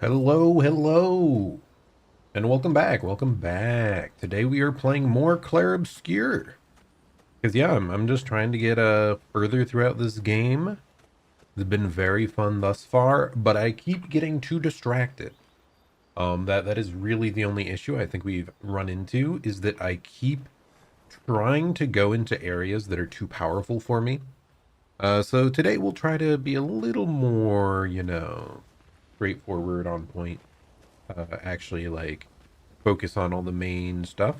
Hello, hello, and welcome back. Welcome back. Today we are playing more Clair Obscur. Because yeah, I'm just trying to get further throughout this game. It's been very fun thus far, but I keep getting too distracted. That is really the only issue I think we've run into, is that I keep trying to go into areas that are too powerful for me. So today we'll try to be a little more, straightforward, on point. Actually, like, focus on all the main stuff.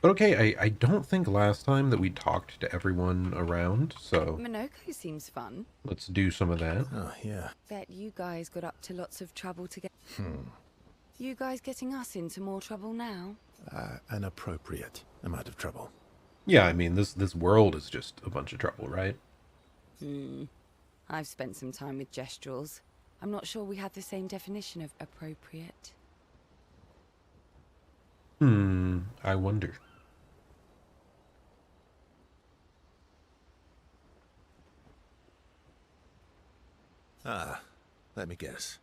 But okay, I don't think last time that we talked to everyone around, so Minoko seems fun. let's do some of that. Oh, yeah. Bet you guys got up to lots of trouble together. Hmm. You guys getting us into more trouble now? An appropriate amount of trouble. Yeah, I mean, this world is just a bunch of trouble, right? I've spent some time with gestuals. I'm not sure we had the same definition of appropriate. I wonder. Let me guess.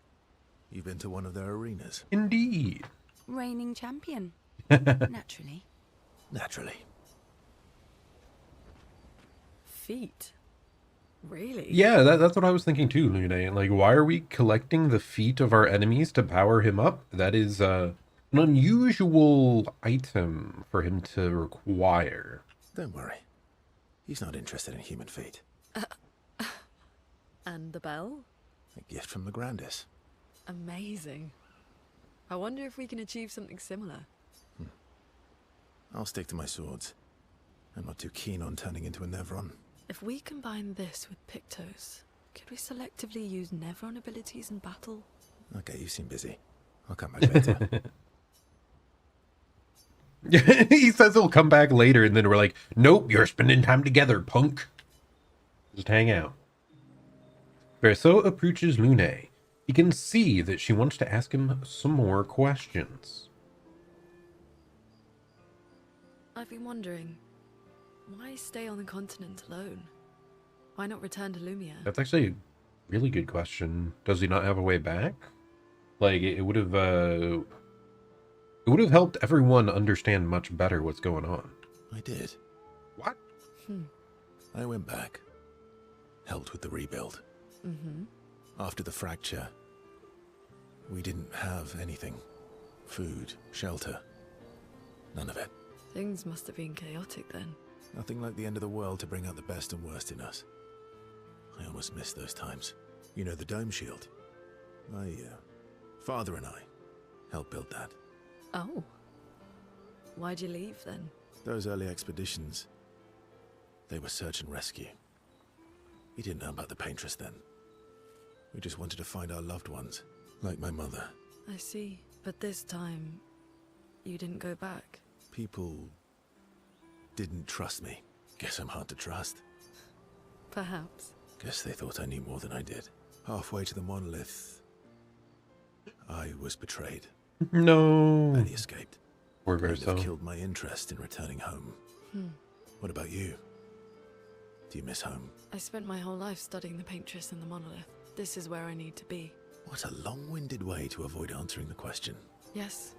You've been to one of their arenas? Indeed. Reigning champion. Naturally. Naturally. Feet. Really? Yeah, that's what I was thinking too, Lune. Like, why are we collecting the feet of our enemies to power him up? That is an unusual item for him to require. Don't worry. He's not interested in human feet. And the bell? A gift from the Grandis. Amazing. I wonder if we can achieve something similar. I'll stick to my swords. I'm not too keen on turning into a Nevron. If we combine this with Pictos, could we selectively use Nevron abilities in battle? Okay, you seem busy. I'll come back later. He says he'll come back later, and then we're like, nope, you're spending time together, punk. Just hang out. Verso approaches Lune. He can see that she wants to ask him some more questions. I've been wondering, why stay on the continent alone? Why not return to Lumia? That's actually a really good question. Does he not have a way back? Like, it would have helped everyone understand much better what's going on. I did. What? I went back. Helped with the rebuild. After the fracture, we didn't have anything. Food, shelter. None of it. Things must have been chaotic then. Nothing like the end of the world to bring out the best and worst in us. I almost miss those times. You know, the dome shield. My father and I helped build that. Oh. Why'd you leave then? Those early expeditions, they were search and rescue. We didn't know about the paintress then. We just wanted to find our loved ones, like my mother. I see. But this time, you didn't go back. People didn't trust me. Guess I'm hard to trust. Perhaps. Guess they thought I knew more than I did. Halfway to the monolith, I was betrayed. No. And he escaped. Poor Kind Verso. of killed my interest in returning home. What about you? Do you miss home? I spent my whole life studying the paintress and the monolith. This is where I need to be. What a long-winded way to avoid answering the question. Yes.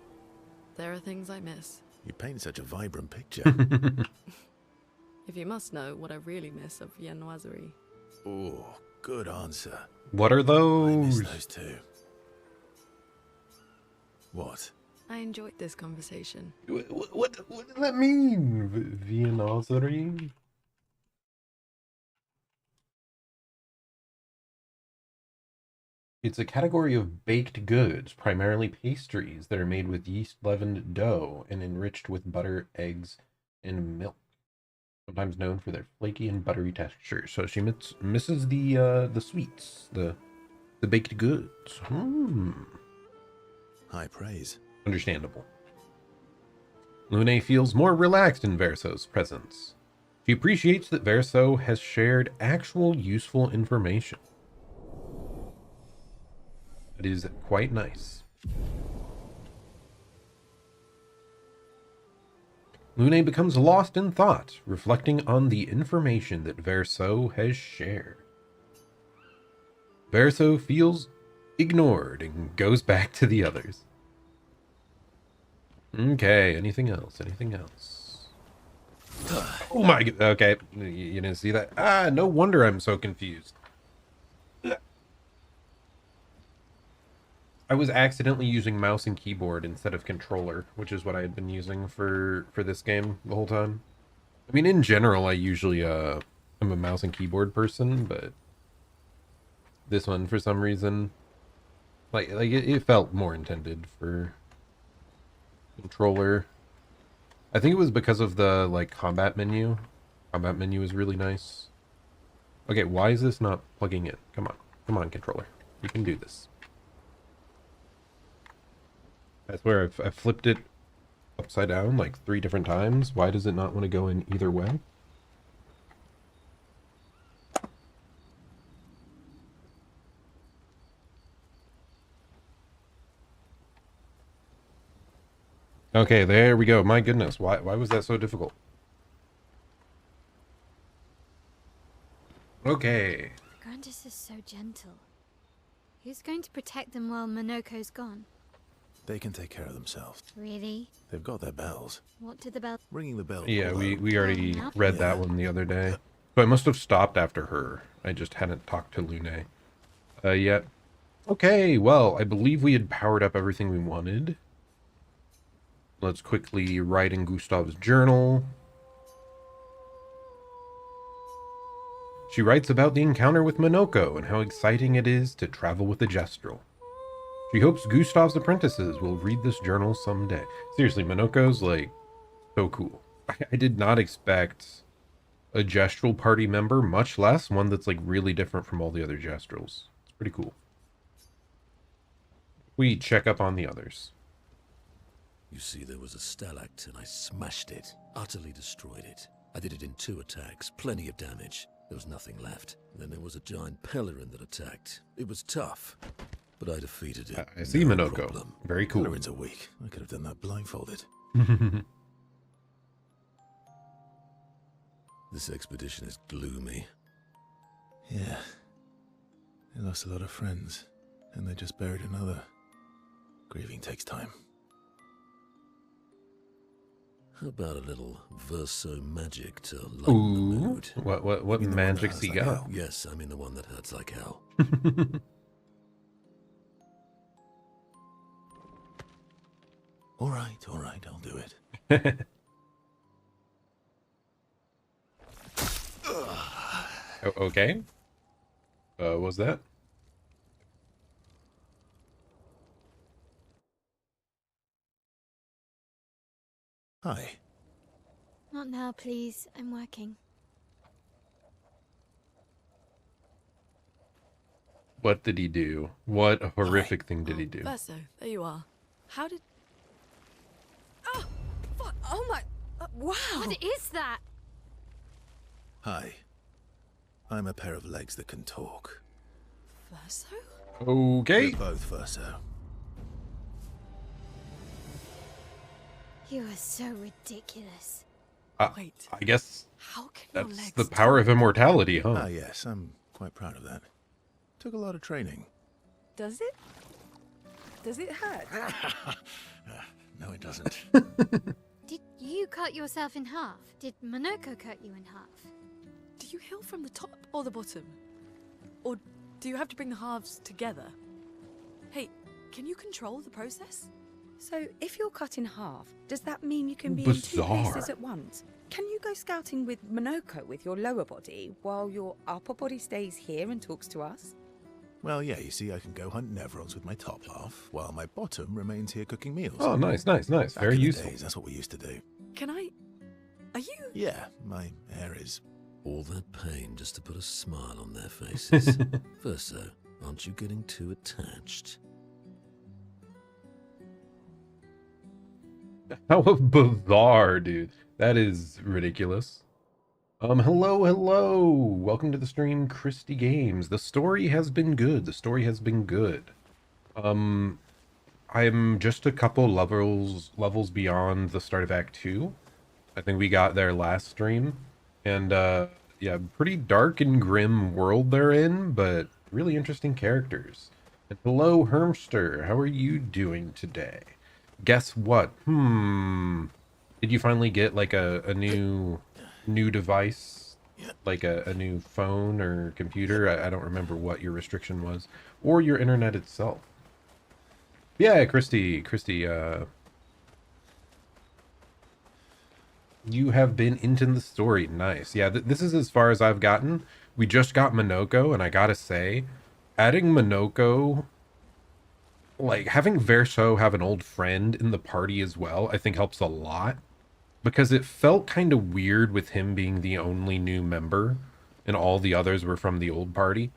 There are things I miss. You paint such a vibrant picture. If you must know what I really miss of Viennoiserie. Oh, good answer. What are I miss those? those too. What? I enjoyed this conversation. What does that mean? Viennoiserie? It's a category of baked goods, primarily pastries that are made with yeast-leavened dough and enriched with butter, eggs, and milk. Sometimes known for their flaky and buttery texture. So she misses the sweets, the baked goods. High praise. Understandable. Lune feels more relaxed in Verso's presence. She appreciates that Verso has shared actual useful information. It is quite nice. Lune becomes lost in thought, reflecting on the information that Verso has shared. Verso feels ignored and goes back to the others. Okay, anything else? Anything else? Oh my god, okay, you didn't see that? Ah, no wonder I'm so confused. I was accidentally using mouse and keyboard instead of controller, which is what I had been using for this game the whole time. I mean, in general, I usually I'm a mouse and keyboard person, but this one, for some reason, it felt more intended for controller. I think it was because of the like combat menu. Combat menu is really nice. Okay, why is this not plugging in? Come on, controller, you can do this. I swear I've flipped it upside down like 3 different times. Why does it not want to go in either way? Okay, there we go. My goodness, why was that so difficult? Okay. Grandis is so gentle. Who's going to protect them while Monoko's gone? They can take care of themselves. Really? They've got their bells. What did the bell... Ringing the bell. Yeah, although- we already read that one the other day. So I must have stopped after her. I just hadn't talked to Lune yet. Okay, well, I believe we had powered up everything we wanted. Let's quickly write in Gustav's journal. She writes about the encounter with Monoko and how exciting it is to travel with the Gestrel. She hopes Gustav's apprentices will read this journal someday. Seriously, Monoko's, like, so cool. I did not expect a Gestrel party member, much less one that's, like, really different from all the other Gestrels. It's pretty cool. We check up on the others. You see, there was a stalactite and I smashed it, utterly destroyed it. I did it in 2 attacks, plenty of damage. There was nothing left. Then there was a giant Pellerin that attacked. It was tough, but I defeated it. I see No Monoko. problem. Very cool. Pellerin's are weak. I could have done that blindfolded. This expedition is gloomy. Yeah. They lost a lot of friends, and they just buried another. Grieving takes time. How about a little verso magic to lighten the Ooh, mood? what You mean the one that magic's hurts he like got? hell? Yes, I mean the one that hurts like hell. All right, I'll do it. Okay. What was that? Hi. Not now, please. I'm working. What did he do? What a horrific thing did he do? Verso, there you are. How did... Oh, fuck. Oh my... wow. What is that? Hi. I'm a pair of legs that can talk. Verso? Okay. We're both Verso. You are so ridiculous. Wait. I guess How can your that's legs the power of immortality, huh? Ah, yes, I'm quite proud of that. Took a lot of training. Does it? Does it hurt? No, it doesn't. Did you cut yourself in half? Did Monoko cut you in half? Do you heal from the top or the bottom? Or do you have to bring the halves together? Hey, can you control the process? So, if you're cut in half, does that mean you can be in 2 Bizarre. places at once? Can you go scouting with Monoko with your lower body, while your upper body stays here and talks to us? Well, yeah, you see, I can go hunt Nevrons with my top half, while my bottom remains here cooking meals. Oh, nice. Back Very in the useful. days, that's what we used to do. Can I... Are you... Yeah, my hair is... All that pain just to put a smile on their faces. Verso, aren't you getting too attached? How bizarre, dude. That is ridiculous. Hello. Welcome to the stream, Christy Games. The story has been good. I'm just a couple levels beyond the start of Act 2. I think we got there last stream. And, yeah, pretty dark and grim world they're in, but really interesting characters. Hello, Hermster. How are you doing today? Guess what? Did you finally get like a new device? Like a new phone or computer? I don't remember what your restriction was. Or your internet itself. Yeah, Christy, you have been into the story. Nice. Yeah, this is as far as I've gotten. We just got Minoko, and I gotta say, adding Minoko, like having Verso have an old friend in the party as well, I think helps a lot. Because it felt kind of weird with him being the only new member, and all the others were from the old party.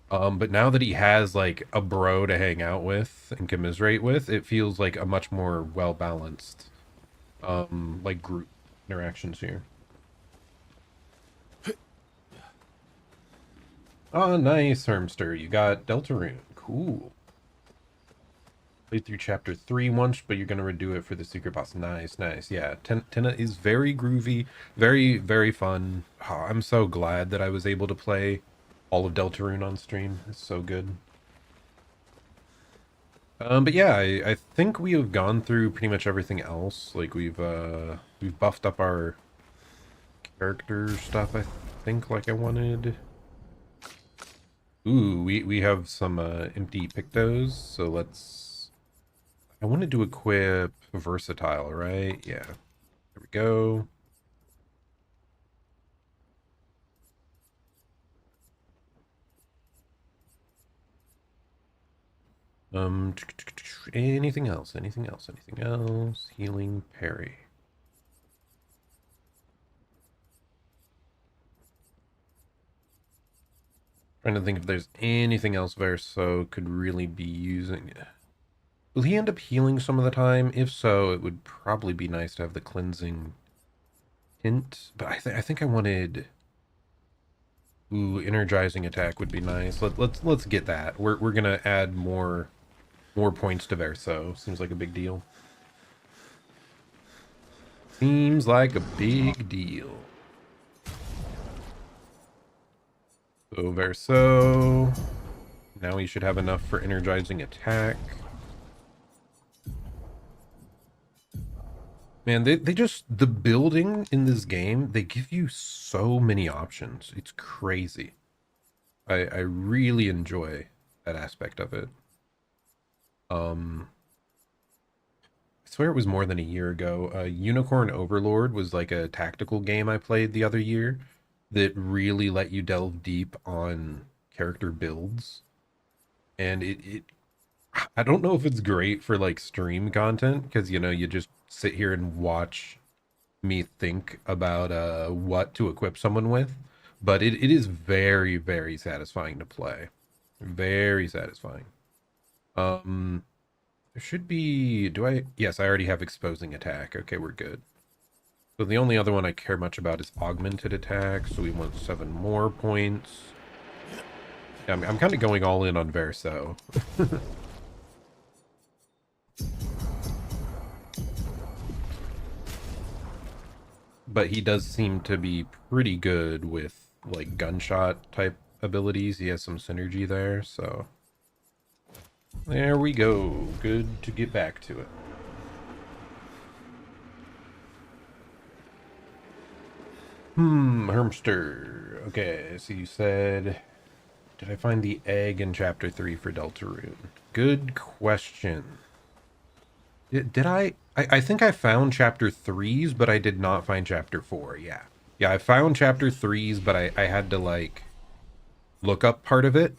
But now that he has like a bro to hang out with and commiserate with, it feels like a much more well-balanced like group interactions here. Oh, nice, Hermster. You got Deltarune. Cool. Played through chapter 3 once, but you're gonna redo it for the secret boss. Nice, nice. Yeah, Tenna is very groovy, very, very fun. Oh, I'm so glad that I was able to play all of Deltarune on stream. It's so good. But yeah, I think we have gone through pretty much everything else. Like we've buffed up our character stuff, I think, like I wanted. Ooh, we have some empty Pictos, so let's... I wanted to equip Versatile, right? Yeah. There we go. Anything else? Anything else? Anything else? Healing parry. Trying to think if there's anything else Verso could really be using. Will he end up healing some of the time? If so, it would probably be nice to have the cleansing hint. But I think I wanted... Ooh, energizing attack would be nice. Let's get that. We're gonna add more points to Verso. Seems like a big deal. Seems like a big deal. So Verso. Now he should have enough for energizing attack. Man, they just, the building in this game, they give you so many options. It's crazy. I really enjoy that aspect of it. I swear it was more than a year ago. Unicorn Overlord was like a tactical game I played the other year that really let you delve deep on character builds. And I don't know if it's great for like stream content because, you know, you just sit here and watch me think about what to equip someone with, but it is very, very satisfying to play. Very satisfying. There should be, yes, I already have exposing attack. Okay, we're good. So the only other one I care much about is augmented attack, so we want 7 more points. Yeah, I'm kind of going all in on Verso. But he does seem to be pretty good with like gunshot type abilities. He has some synergy there, so there we go. Good to get back to it. Hermster. Okay, so you said, did I find the egg in chapter 3 for Deltarune? Good question. Did I think I found chapter 3's, but I did not find chapter 4. Yeah. Yeah, I found chapter 3's, but I had to like look up part of it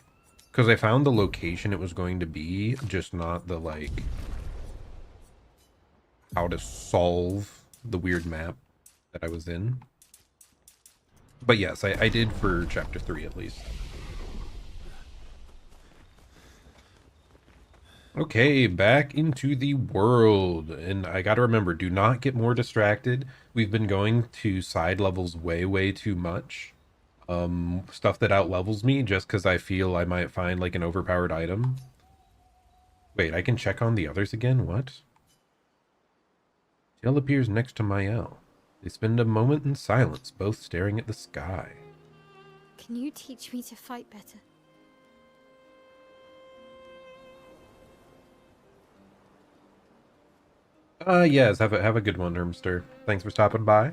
because I found the location it was going to be, just not the like how to solve the weird map that I was in. But yes, I did for chapter 3 at least. Okay, back into the world. And I gotta remember, do not get more distracted. We've been going to side levels way too much. Stuff that outlevels me just because I feel I might find like an overpowered item. Wait, I can check on the others again? What? Tail appears next to Mael. They spend a moment in silence, both staring at the sky. Can you teach me to fight better? Yes, have a good one, Ermster. Thanks for stopping by.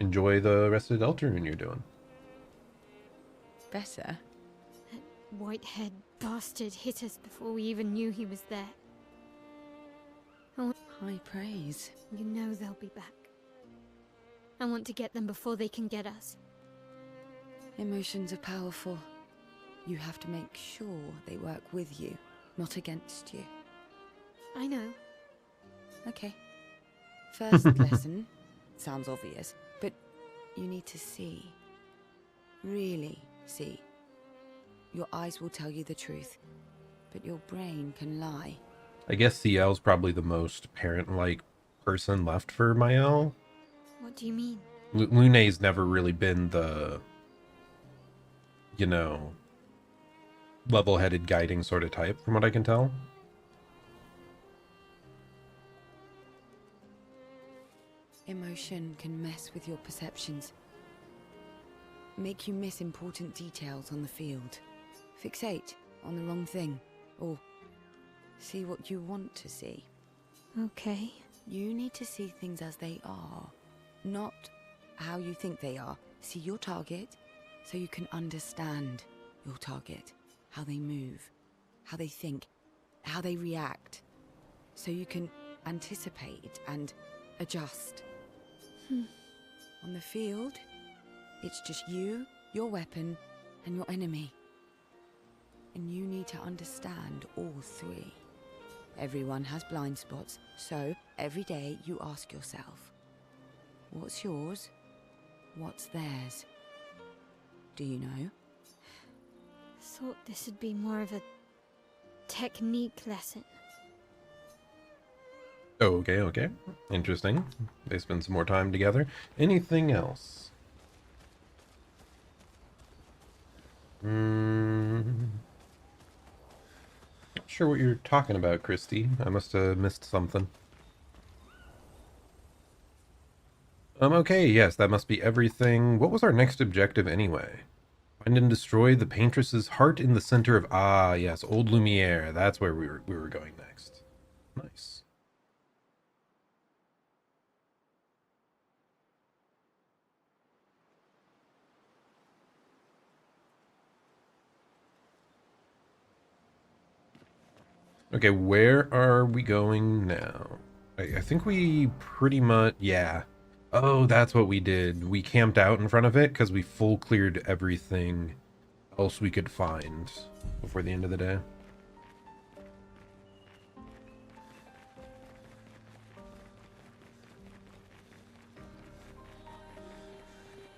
Enjoy the rest of the Deltarune you're doing. Better? That white-haired bastard hit us before we even knew he was there. High praise. You know they'll be back. I want to get them before they can get us. Emotions are powerful. You have to make sure they work with you, not against you. I know. Okay. First lesson. Sounds obvious, but you need to see. Really see. Your eyes will tell you the truth, but your brain can lie. I guess CL's probably the most parent-like person left for Mael. What do you mean? Lune's never really been the, you know, level-headed guiding sort of type, from what I can tell. Emotion can mess with your perceptions. Make you miss important details on the field. Fixate on the wrong thing. Or see what you want to see. Okay. You need to see things as they are, not how you think they are. See your target so you can understand your target. How they move, how they think, how they react. So you can anticipate and adjust. On the field, it's just you, your weapon, and your enemy. And you need to understand all three. Everyone has blind spots, so every day you ask yourself, what's yours? What's theirs? Do you know? Thought this would be more of a technique lesson. Okay. Interesting. They spend some more time together. Anything else? Not sure what you're talking about, Christy. I must have missed something. Okay, yes, that must be everything. What was our next objective anyway? Find and destroy the paintress's heart in the center of... Ah, yes, Old Lumiere. That's where we were going next. Nice. Okay, where are we going now? I think we pretty much... Yeah. Oh, that's what we did. We camped out in front of it because we full cleared everything else we could find before the end of the day.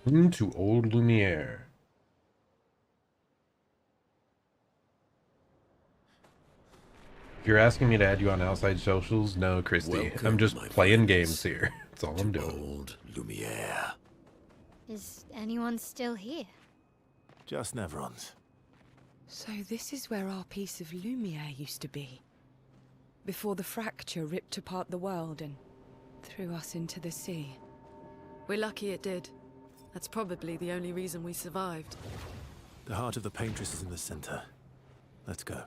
Into Old Lumiere. If you're asking me to add you on outside socials, no, Christy. Welcome, I'm just my playing friends, games here. That's all I'm doing. Old Lumiere. Is anyone still here? Just Nevrons. So this is where our piece of Lumiere used to be. Before the fracture ripped apart the world and threw us into the sea. We're lucky it did. That's probably the only reason we survived. The heart of the paintress is in the center. Let's go.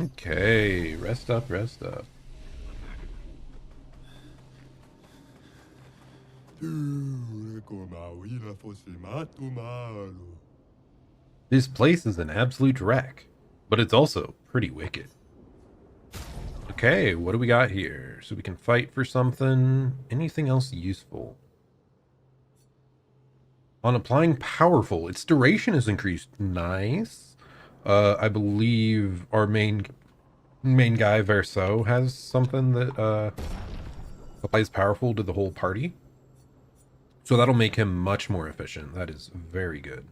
Okay, rest up, rest up. This place is an absolute wreck, but it's also pretty wicked. Okay, what do we got here? So we can fight for something. Anything else useful? On applying powerful, its duration is increased. Nice. I believe our main guy, Verso, has something that applies powerful to the whole party. So that'll make him much more efficient. That is very good.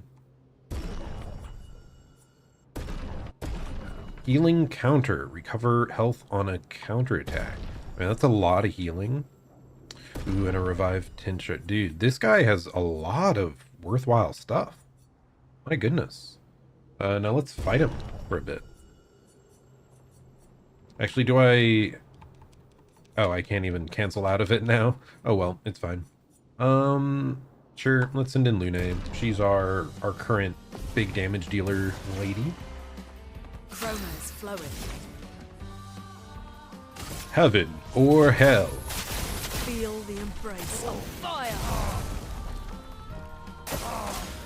Healing counter. Recover health on a counterattack. Man, that's a lot of healing. Ooh, and a revived tincture. Dude, this guy has a lot of worthwhile stuff. My goodness. Now let's fight him for a bit. Actually, do I... Oh, I can't even cancel out of it now. Oh well, it's fine. Sure, let's send in Lune. She's our current big damage dealer lady. Chroma is flowing. Heaven or hell. Feel the embrace of fire.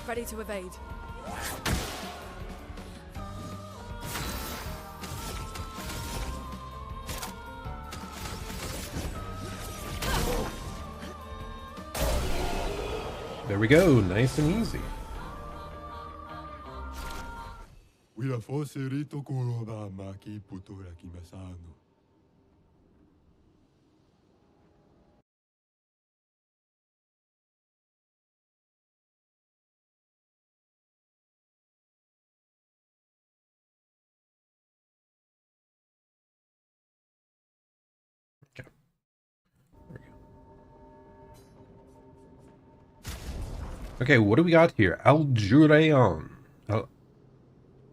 Ready to evade. There we go, nice and easy. Okay. Okay, what do we got here? Aljureon.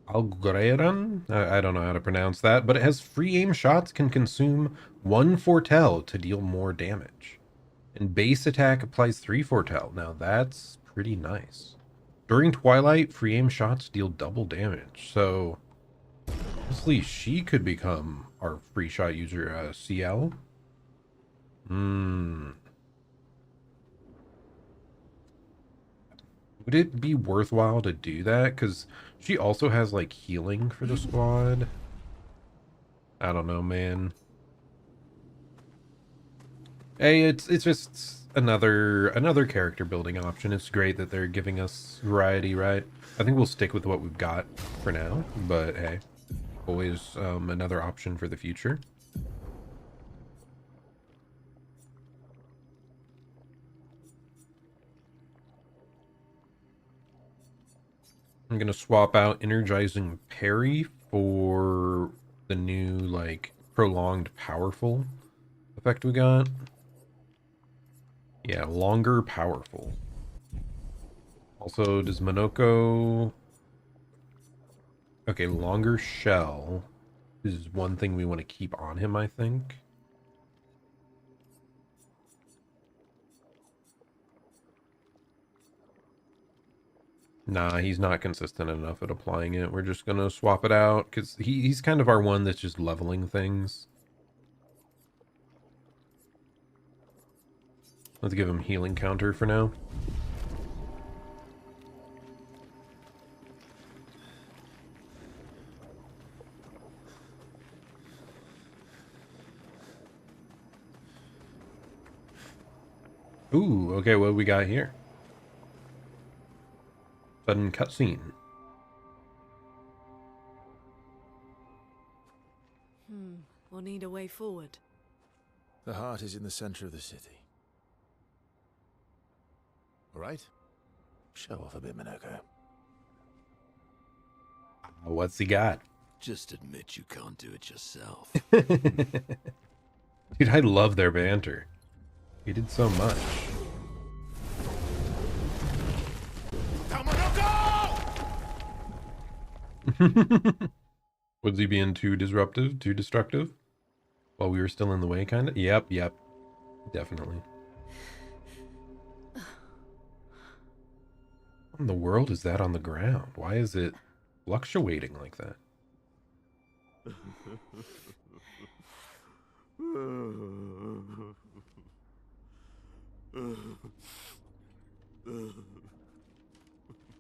Aljureon? I don't know how to pronounce that, but it has free aim shots, can consume 1 foretell to deal more damage. And base attack applies 3 foretell. Now that's pretty nice. During Twilight, free aim shots deal double damage. So, honestly, she could become our free shot user, CL. Would it be worthwhile to do that? Because she also has, like, healing for the squad. I don't know, man. Hey, it's just another character building option. It's great that they're giving us variety, right? I think we'll stick with what we've got for now, but hey, always another option for the future. I'm gonna swap out Energizing Parry for the new, like, prolonged powerful effect we got. Yeah, longer powerful. Also, does Monoko... Okay, longer shell is one thing we want to keep on him, I think. Nah, he's not consistent enough at applying it. We're just gonna swap it out, because he's kind of our one that's just leveling things. Let's give him healing counter for now. Ooh, okay, what we got here? Sudden cutscene. We'll need a way forward. The heart is in the center of the city. All right? Show off a bit, Monoko. What's he got? Just admit you can't do it yourself. Dude, I love their banter. He did so much. Was he being too disruptive, too destructive? While we were still in the way, kind of? Yep. Definitely. What in the world is that on the ground? Why is it fluctuating like that?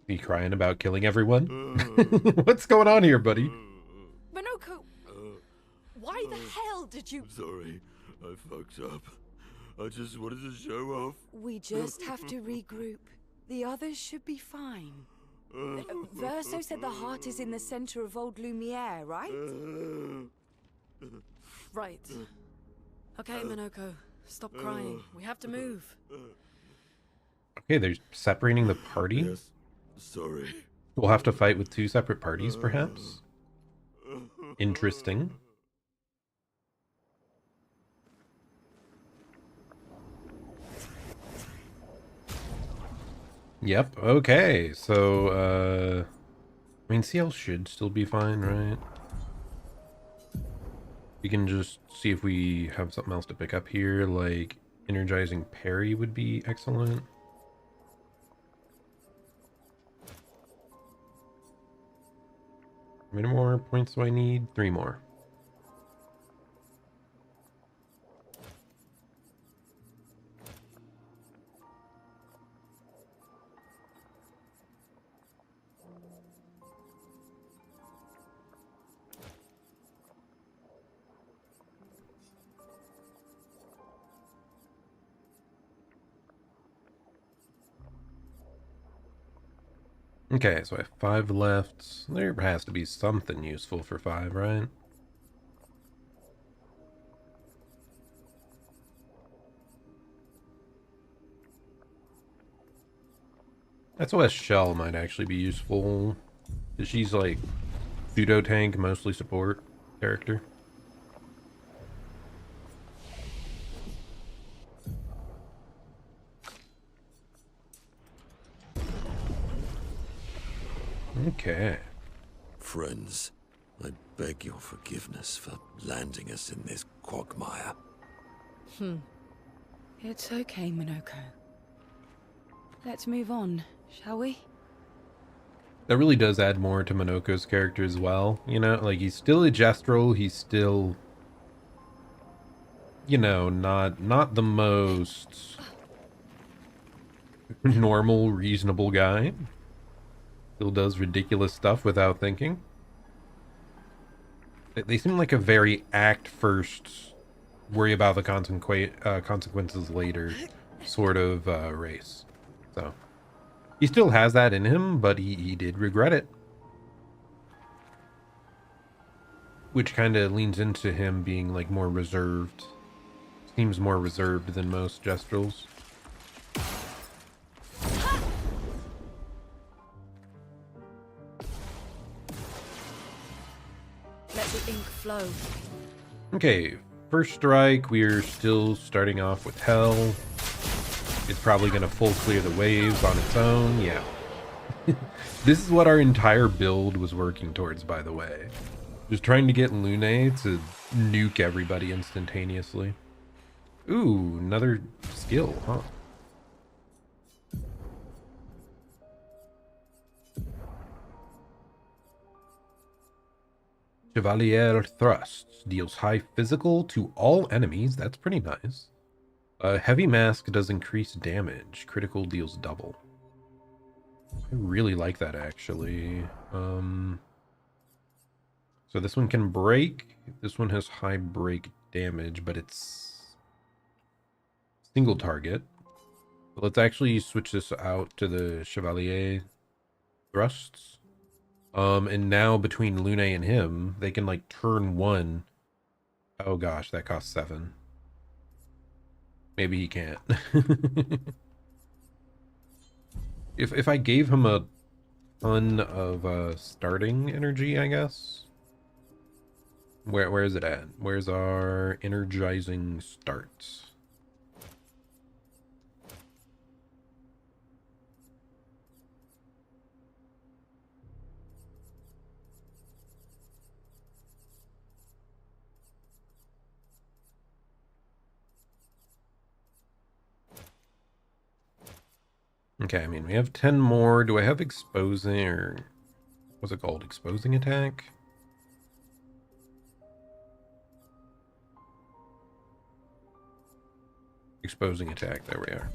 You crying about killing everyone? What's going on here, buddy? Monoko! Why the hell did you... Sorry, I fucked up. I just wanted to show off. We just have to regroup. The others should be fine. Verso said the heart is in the center of Old Lumiere, right? Right. Okay, Monoko. Stop crying. We have to move. Okay, they're separating the party. Yes, sorry. We'll have to fight with 2 separate parties, perhaps. Interesting. Yep, okay, so, I mean, CL should still be fine, right? We can just see if we have something else to pick up here, like Energizing Parry would be excellent. How many more points do I need? 3 more. Okay, so I have 5 left. There has to be something useful for 5, right? SOS Shell might actually be useful. She's like pseudo tank, mostly support character. Okay. Friends, I beg your forgiveness for landing us in this quagmire. It's okay, Minoko. Let's move on, shall we? That really does add more to Monoko's character as well. You know, like he's still a Jestrel, he's still, you know, not the most normal, reasonable guy. Still does ridiculous stuff without thinking. They seem like a very act first, worry about the consequences later sort of race. So he still has that in him, but he did regret it. Which kind of leans into him being like more reserved. Seems more reserved than most Jestrels. Let the ink flow. Okay, first strike, we're still starting off with Hell. It's probably going to full clear the waves on its own, yeah. This is what our entire build was working towards, by the way. Just trying to get Lune to nuke everybody instantaneously. Ooh, another skill, huh? Chevalier Thrust deals high physical to all enemies. That's pretty nice. Heavy Mask does increase damage. Critical deals double. I really like that, actually. So this one can break. This one has high break damage, but it's single target. But let's actually switch this out to the Chevalier Thrusts. And now between Lune and him, they can like turn 1. Oh gosh, that costs 7. Maybe he can't. If I gave him a ton of starting energy, I guess. Where is it at? Where's our energizing starts? Okay, I mean, we have 10 more. Do I have exposing or what's it called? Exposing attack? Exposing attack, there we are.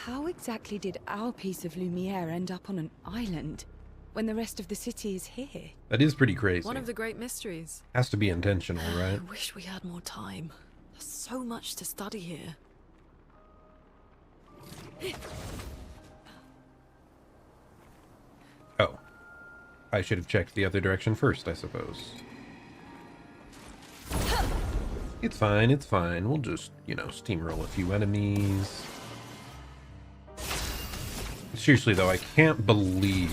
How exactly did our piece of Lumiere end up on an island when the rest of the city is here? That is pretty crazy. One of the great mysteries. Has to be intentional, right? I wish we had more time. There's so much to study here. Oh. I should have checked the other direction first, I suppose. It's fine, it's fine. We'll just, you know, steamroll a few enemies. Seriously, though, I can't believe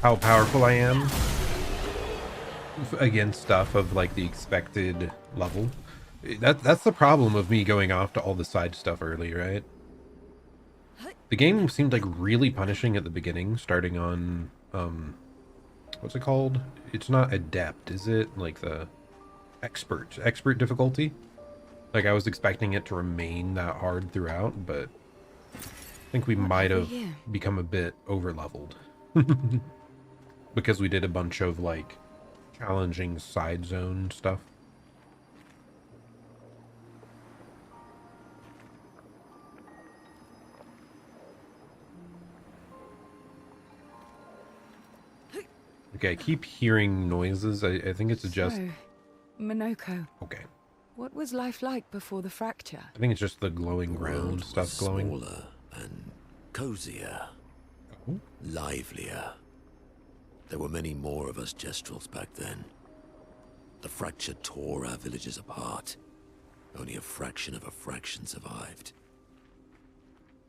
how powerful I am against stuff of, like, the expected level. That's the problem of me going off to all the side stuff early, right? The game seemed like really punishing at the beginning, starting on, what's it called? It's not adept, is it? Like the expert difficulty. Like, I was expecting it to remain that hard throughout, but I think we might have become a bit over-leveled. Because we did a bunch of, like, challenging side zone stuff. Okay, I keep hearing noises. I think it's just... So, Minoko, Okay. what was life like before the fracture? I think it's just the glowing The ground world stuff was glowing. smaller and cozier, Oh. livelier. There were many more of us Gestrels back then. The fracture tore our villages apart. Only a fraction of a fraction survived.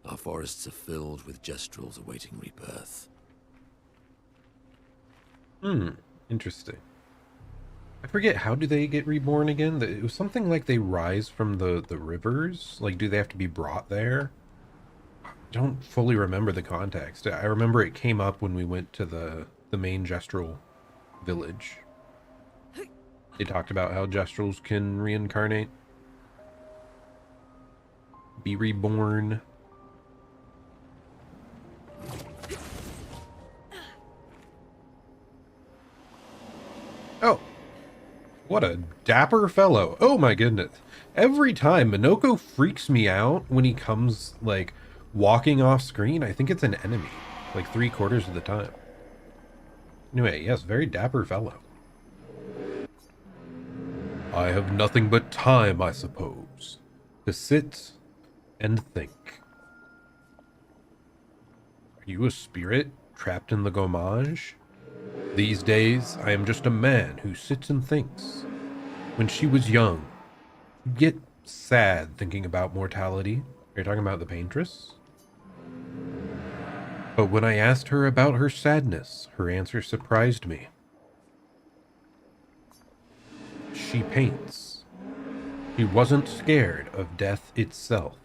Our forests are filled with Gestrels awaiting rebirth. Interesting. I forget, how do they get reborn again? It was something like they rise from the rivers? Like, do they have to be brought there? I don't fully remember the context. I remember it came up when we went to the main Gestral village. They talked about how Gestrals can reincarnate. Be reborn. Oh, what a dapper fellow. Oh my goodness. Every time Minoko freaks me out when he comes, like, walking off screen. I think it's an enemy, like 3/4 of the time. Anyway, yes, very dapper fellow. I have nothing but time, I suppose, to sit and think. Are you a spirit trapped in the gommage? These days, I am just a man who sits and thinks. When she was young, you'd get sad thinking about mortality. Are you talking about the paintress? But when I asked her about her sadness, her answer surprised me. She paints. She wasn't scared of death itself.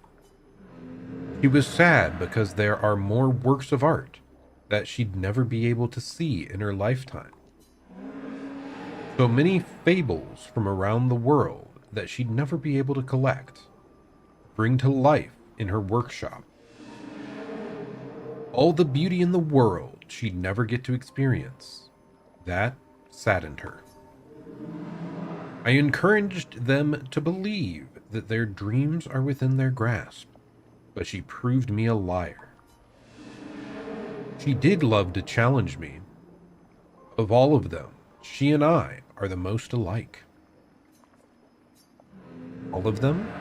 She was sad because there are more works of art that she'd never be able to see in her lifetime. So many fables from around the world that she'd never be able to collect, bring to life in her workshop. All the beauty in the world she'd never get to experience. That saddened her. I encouraged them to believe that their dreams are within their grasp, but she proved me a liar. She did love to challenge me. Of all of them, she and I are the most alike. All of them?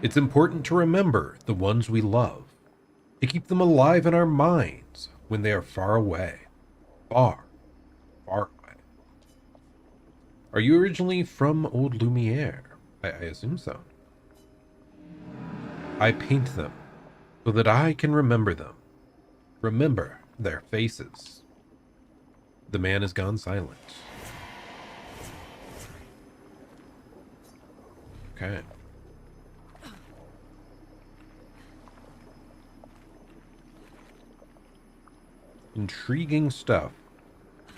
It's important to remember the ones we love, to keep them alive in our minds when they are far away. Far, far away. Are you originally from Old Lumiere? I assume so. I paint them so that I can remember them. Remember their faces. The man has gone silent. Okay. Intriguing stuff.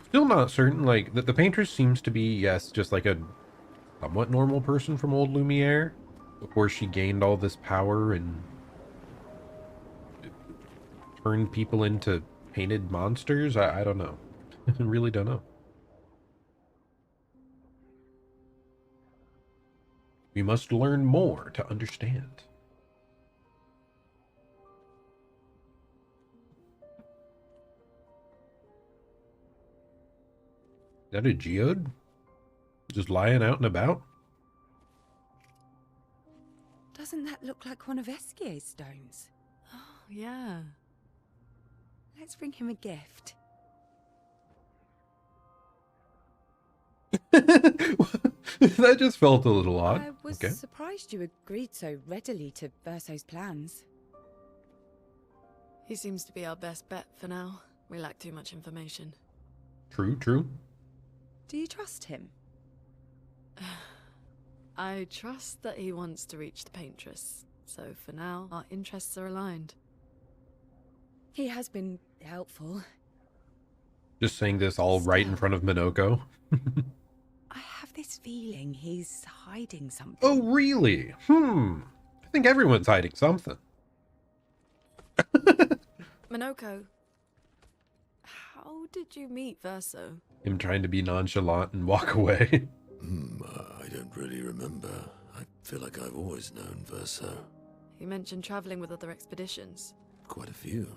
Still not certain, like, that the painter seems to be, yes, just like a somewhat normal person from Old Lumiere before she gained all this power and turned people into painted monsters. I don't know. I really don't know. We must learn more to understand. Is that a geode? Just lying out and about? Doesn't that look like one of Eskier's stones? Oh, yeah. Let's bring him a gift. That just felt a little odd. I was Okay. surprised you agreed so readily to Verso's plans. He seems to be our best bet for now. We lack too much information. True, true. Do you trust him? I trust that he wants to reach the paintress, so for now, our interests are aligned. He has been helpful. Just saying this all right in front of Minoko. I have this feeling he's hiding something. Oh, really? I think everyone's hiding something. Minoko, how did you meet Verso? Him trying to be nonchalant and walk away. I don't really remember. I feel like I've always known Verso. You mentioned traveling with other expeditions. Quite a few.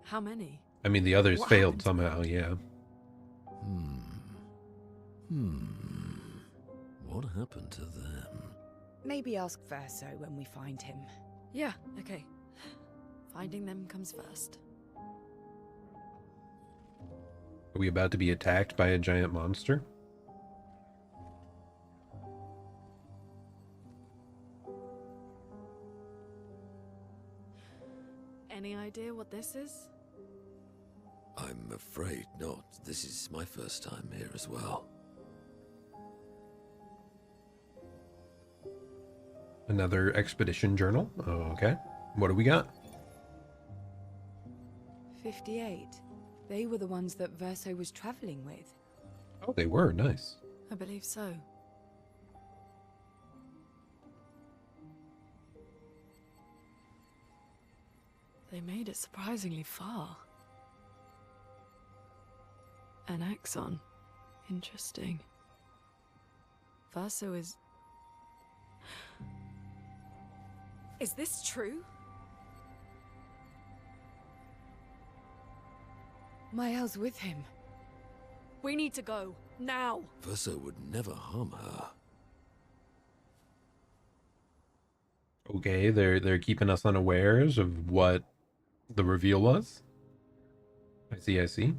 How many? I mean, the others What failed happened? somehow, yeah. What happened to them? Maybe ask Verso when we find him. Yeah, okay. Finding them comes first. Are we about to be attacked by a giant monster? Any idea what this is? I'm afraid not. This is my first time here as well. Another expedition journal. Oh, okay. What do we got? 58. They were the ones that Verso was traveling with. Oh, they were. Nice. I believe so. They made it surprisingly far. An axon. Interesting. Verso is... Is this true? Mael's with him. We need to go. Now! Verso would never harm her. Okay, they're keeping us unawares of what the reveal was. I see, I see.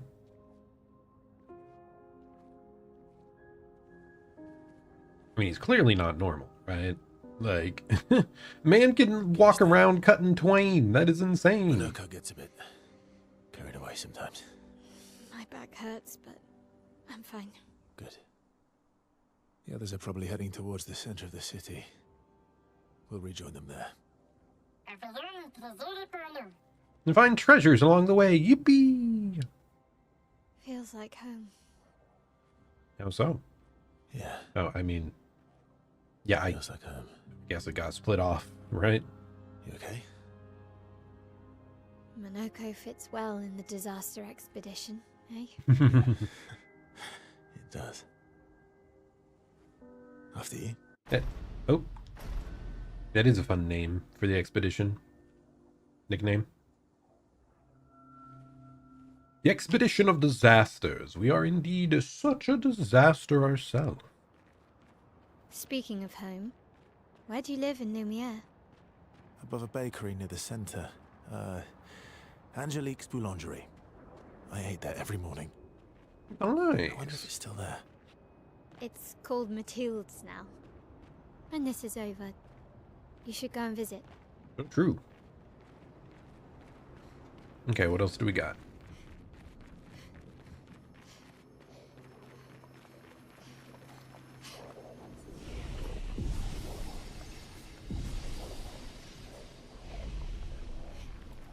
I mean, he's clearly not normal, right? Like, man can walk around cut in twain. That is insane. Minoko gets a bit carried away sometimes. My back hurts, but I'm fine. Good. The others are probably heading towards the center of the city. We'll rejoin them there. And find treasures along the way. Yippee! Feels like home. How so? Yeah, Oh, I mean, yeah, I feels like home. guess it got split off, right? You okay? Minoko fits well in the disaster expedition, eh? It does. After you. Oh, that is a fun name for the expedition. Nickname. The Expedition of Disasters. We are indeed such a disaster ourselves. Speaking of home, where do you live in Lumiere? Above a bakery near the center. Angelique's Boulangerie. I ate there every morning. Oh, I wonder if nice. it's still there. It's called Mathilde's now. When this is over, you should go and visit. So true. Okay, what else do we got?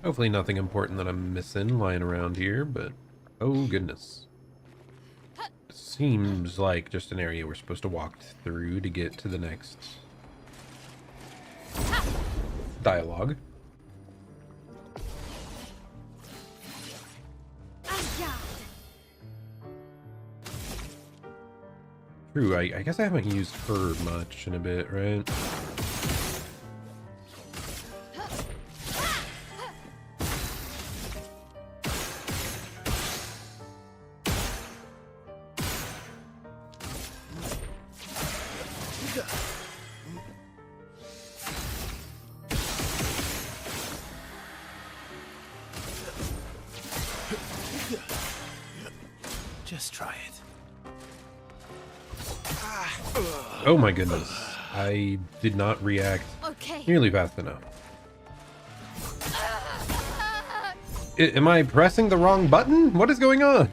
Hopefully nothing important that I'm missing lying around here, but oh goodness. Seems like just an area we're supposed to walk through to get to the next dialogue. True, I guess I haven't used her much in a bit, right? Just try it. Oh my goodness. I did not react Okay. nearly fast enough. Am I pressing the wrong button? What is going on?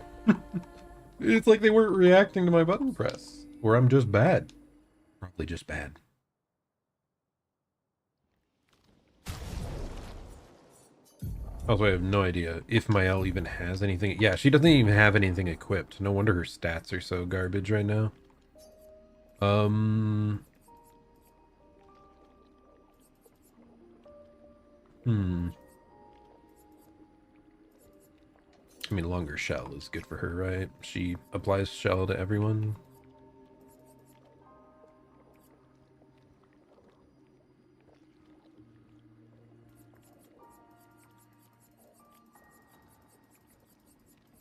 It's like they weren't reacting to my button press. Or I'm just bad. Probably just bad. Also, I have no idea if Mael even has anything. Yeah, she doesn't even have anything equipped. No wonder her stats are so garbage right now. I mean, longer shell is good for her, right? She applies shell to everyone.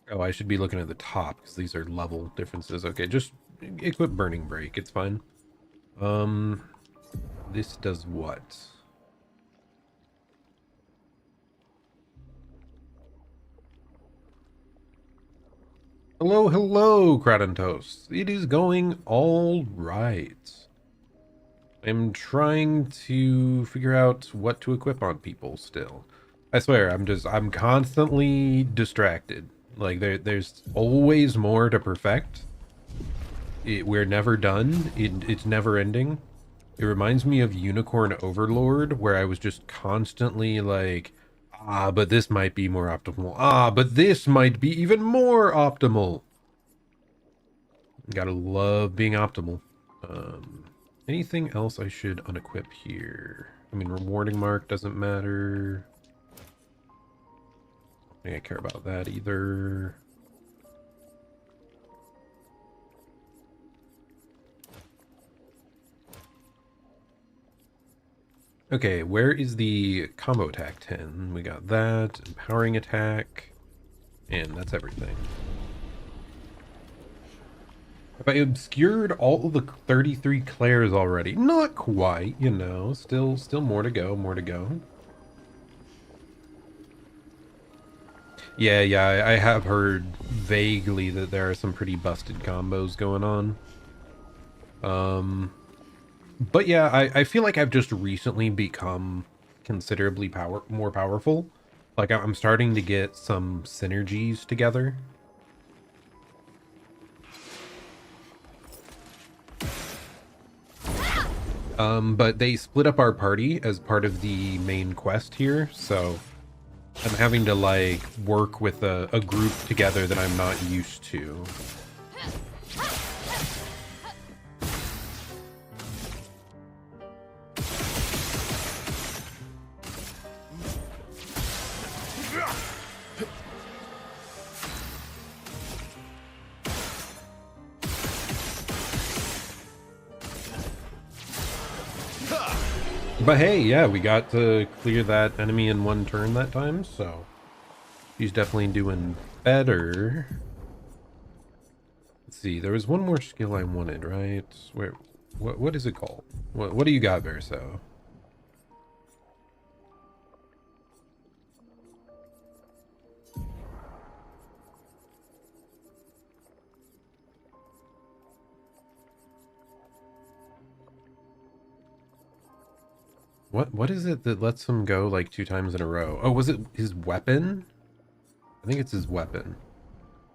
Oh, I should be looking at the top because these are level differences. Okay, just equip Burning Break. It's fine. This does what? Hello, hello, Kradentos. It is going all right. I'm trying to figure out what to equip on people still. I swear, I'm constantly distracted. Like there's always more to perfect. We're never done. It's never ending. It reminds me of Unicorn Overlord, where I was just constantly like, ah, but this might be more optimal. Ah, but this might be even more optimal. Gotta love being optimal. Anything else I should unequip here? I mean, rewarding mark doesn't matter. I don't think I care about that either. Okay, where is the combo attack 10? We got that, empowering attack, and that's everything. Have I obscured all of the 33 Clairs already? Not quite, you know. Still more to go, more to go. Yeah, I have heard vaguely that there are some pretty busted combos going on. But yeah, I feel like I've just recently become considerably more powerful. Like I'm starting to get some synergies together. But they split up our party as part of the main quest here, so I'm having to like work with a group together that I'm not used to. But hey, yeah, we got to clear that enemy in one turn that time, so she's definitely doing better. Let's see, there was one more skill I wanted, right? Where, what is it called? What do you got, Verso? What is it that lets him go like 2 times in a row? Oh, was it his weapon? I think it's his weapon.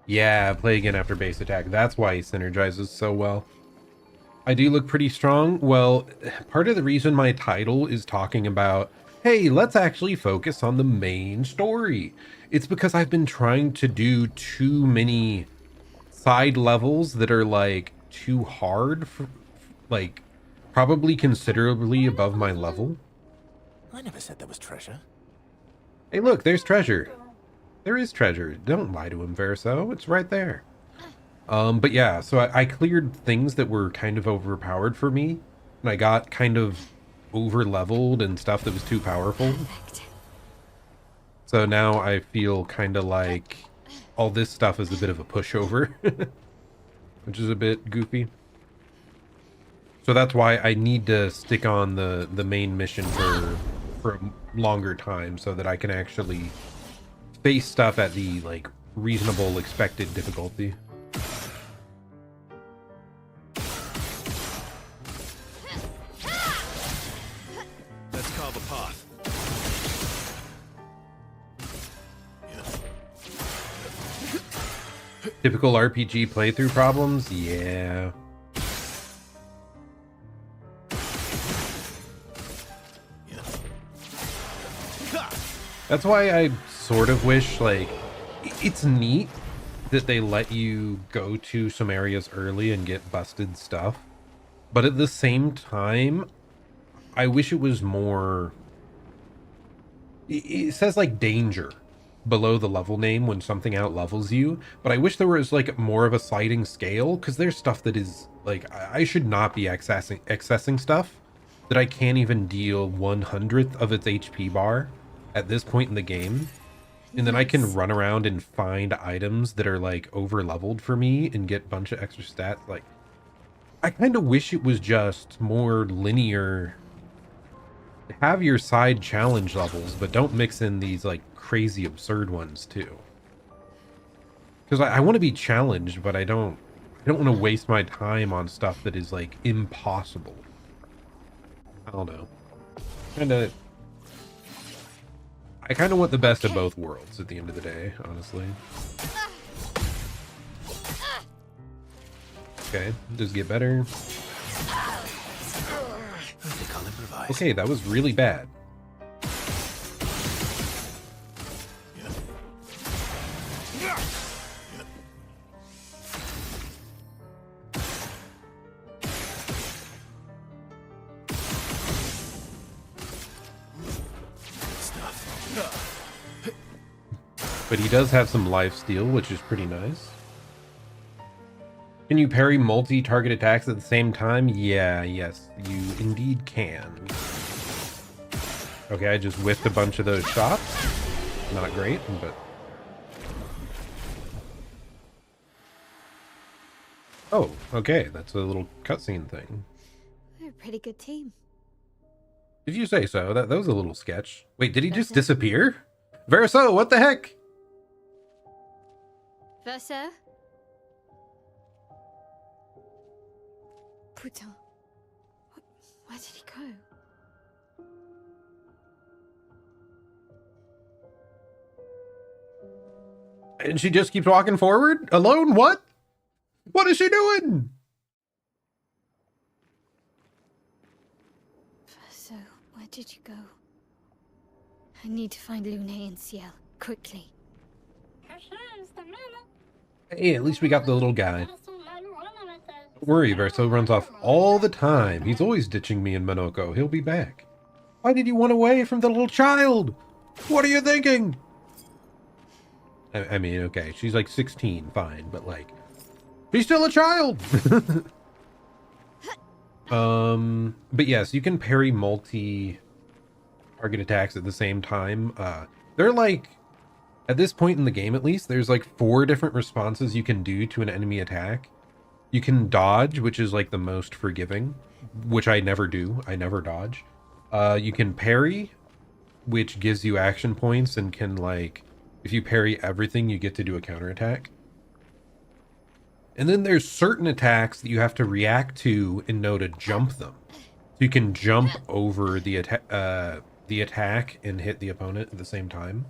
Yeah, play again after base attack. That's why he synergizes so well. I do look pretty strong. Well, part of the reason my title is talking about, hey, let's actually focus on the main story. It's because I've been trying to do too many side levels that are like too hard for, like, probably considerably above my level. I never said there was treasure. Hey, look, there's treasure. There is treasure. Don't lie to him, Verso. It's right there. But yeah, so I cleared things that were kind of overpowered for me, and I got kind of over-leveled and stuff that was too powerful. So now I feel kind of like all this stuff is a bit of a pushover, which is a bit goofy. So that's why I need to stick on the main mission for a longer time so that I can actually face stuff at the like reasonable expected difficulty. Let's carve a path. Typical RPG playthrough problems? Yeah. That's why I sort of wish, like, it's neat that they let you go to some areas early and get busted stuff. But at the same time, I wish it was more... It says, like, danger below the level name when something out levels you, but I wish there was, like, more of a sliding scale, because there's stuff that is, like, I should not be accessing stuff that I can't even deal 1/100th of its HP bar at this point in the game. And then I can run around and find items that are, like, over leveled for me and get a bunch of extra stats. Like, I kind of wish it was just more linear. Have your side challenge levels, but don't mix in these, like, crazy absurd ones too. Because I want to be challenged, but I don't want to waste my time on stuff that is, like, impossible. I don't know. I kind of want the best of both worlds at the end of the day, honestly. Okay, just get better. Okay, that was really bad. But he does have some life steal, which is pretty nice. Can you parry multi-target attacks at the same time? Yeah, yes, you indeed can. Okay, I just whiffed a bunch of those shots. Not great, but... Oh, okay, that's a little cutscene thing. We're a pretty good team. Did you say so? That was a little sketch. Wait, did he just disappear? Verso, what the heck? Verso? Putain. Where did he go? And she just keeps walking forward? Alone? What? What is she doing? Verso, where did you go? I need to find Lune and Ciel, quickly. Hey, at least we got the little guy. Don't worry, Verso runs off all the time. He's always ditching me and Monoko. He'll be back. Why did you run away from the little child? What are you thinking? I mean, okay, she's like 16, fine, but like, she's still a child. But yes, you can parry multi-target attacks at the same time. They're like, at this point in the game at least, there's like 4 different responses you can do to an enemy attack. You can dodge, which is like the most forgiving, which I never do. I never dodge. You can parry, which gives you action points and can, like, if you parry everything, you get to do a counterattack. And then there's certain attacks that you have to react to and know to jump them. So you can jump over the attack and hit the opponent at the same time.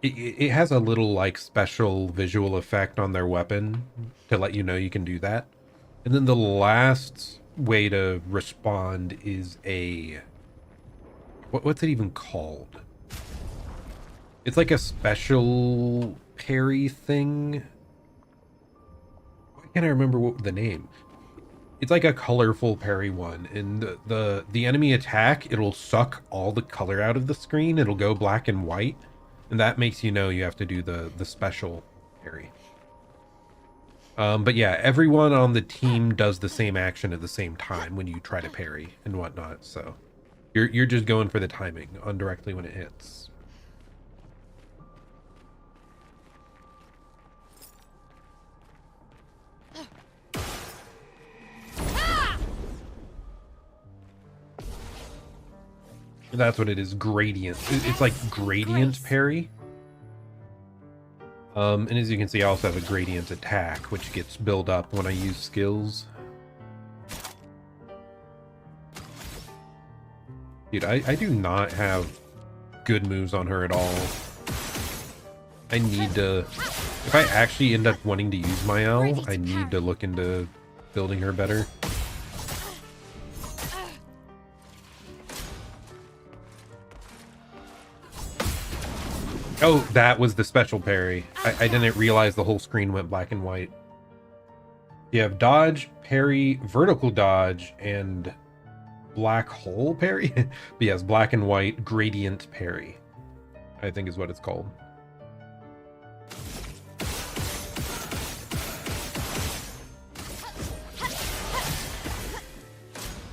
It has a little, like, special visual effect on their weapon to let you know you can do that. And then the last way to respond is a... What's it even called? It's like a special parry thing. Why can't I remember what the name? It's like a colorful parry one, and the enemy attack, it'll suck all the color out of the screen. It'll go black and white, and that makes you know you have to do the special parry. But yeah, everyone on the team does the same action at the same time when you try to parry and whatnot. So you're just going for the timing on directly when it hits. That's what it is, gradient. It's like gradient parry. And as you can see, I also have a gradient attack, which gets built up when I use skills. Dude, I do not have good moves on her at all. I need to... If I actually end up wanting to use my L, I need to look into building her better. Oh, that was the special parry. I didn't realize the whole screen went black and white. You have dodge, parry, vertical dodge, and black hole parry. But yes, black and white gradient parry, I think is what it's called.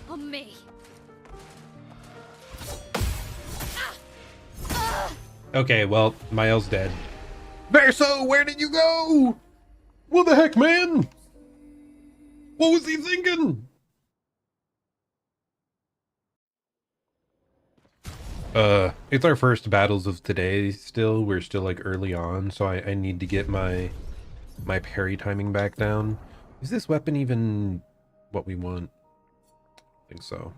On me. Okay, well, Mael's dead. Verso, where did you go? What the heck, man? What was he thinking? It's our first battles of today still. We're still like early on, so I need to get my parry timing back down. Is this weapon even what we want? I think so.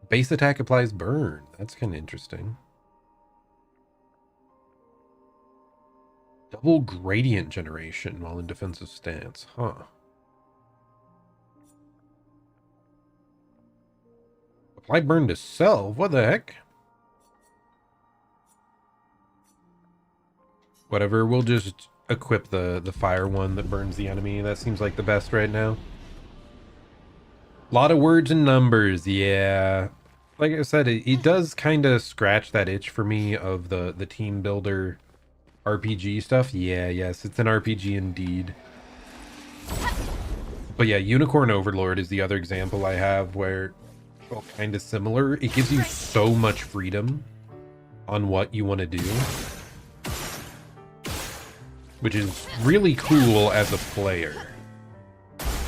Base attack applies burn. That's kind of interesting. Double gradient generation while in defensive stance. Huh. Apply burn to self. What the heck? Whatever. We'll just equip the fire one that burns the enemy. That seems like the best right now. A lot of words and numbers. Yeah. Like I said, it does kind of scratch that itch for me of the team builder RPG stuff. Yeah, yes, it's an RPG indeed. But yeah, Unicorn Overlord is the other example I have where, well, kind of similar. It gives you so much freedom on what you want to do, which is really cool as a player.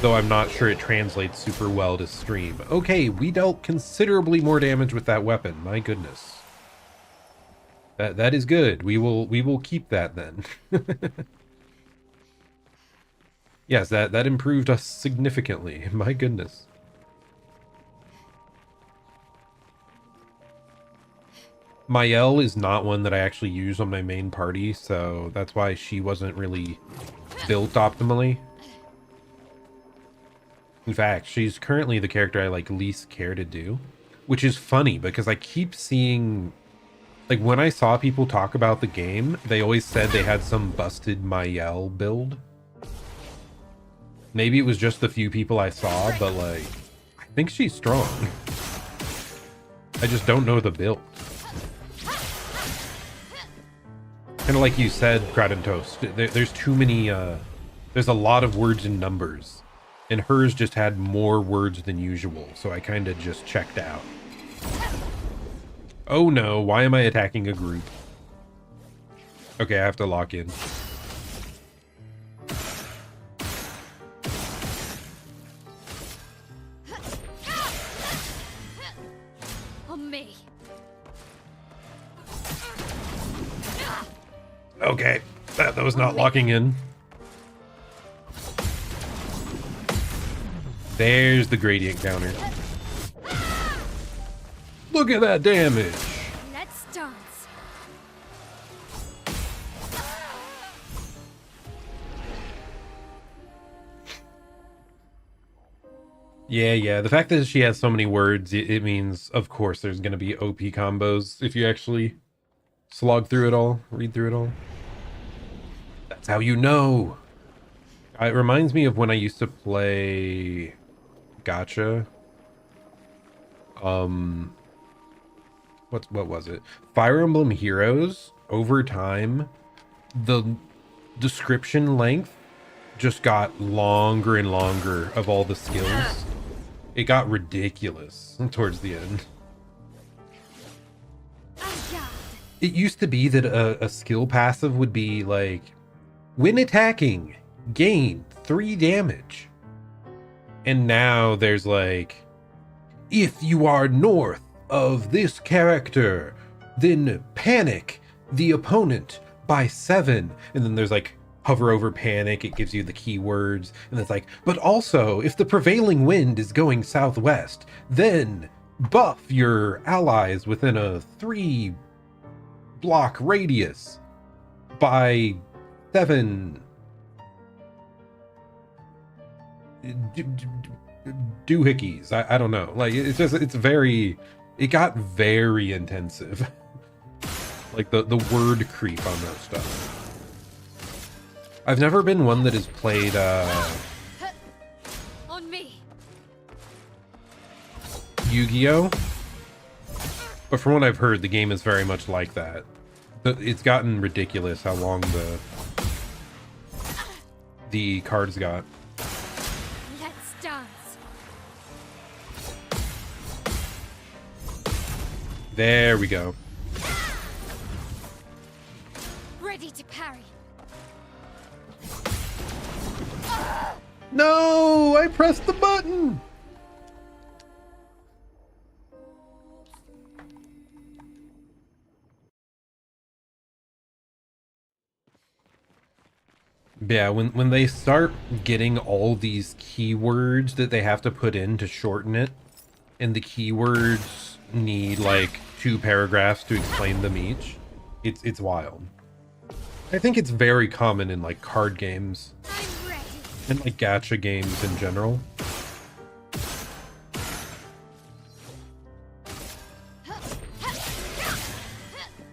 Though I'm not sure it translates super well to stream. Okay, we dealt considerably more damage with that weapon. My goodness. That is good. We will keep that then. Yes, that improved us significantly. My goodness. Mael is not one that I actually use on my main party, so that's why she wasn't really built optimally. In fact, she's currently the character I like least care to do, which is funny because I keep seeing, like, when I saw people talk about the game, they always said they had some busted Mael build. Maybe it was just the few people I saw, but like, I think she's strong. I just don't know the build. Kind of like you said, Crowd and Toast, there's too many, there's a lot of words and numbers. And hers just had more words than usual, so I kind of just checked out. Oh no, why am I attacking a group? Okay, I have to lock in. On me. Okay, that was not locking in. There's the gradient counter. Look at that damage. Let's dance. Yeah. The fact that she has so many words, it means, of course, there's going to be OP combos if you actually slog through it all, read through it all. That's how you know. It reminds me of when I used to play Gacha. What was it? Fire Emblem Heroes. Over time, the description length just got longer and longer of all the skills. It got ridiculous towards the end. It used to be that a skill passive would be like, when attacking, gain 3 damage. And now there's like, if you are north of this character, then panic the opponent by 7. And then there's like, hover over panic, it gives you the keywords. And it's like, but also, if the prevailing wind is going southwest, then buff your allies within a 3 block radius by 7 doohickeys. I don't know. Like, it's just, it got very intensive. Like the word creep on that stuff. I've never been one that has played On me. Yu-Gi-Oh! But from what I've heard, the game is very much like that. It's gotten ridiculous how long the cards got. Let's dance. There we go. Ready to parry. No! I pressed the button! Yeah, when they start getting all these keywords that they have to put in to shorten it, and the keywords need like 2 paragraphs to explain them each, it's wild. I think it's very common in like card games I'm ready. and like gacha games in general.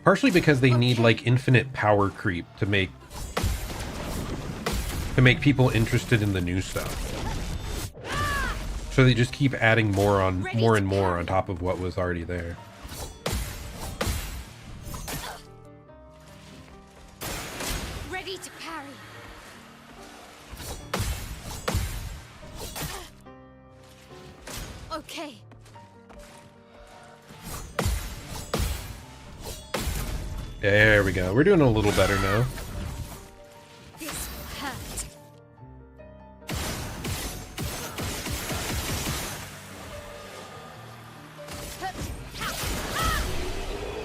Partially because they need like infinite power creep to make people interested in the new stuff. So they just keep adding more and more on top of what was already there. Ready to parry. Okay. There we go. We're doing a little better now. This will hurt.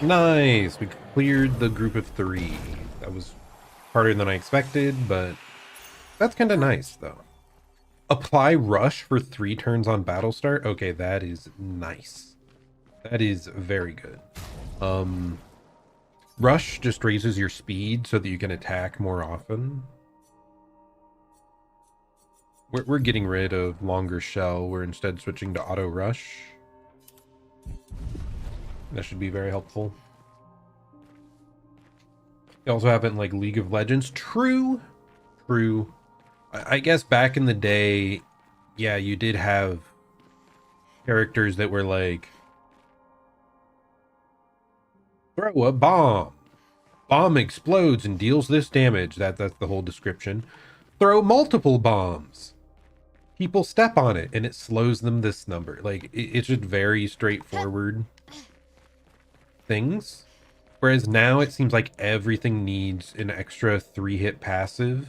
Nice. We cleared the group of 3. That was harder than I expected, but that's kind of nice though. Apply rush for 3 turns on battle start. Okay, that is nice. That is very good. Rush just raises your speed so that you can attack more often. We're getting rid of longer shell. We're instead switching to auto rush. That should be very helpful. You also have it in like League of Legends. True. I guess back in the day, yeah, you did have characters that were like, throw a bomb. Bomb explodes and deals this damage. That's the whole description. Throw multiple bombs. People step on it and it slows them this number. Like, it's just very straightforward things. Whereas now it seems like everything needs an extra 3-hit passive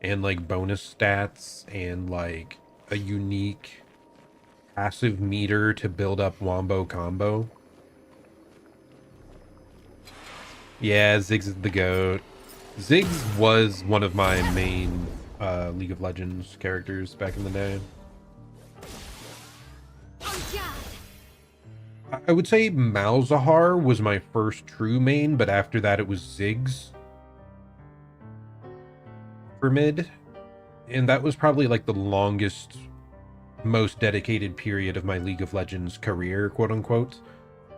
and like bonus stats and like a unique passive meter to build up wombo combo. Yeah, Ziggs is the GOAT. Ziggs was one of my main League of Legends characters back in the day. I would say Malzahar was my first true main, but after that it was Ziggs for mid. And that was probably like the longest, most dedicated period of my League of Legends career, quote unquote.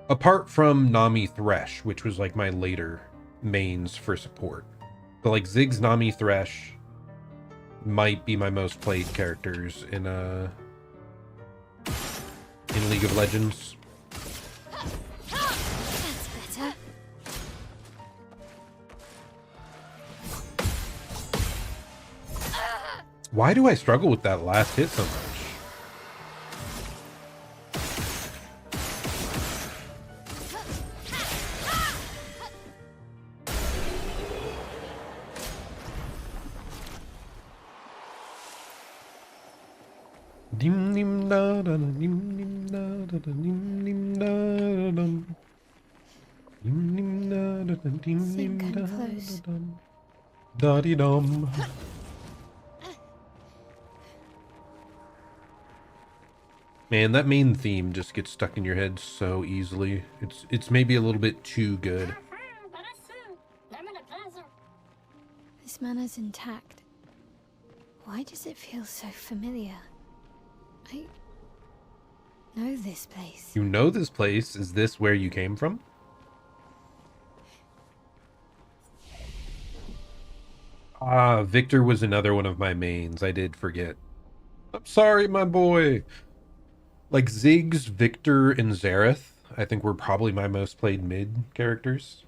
Apart from Nami Thresh, which was like my later mains for support. But like Ziggs, Nami, Thresh might be my most played characters in League of Legends. That's better. Why do I struggle with that last hit so much? Think I'm close. Da-dee-dum. Man, that main theme just gets stuck in your head so easily. It's maybe a little bit too good. This manor's intact. Why does it feel so familiar? I know this place. You know this place. Is this where you came from? Ah, Victor was another one of my mains. I did forget. I'm sorry, my boy. Like Ziggs, Victor, and Zareth, I think were probably my most played mid characters.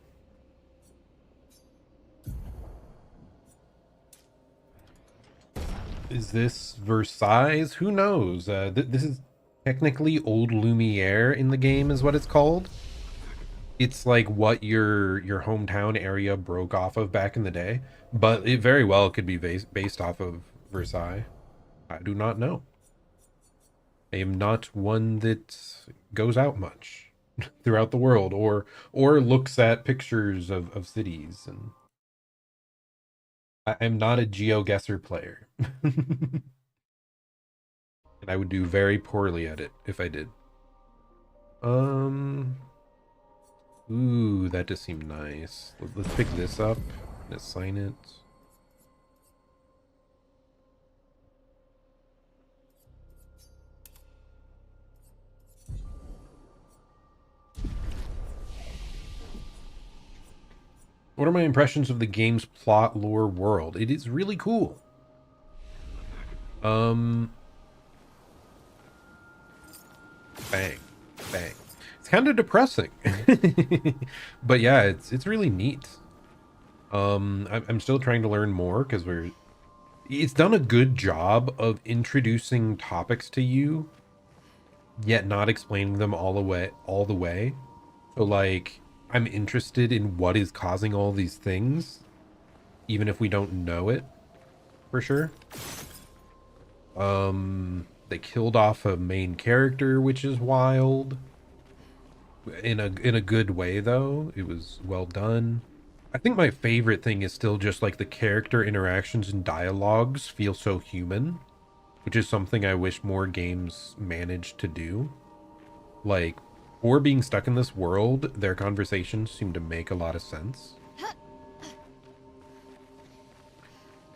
Is this Versailles? Who knows? This is technically Old Lumiere in the game is what it's called. It's like what your hometown area broke off of back in the day, but it very well could be based off of Versailles. I do not know. I am not one that goes out much throughout the world or looks at pictures of cities, and I'm not a GeoGuessr player. And I would do very poorly at it if I did. Um Ooh, that does seem nice. Let's pick this up and assign it. What are my impressions of the game's plot, lore, world? It is really cool. Bang. Bang. It's kind of depressing. But yeah, it's really neat. I'm still trying to learn more because it's done a good job of introducing topics to you, yet not explaining them all the way. So like I'm interested in what is causing all these things, even if we don't know it for sure. They killed off a main character, which is wild. In a good way though. It was well done. I think my favorite thing is still just like the character interactions and dialogues feel so human, which is something I wish more games managed to do. Like, for being stuck in this world, their conversations seem to make a lot of sense.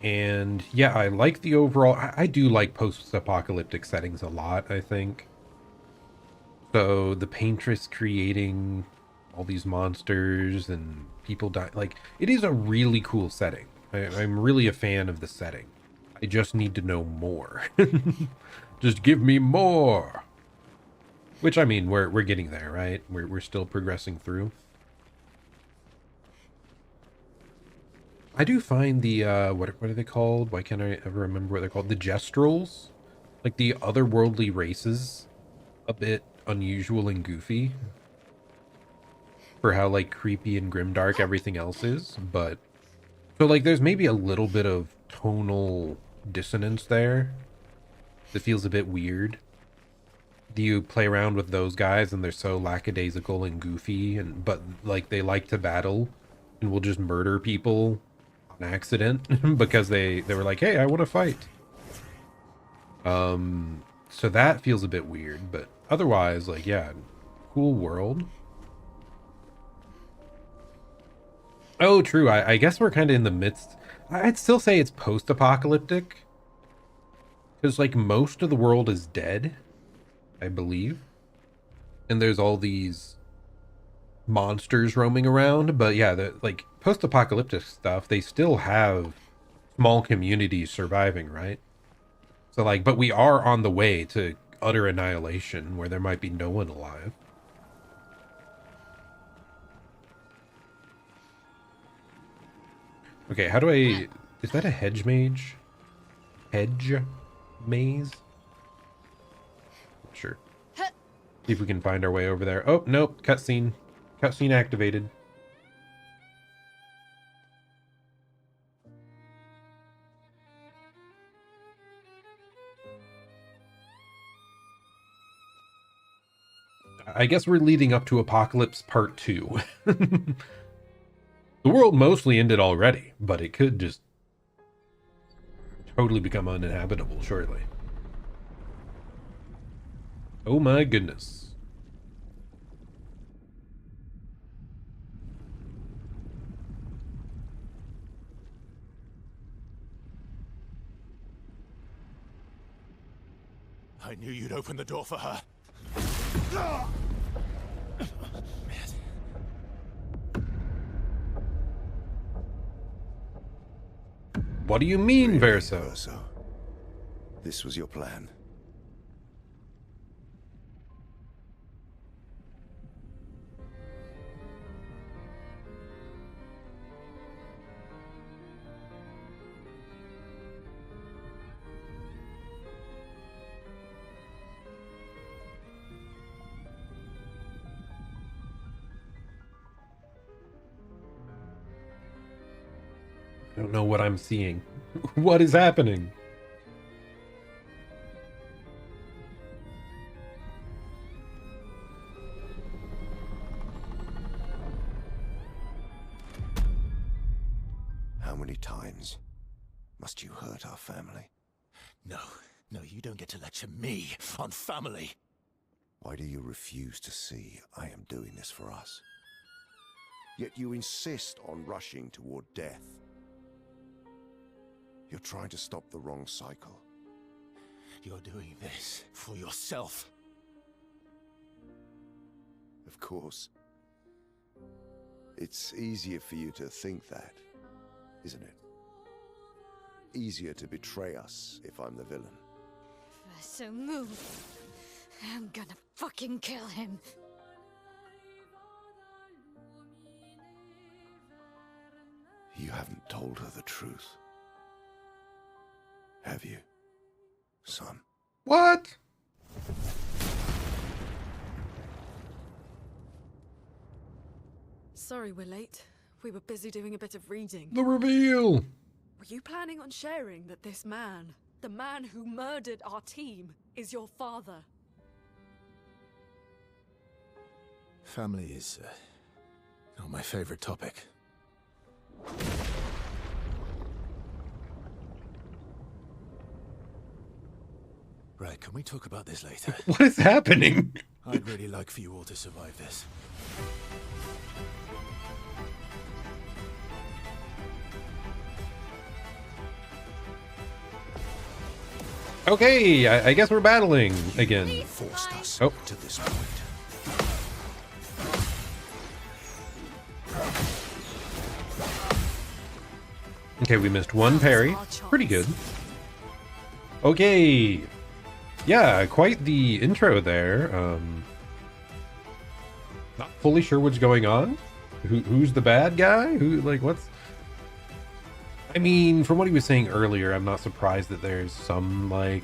And yeah, I like the overall... I do like post-apocalyptic settings a lot, I think. So the paintress creating all these monsters and people die. Like, it is a really cool setting. I'm really a fan of the setting. I just need to know more. Just give me more. Which, I mean, we're getting there, right? We're still progressing through. I do find the what are they called? Why can't I ever remember what they're called? The Gestrals, like the otherworldly races, a bit unusual and goofy for how like creepy and grimdark everything else is. But so like there's maybe a little bit of tonal dissonance there that feels a bit weird. Do you play around with those guys and they're so lackadaisical and goofy, and but like they like to battle and will just murder people on accident because they were like, hey, I want to fight. So that feels a bit weird, but otherwise, like, yeah, cool world. Oh, true. I guess we're kind of in the midst. I'd still say it's post-apocalyptic because like most of the world is dead, I believe. And there's all these monsters roaming around. But yeah, the like post-apocalyptic stuff, they still have small communities surviving, right? So like, but we are on the way to utter annihilation where there might be no one alive. Okay, how do I... Is that a hedge mage? Hedge maze? Sure. See if we can find our way over there. Oh, nope. Cutscene. Cutscene activated. I guess we're leading up to Apocalypse Part 2. The world mostly ended already, but it could just totally become uninhabitable shortly. Oh my goodness. I knew you'd open the door for her. What do you mean, Really, Verso? Verso? This was your plan? I don't know what I'm seeing. What is happening? How many times must you hurt our family? No, you don't get to lecture me on family. Why do you refuse to see I am doing this for us? Yet you insist on rushing toward death. You're trying to stop the wrong cycle. You're doing this for yourself. Of course. It's easier for you to think that, isn't it? Easier to betray us if I'm the villain. So move. I'm gonna fucking kill him. You haven't told her the truth. Have you, son? What? Sorry we're late. We were busy doing a bit of reading. The reveal! Were you planning on sharing that this man, the man who murdered our team, is your father? Family is not my favorite topic. Right, can we talk about this later? What is happening? I'd really like for you all to survive this. Okay, I guess we're battling again. Forced us Oh. to this point. Okay, we missed one parry. Pretty good. Okay. Yeah, quite the intro there. Not fully sure what's going on. Who's the bad guy? What's... I mean, from what he was saying earlier, I'm not surprised that there's some, like,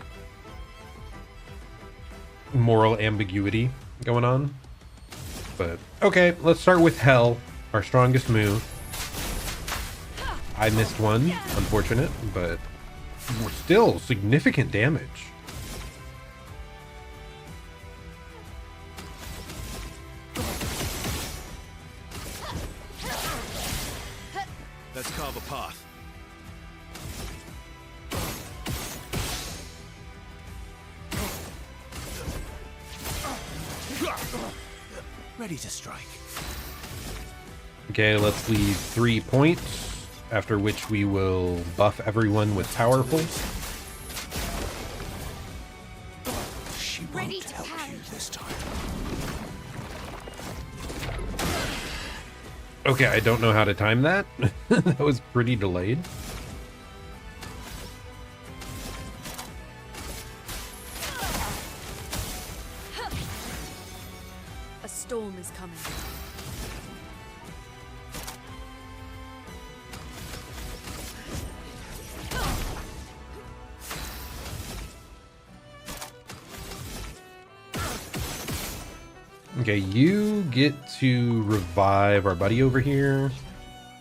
moral ambiguity going on. But, okay, let's start with Hell, our strongest move. I missed one, unfortunate, but still significant damage. Let's carve a path. Ready to strike. Okay, let's leave 3 points, after which we will buff everyone with powerful. She Ready won't to help parry. you this time. Okay, I don't know how to time that. That was pretty delayed. A storm is coming. Okay, you get to revive our buddy over here.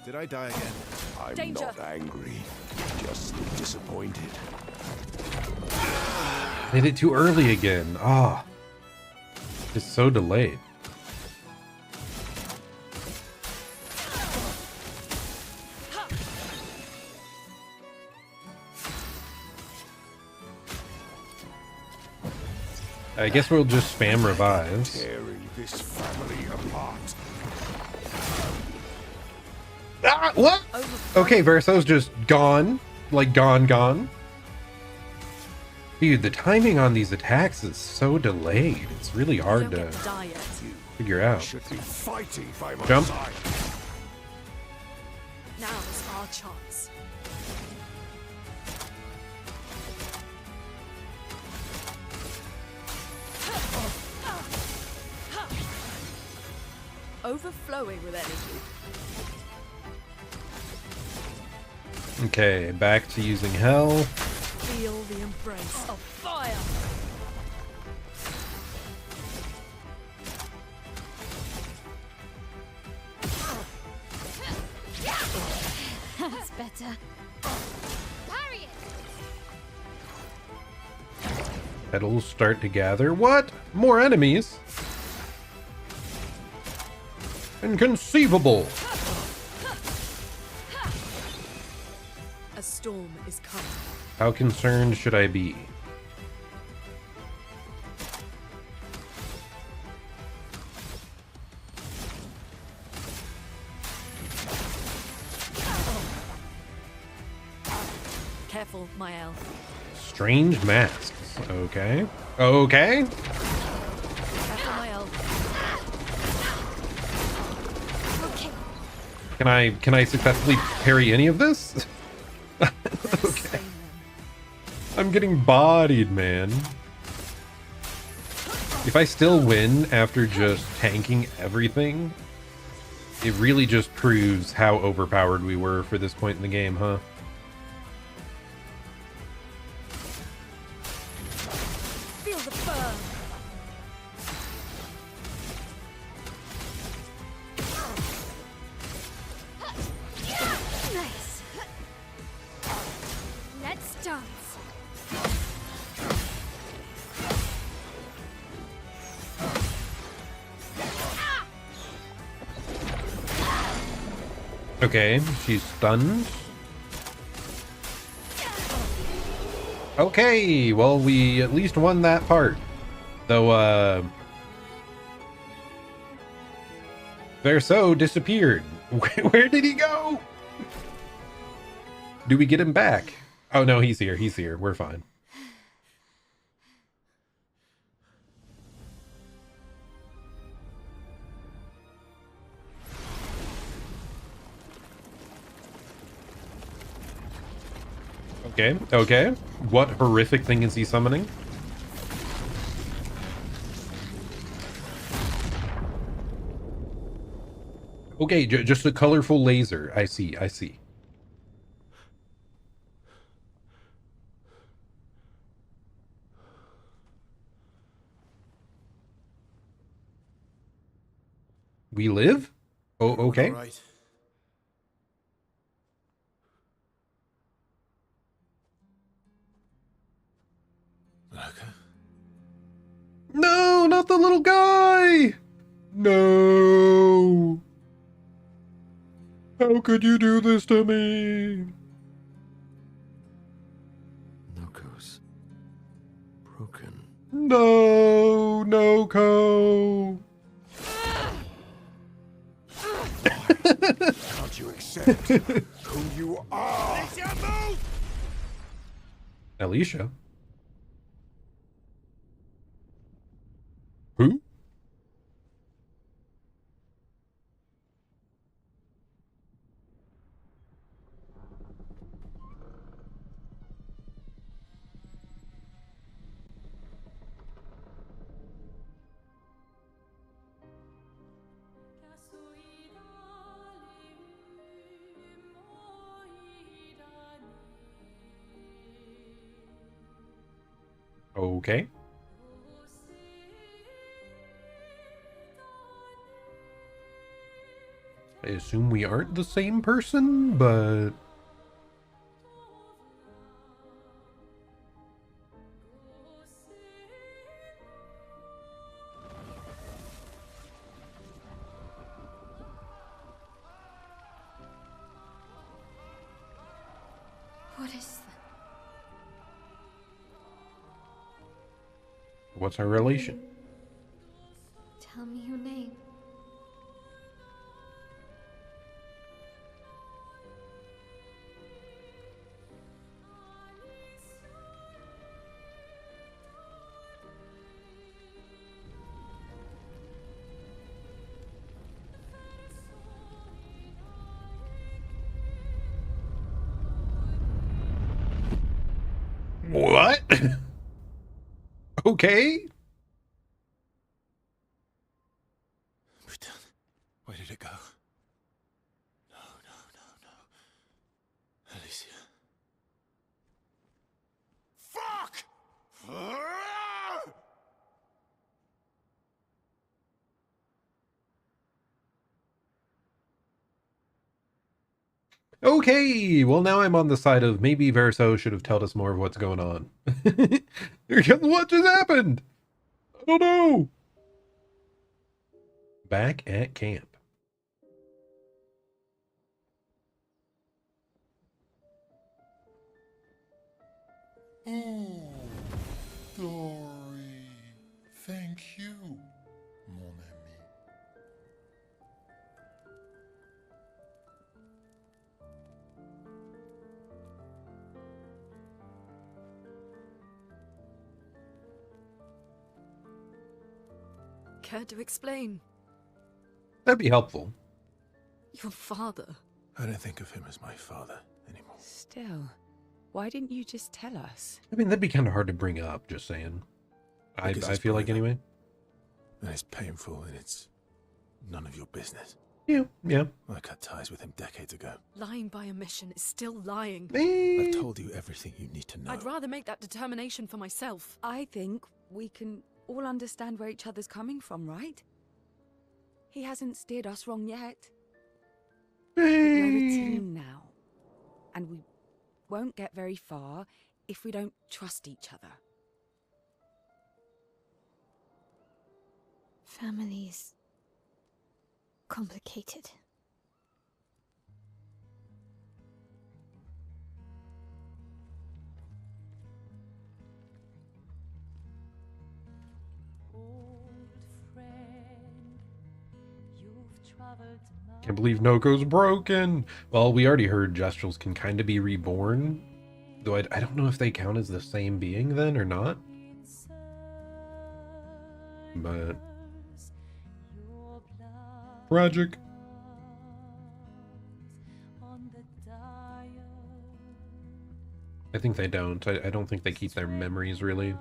Did I die again? I'm Danger. not angry, just disappointed. Hit it too early again. Ah, it's so delayed. I guess we'll just spam revives. Tearing this family apart. Ah, what? Okay, Verso's just gone. Like, gone. Dude, the timing on these attacks is so delayed. It's really You hard don't to get to die yet. figure out. Should be fighting by my Jump. side. Now's our chance. overflowing with energy. Okay, back to using hell. Feel the embrace of fire. That's better. Parry it! Petals start to gather. What? More enemies? Inconceivable! A storm is coming. How concerned should I be? Careful, my elf. Strange masks. Okay. Okay. Careful, my elf. Okay. Can I successfully parry any of this? Let us slay them. I'm getting bodied, man. If I still win after just tanking everything, it really just proves how overpowered we were for this point in the game, huh? Feel the burn. Nice. Let's dance. Okay, she's stunned. Okay, well, we at least won that part. Though, Verso disappeared. Where did he go? Do we get him back? Oh, no, he's here. He's here. We're fine. Okay, okay. What horrific thing is he summoning? Okay, just a colorful laser. I see, I see. We live? Oh, okay. All right. Lurker? No, not the little guy! No! How could you do this to me? Noko's broken. No, Noko! Can't you accept who you are? Alicia? Who? Okay. I assume we aren't the same person, but... What is that? What's our relation? Tell me your name. What? Okay. We're done. Okay, well now I'm on the side of maybe Verso should have told us more of what's going on. Because what just happened? I don't know. Back at camp. Oh, Dory. Thank you, mon ami. Care to explain? That'd be helpful. Your father. I don't think of him as my father anymore. Still, why didn't you just tell us? I mean, that'd be kind of hard to bring up, just saying. I Because it's feel like private. anyway. And it's painful and it's none of your business. Yeah. I cut ties with him decades ago. Lying by omission is still lying. I've told you everything you need to know. I'd rather make that determination for myself. I think we can all understand where each other's coming from, right? He hasn't steered us wrong yet. But we're a team now. And we won't get very far if we don't trust each other. Family's complicated. Can't believe Noko's broken. Well, we already heard Gestrals can kind of be reborn. Though I don't know if they count as the same being then or not. But... tragic. I think they don't. I don't think they keep their memories, really.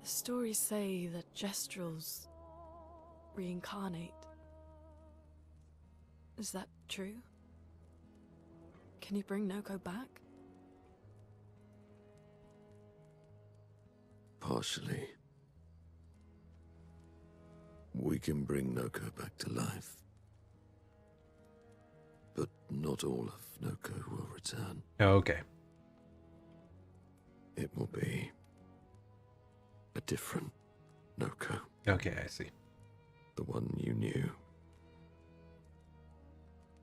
The stories say that Gestrals reincarnate. Is that true? Can you bring Noko back? Partially. We can bring Noko back to life. But not all of Noko will return. Oh, okay. It will be a different Noko. Okay, I see. The one you knew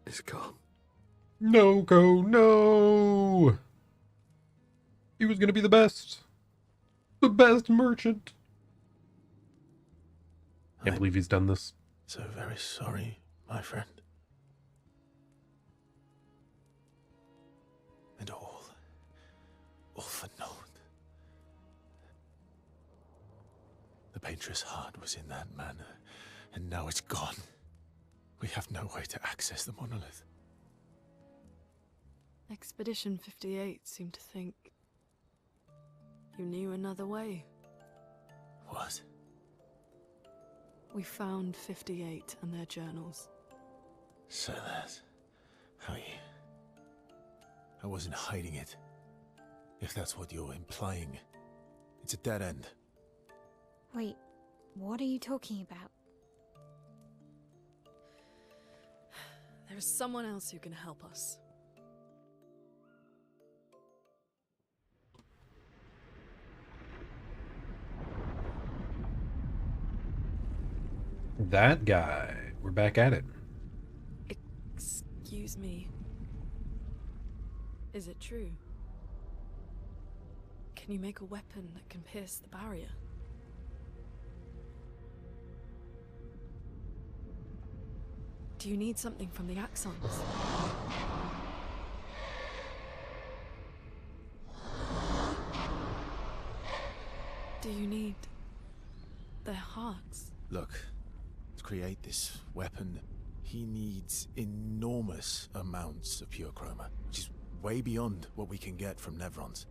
is gone. Noko, no! He was gonna be the best. The best merchant. Can't believe he's done this. So very sorry, my friend. And all for naught. The Painter's heart was in that manor, and now it's gone. We have no way to access the monolith. Expedition 58 seemed to think you knew another way. What? We found 58 and their journals. So that's how you... I wasn't hiding it. If that's what you're implying. It's a dead end. Wait, what are you talking about? There is someone else who can help us. That guy. We're back at it. Excuse me. Is it true? Can you make a weapon that can pierce the barrier? Do you need something from the Axons? Do you need their hearts? Look, to create this weapon, he needs enormous amounts of pure chroma, which is way beyond what we can get from Nevrons.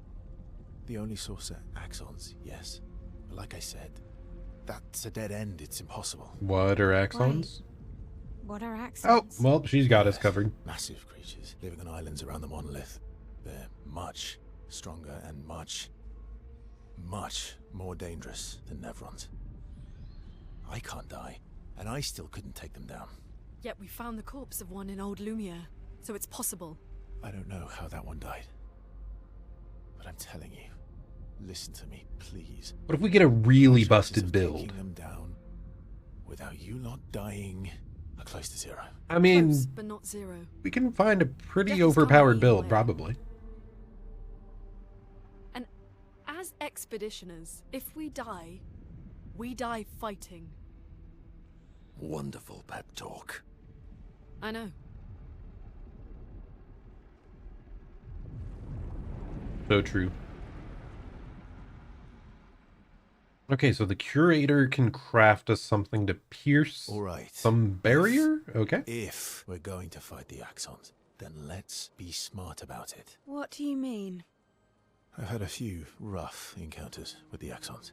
The only source are axons, yes. But like I said, that's a dead end. It's impossible. What are axons? What are axons? Oh, well, she's got us covered. Massive creatures living on islands around the monolith. They're much stronger and much more dangerous than Nevrons. I can't die, and I still couldn't take them down. Yet we found the corpse of one in Old Lumiere. so it's possible. I don't know how that one died. But I'm telling you, listen to me, please. What if we get a really Chances busted of build? taking them down without you lot dying are close to zero. I mean, Close, but not zero. we can find a pretty Death is coming overpowered either build, way. probably. And as expeditioners, if we die fighting. Wonderful pep talk. I know. So true. Okay, so the curator can craft us something to pierce All right. some barrier? Okay. If we're going to fight the Axons, then let's be smart about it. What do you mean? I've had a few rough encounters with the Axons.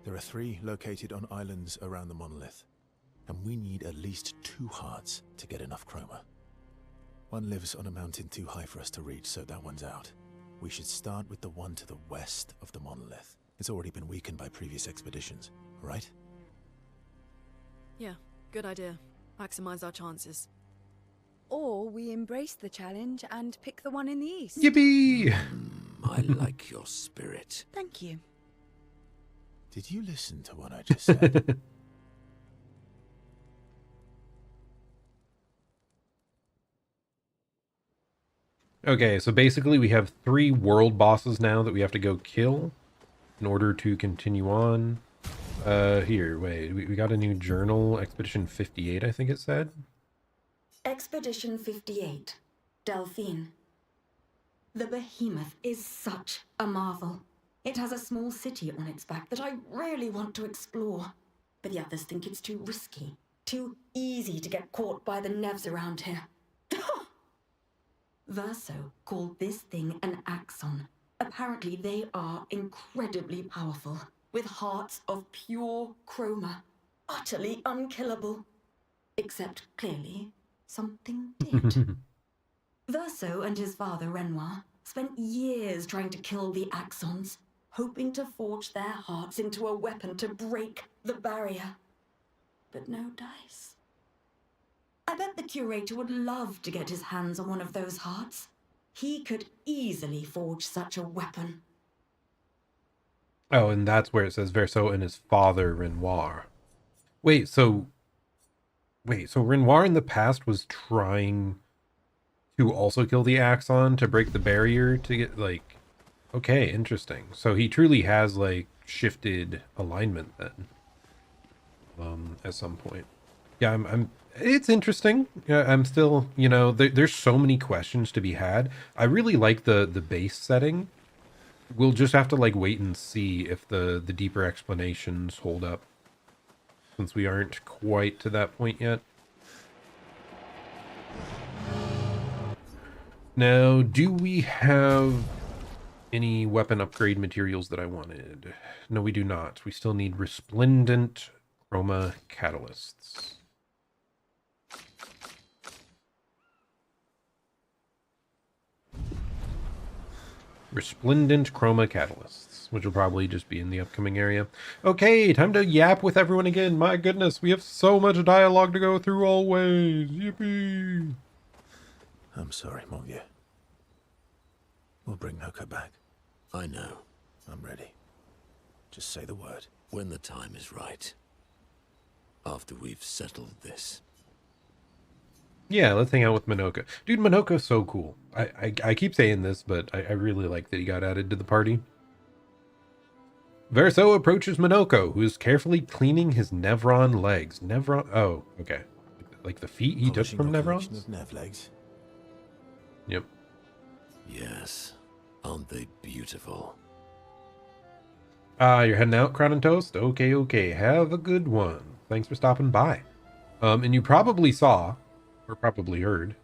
There are 3 located on islands around the monolith, and we need at least 2 hearts to get enough chroma. One lives on a mountain too high for us to reach, so that one's out. We should start with the one to the west of the monolith. It's already been weakened by previous expeditions, right? Yeah, good idea. Maximize our chances. Or we embrace the challenge and pick the one in the east. Yippee! I like your spirit. Thank you. Did you listen to what I just said? Okay, so basically we have 3 world bosses now that we have to go kill in order to continue on. Here, wait, we got a new journal, Expedition 58, I think it said. Expedition 58, Delphine. The behemoth is such a marvel. It has a small city on its back that I really want to explore. But the others think it's too risky, too easy to get caught by the Nevs around here. Verso called this thing an Axon. Apparently they are incredibly powerful, with hearts of pure chroma, utterly unkillable. Except, clearly, something did. Verso and his father, Renoir, spent years trying to kill the Axons, hoping to forge their hearts into a weapon to break the barrier. But no dice. I bet the curator would love to get his hands on one of those hearts. He could easily forge such a weapon. Oh, and that's where it says Verso and his father, Renoir. So Renoir in the past was trying to also kill the Axon to break the barrier to get, like... Okay, interesting. So he truly has, like, shifted alignment then. At some point. Yeah, it's interesting. Yeah, I'm still, there's so many questions to be had. I really like the base setting. We'll just have to, like, wait and see if the deeper explanations hold up, since we aren't quite to that point yet. Now, do we have any weapon upgrade materials that I wanted? No, we do not. We still need resplendent chroma catalysts. Resplendent chroma catalysts, which will probably just be in the upcoming area. Okay, time to yap with everyone again. My goodness, we have so much dialogue to go through always. Yippee! I'm sorry, mon vieux. We'll bring Noko back. I know. I'm ready. Just say the word. When the time is right. After we've settled this. Yeah, let's hang out with Minoko. Dude, Minoko's so cool. I keep saying this, but I really like that he got added to the party. Verso approaches Minoko, who is carefully cleaning his Nevron legs. Nevron? Oh, okay. Like the feet he took from Nevrons? Of Nev legs. Yep. Yes. Aren't they beautiful? You're heading out, Crown and Toast? Okay. Have a good one. Thanks for stopping by. And you probably saw, or probably heard,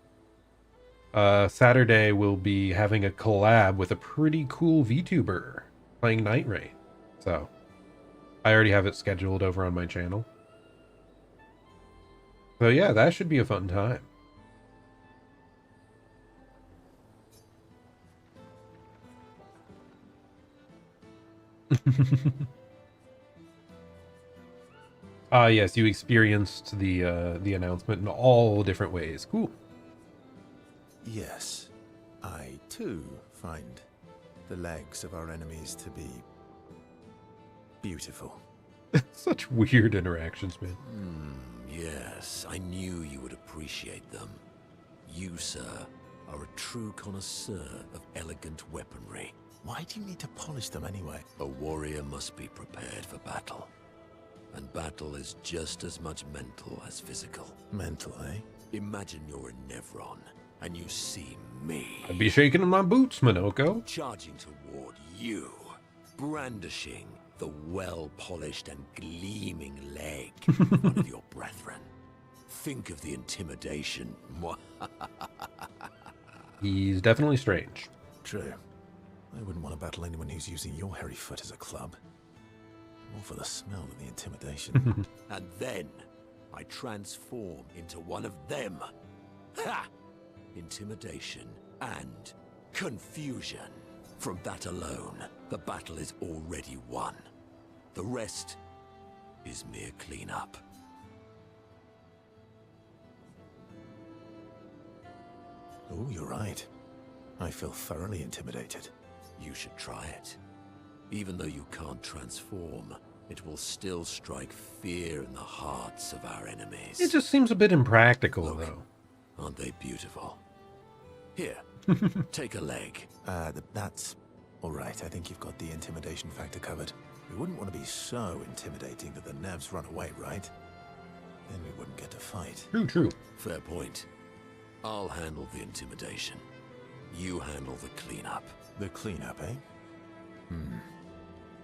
Saturday we'll be having a collab with a pretty cool VTuber playing Night Raid. So, I already have it scheduled over on my channel. So yeah, that should be a fun time. Yes, you experienced the announcement in all different ways. Cool. Yes, I too find the legs of our enemies to be beautiful. Such weird interactions, man. Yes, I knew you would appreciate them. You, sir, are a true connoisseur of elegant weaponry. Why do you need to polish them anyway? A warrior must be prepared for battle. And battle is just as much mental as physical. Mental, eh? Imagine you're in Nevron, and you see me. I'd be shaking in my boots, Minoko. Charging toward you, brandishing the well-polished and gleaming leg in front of your brethren. Think of the intimidation. He's definitely strange. True. I wouldn't want to battle anyone who's using your hairy foot as a club. More for the smell than the intimidation. And then I transform into one of them. Ha! Intimidation and confusion. From that alone, the battle is already won. The rest is mere cleanup. Oh, you're right. I feel thoroughly intimidated. You should try it. Even though you can't transform, it will still strike fear in the hearts of our enemies. It just seems a bit impractical, Look, though. aren't they beautiful? Here, take a leg. That's all right. I think you've got the intimidation factor covered. We wouldn't want to be so intimidating that the Nevs run away, right? Then we wouldn't get to fight. True. Fair point. I'll handle the intimidation. You handle the cleanup. The cleanup, eh?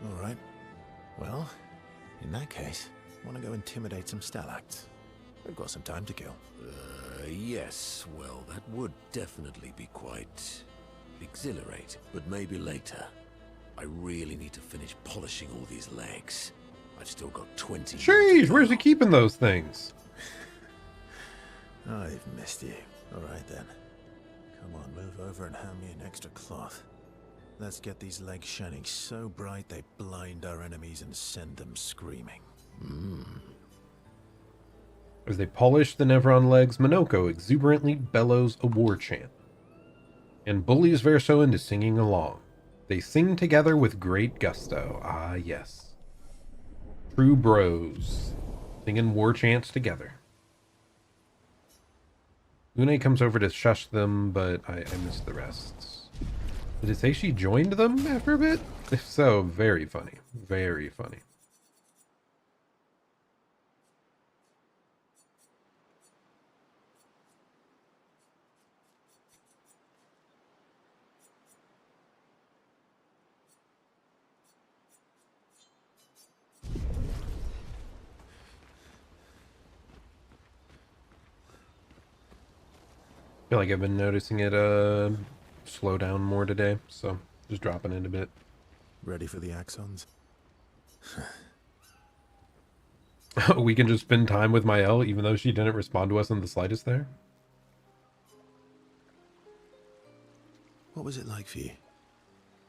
All right. Well, in that case, want to go intimidate some stalacts? We've got some time to kill. Yes. Well, that would definitely be quite exhilarating. But maybe later. I really need to finish polishing all these legs. I've still got 20 more to Jeez, go. where's he keeping those things? I've missed you. All right, then. Come on, move over and hand me an extra cloth. Let's get these legs shining so bright they blind our enemies and send them screaming. As they polish the Nevron legs, Minoko exuberantly bellows a war chant and bullies Verso into singing along. They sing together with great gusto. Ah, yes. True bros. Singing war chants together. Une comes over to shush them, but I missed the rest. Did it say she joined them after a bit? If so, very funny. Very funny. I feel like I've been noticing it slow down more today, so just dropping it a bit. Ready for the axons? We can just spend time with Mael even though she didn't respond to us in the slightest there? What was it like for you,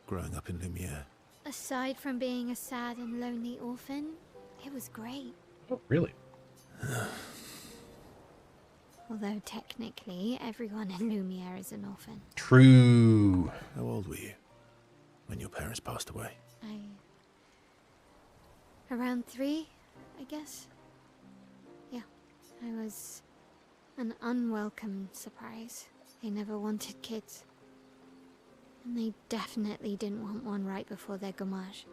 growing up in Lumiere? Aside from being a sad and lonely orphan, it was great. Oh, really? Although technically, everyone in Lumiere is an orphan. True. How old were you when your parents passed away? Around 3, I guess. Yeah, I was an unwelcome surprise. They never wanted kids. And they definitely didn't want one right before their gommage.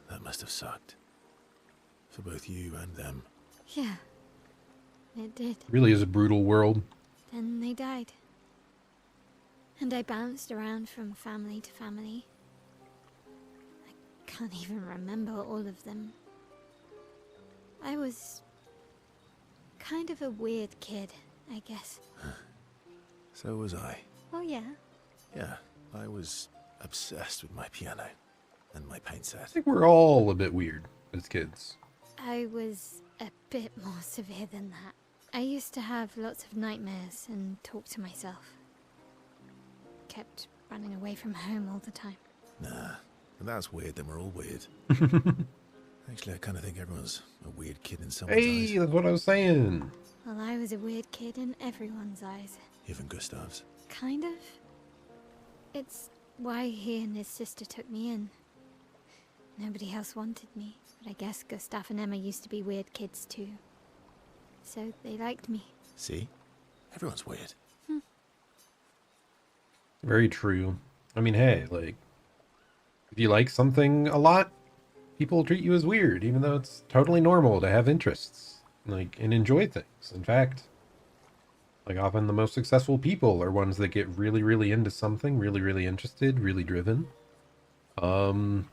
That must have sucked. For both you and them. Yeah, it did. Really is a brutal world. Then they died. And I bounced around from family to family. I can't even remember all of them. I was kind of a weird kid, I guess. So was I. Oh yeah? Yeah, I was obsessed with my piano and my paint set. I think we're all a bit weird as kids. I was a bit more severe than that. I used to have lots of nightmares and talk to myself. Kept running away from home all the time. Nah, if that's weird, then we're all weird. Actually, I kind of think everyone's a weird kid in someone's Hey, eyes. that's what I was saying. Well, I was a weird kid in everyone's eyes. Even Gustav's. Kind of. It's why he and his sister took me in. Nobody else wanted me, but I guess Gustav and Emma used to be weird kids too. So they liked me. See? Everyone's weird. Very true. I mean, hey, like, if you like something a lot, people treat you as weird, even though it's totally normal to have interests, like, and enjoy things. In fact, like, often the most successful people are ones that get really, really into something, really, really interested, really driven. When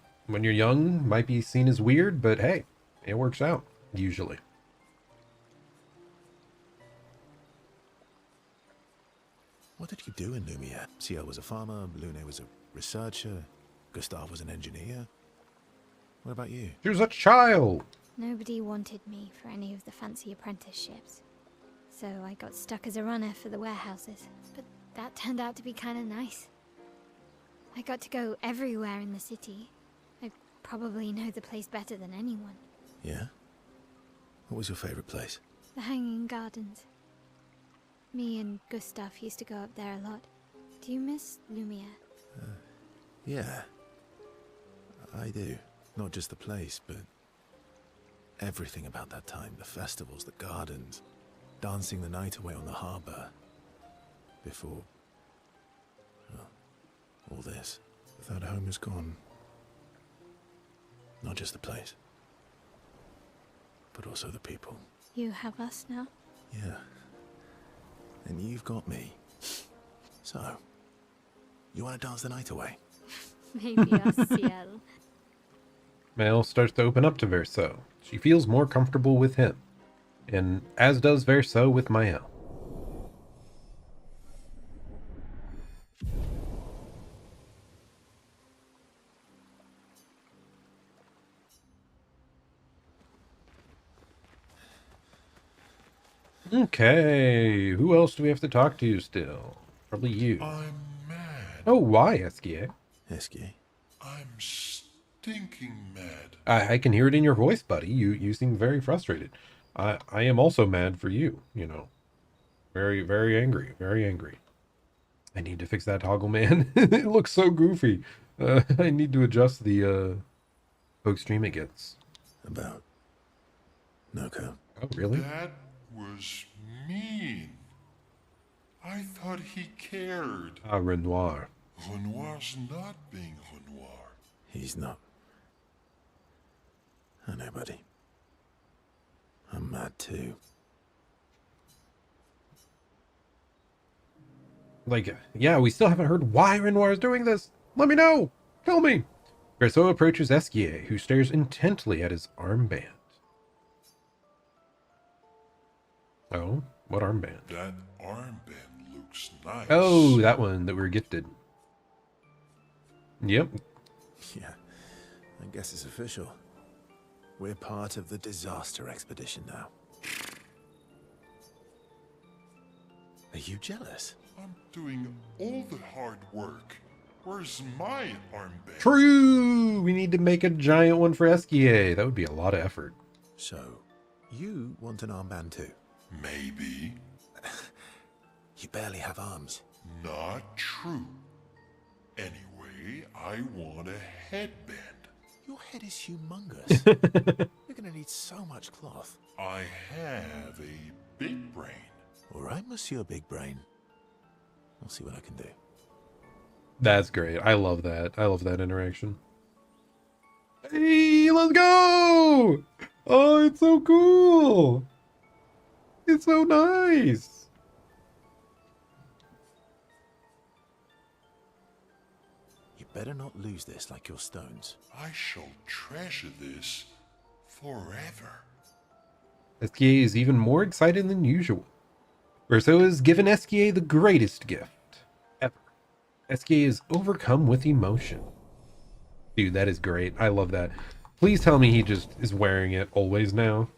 you're young, might be seen as weird, but hey, it works out, usually. What did you do in Lumiere? Ciel was a farmer, Lune was a researcher, Gustav was an engineer. What about you? She was a child! Nobody wanted me for any of the fancy apprenticeships. So I got stuck as a runner for the warehouses. But that turned out to be kind of nice. I got to go everywhere in the city. I probably know the place better than anyone. Yeah? What was your favorite place? The Hanging Gardens. Me and Gustav used to go up there a lot. Do you miss Lumiere? Yeah. I do. Not just the place, but everything about that time. The festivals, the gardens, dancing the night away on the harbour. Before... well, all this. That home is gone. Not just the place, but also the people. You have us now? Yeah. And you've got me. So, you want to dance the night away? Maybe us, Ciel. Mel starts to open up to Verso. She feels more comfortable with him, and as does Verso with Mael. Okay, who else do we have to talk to still? Probably you. I'm mad. Oh, why, Eskie? Esky? I'm stinking mad. I can hear it in your voice, buddy. You seem very frustrated. I am also mad for you, you know. Very, very angry. Very angry. I need to fix that toggle, man. It looks so goofy. I need to adjust the how extreme it gets. About... Noko. Oh, really? That was mean. I thought he cared. Ah, Renoir. Renoir's not being Renoir. He's not. I know, buddy. I'm mad too. Like, yeah, we still haven't heard why Renoir is doing this. Let me know. Tell me. Berceau approaches Esquier, who stares intently at his armband. Oh, what armband? That armband looks nice. Oh, that one that we were gifted. Yep. Yeah, I guess it's official. We're part of the disaster expedition now. Are you jealous? I'm doing all the hard work. Where's my armband? True! We need to make a giant one for Esquier. That would be a lot of effort. So, you want an armband too? Maybe. You barely have arms. Not true. Anyway, I want a headband. Your head is humongous. You're gonna need so much cloth. I have a big brain. All right, Monsieur Big Brain. I'll see what I can do. That's great. I love that. I love that interaction. Hey, let's go! Oh, it's so cool! It's so nice! You better not lose this like your stones. I shall treasure this forever. Esquier is even more excited than usual. Verso has given Esquier the greatest gift ever. Esquier is overcome with emotion. Dude, that is great. I love that. Please tell me he just is wearing it always now.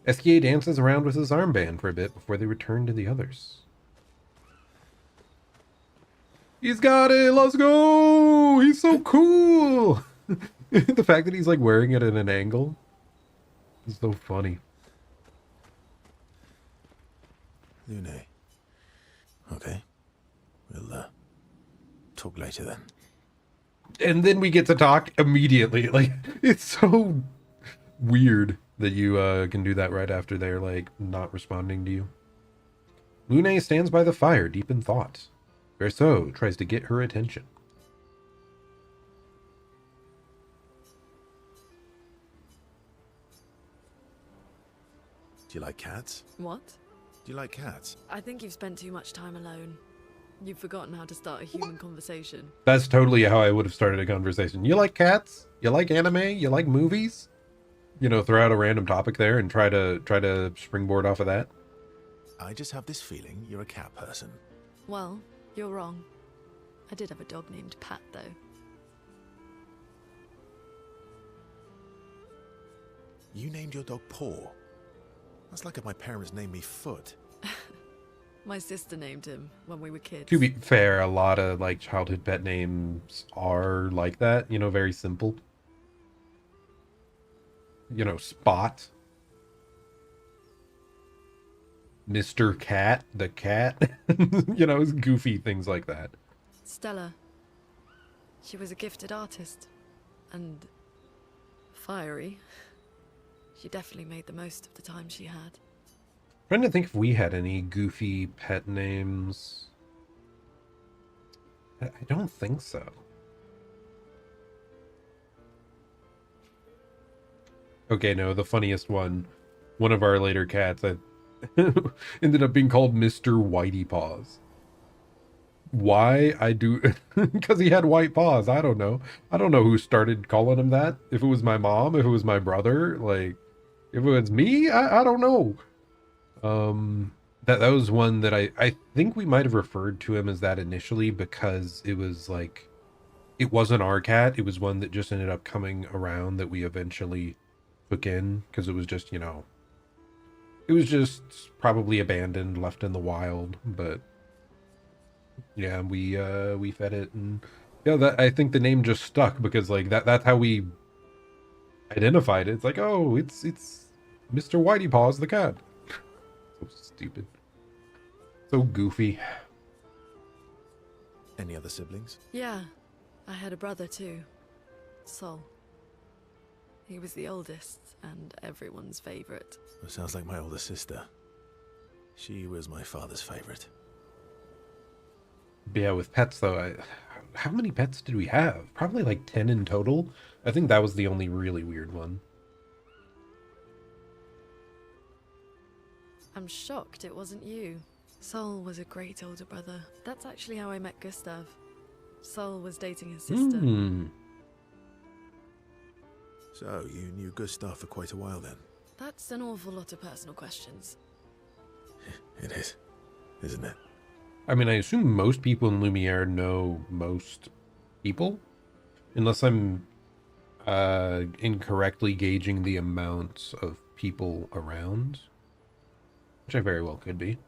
Esquier dances around with his armband for a bit before they return to the others. He's got it! Let's go! He's so cool! The fact that he's like wearing it at an angle is so funny. Lune. Okay. We'll, talk later then. And then we get to talk immediately. Like, it's so weird that you can do that right after they're like not responding to you. Lune stands by the fire, deep in thought. Verso tries to get her attention. Do you like cats? What? Do you like cats? I think you've spent too much time alone. You've forgotten how to start a human conversation. That's totally how I would have started a conversation. You like cats? You like anime? You like movies? You know, throw out a random topic there and try to springboard off of that. I just have this feeling you're a cat person. Well, you're wrong. I did have a dog named Pat, though. You named your dog Paw. That's like if my parents named me Foot. My sister named him when we were kids. To be fair, a lot of like childhood pet names are like that, you know, very simple. You know, Spot. Mr. Cat, the cat. You know, goofy things like that. Stella. She was a gifted artist. And fiery. She definitely made the most of the time she had. Trying to think if we had any goofy pet names. I don't think so. Okay, no, the funniest one of our later cats, I ended up being called Mr. Whitey Paws. Why? I do, because he had white paws. I don't know. I don't know who started calling him that. If it was my mom, if it was my brother, like, if it was me, I don't know. That was one that I think we might have referred to him as that initially because it was like, it wasn't our cat. It was one that just ended up coming around that we eventually took in because it was just, you know, it was just probably abandoned, left in the wild, but yeah, we fed it, and yeah, that I think the name just stuck because like that's how we identified it. It's like, oh, it's Mr. Whitey Paws the cat. So stupid. So goofy. Any other siblings? Yeah, I had a brother too. Sol. He was the oldest and everyone's favorite. That sounds like my older sister. She was my father's favorite. Yeah, with pets though, how many pets did we have? Probably like 10 in total. I think that was the only really weird one. I'm shocked it wasn't you. Sol was a great older brother. That's actually how I met Gustav. Sol was dating his sister. So, you knew Gustav for quite a while then? That's an awful lot of personal questions. It is, isn't it? I mean, I assume most people in Lumiere know most people. Unless I'm incorrectly gauging the amount of people around. Which I very well could be.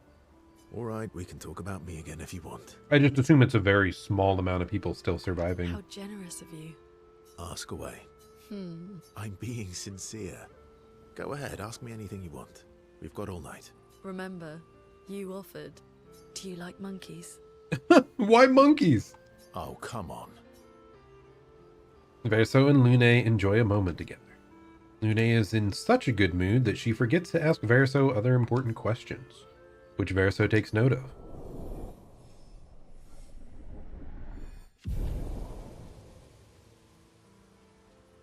All right, we can talk about me again if you want. I just assume it's a very small amount of people still surviving. How generous of you. Ask away. I'm being sincere. Go ahead, ask me anything you want. We've got all night. Remember, you offered. Do you like monkeys? Why monkeys? Oh, come on. Verso and Lune enjoy a moment together. Lune is in such a good mood that she forgets to ask Verso other important questions, which Verso takes note of.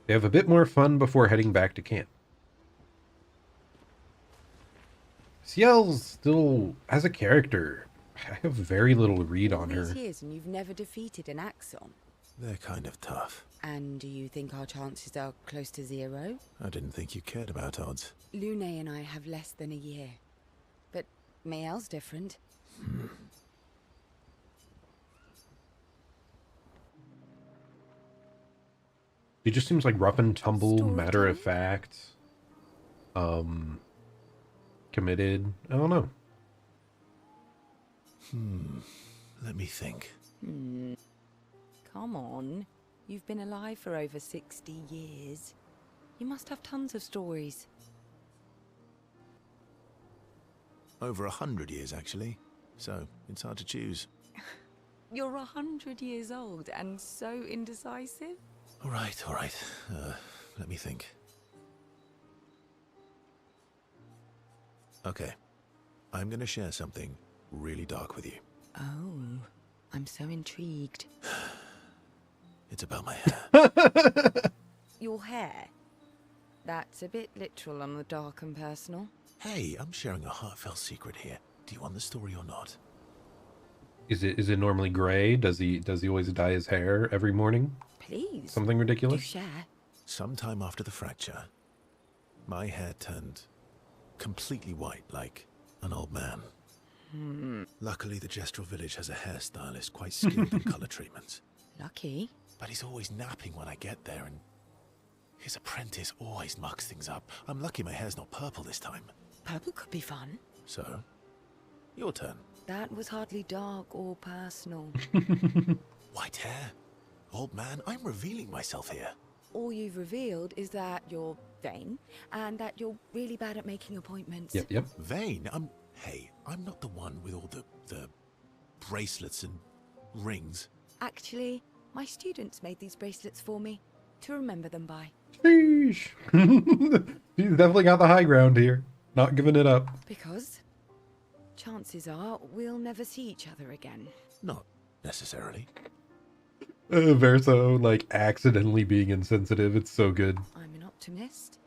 They have a bit more fun before heading back to camp. Ciel's still, as a character, I have very little read on her. Years and you've never defeated an Axon. They're kind of tough. And do you think our chances are close to 0? I didn't think you cared about odds. Lune and I have less than a year. But Mael's different. He just seems like rough and tumble, matter of fact. Committed. I don't know. Let me think. Come on. You've been alive for over 60 years. You must have tons of stories. Over 100 years, actually. So, it's hard to choose. You're 100 years old and so indecisive? All right, all right. Let me think. Okay. I'm gonna share something really dark with you. Oh, I'm so intrigued. It's about my hair. Your hair? That's a bit literal on the dark and personal. Hey, I'm sharing a heartfelt secret here. Do you want the story or not? Is it normally gray? Does he always dye his hair every morning? Please. Something ridiculous? Do share. Sometime after the fracture, my hair turned completely white, like an old man. Luckily, the Gestural village has a hairstylist quite skilled in color treatments. Lucky. But he's always napping when I get there, and his apprentice always mucks things up. I'm lucky my hair's not purple this time. Purple could be fun. So, your turn. That was hardly dark or personal. White hair? Old man, I'm revealing myself here. All you've revealed is that you're vain and that you're really bad at making appointments. Yep. Vain? Hey, I'm not the one with all the bracelets and rings. Actually, my students made these bracelets for me to remember them by. Sheesh. He's definitely got the high ground here. Not giving it up. Because chances are we'll never see each other again. Not necessarily. Verso, like, accidentally being insensitive. It's so good. I'm an optimist,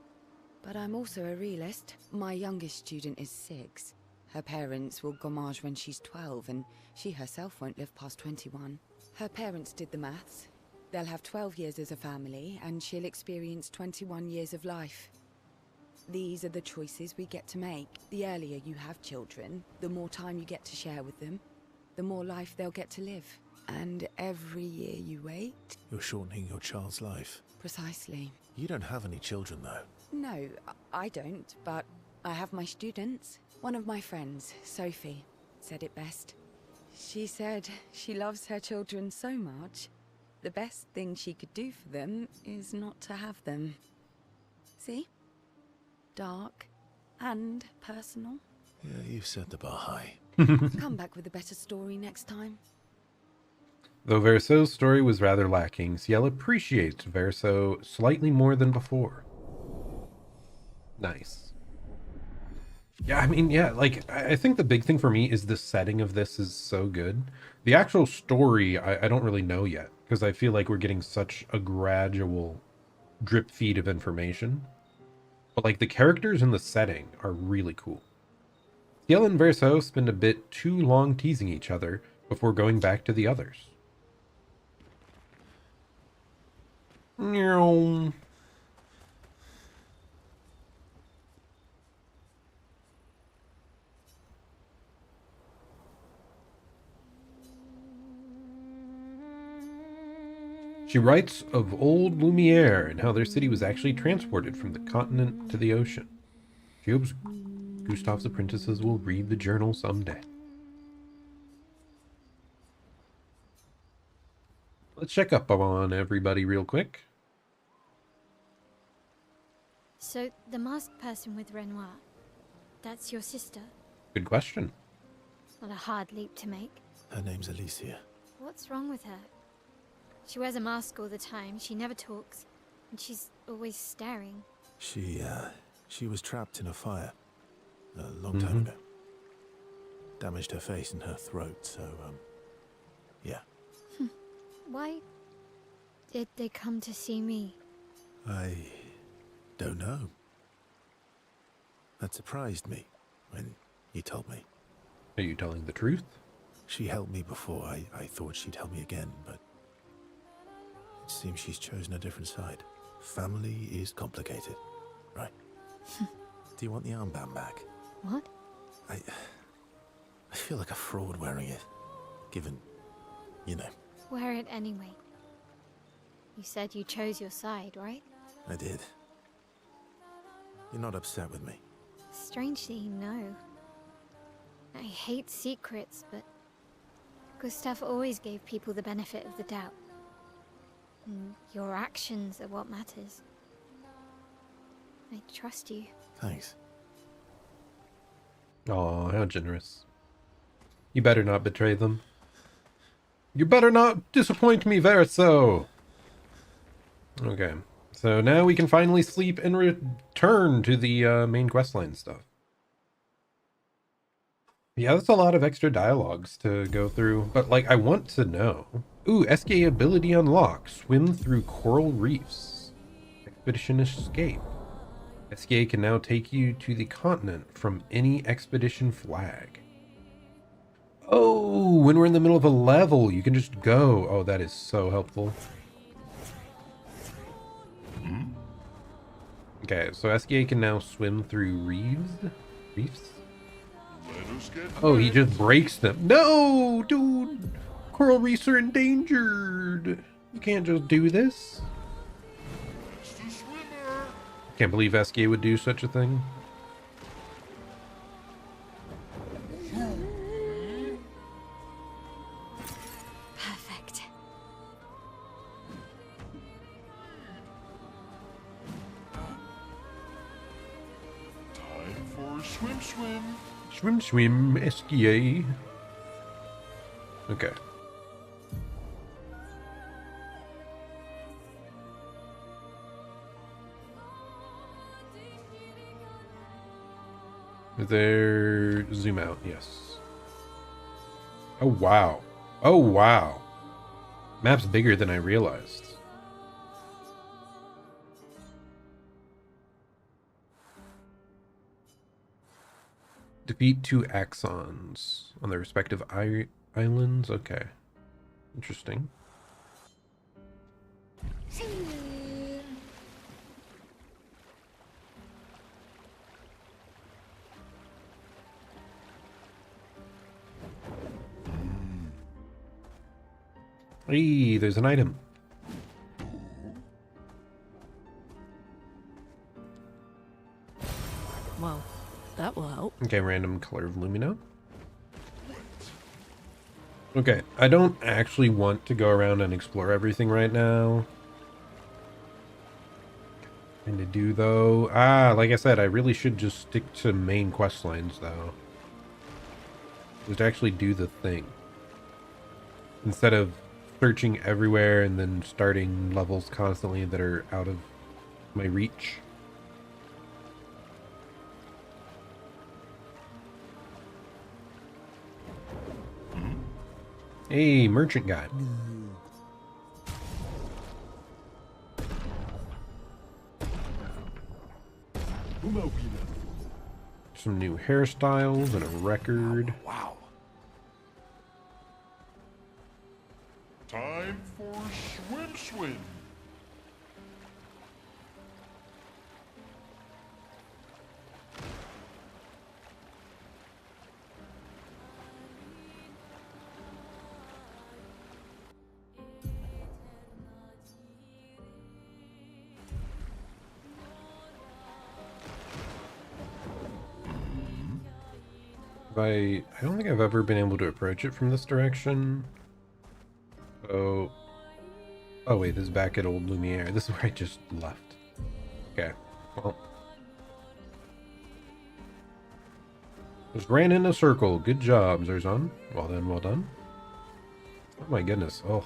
but I'm also a realist. My youngest student is 6. Her parents will gommage when she's 12, and she herself won't live past 21. Her parents did the maths. They'll have 12 years as a family, and she'll experience 21 years of life. These are the choices we get to make. The earlier you have children, the more time you get to share with them, the more life they'll get to live. And every year you wait... You're shortening your child's life. Precisely. You don't have any children, though. No, I don't, but I have my students. One of my friends, Sophie, said it best. She said she loves her children so much, the best thing she could do for them is not to have them. See? Dark and personal. Yeah, you've set the bar high. Come back with a better story next time. Though Verso's story was rather lacking, Ciel appreciates Verso slightly more than before. Nice. Yeah, I mean, yeah, like, I think the big thing for me is the setting of this is so good. The actual story, I don't really know yet, because I feel like we're getting such a gradual drip feed of information. But, like, the characters and the setting are really cool. Ciel and Verso spend a bit too long teasing each other before going back to the others. Meow. She writes of old Lumiere and how their city was actually transported from the continent to the ocean. She hopes Gustav's apprentices will read the journal someday. Let's check up on everybody real quick. So, the masked person with Renoir, that's your sister? Good question. Not a hard leap to make. Her name's Alicia. What's wrong with her? She wears a mask all the time, she never talks, and she's always staring. She was trapped in a fire a long time ago. Damaged her face and her throat, so, yeah. Why did they come to see me? I don't know. That surprised me when you told me. Are you telling the truth? She helped me before. I thought she'd help me again, but it seems she's chosen a different side. Family is complicated, right? Do you want the armband back? What? I feel like a fraud wearing it, given, you know. Wear it anyway. You said you chose your side, right? I did. You're not upset with me? Strangely, no. I hate secrets, but Gustav always gave people the benefit of the doubt. Your actions are what matters. I trust you. Thanks. Aw, how generous. You better not betray them. You better not disappoint me, Verso! Okay, so now we can finally sleep and return to the main questline stuff. Yeah, that's a lot of extra dialogues to go through, but like, I want to know. Ooh, SK ability unlocked. Swim through coral reefs. Expedition escape. SK can now take you to the continent from any expedition flag. Oh, when we're in the middle of a level, you can just go. Oh, that is so helpful. Okay, so SK can now swim through reefs? Let us get Oh, he just breaks them. No, dude! Coral reefs are endangered! You can't just do this. That's the swimmer. Can't believe SK would do such a thing. Perfect. Time for swim, swim. Swim, swim, SKA. Okay. Is there... zoom out, yes. Oh, wow. Oh, wow. Map's bigger than I realized. Defeat 2 axons on their respective islands. Okay. Interesting. Hey, there's an item. Well, that will help. Okay, random color of lumina. Okay, I don't actually want to go around and explore everything right now. And to do though, like I said, I really should just stick to main quest lines though. Just actually do the thing. Instead of searching everywhere and then starting levels constantly that are out of my reach. Hey, merchant guy. Some new hairstyles and a record. Wow. Time for swim, swim. I don't think I've ever been able to approach it from this direction. Oh wait, this is back at Old Lumiere. This is where I just left. Okay, well. Just ran in a circle. Good job, Zerzan. Well done, well done. Oh my goodness, oh.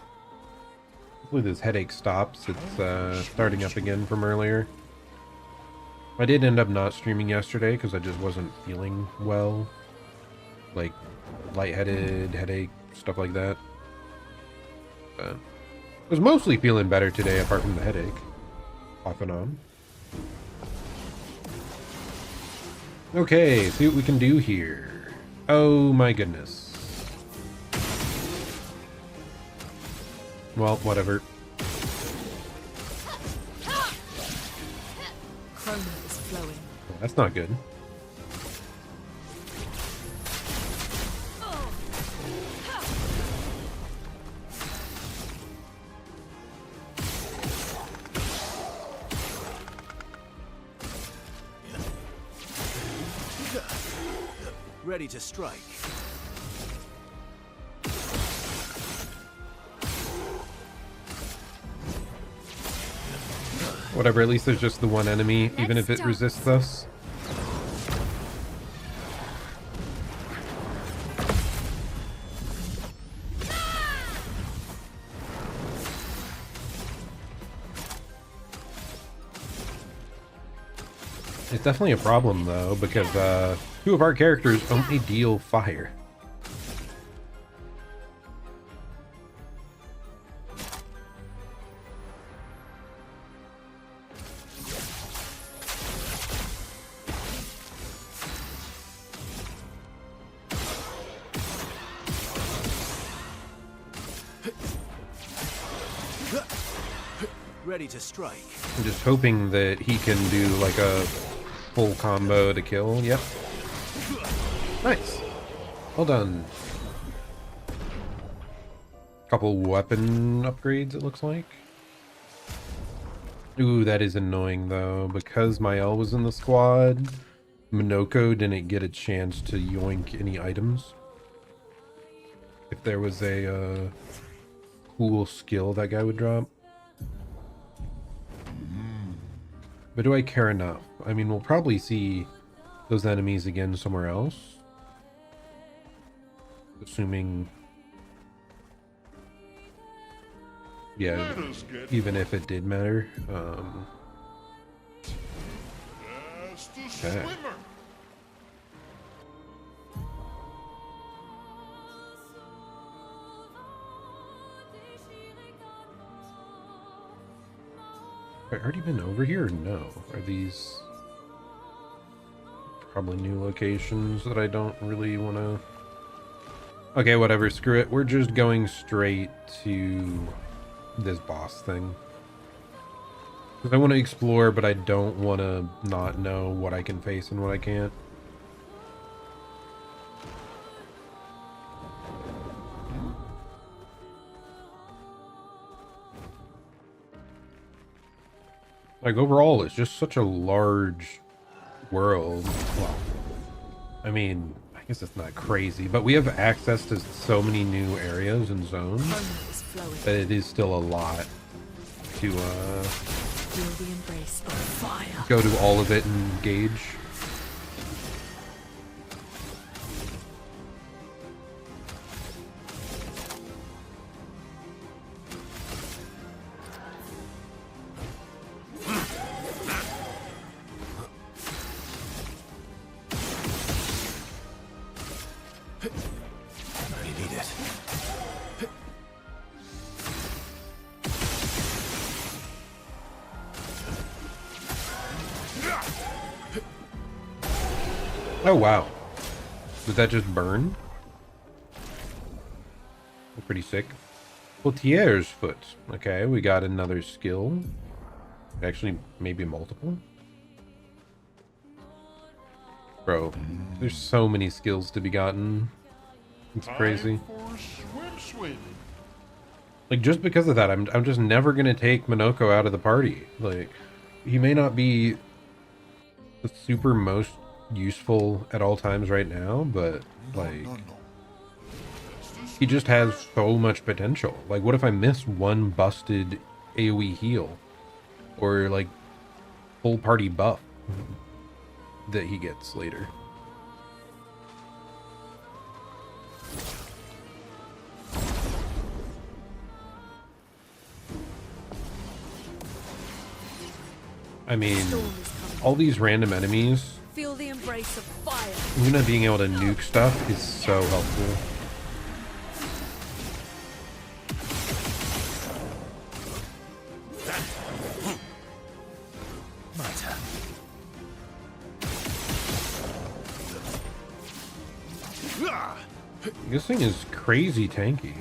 Hopefully this headache stops. It's starting up again from earlier. I did end up not streaming yesterday because I just wasn't feeling well. Like, lightheaded, headache, stuff like that. I was mostly feeling better today, apart from the headache. Off and on. Okay, see what we can do here. Oh my goodness. Well, whatever. Chroma is flowing. Well, that's not good. Ready to strike. Whatever, at least there's just the one enemy, even if it resists us. It's definitely a problem, though, because two of our characters only deal fire. Ready to strike. I'm just hoping that he can do like a full combo to kill. Yep. Nice. Well done. Couple weapon upgrades, it looks like. Ooh, that is annoying though, because Mael was in the squad. Minoko didn't get a chance to yoink any items. If there was a cool skill that guy would drop. But do I care enough? I mean, we'll probably see those enemies again somewhere else. Assuming... yeah, even if it did matter. Okay. Have I already been over here or no? Are these probably new locations that I don't really want to... Okay, whatever, screw it. We're just going straight to this boss thing. Because I want to explore, but I don't want to not know what I can face and what I can't. Like, overall, it's just such a large world. Well, I mean, I guess it's not crazy, but we have access to so many new areas and zones that it is still a lot to go to all of it and engage. Oh wow. Did that just burn? Pretty sick. Potier's foot. Okay, we got another skill. Actually, maybe multiple. Bro, there's so many skills to be gotten. It's crazy. Like, just because of that, I'm just never gonna take Minoko out of the party. Like, he may not be the super most useful at all times right now, but like he just has so much potential. Like, what if I miss one busted AoE heal or like full party buff that he gets later? I mean, all these random enemies, Feel the embrace of fire. Luna being able to nuke stuff is so helpful. This thing is crazy tanky.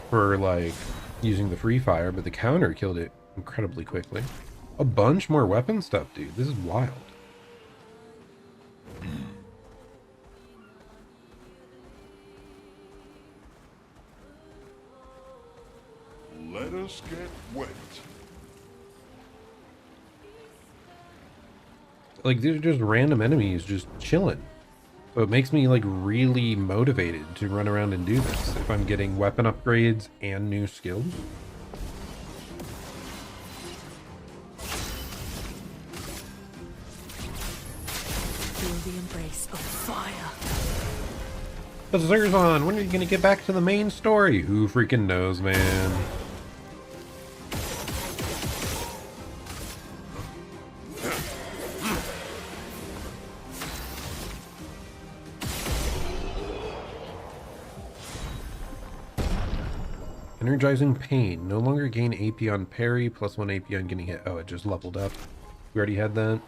For like using the free fire, but the counter killed it incredibly quickly. A bunch more weapon stuff, dude. This is wild. Let us get wet. Like, these are just random enemies just chilling. So it makes me like really motivated to run around and do this if I'm getting weapon upgrades and new skills. Feel the embrace of fire. But Zerzon, when are you gonna get back to the main story? Who freaking knows, man? Energizing Pain. No longer gain AP on parry, plus 1 AP on getting hit. Oh, it just leveled up. We already had that.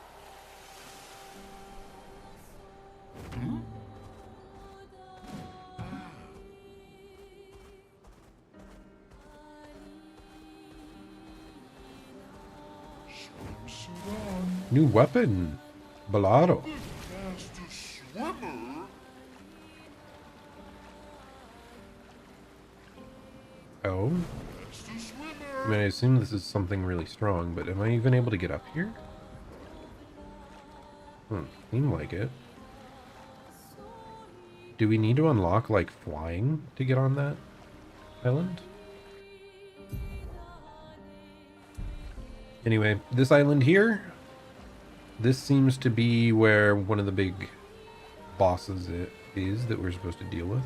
New weapon. Balado. Oh. I mean, I assume this is something really strong, but am I even able to get up here? Seem like it. Do we need to unlock, like, flying to get on that island? Anyway, this island here, this seems to be where one of the big bosses is that we're supposed to deal with.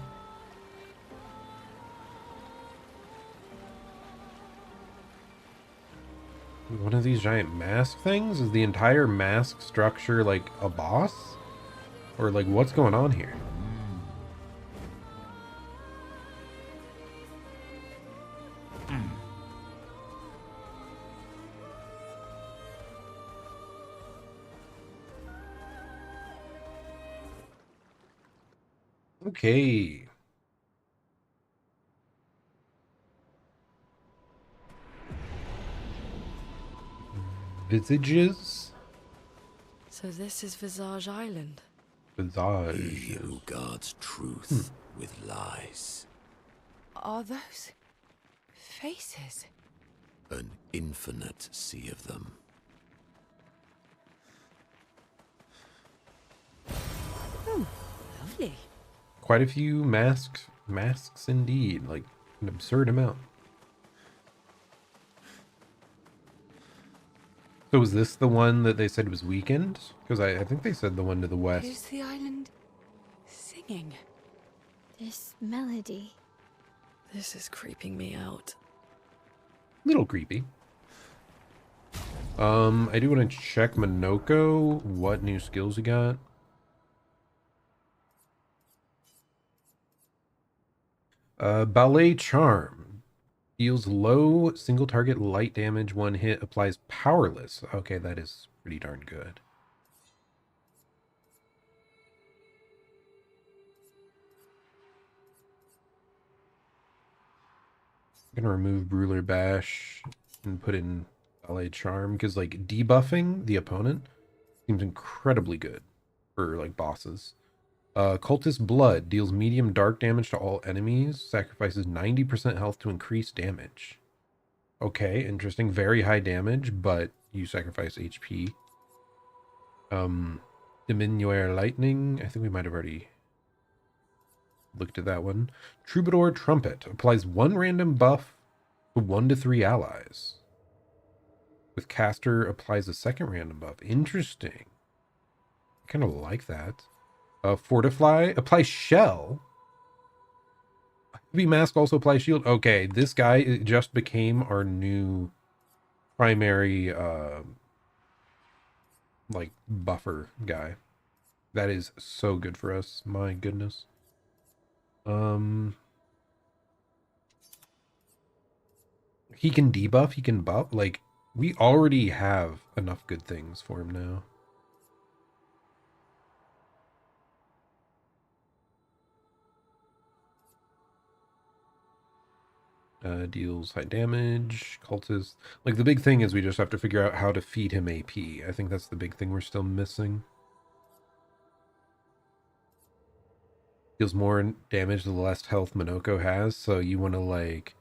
One of these giant mask things? Is the entire mask structure like a boss? Or like what's going on here? Okay. Visages? So this is Visage Island. Visage. He who guards truth with lies. Are those faces? An infinite sea of them. Oh, lovely. Quite a few masks indeed, like an absurd amount. So was this the one that they said was weakened? Because I think they said the one to the west. Who's the island singing? This melody. This is creeping me out. Little creepy. I do want to check Minoko, what new skills he got. Ballet Charm. Deals low single target light damage, one hit, applies powerless. Okay, that is pretty darn good. I'm gonna remove Ruler Bash and put in Ballet Charm because like debuffing the opponent seems incredibly good for like bosses. Cultist Blood deals medium dark damage to all enemies, sacrifices 90% health to increase damage. Okay, interesting. Very high damage, but you sacrifice HP. Diminuer Lightning. I think we might have already looked at that one. Troubadour Trumpet applies one random buff to 1 to 3 allies. With Caster applies a second random buff. Interesting. I kind of like that. Fortify applies shell. Heavy Mask also applies shield. Okay, this guy just became our new primary like buffer guy. That is so good for us. My goodness. He can debuff, he can buff. Like, we already have enough good things for him now. Deals high damage, cultist. Like, the big thing is we just have to figure out how to feed him AP. I think that's the big thing we're still missing. Deals more damage the less health Minoko has, so you want to, like,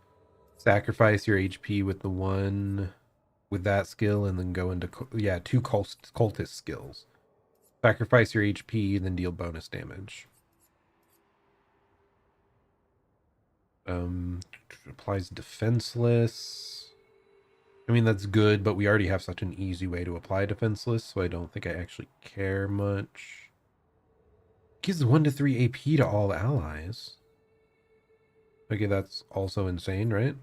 sacrifice your HP with the one with that skill and then go into, yeah, 2 cultist skills. Sacrifice your HP, then deal bonus damage. Applies defenseless. I mean, that's good, but we already have such an easy way to apply defenseless, so I don't think I actually care much. Gives 1 to 3 AP to all allies. Okay, that's also insane, right?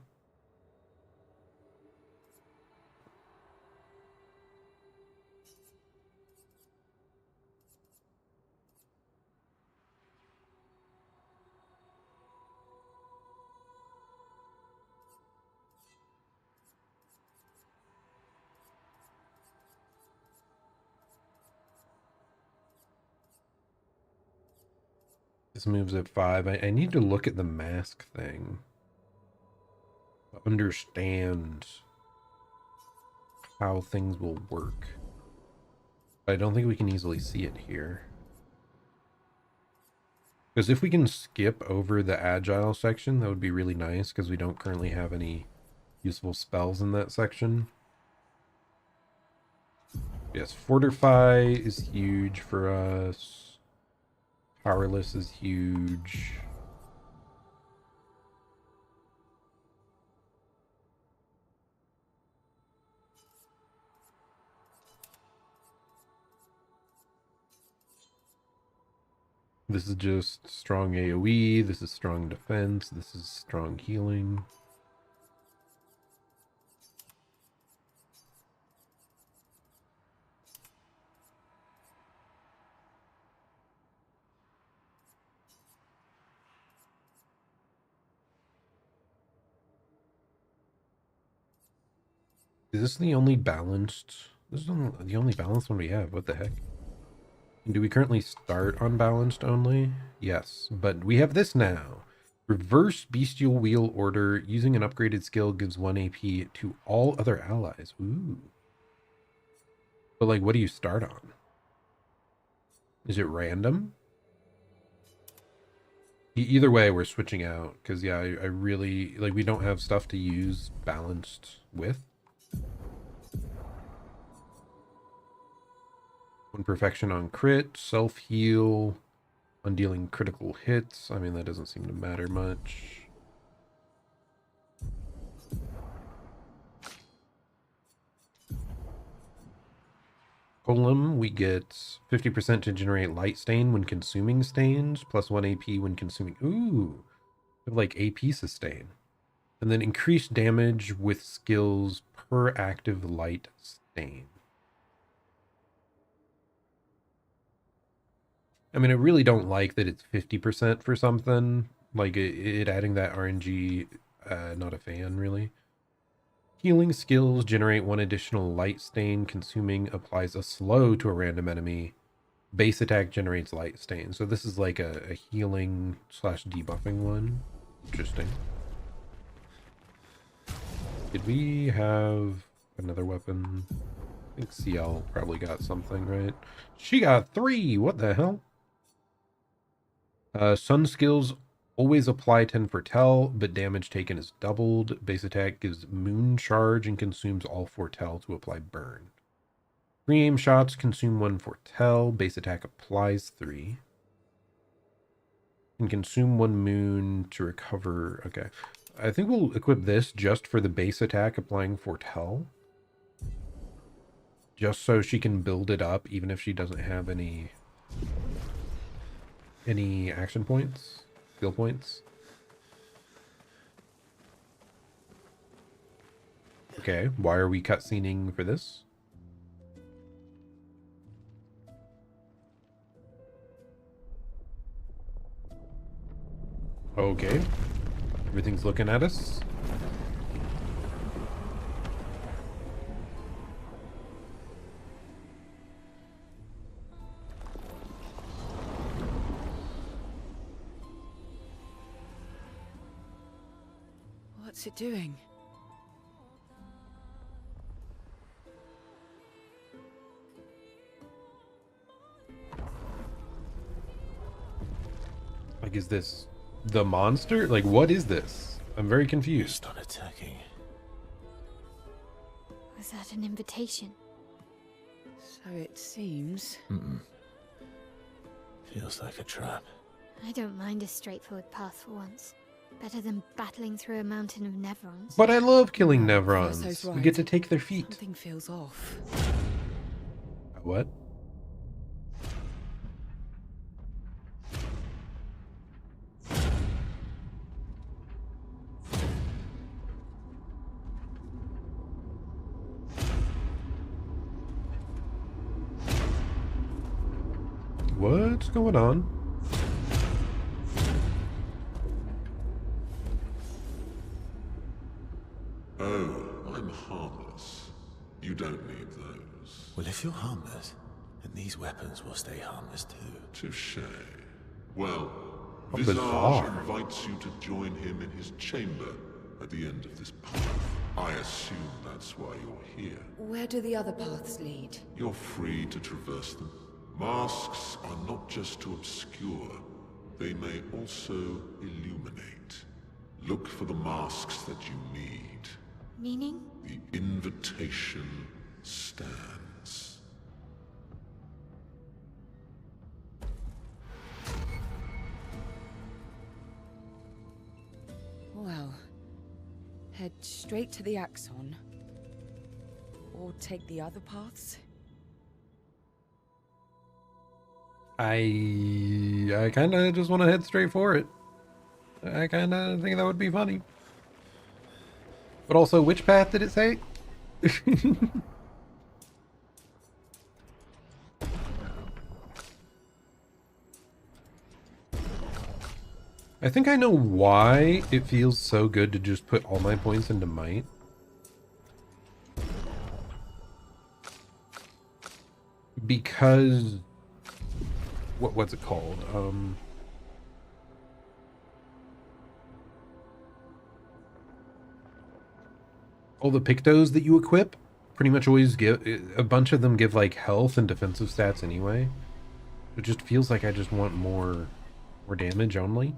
This moves at 5. I need to look at the mask thing. Understand how things will work. I don't think we can easily see it here. Because if we can skip over the agile section, that would be really nice, because we don't currently have any useful spells in that section. Yes, Fortify is huge for us. Powerless is huge. This is just strong AoE, this is strong defense, this is strong healing. Is this the only balanced? This is the only balanced one we have. What the heck? Do we currently start on balanced only? Yes, but we have this now. Reverse Bestial Wheel Order. Using an upgraded skill gives 1 AP to all other allies. Ooh. But like, what do you start on? Is it random? Either way, we're switching out. Because, yeah, I really... Like, we don't have stuff to use balanced with. One perfection on crit, self-heal, on dealing critical hits. I mean, that doesn't seem to matter much. Column, we get 50% to generate light stain when consuming stains, plus 1 AP when consuming... Ooh, we have like AP sustain. And then increased damage with skills per active light stain. I mean, I really don't like that it's 50% for something. Like, it adding that RNG, not a fan, really. Healing skills generate 1 additional light stain. Consuming applies a slow to a random enemy. Base attack generates light stain. So this is like a healing / debuffing one. Interesting. Did we have another weapon? I think CL probably got something, right? She got 3! What the hell? Sun skills always apply 10 foretell, but damage taken is doubled. Base attack gives moon charge and consumes all foretell to apply burn. Free aim shots consume 1 foretell. Base attack applies 3. And consume 1 moon to recover. Okay. I think we'll equip this just for the base attack applying foretell. Just so she can build it up even if she doesn't have any action points, skill points. Okay, why are we cutscening for this? Okay, everything's looking at us. What's it doing? Like, is this the monster? Like, what is this? I'm very confused. Start attacking. Was that an invitation? So it seems. Feels like a trap. I don't mind a straightforward path for once. Better than battling through a mountain of Nevrons. But I love killing Verso's Nevrons. right. We get to take their feet. Something feels off. What? What's going on? Oh, I'm harmless. You don't need those. Well, if you're harmless, then these weapons will stay harmless too. Touche. Well, How Visage bizarre. invites you to join him in his chamber at the end of this path. I assume that's why you're here. Where do the other paths lead? You're free to traverse them. Masks are not just to obscure, they may also illuminate. Look for the masks that you need. Meaning? The invitation stands. Well, head straight to the Axon. Or take the other paths? I kind of just want to head straight for it. I kind of think that would be funny. But also, which path did it say? I think I know why it feels so good to just put all my points into might. Because what's it called? All the Pictos that you equip pretty much always give, a bunch of them give like health and defensive stats anyway. It just feels like I just want more damage only.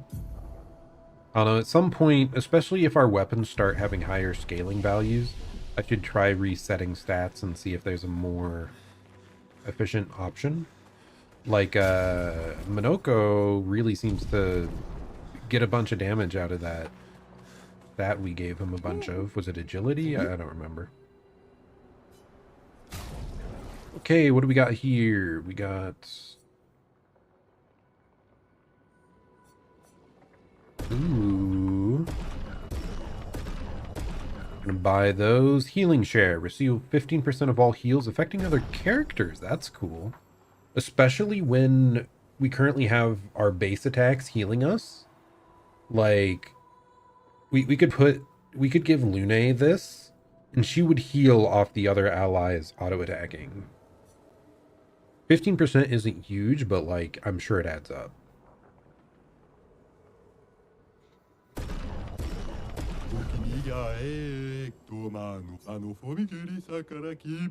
I don't know, at some point, especially if our weapons start having higher scaling values, I should try resetting stats and see if there's a more efficient option. Like, Minoko really seems to get a bunch of damage out of that we gave him a bunch of. Was it agility? I don't remember. Okay, what do we got here? We got... Ooh. I'm gonna buy those. Healing share. Receive 15% of all heals affecting other characters. That's cool. Especially when we currently have our base attacks healing us. Like, we could give Lune this, and she would heal off the other allies auto-attacking. 15% isn't huge, but like, I'm sure it adds up.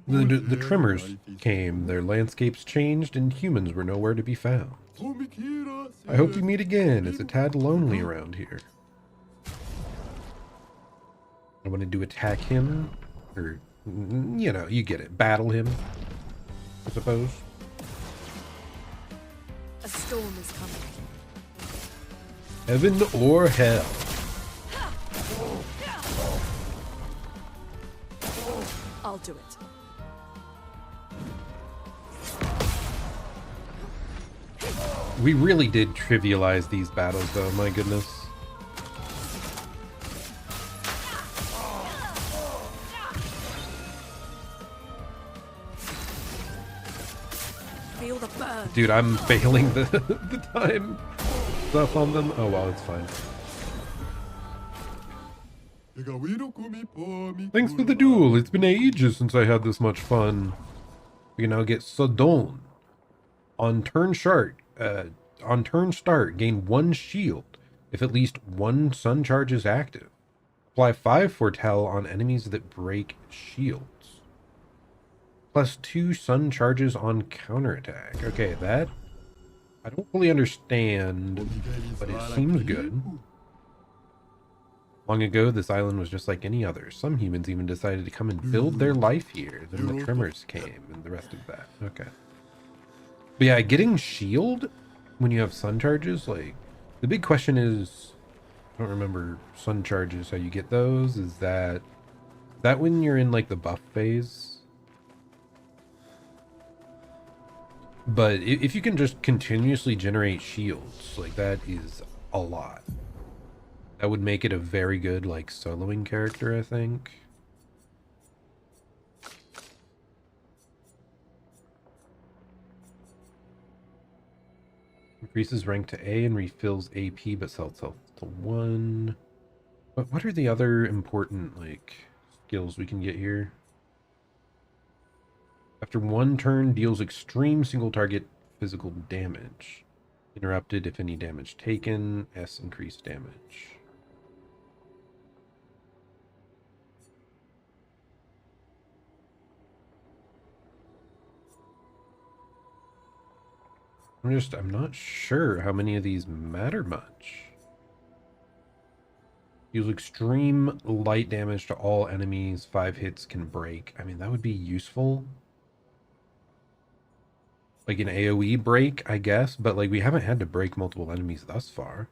The Tremors came, their landscapes changed, and humans were nowhere to be found. I hope we meet again. It's a tad lonely around here. I wanted to attack him, or, you know, you get it. Battle him, I suppose. A storm is coming. Heaven or hell. I'll do it. We really did trivialize these battles, though, my goodness. Feel the burn. Dude, I'm failing the time stuff on them. Oh, well, it's fine. Thanks for the duel. It's been ages since I had this much fun. We can now get Sodon. On turn start, gain 1 shield if at least 1 sun charge is active. Apply 5 foretell on enemies that break shields. Plus 2 sun charges on counterattack. Okay, that I don't fully understand, but it seems good. Long ago, this island was just like any other. Some humans even decided to come and build their life here. Then the Tremors came and the rest of that. Okay. But yeah, getting shield when you have sun charges, like, the big question is, I don't remember sun charges, how you get those. Is that when you're in, like, the buff phase? But if you can just continuously generate shields, like, that is a lot. That would make it a very good, like, soloing character, I think. Increases rank to A and refills AP, but sells health to 1. But what are the other important, like, skills we can get here? After 1 turn, deals extreme single target physical damage. Interrupted if any damage taken. S increased damage. I'm not sure how many of these matter much. Deals extreme light damage to all enemies. 5 hits can break. I mean, that would be useful. Like an AoE break, I guess, but like we haven't had to break multiple enemies thus far.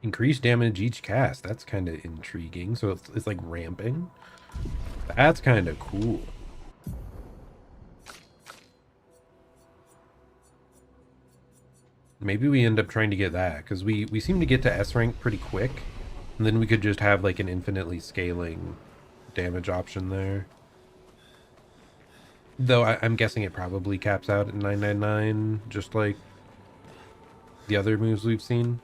Increased damage each cast. That's kind of intriguing. So it's like ramping. That's kind of cool. Maybe we end up trying to get that, because we seem to get to S rank pretty quick. And then we could just have like an infinitely scaling damage option there. Though I'm guessing it probably caps out at 999, just like the other moves we've seen.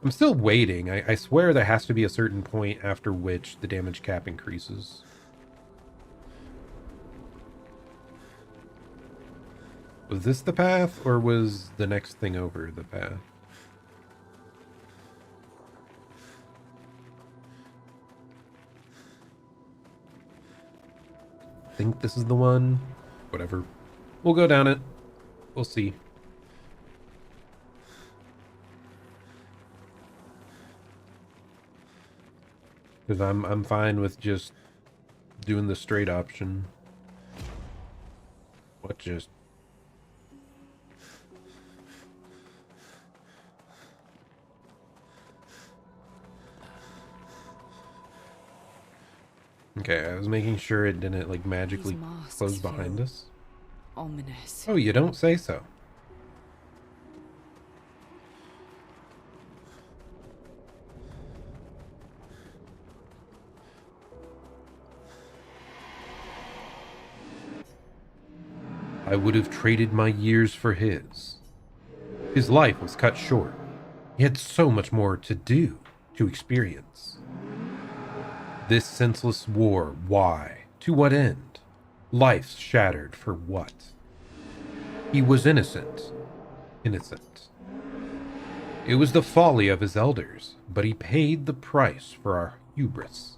I'm still waiting. I swear there has to be a certain point after which the damage cap increases. Was this the path, or was the next thing over the path? I think this is the one. Whatever. We'll go down it. We'll see. Because I'm fine with just doing the straight option. What just... Okay, I was making sure it didn't like magically close behind us. Ominous. Oh, you don't say so. I would have traded my years for his. His life was cut short. He had so much more to do, to experience. This senseless war, why? To what end? Life shattered for what? He was innocent. Innocent. It was the folly of his elders, but he paid the price for our hubris.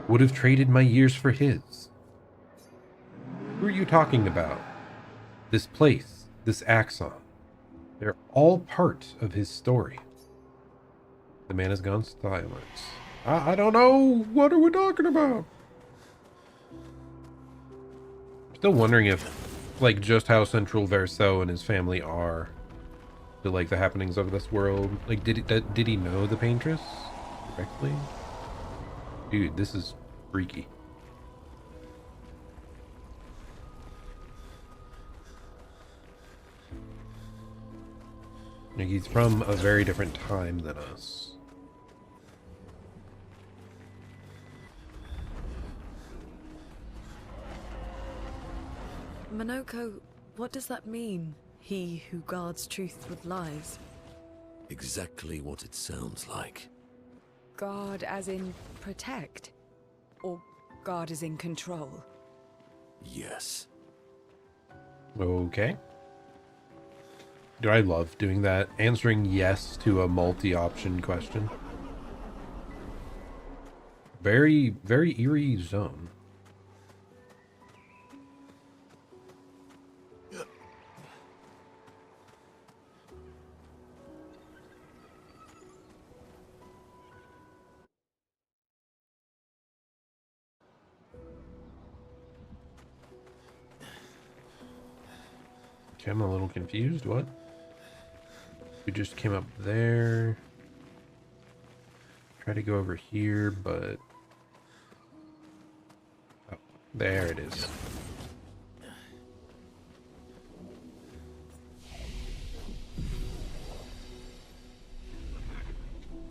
Would have traded my years for his. Who are you talking about? This place, this axon. They're all part of his story. The man has gone silent. I don't know. What are we talking about? I'm still wondering if, like, just how central Verso and his family are to, like, the happenings of this world. Like, did he know the Paintress directly? Dude, this is freaky. Like, he's from a very different time than us. Minoko, what does that mean? He who guards truth with lies. Exactly what it sounds like. Guard as in protect? Or guard as in control? Yes. Okay. Do I love doing that? Answering yes to a multi-option question. Very, very eerie zone. Okay, I'm a little confused. What? We just came up there. Try to go over here, but... Oh, there it is.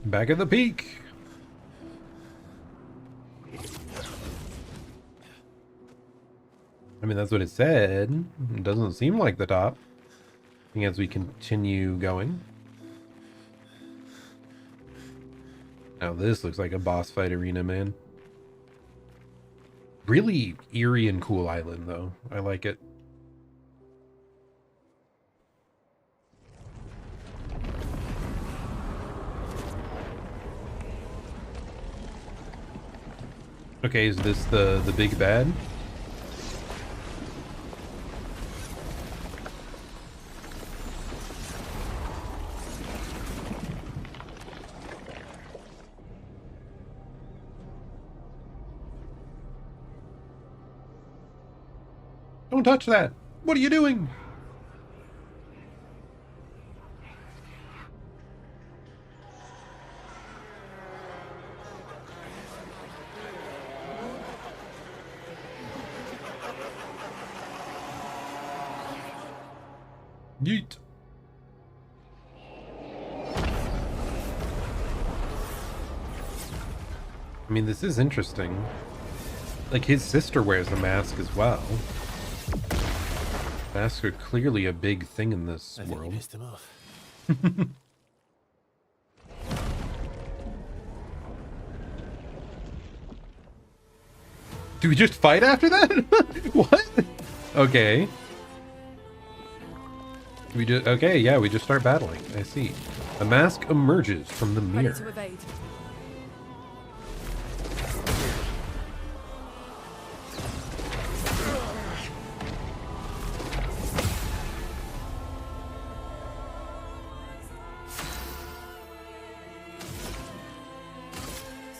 Back at the peak. I mean, that's what it said. It doesn't seem like the top. I think as we continue going. Now this looks like a boss fight arena, man. Really eerie and cool island, though. I like it. Okay, is this the big bad? Don't touch that! What are you doing? Yeet. I mean, this is interesting. Like, his sister wears a mask as well. Masks are clearly a big thing in this world. You pissed him off. Do we just fight after that? What? Okay. We just okay, yeah, we just start battling. I see. A mask emerges from the Ready mirror. to evade.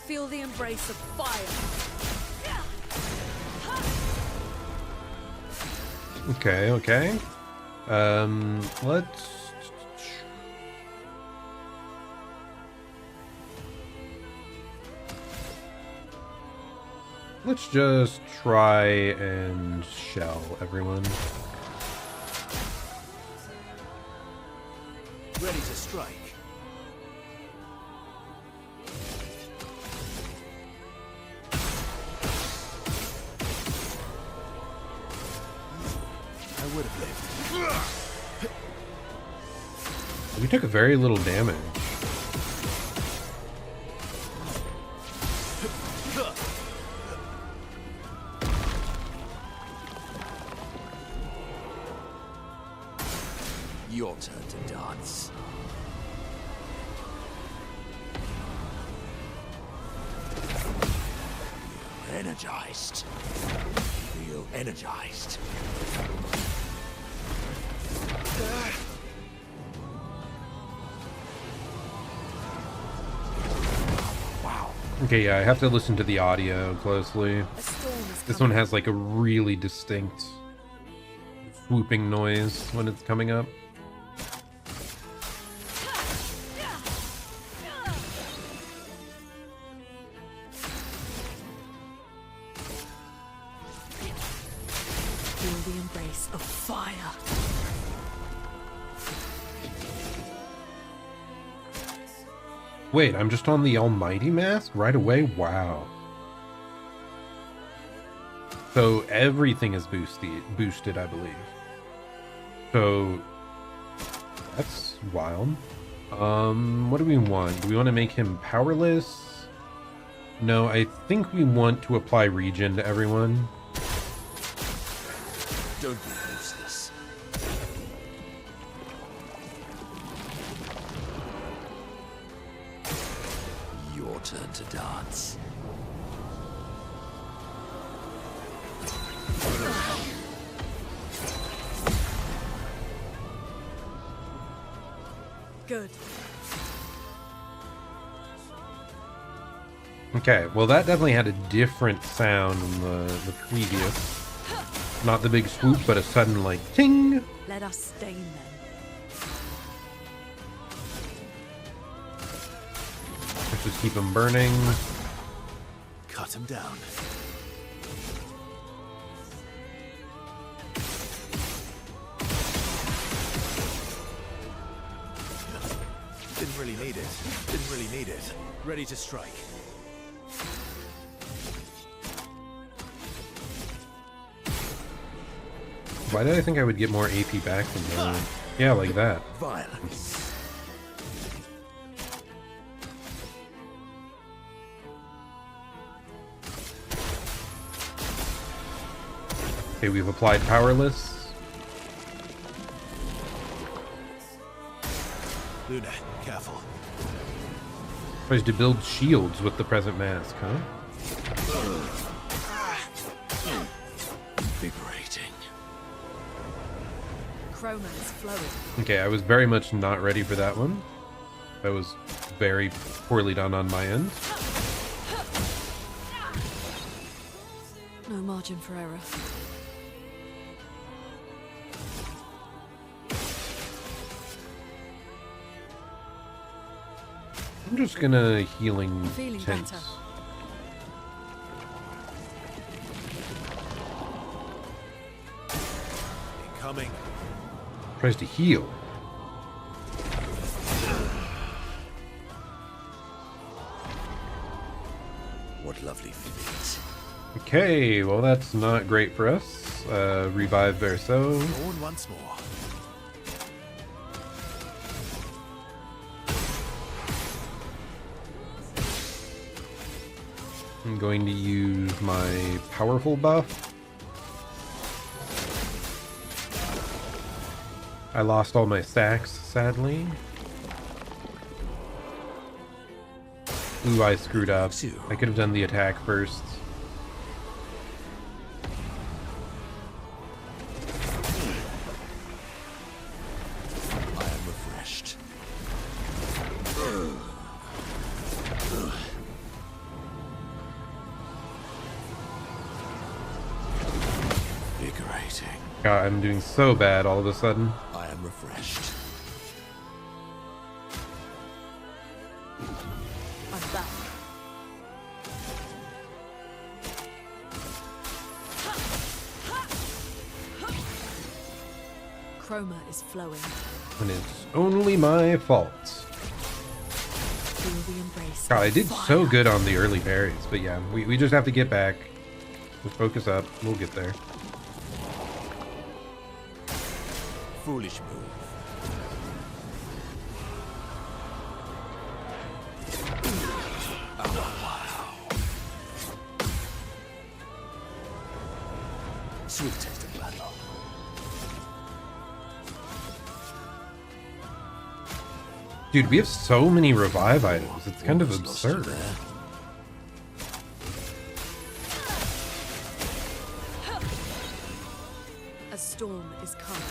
Feel the embrace of fire. Okay, okay. Let's just try and shell everyone. Ready to strike. I would have lived. We took very little damage. Your turn to dance. You're energized. Feel energized. Wow. Okay, yeah, I have to listen to the audio closely. A storm is This coming. one has like a really distinct swooping noise when it's coming up. Feel the embrace of fire. Wait, I'm just on the Almighty Mask right away? Wow. So everything is boosted, I believe. So that's wild. What do we want? Do we want to make him powerless? No, I think we want to apply regen to everyone. Don't be useless. Your turn to dance. Good. Okay, well that definitely had a different sound than the previous. Not the big swoop, but a sudden like ting. Let us stain them. Let's just keep them burning. Cut him down. Didn't really need it. Didn't really need it. Ready to strike. Why did I think I would get more AP back from that? Yeah, like that. Violence. Okay, we've applied powerless. Luna, careful. Tries to build shields with the present mask, huh? Invigorating. Chroma is flowing. Okay, I was very much not ready for that one. That was very poorly done on my end. No margin for error. I'm just gonna healing Feeling tense. better. Incoming. Tries to heal. What lovely feet. Okay, well that's not great for us. Revive Verso. Born once more. I'm going to use my powerful buff. I lost all my stacks, sadly. Ooh, I screwed up. I could have done the attack first. I am refreshed. Invigorating. God, I'm doing so bad all of a sudden. I am refreshed. I'm back. Chroma is flowing. And it's only my fault. Feel the embrace. God, I of did fire. so good on the early berries, but yeah, we just have to get back. Just focus up. We'll get there. Foolish move. Sweet taste of battle. Dude, we have so many revive items. It's kind of Almost lost you absurd. there. A storm is coming.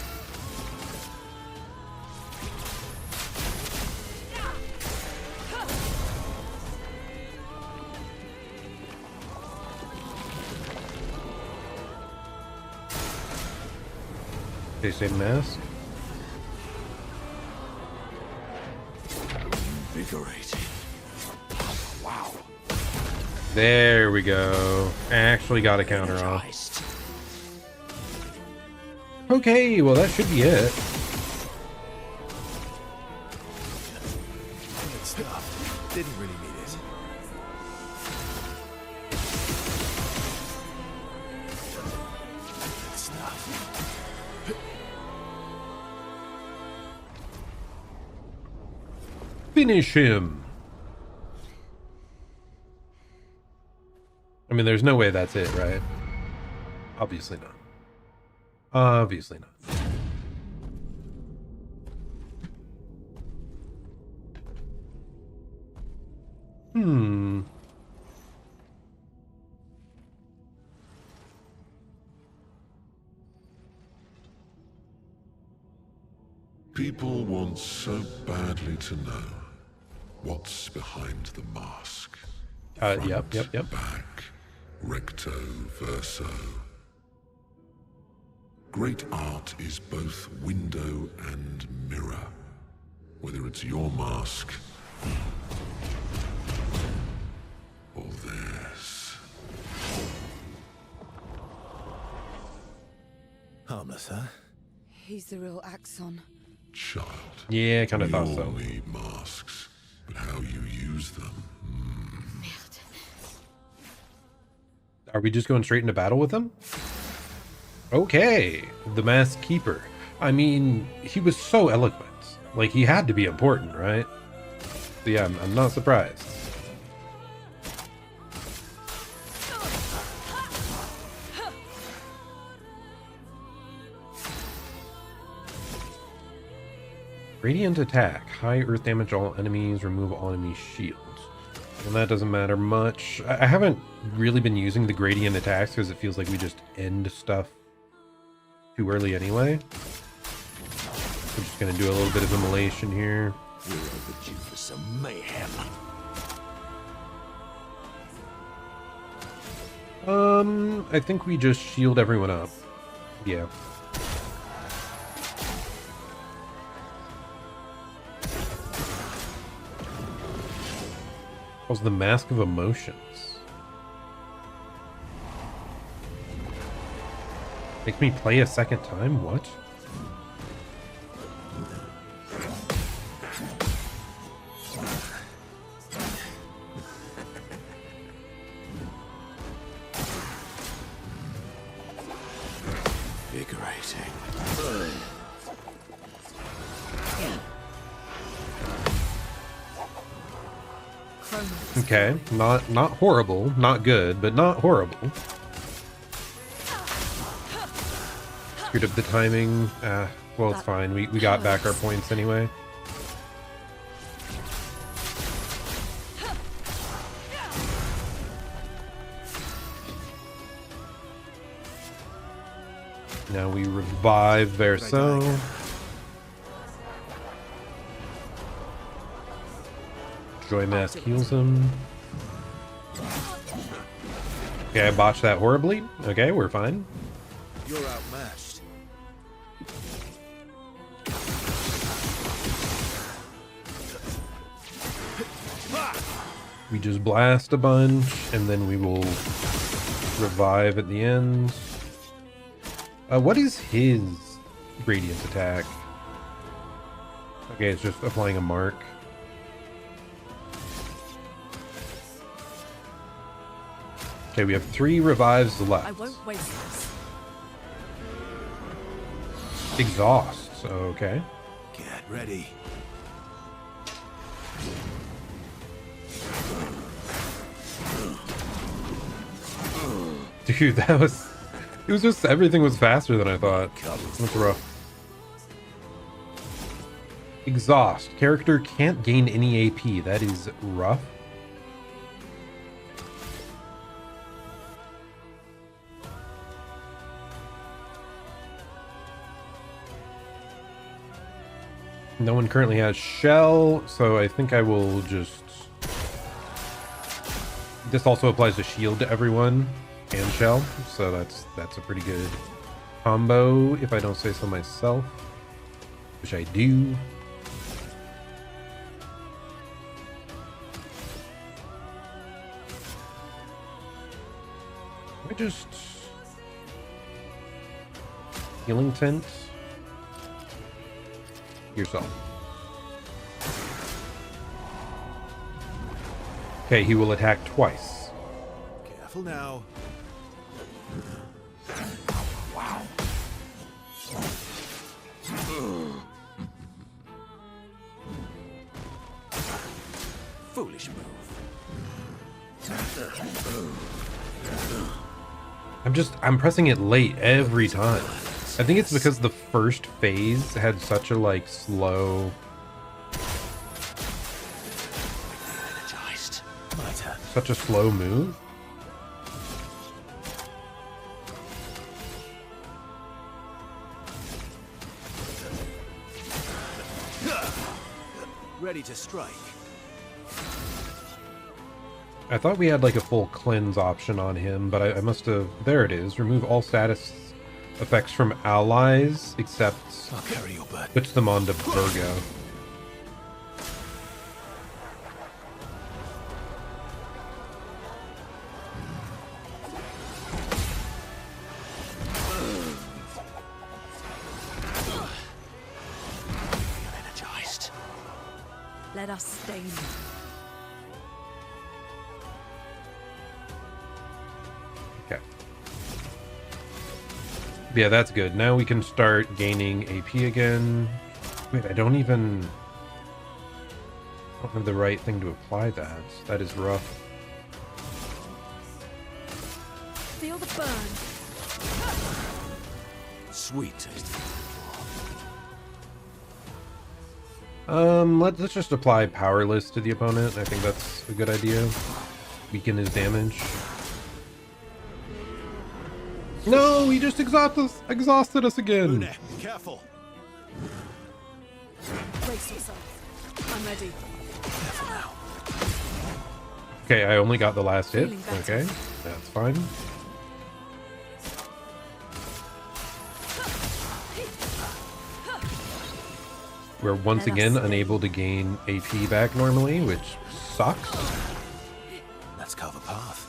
Okay, same mask. Invigorating. Wow. There we go. Actually got a counter off. Energized. Okay, well that should be it. Good stuff. Didn't really need it. Good stuff. Finish him. I mean, there's no way that's it, right? Obviously not. Obviously not. Hmm. People want so badly to know what's behind the mask. Yep. Back, recto, verso. Great art is both window and mirror. Whether it's your mask or theirs. Harmless, huh? He's the real Axon. Child. Yeah, I kind of We thought all so. need masks, but how you use them. Are we just going straight into battle with him? Okay, the Masked Keeper. I mean, he was so eloquent. Like, he had to be important, right? So yeah, I'm not surprised. Radiant attack. High earth damage all enemies. Remove all enemy shields. And that doesn't matter much. I haven't really been using the gradient attacks because it feels like we just end stuff too early anyway. I'm just going to do a little bit of immolation here. We're overdue for some mayhem. I think we just shield everyone up. Yeah. Was the Mask of Emotions. Make me play a second time? What? Invigorating. Okay, not horrible, not good, but not horrible. Screwed up the timing. Well, it's fine. We got back our points anyway. Now we revive Verso. Joy Mask heals him. Okay, I botched that horribly. Okay, we're fine. You're outmatched. We just blast a bunch, and then we will revive at the end. What is his radiant attack? Okay, it's just applying a mark. Okay, we have 3 revives left. I won't waste this. Exhaust, okay. Get ready. Dude, that was... It was just... Everything was faster than I thought. That's rough. Exhaust. Character can't gain any AP. That is rough. No one currently has shell, so I think I will just... This also applies to shield to everyone and shell, so that's a pretty good combo, if I don't say so myself, which I do. I just... Healing Tent? Yourself. Okay, he will attack twice. Careful now. Wow. Foolish move. I'm pressing it late every time. I think it's because the first phase had such a like slow... Energized. My turn. Such a slow move. Ready to strike. I thought we had like a full cleanse option on him, but I must have... There it is. Remove all status effects from allies, except I'll carry your burden. puts them onto Virgo. Energized. Let us stain them. Okay. Yeah, that's good. Now we can start gaining AP again. Wait, I don't have the right thing to apply that. That is rough. Feel the burn. Sweet tasting. Let's just apply Powerless to the opponent. I think that's a good idea. Weaken his damage. No, he just exhausted us again. Lune, careful. Brace yourself. I'm ready. Careful now. Okay, I only got the last hit. Feeling better. Okay, that's fine. We're once Let us again stay. unable to gain AP back normally, which sucks. Let's carve a path.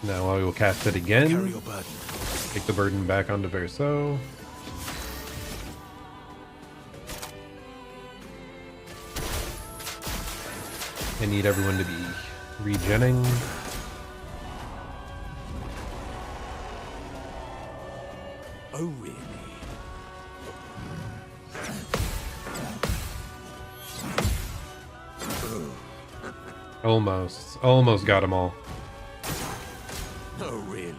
Now I will cast it Carry again. your burden. Take the burden back onto Verso. I need everyone to be regenning. Oh, really? Almost got them all. Oh, really?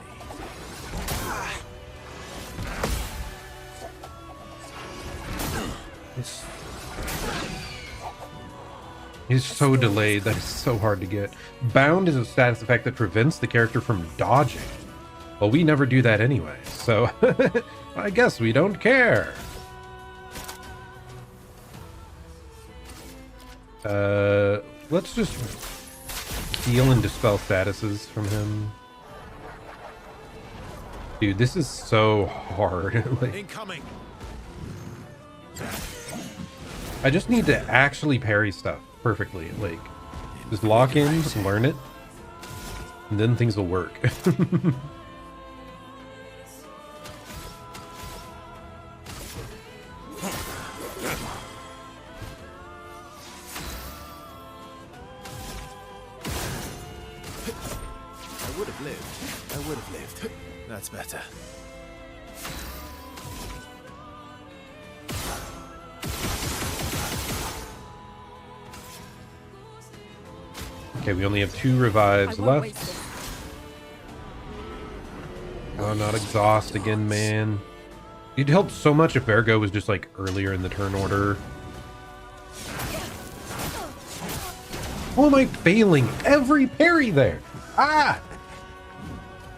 He's so delayed that it's so hard to get. Bound is a status effect that prevents the character from dodging. Well, we never do that anyway, so I guess we don't care. Let's just heal and dispel statuses from him. Dude, this is so hard. Like, Incoming. I just need to actually parry stuff perfectly. Like, just lock in, just learn it, and then things will work. I would have lived. I would have lived. That's better. Okay, we only have 2 revives I won't waste left. this. Oh, not exhaust again, man. It'd help so much if Virgo was just like earlier in the turn order. How am I failing every parry there? Ah!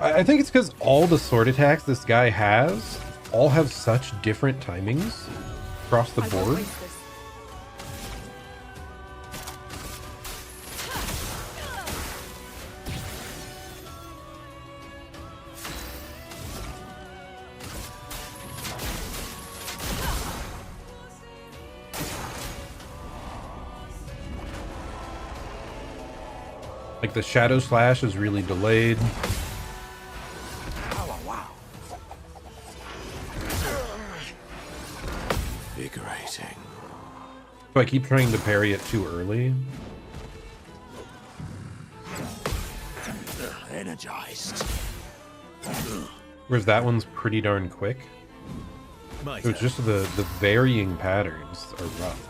I think it's because all the sword attacks this guy has all have such different timings across the I won't board. waste this. Like the Shadow Slash is really delayed. Invigorating. So I keep trying to parry it too early. Energized. Whereas that one's pretty darn quick. My So it's turn. just the varying patterns are rough.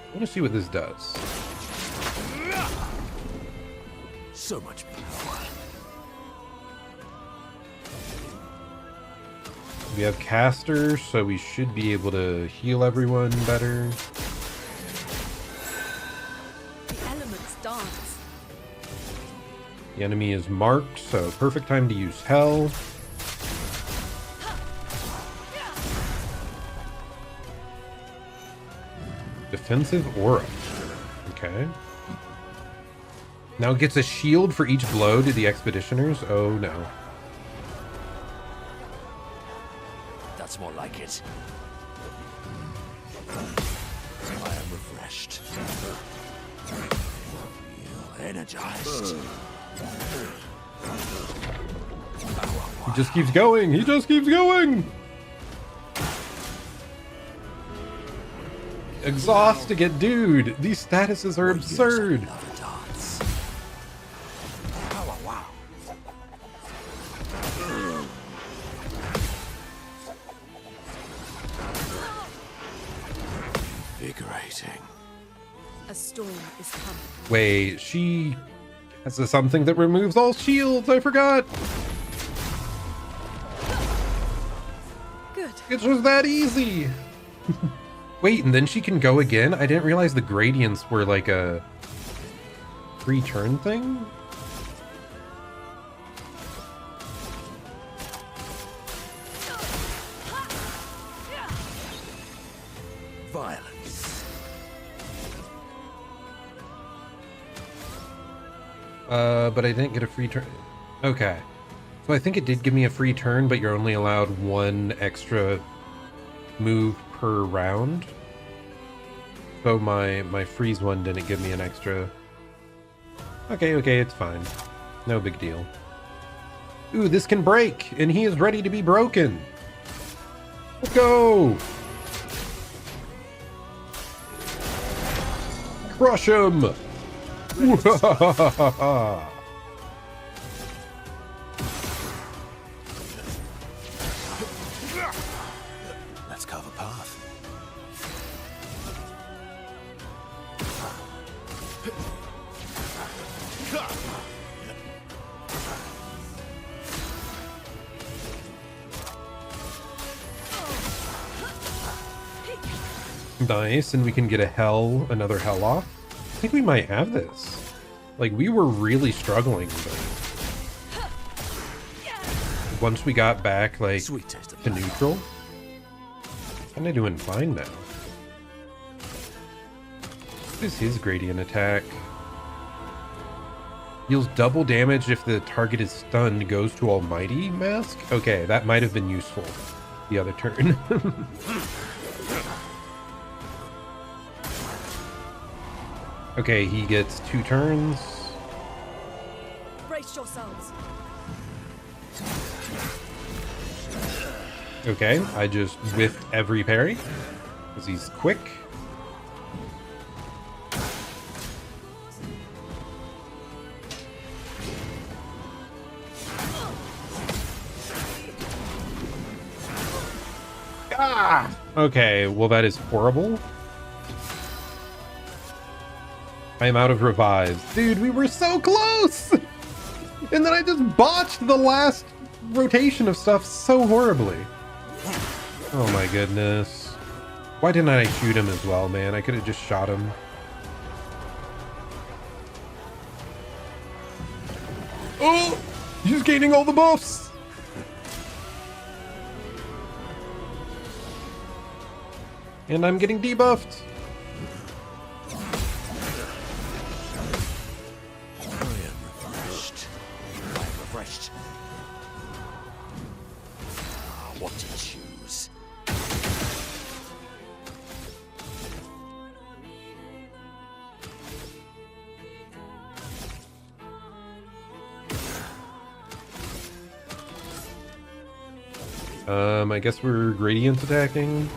I want to see what this does. So much power. We have casters, so we should be able to heal everyone better. The The enemy is marked, so perfect time to use Hell. Defensive Aura. Okay. Now it gets a shield for each blow to the Expeditioners. Oh no. That's more like it. I am refreshed. Feel energized. He just keeps going. He just keeps going. Exhaust to get dude. These statuses are absurd. Invigorating. A storm is coming. Wait, she has something that removes all shields. I forgot. Good. It's just that easy. Wait, and then she can go again? I didn't realize the gradients were like a free turn thing. Violence. But I didn't get a free turn. Okay. So I think it did give me a free turn, but you're only allowed one extra move per round. So my freeze one didn't give me an extra. Okay, it's fine. No big deal. Ooh, this can break, and he is ready to be broken. Let's go! Crush him! Let's carve a path. Nice, and we can get another hell off. I think we might have this. Like, we were really struggling, but once we got back, like, to neutral, kind of doing fine now. What is his gradient attack? Deals double damage if the target is stunned, goes to Almighty Mask? Okay, that might have been useful the other turn. Okay, he gets 2 turns. Brace yourselves. Okay, I just whiffed every parry because he's quick. Ah! Okay, well that is horrible. I am out of revives. Dude, we were so close! And then I just botched the last rotation of stuff so horribly. Oh my goodness. Why didn't I shoot him as well, man? I could have just shot him. Oh! He's gaining all the buffs! And I'm getting debuffed. What to choose? I guess we're gradient attacking.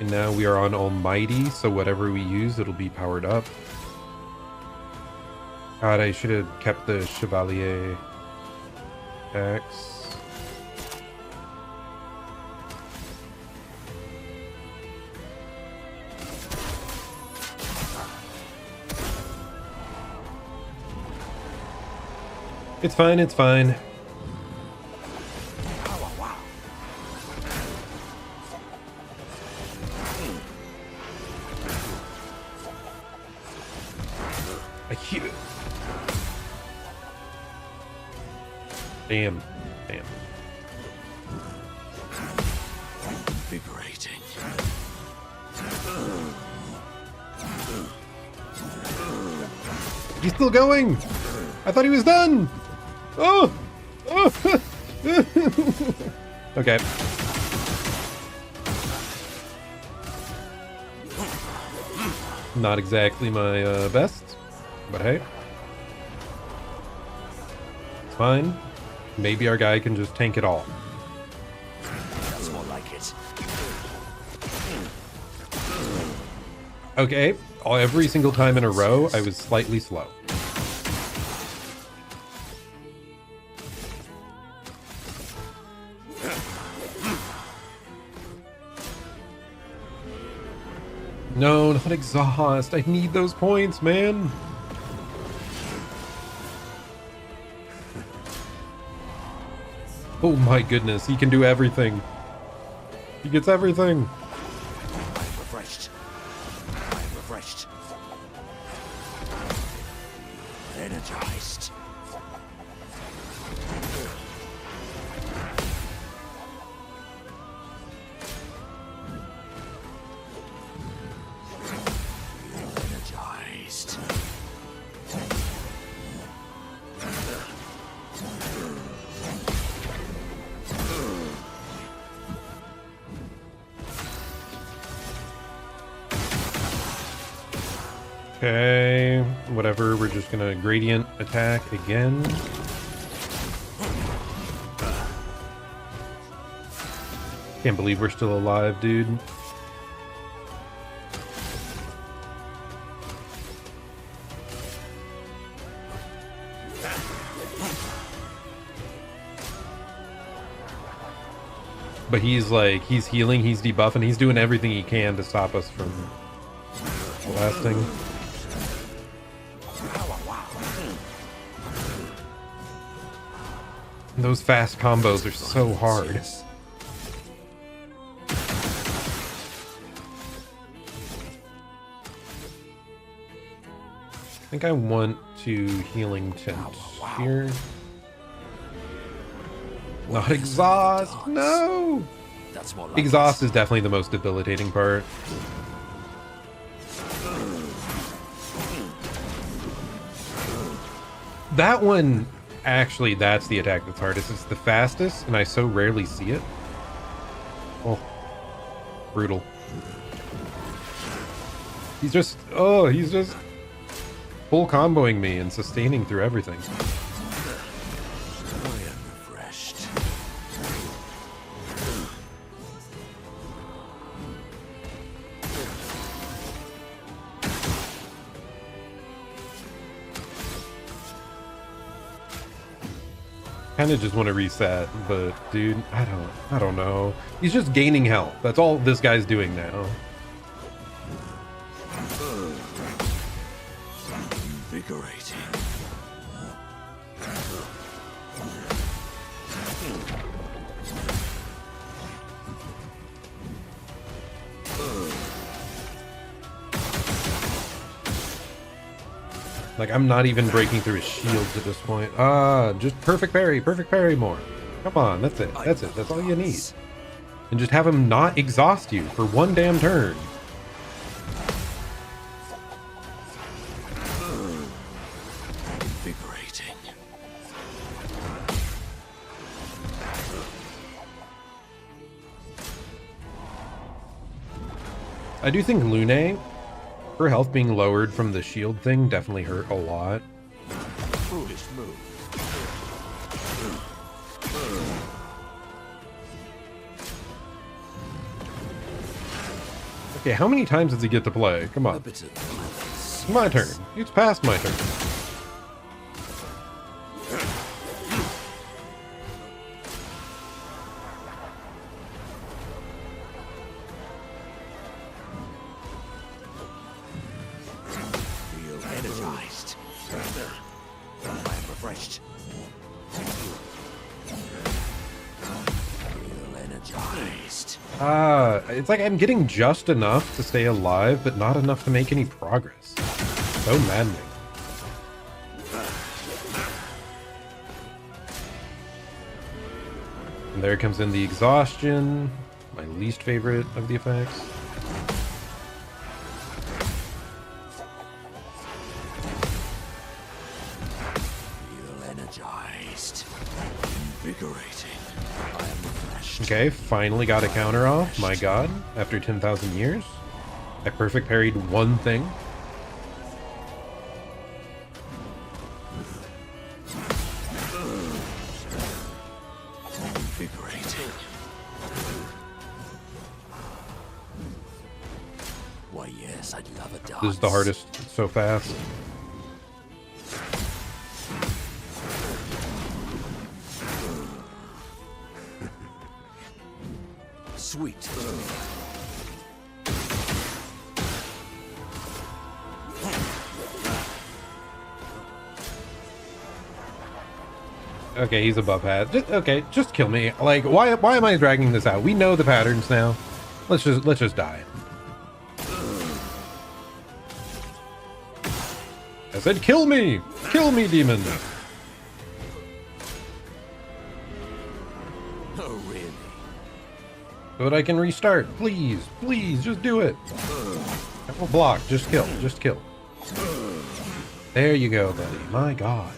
And now we are on Almighty, so whatever we use, it'll be powered up. God, I should have kept the Chevalier axe. It's fine, it's fine. Damn. Damn. Invigorating. He's still going! I thought he was done! Oh! Oh! Okay. Not exactly my best, but hey. It's fine. Maybe our guy can just tank it all. That's more like it. Okay, every single time in a row, I was slightly slow. No, not exhaust. I need those points, man. Oh my goodness, he can do everything. He gets everything. I'm refreshed. I'm refreshed. Energized. Energized. Okay, whatever, we're just gonna gradient attack again. Can't believe we're still alive, dude. But he's like, he's healing, he's debuffing, he's doing everything he can to stop us from blasting. Those fast combos are so hard. I think I want to healing tent here. Not exhaust, no! That's more like Exhaust is definitely the most debilitating part. That one, actually, that's the attack that's hardest. It's the fastest, and I so rarely see it. Oh, brutal. He's just full comboing me and sustaining through everything. I am refreshed. Kind of just want to reset, but dude, I don't know. He's just gaining health. That's all this guy's doing now. Invigorating. Like, I'm not even breaking through his shields at this point. Just perfect parry more. Come on, that's it. That's all you need. And just have him not exhaust you for one damn turn. Invigorating. I do think Lune, her health being lowered from the shield thing definitely hurt a lot. Foolish move. Okay, how many times does he get to play? Come A on. bit of balance. My turn. It's past my turn. Feel energized. I am refreshed. Feel energized. It's like I'm getting just enough to stay alive, but not enough to make any progress. So maddening. And there comes in the exhaustion, my least favorite of the effects. Feel energized. Invigorating. I am refreshed. Okay, finally got a counter off. My god, after 10,000 years. I perfect parried one thing. Invigorating. Why, yes, I'd love a dance. This is the hardest so fast. Sweet. Okay, he's above hat. Okay, just kill me. Like, why am I dragging this out? We know the patterns now. Let's just die. I said kill me! Kill me, demon! Oh, really? So that I can restart. Please, please, just do it. I will block. Just kill. Just kill. There you go, buddy. My god.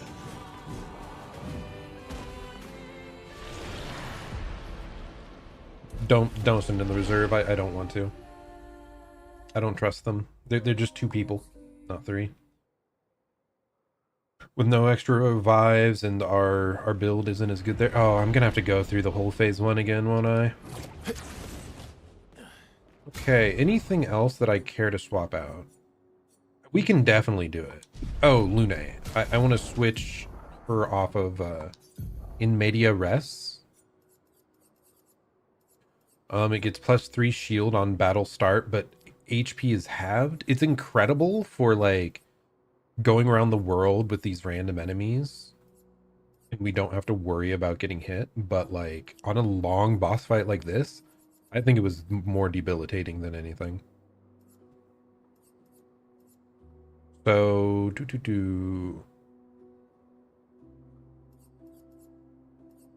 Don't send in the reserve. I don't want to. I don't trust them. They're just 2 people, not 3. With no extra revives and our build isn't as good there. Oh, I'm gonna have to go through the whole phase 1 again, won't I? Okay, anything else that I care to swap out? We can definitely do it. Oh, Lune. I want to switch her off of In Media Res. It gets +3 shield on battle start, but HP is halved. It's incredible for like going around the world with these random enemies. And we don't have to worry about getting hit, but like on a long boss fight like this, I think it was more debilitating than anything. So, I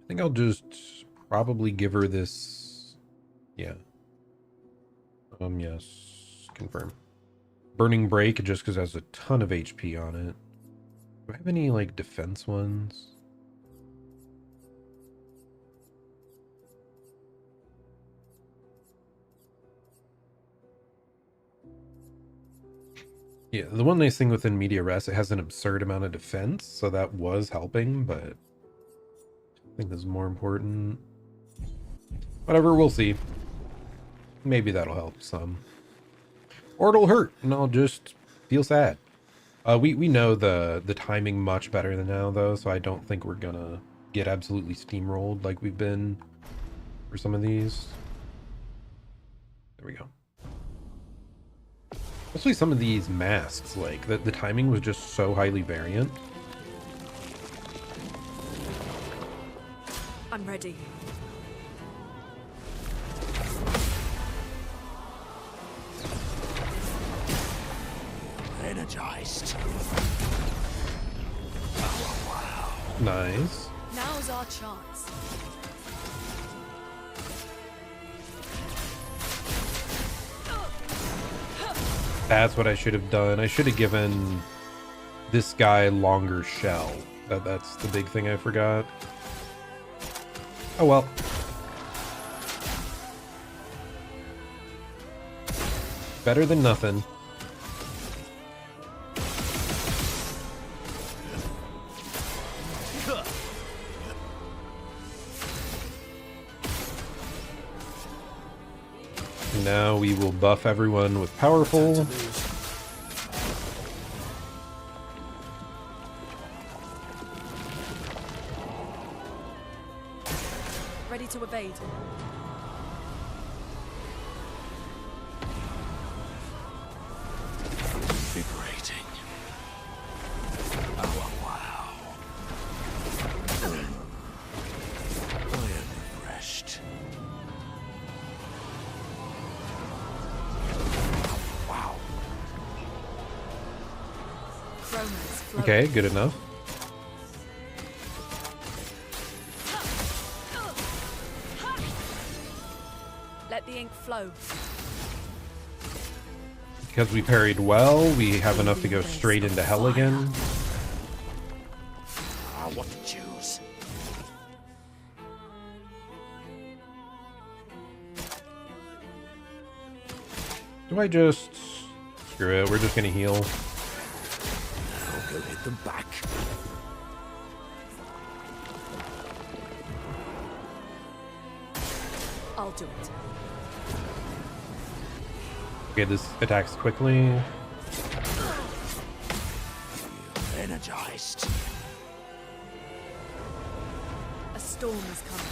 think I'll just probably give her this. Yeah. Yes. Confirm. Burning Break, just because it has a ton of HP on it. Do I have any, like, defense ones? Yeah, the one nice thing within Media Res, it has an absurd amount of defense, so that was helping, but I think this is more important. Whatever, we'll see. Maybe that'll help some. Or it'll hurt, and I'll just feel sad. We know the timing much better than now, though, so I don't think we're gonna get absolutely steamrolled like we've been for some of these. There we go. Especially some of these masks, like, the timing was just so highly variant. I'm ready. Energized. Nice. Now's our chance. That's what I should have done. I should have given this guy longer shell. That's the big thing I forgot. Oh well. Better than nothing. Now we will buff everyone with powerful. Ready to evade. Invigorating. Oh, wow. I am refreshed. Wow. Okay, good enough. Let the ink flow. Because we parried well, we have enough to go straight into hell again. Ah, what to choose? Do I just... Screw it, we're just gonna heal. I'll go hit them back. I'll do it. Okay, this attacks quickly. Energized. A storm is coming.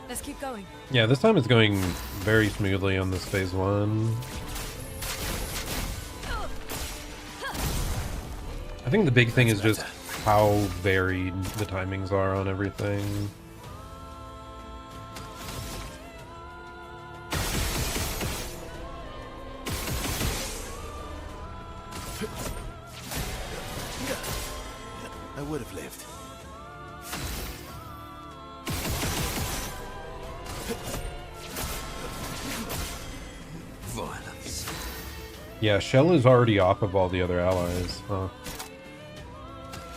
Let's keep going. Yeah, this time it's going very smoothly on this phase 1. I think the big thing is just how varied the timings are on everything. I would have lived. Violence. Yeah, Shell is already off of all the other allies. Huh.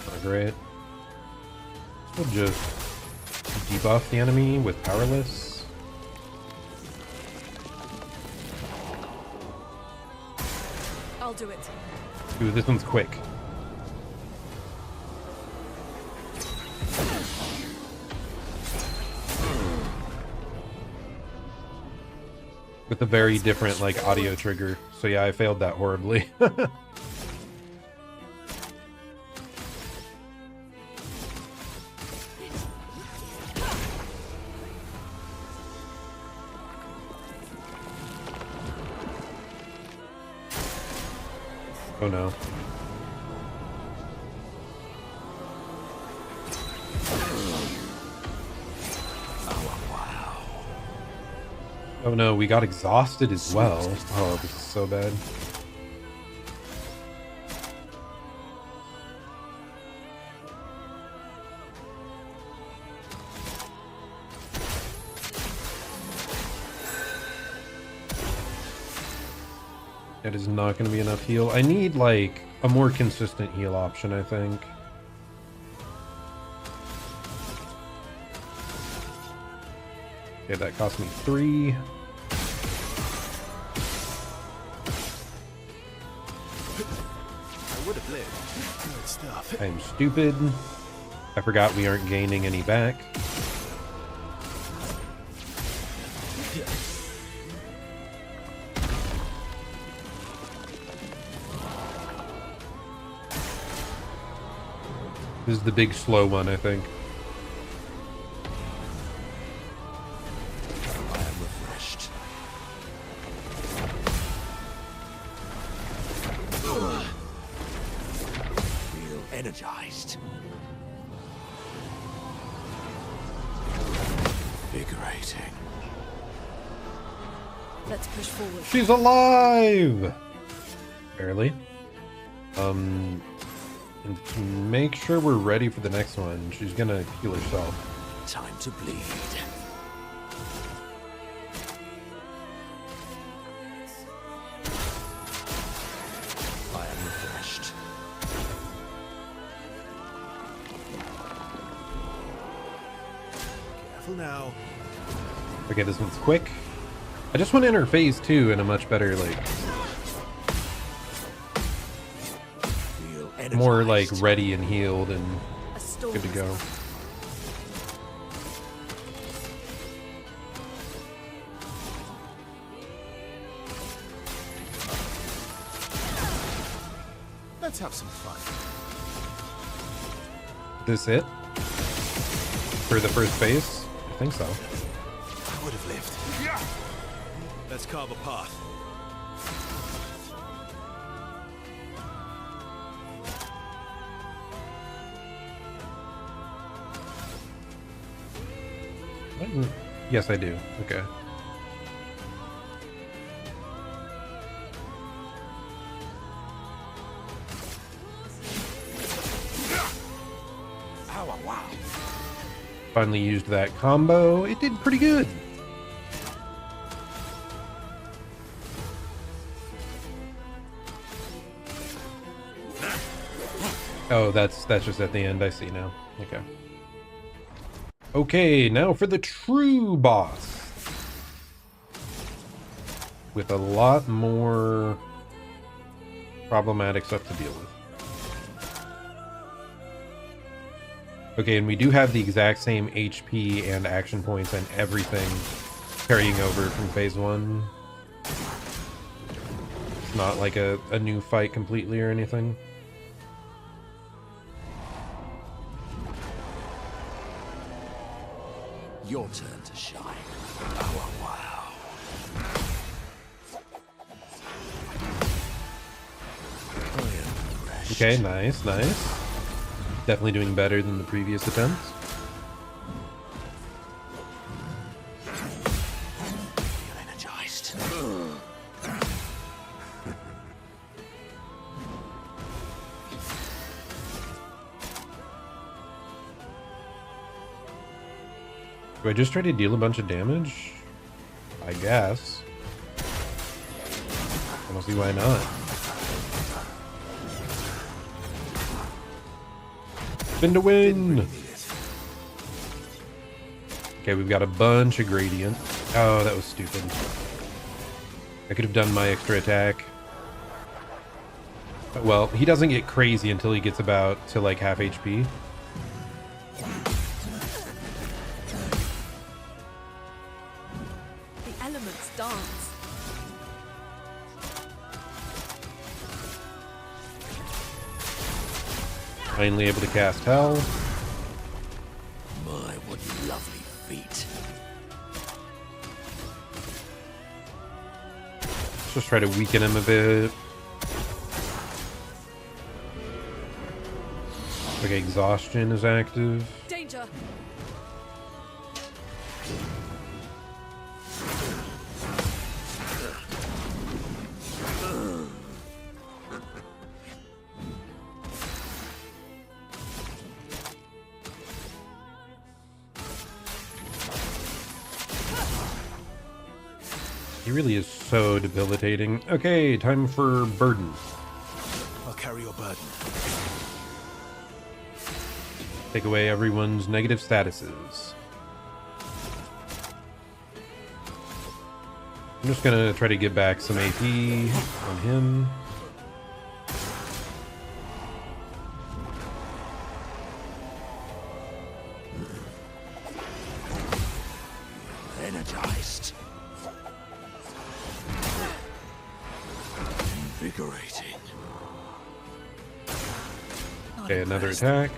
Not great. We'll just debuff the enemy with Powerless. I'll do it. Ooh, this one's quick. With a very different, like, audio trigger. So yeah, I failed that horribly. Oh no. Oh no, we got exhausted as well. Oh, this is so bad. That is not going to be enough heal. I need, like, a more consistent heal option, I think. Okay, that cost me 3. I would have lived. Good stuff. I am stupid. I forgot we aren't gaining any back. This is the big slow one, I think. I am refreshed. Feel energized. Invigorating. Let's push forward. She's alive! Barely. And to make sure we're ready for the next one, she's gonna heal herself. Time to bleed. I am refreshed. Careful now. Okay, this one's quick. I just want to enter phase 2 in a much better, like, more like ready and healed and good to go. Let's have some fun. This it? For the first phase? I think so. I would have lived. Yeah. Let's carve a path. Yes, I do. Okay. Finally used that combo. It did pretty good. Oh, that's just at the end. I see now. Okay. Okay, now for the true boss. With a lot more problematic stuff to deal with. Okay, and we do have the exact same HP and action points and everything carrying over from phase 1. It's not like a new fight completely or anything. Your turn to shine. Oh, wow. Okay, nice, nice. Definitely doing better than the previous attempts. Feel energized. Do I just try to deal a bunch of damage? I guess. I don't see why not. Spin to win! Okay, we've got a bunch of gradient. Oh, that was stupid. I could have done my extra attack. Well, he doesn't get crazy until he gets about to like half HP. The elements dance. Finally able to cast Hell. My, what lovely feet. Let's just try to weaken him a bit. Okay, exhaustion is active. Danger. He really is so debilitating. Okay, time for burden. I'll carry your burden. Take away everyone's negative statuses. I'm just gonna try to get back some AP on him. Energized. Invigorating. Okay, another attack.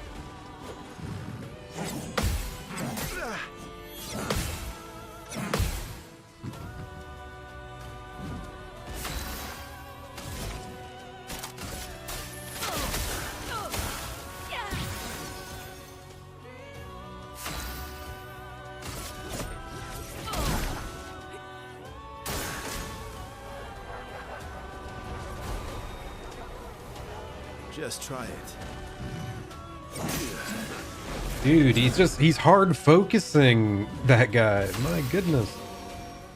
Just try it. Dude, he's hard focusing, that guy. My goodness.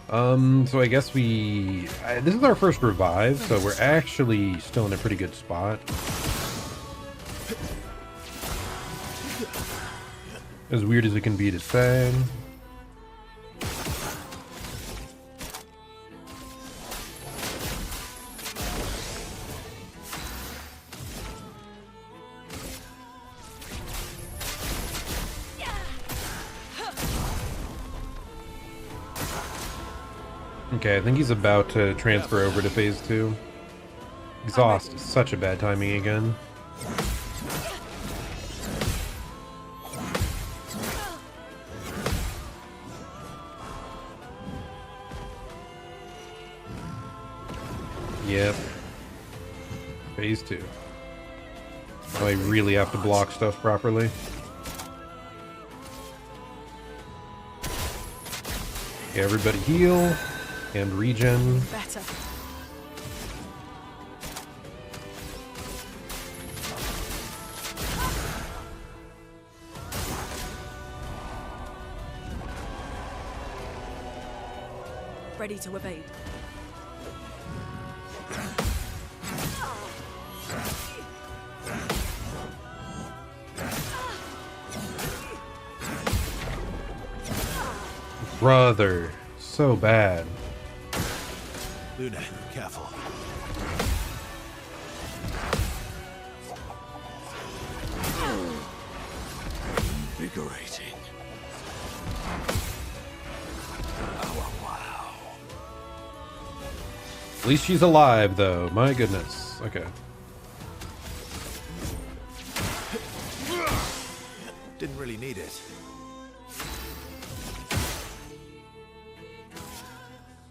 So I guess this is our first revive, so we're actually still in a pretty good spot. As weird as it can be to say. Okay, I think he's about to transfer over to phase 2. Exhaust is such a bad timing again. Yep. Phase 2. Oh, I really have to block stuff properly. Okay, everybody heal. And regen. Better. Ready to evade. Brother, so bad. Luna, careful. Invigorating. Oh, wow. At least she's alive, though. My goodness. Okay. Didn't really need it.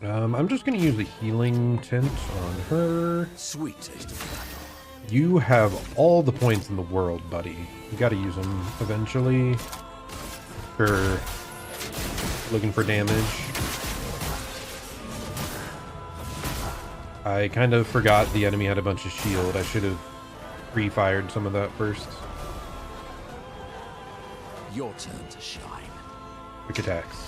I'm just gonna use a healing tint on her. Sweet taste of battle. You have all the points in the world, buddy. You gotta use them eventually. For looking for damage. I kind of forgot the enemy had a bunch of shield. I should have pre-fired some of that first. Your turn to shine. Quick attacks.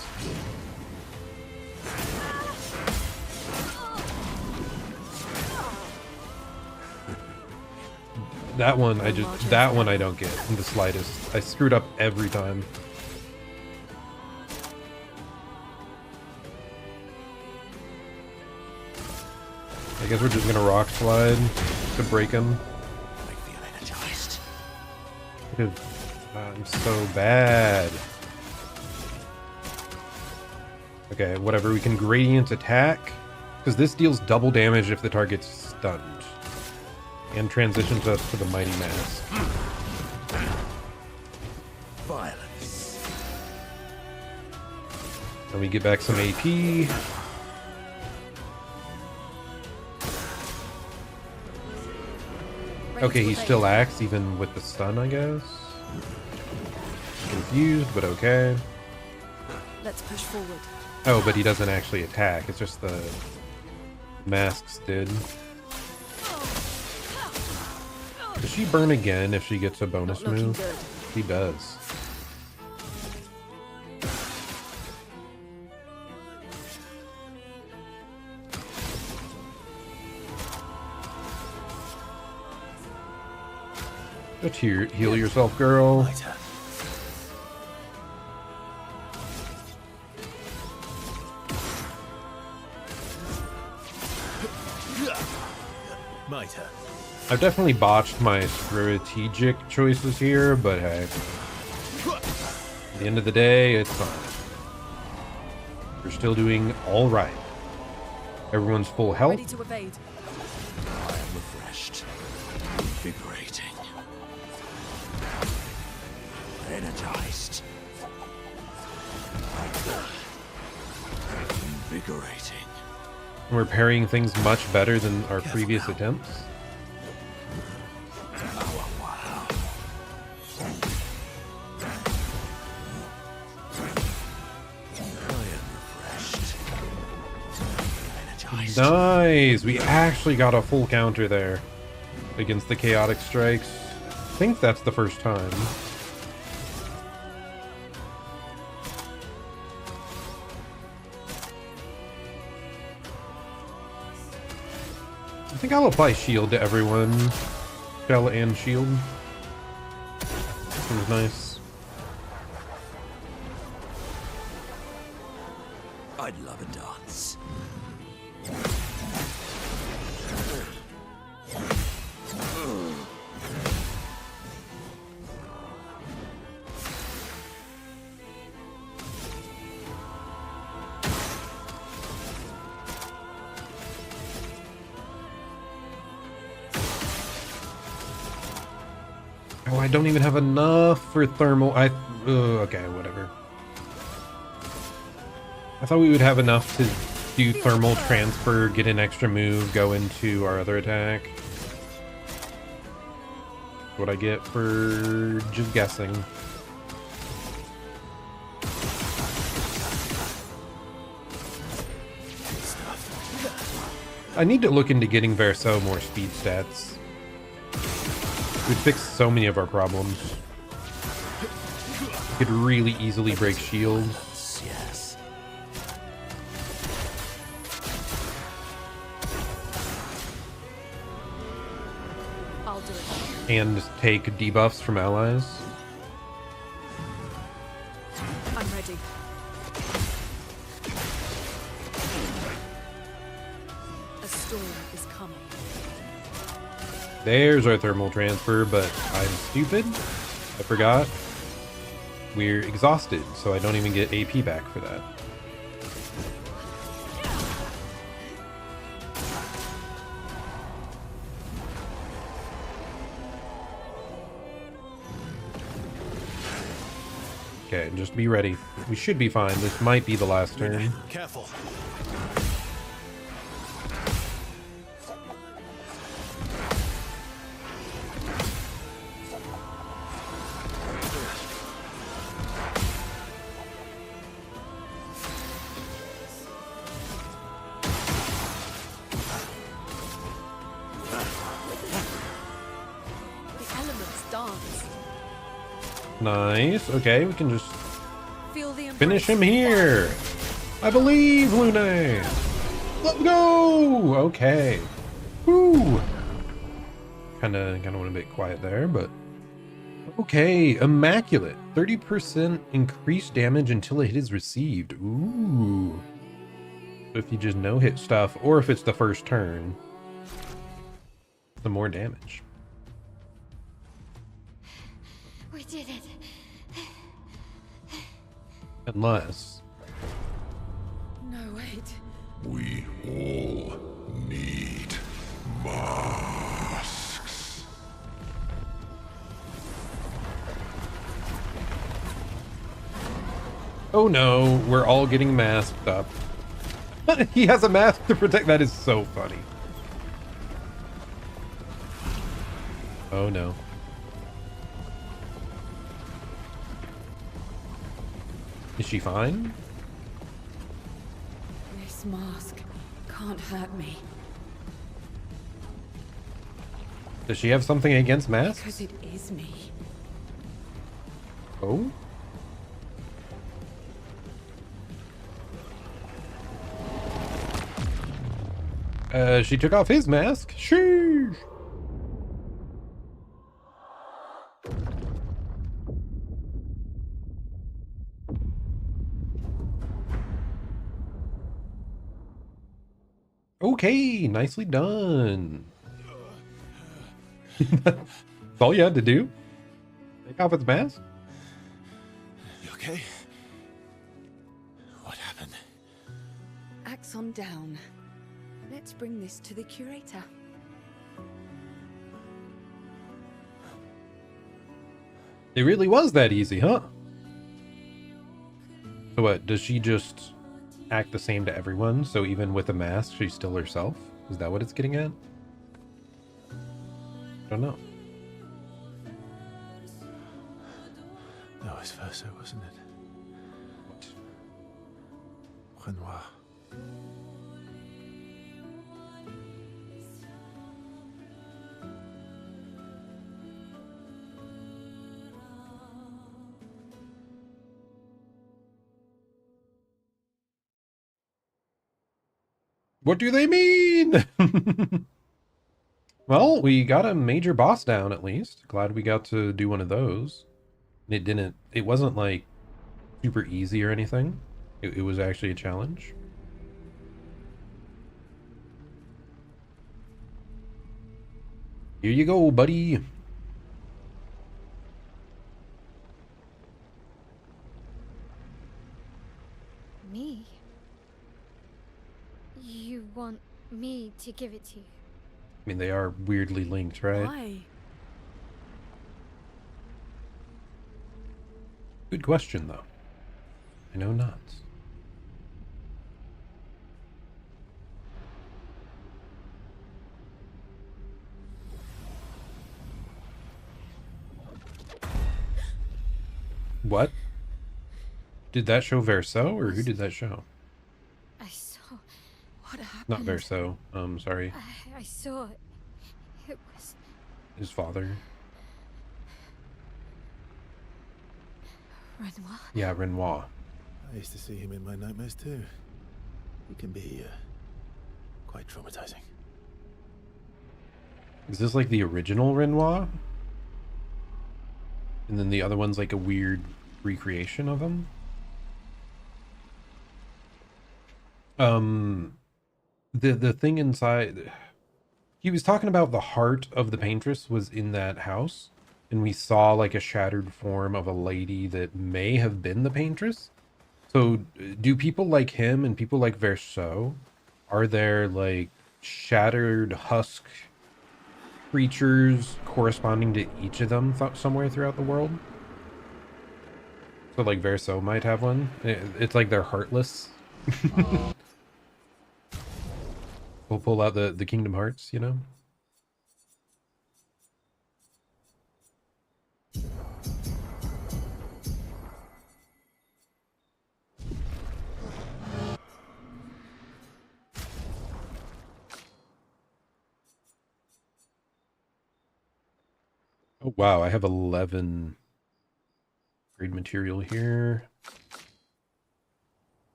That one I don't get in the slightest. I screwed up every time. I guess we're just gonna rock slide to break him. I feel energized. I'm so bad. Okay, whatever. We can gradient attack because this deals double damage if the target's stunned. And transitions us to the Mighty Mask. Violence. And we get back some AP. Okay, he still acts even with the stun, I guess. Confused, but okay. Let's push forward. Oh, but he doesn't actually attack. It's just the masks did. Does she burn again if she gets a bonus Not looking move? good. She does. Just heal yourself, girl. Lighter. Mitre. I've definitely botched my strategic choices here, but hey. At the end of the day, it's fine. We're still doing alright. Everyone's full health. Ready to evade. I am refreshed. Invigorating. Energized. Invigorating. We're parrying things much better than our previous attempts. Oh, wow. I am refreshed. Energized. Nice! We actually got a full counter there against the chaotic strikes. I think that's the first time. I think I'll apply shield to everyone. Shell and shield. Seems nice. I'd love a dance. Oh, I don't even have enough for thermal. Okay, whatever. I thought we would have enough to do thermal transfer, get an extra move, go into our other attack. What I get for just guessing. I need to look into getting Verso more speed stats. We'd fix so many of our problems. We could really easily break shields. Yes. I'll do it. and take debuffs from allies. I'm ready. A storm is coming. There's our thermal transfer, but I'm stupid. I forgot. We're exhausted, so I don't even get AP back for that. Okay, just be ready. We should be fine. This might be the last turn. Careful. The elements dance. Nice. Okay, we can just Feel the finish him embrace. here. I believe, Lune. Let's go. Okay. Woo. Kinda went a bit quiet there, but okay. Immaculate. 30% increased damage until a hit is received. Ooh. So if you just no-hit stuff, or if it's the first turn, the more damage. We did it. Unless No, wait. We all need masks. oh no, we're all getting masked up. He has a mask to protect. That is so funny. Oh no. Is she fine? This mask can't hurt me Does she have something against masks? because it is me. Oh? She took off his mask. Sheesh. Okay, nicely done. That's all you had to do? Take off its mask? You okay? What happened? Axon down. Let's bring this to the curator. It really was that easy, huh? So what, does she just act the same to everyone? So even with a mask, she's still herself? Is that what it's getting at? I don't know. That was Verso, wasn't it? Renoir. What do they mean? Well, we got a major boss down at least. Glad we got to do one of those. It wasn't like super easy or anything. It was actually a challenge. Here you go, buddy. Me? You want me to give it to you? I mean, they are weirdly linked, right? Why? Good question, though. I know not. What? Did that show Verso, or who did that show? I saw. What happened? Not Verso. Sorry. I saw it. It was His father. Renoir. Yeah, Renoir. I used to see him in my nightmares too. He can be quite traumatizing. Is this like the original Renoir? And then the other one's like a weird recreation of him? The thing inside, he was talking about the heart of the paintress was in that house, and we saw like a shattered form of a lady that may have been the paintress. So do people like him and people like Verso, are there like shattered husk creatures corresponding to each of them somewhere throughout the world? So like Verso might have one. It's like they're heartless. We'll pull out the Kingdom Hearts, you know? Oh wow, I have 11 grade material here.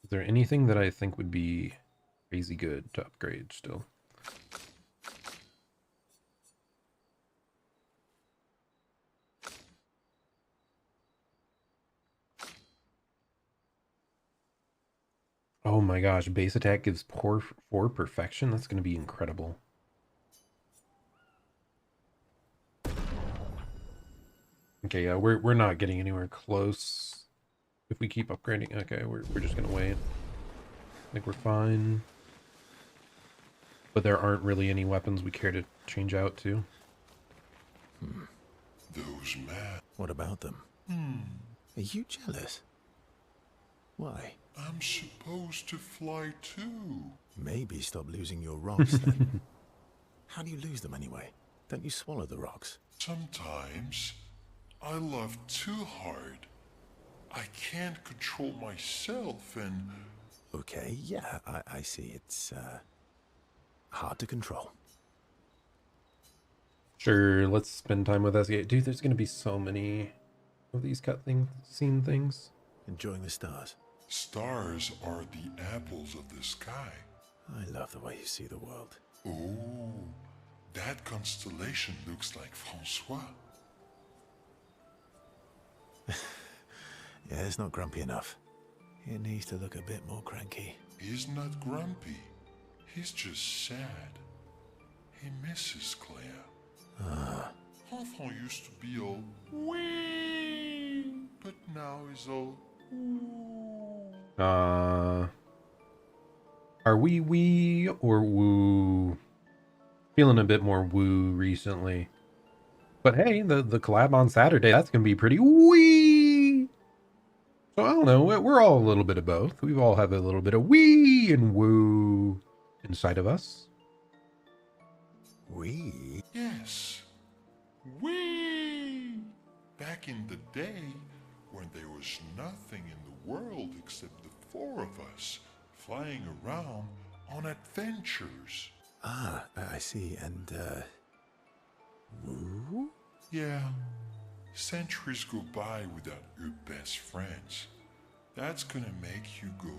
Is there anything that I think would be crazy good to upgrade still? Oh my gosh, base attack gives 4 perfection? That's going to be incredible. Okay, yeah, we're not getting anywhere close if we keep upgrading. Okay, we're just going to wait. I think we're fine. But there aren't really any weapons we care to change out to. Those men. What about them? Are you jealous? Why? I'm supposed to fly too. Maybe stop losing your rocks then. How do you lose them anyway? Don't you swallow the rocks? Sometimes I love too hard. I can't control myself and... Okay, yeah, I see. It's hard to control. Sure, let's spend time with SEA. Dude, there's going to be so many of these scene things. Enjoying the stars. Stars are the apples of the sky. I love the way you see the world. Oh, that constellation looks like Francois. Yeah, it's not grumpy enough. It needs to look a bit more cranky. He's not grumpy. He's just sad. He misses Claire. Enfant used to be all wee, but now he's all ooh. Are we wee or woo? Feeling a bit more woo recently. But hey, the collab on Saturday, that's going to be pretty wee. So I don't know, we're all a little bit of both. We all have a little bit of wee and woo inside of us. We? Yes. Wee! Back in the day, when there was nothing in the world except the 4 of us, flying around on adventures. Ah, I see. And, woo? Yeah. Centuries go by without your best friends. That's gonna make you go,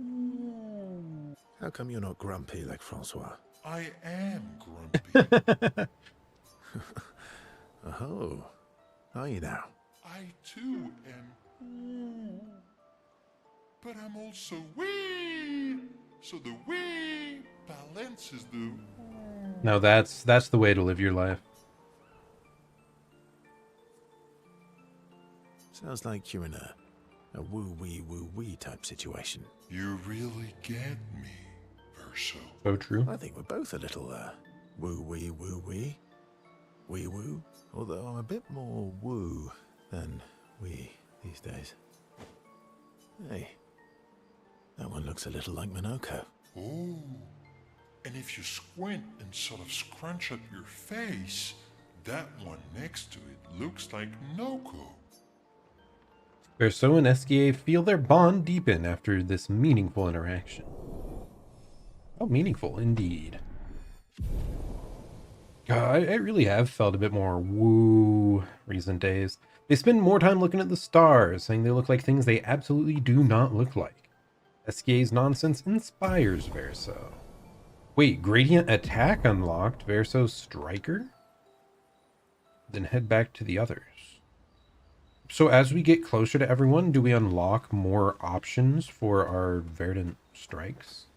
ooh. How come you're not grumpy like Francois? I am grumpy. Oh, are you now? I too am ooh. But I'm also wee. So the wee balances the ooh. No, that's the way to live your life. Sounds like you're in a woo-wee type situation. You really get me, Verso. So true. I think we're both a little, woo-wee. Wee-woo. Although I'm a bit more woo than wee these days. Hey, that one looks a little like Minoko. Oh, and if you squint and sort of scrunch up your face, that one next to it looks like Noko. Verso and SGA feel their bond deepen after this meaningful interaction. Oh, meaningful indeed. I really have felt a bit more woo recent days. They spend more time looking at the stars, saying they look like things they absolutely do not look like. Esquier's nonsense inspires Verso. Wait, Gradient Attack unlocked Verso's Striker? Then head back to the others. So as we get closer to everyone, do we unlock more options for our Verdant Strikes?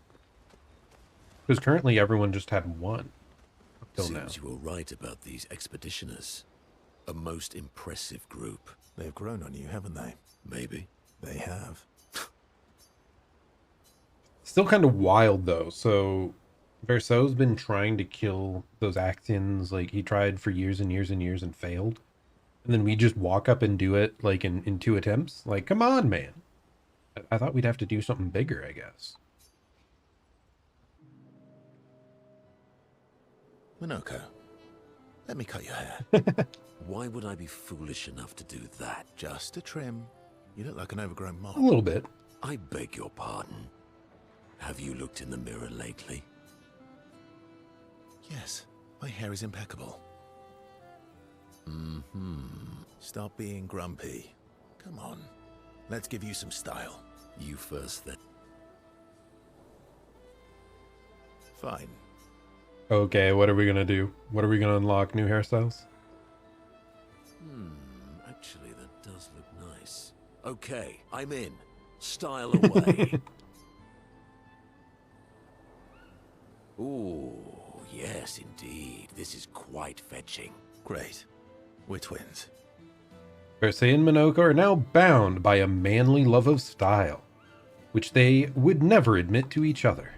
Because currently everyone just had one. Till now. Seems you were right about these expeditioners. A most impressive group. They've grown on you, haven't they? Maybe. They have. Still kind of wild though. So Verso's been trying to kill those Axions. Like he tried for years and years and years and failed. And then we just walk up and do it like in 2 attempts. Like, come on, man. I thought we'd have to do something bigger, I guess. Minoko, let me cut your hair. Why would I be foolish enough to do that? Just a trim. You look like an overgrown mob. A little bit. I beg your pardon. Have you looked in the mirror lately? Yes, my hair is impeccable. Stop being grumpy. Come on, let's give you some style. You first, then. Fine. Okay, what are we gonna do? What are we gonna unlock? New hairstyles? Actually, that does look nice. Okay, I'm in. Style away. Ooh, yes, indeed. This is quite fetching. Great. We're twins. Versailles and Minoko are now bound by a manly love of style, which they would never admit to each other.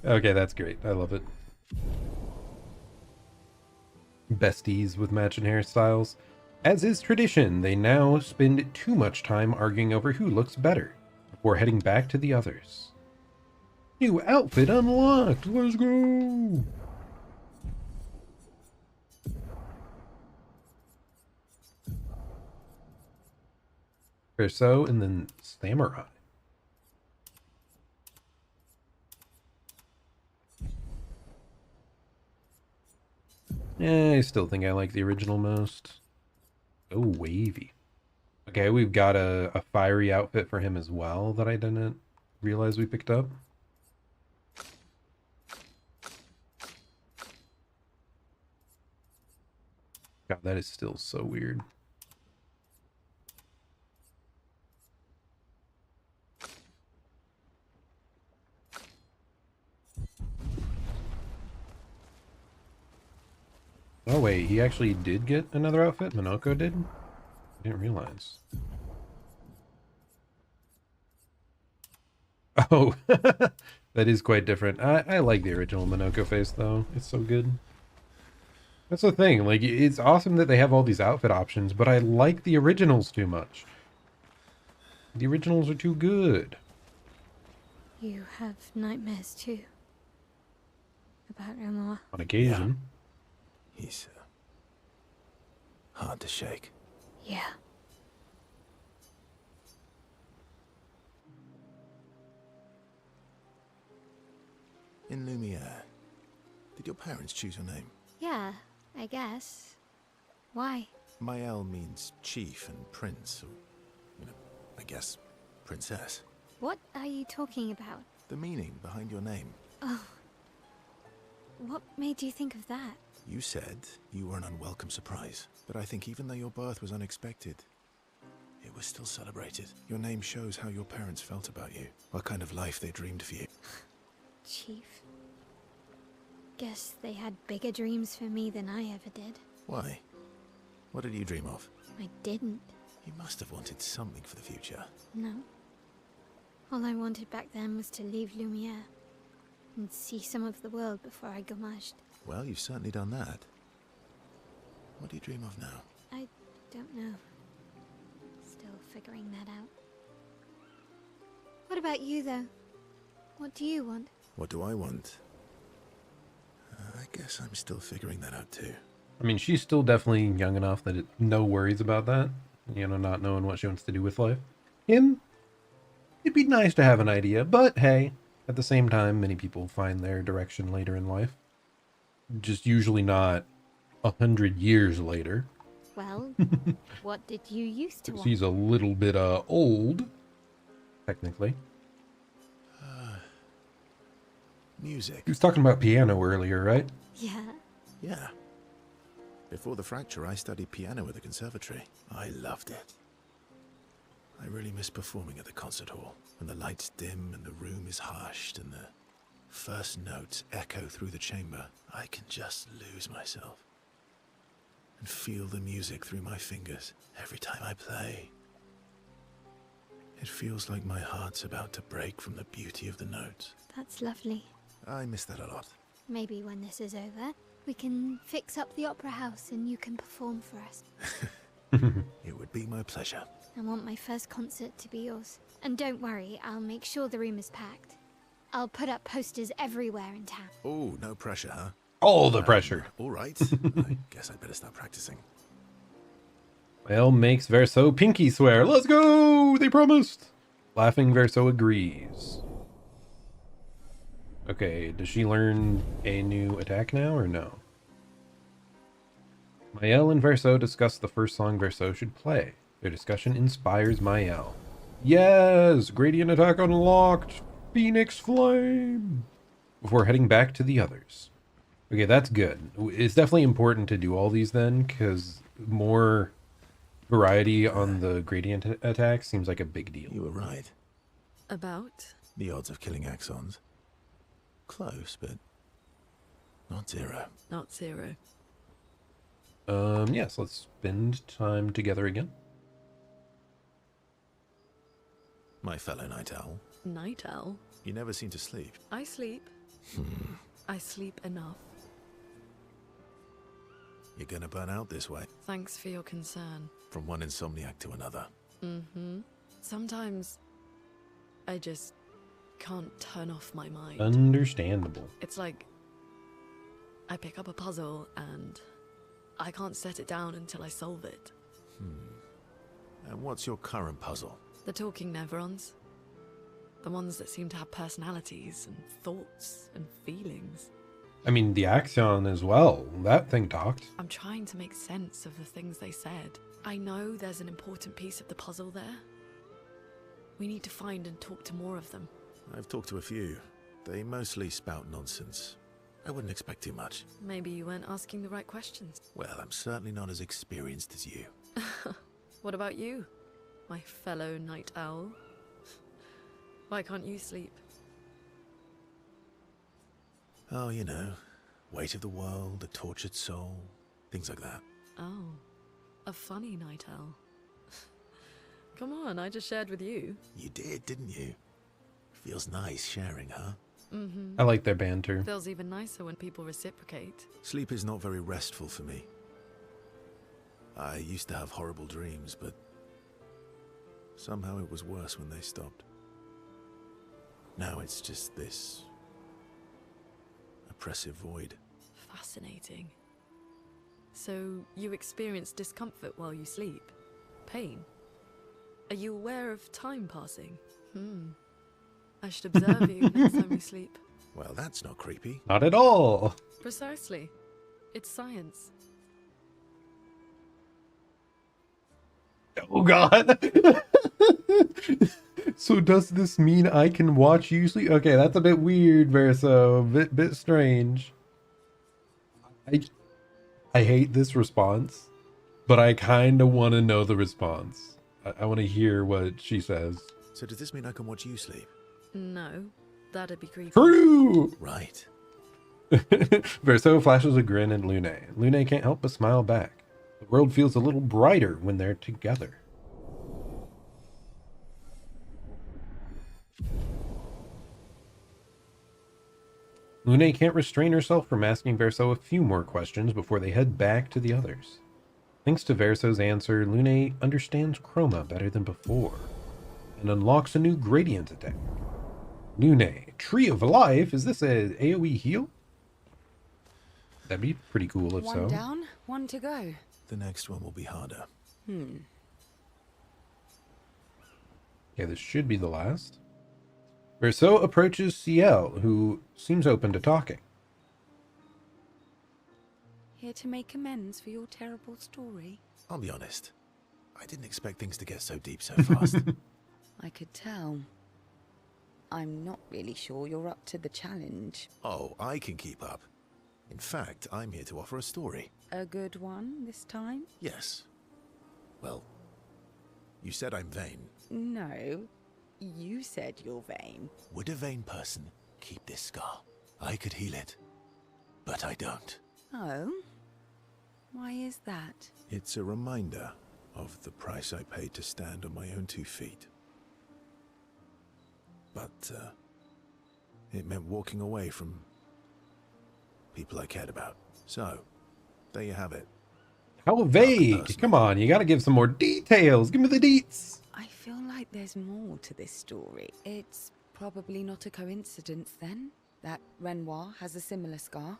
Okay, that's great. I love it. Besties with matching hairstyles. As is tradition, they now spend too much time arguing over who looks better before heading back to the others. New outfit unlocked! Let's go! Verso and then Samurai. I still think I like the original most. Oh, wavy. Okay, we've got a fiery outfit for him as well that I didn't realize we picked up. God, that is still so weird. Oh wait, he actually did get another outfit? Minoko did? I didn't realize. Oh, that is quite different. I like the original Minoko face though. It's so good. That's the thing, like, it's awesome that they have all these outfit options, but I like the originals too much. The originals are too good. You have nightmares too? About Renoir? On occasion. He's hard to shake. Yeah. In Lumiere, did your parents choose your name? Yeah, I guess. Why? Mael means chief and prince, or, I guess, princess. What are you talking about? The meaning behind your name. Oh. What made you think of that? You said you were an unwelcome surprise, but I think even though your birth was unexpected, it was still celebrated. Your name shows how your parents felt about you, what kind of life they dreamed for you. Chief. Guess they had bigger dreams for me than I ever did. Why? What did you dream of? I didn't. You must have wanted something for the future. No. All I wanted back then was to leave Lumiere and see some of the world before I gommaged. Well, you've certainly done that. What do you dream of now? I don't know. Still figuring that out. What about you, though? What do you want? What do I want? I guess I'm still figuring that out too. I mean, she's still definitely young enough that no worries about that. You know, not knowing what she wants to do with life. Him, it'd be nice to have an idea, but hey, at the same time, many people find their direction later in life. Just usually not 100 years later. Well, what did you used to want? He's a little bit old. technically. Music. He was talking about piano earlier, right? Yeah. Yeah. Before the fracture, I studied piano at the conservatory. I loved it. I really miss performing at the concert hall, when the lights dim and the room is hushed and the first notes echo through the chamber. I can just lose myself and feel the music through my fingers every time I play. It feels like my heart's about to break from the beauty of the notes. That's lovely. I miss that a lot. Maybe when this is over, we can fix up the opera house and you can perform for us. It would be my pleasure. I want my first concert to be yours. And don't worry, I'll make sure the room is packed. I'll put up posters everywhere in town. Oh, no pressure, huh? All the pressure. All right. I guess I'd better start practicing. Well, makes Verso pinky swear. Let's go! They promised! Laughing, Verso agrees. Okay, does she learn a new attack now or no? Mael and Verso discuss the first song Verso should play. Their discussion inspires Mael. Yes! Gradient attack unlocked! Phoenix Flame! Before heading back to the others. Okay, that's good. It's definitely important to do all these then, because more variety on the gradient attack seems like a big deal. You were right. About? The odds of killing Axons. Close, but not zero. Not zero. Yes, let's spend time together again. My fellow night owl. Night owl? You never seem to sleep. I sleep. I sleep enough. You're gonna burn out this way. Thanks for your concern. From one insomniac to another. Mm-hmm. Sometimes I just can't turn off my mind. Understandable. It's like I pick up a puzzle and I can't set it down until I solve it. And what's your current puzzle? The talking Nevrons. The ones that seem to have personalities and thoughts and feelings. I mean, the Axion as well. That thing talked. I'm trying to make sense of the things they said. I know there's an important piece of the puzzle there. We need to find and talk to more of them. I've talked to a few. They mostly spout nonsense. I wouldn't expect too much. Maybe you weren't asking the right questions. Well, I'm certainly not as experienced as you. What about you, my fellow night owl? Why can't you sleep? Oh, you know, weight of the world, a tortured soul, things like that. Oh, a funny night owl. Come on, I just shared with you. You did, didn't you? Feels nice sharing, huh? Mm-hmm. I like their banter. Feels even nicer when people reciprocate. Sleep is not very restful for me. I used to have horrible dreams, but somehow it was worse when they stopped. Now it's just this oppressive void. Fascinating. So you experience discomfort while you sleep? Pain? Are you aware of time passing? I should observe you next time you sleep. Well, that's not creepy. Not at all. Precisely. It's science. Oh god. So does this mean I can watch you sleep? Okay, that's a bit weird, Verso. Bit strange. I hate this response, but I kind of want to know the response. I want to hear what she says. So does this mean I can watch you sleep? No, that'd be creepy. True! Right. Verso flashes a grin at Lune. Lune can't help but smile back. The world feels a little brighter when they're together. Lune can't restrain herself from asking Verso a few more questions before they head back to the others. Thanks to Verso's answer, Lune understands Chroma better than before and unlocks a new gradient attack. Lune, Tree of Life? Is this a AoE heal? That'd be pretty cool if so. One down, one to go. The next one will be harder. Yeah, this should be the last. Verso approaches Ciel, who seems open to talking. Here to make amends for your terrible story. I'll be honest. I didn't expect things to get so deep so fast. I could tell. I'm not really sure you're up to the challenge. Oh, I can keep up. In fact, I'm here to offer a story. A good one this time? Yes. Well, you said I'm vain. No, you said you're vain. Would a vain person keep this scar? I could heal it, but I don't. Oh? Why is that? It's a reminder of the price I paid to stand on my own 2 feet. But, it meant walking away from people I cared about. So, there you have it. How vague? Come on, you gotta give some more details. Give me the deets. I feel like there's more to this story. It's probably not a coincidence then that Renoir has a similar scar.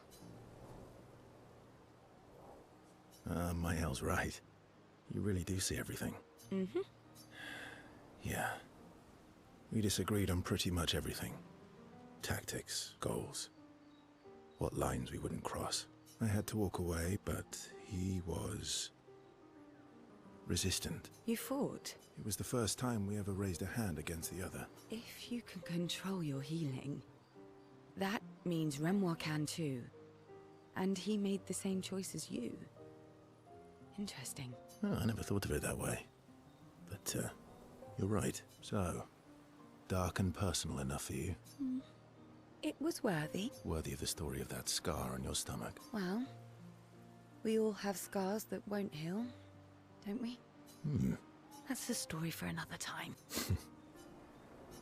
Mael's right. You really do see everything. Mm-hmm. Yeah. We disagreed on pretty much everything. Tactics, goals, what lines we wouldn't cross. I had to walk away, but he was resistant. You fought? It was the first time we ever raised a hand against the other. If you can control your healing, that means Renoir can too. And he made the same choice as you. Interesting. Oh, I never thought of it that way. But, you're right. So, dark and personal enough for you? It was worthy. Worthy of the story of that scar on your stomach. Well, we all have scars that won't heal, don't we? That's a story for another time.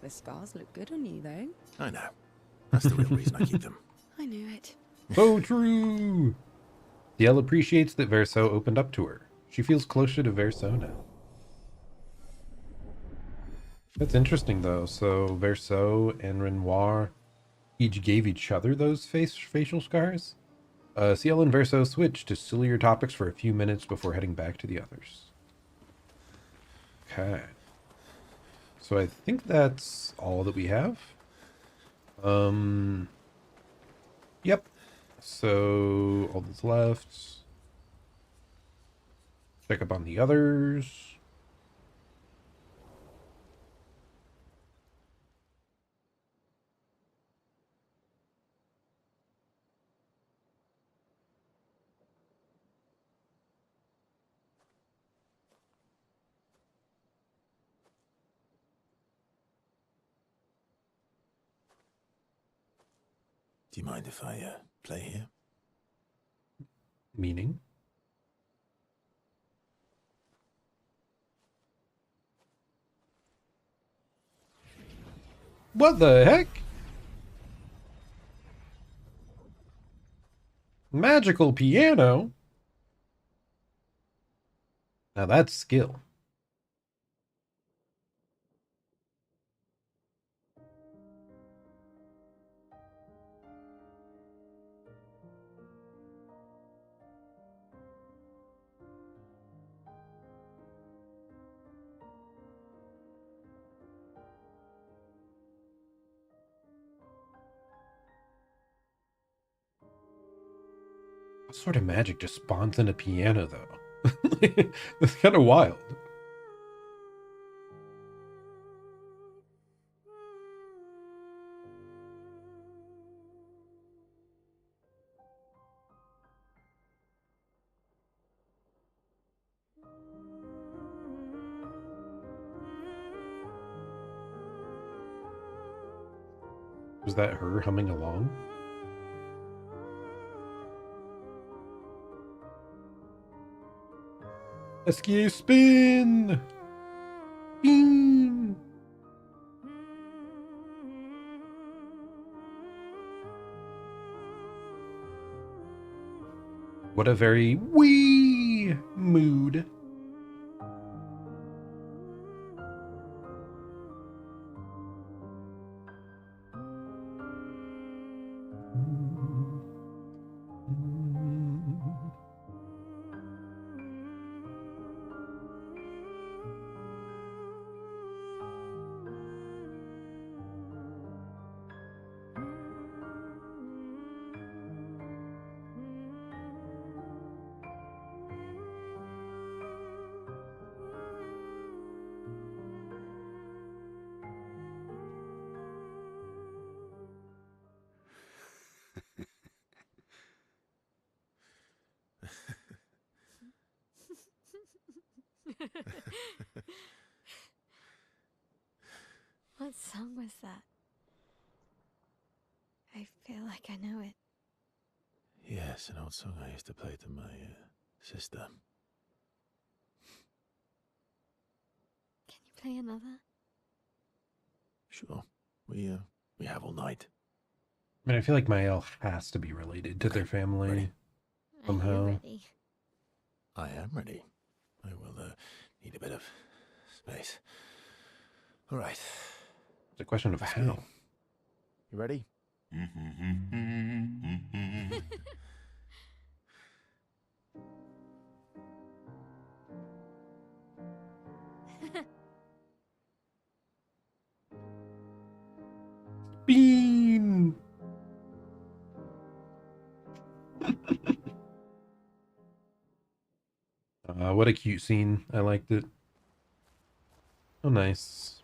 The scars look good on you, though. I know. That's the real reason I keep them. I knew it. So true. Ciel appreciates that Verso opened up to her. She feels closer to Verso now. That's interesting, though. So Verso and Renoir each gave each other those facial scars. Ciel and Verso switched to sillier topics for a few minutes before heading back to the others. Okay. So I think that's all that we have. Yep. So all that's left. Check up on the others. Do you mind if I, play here? Meaning? What the heck? Magical piano? Now that's skill. What sort of magic just spawns in a piano, though? That's kind of wild. Was that her humming along? Escape spin! Bing! What a very wee mood. What song was that? I feel like I know it. Yes, an old song I used to play to my sister. Can you play another? Sure. We have all night. I mean, I feel like Mael has to be related to their family ready. somehow. Are you ready? I am ready. I will need a bit of space. All right. It's a question of Let's how. go. You ready? Bean! What a cute scene. I liked it. Oh, nice.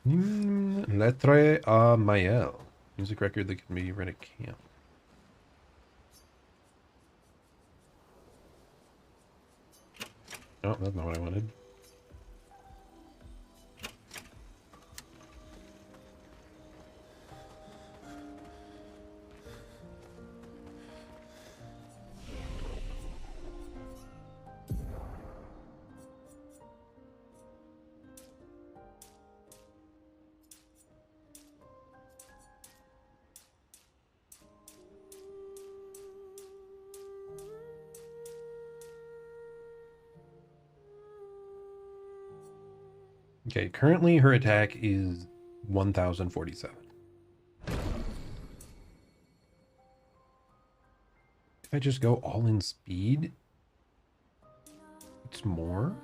Lettre à Mael. Music record that can be read at camp. Oh, that's not what I wanted. Okay, currently her attack is 1047. If I just go all in speed, it's more.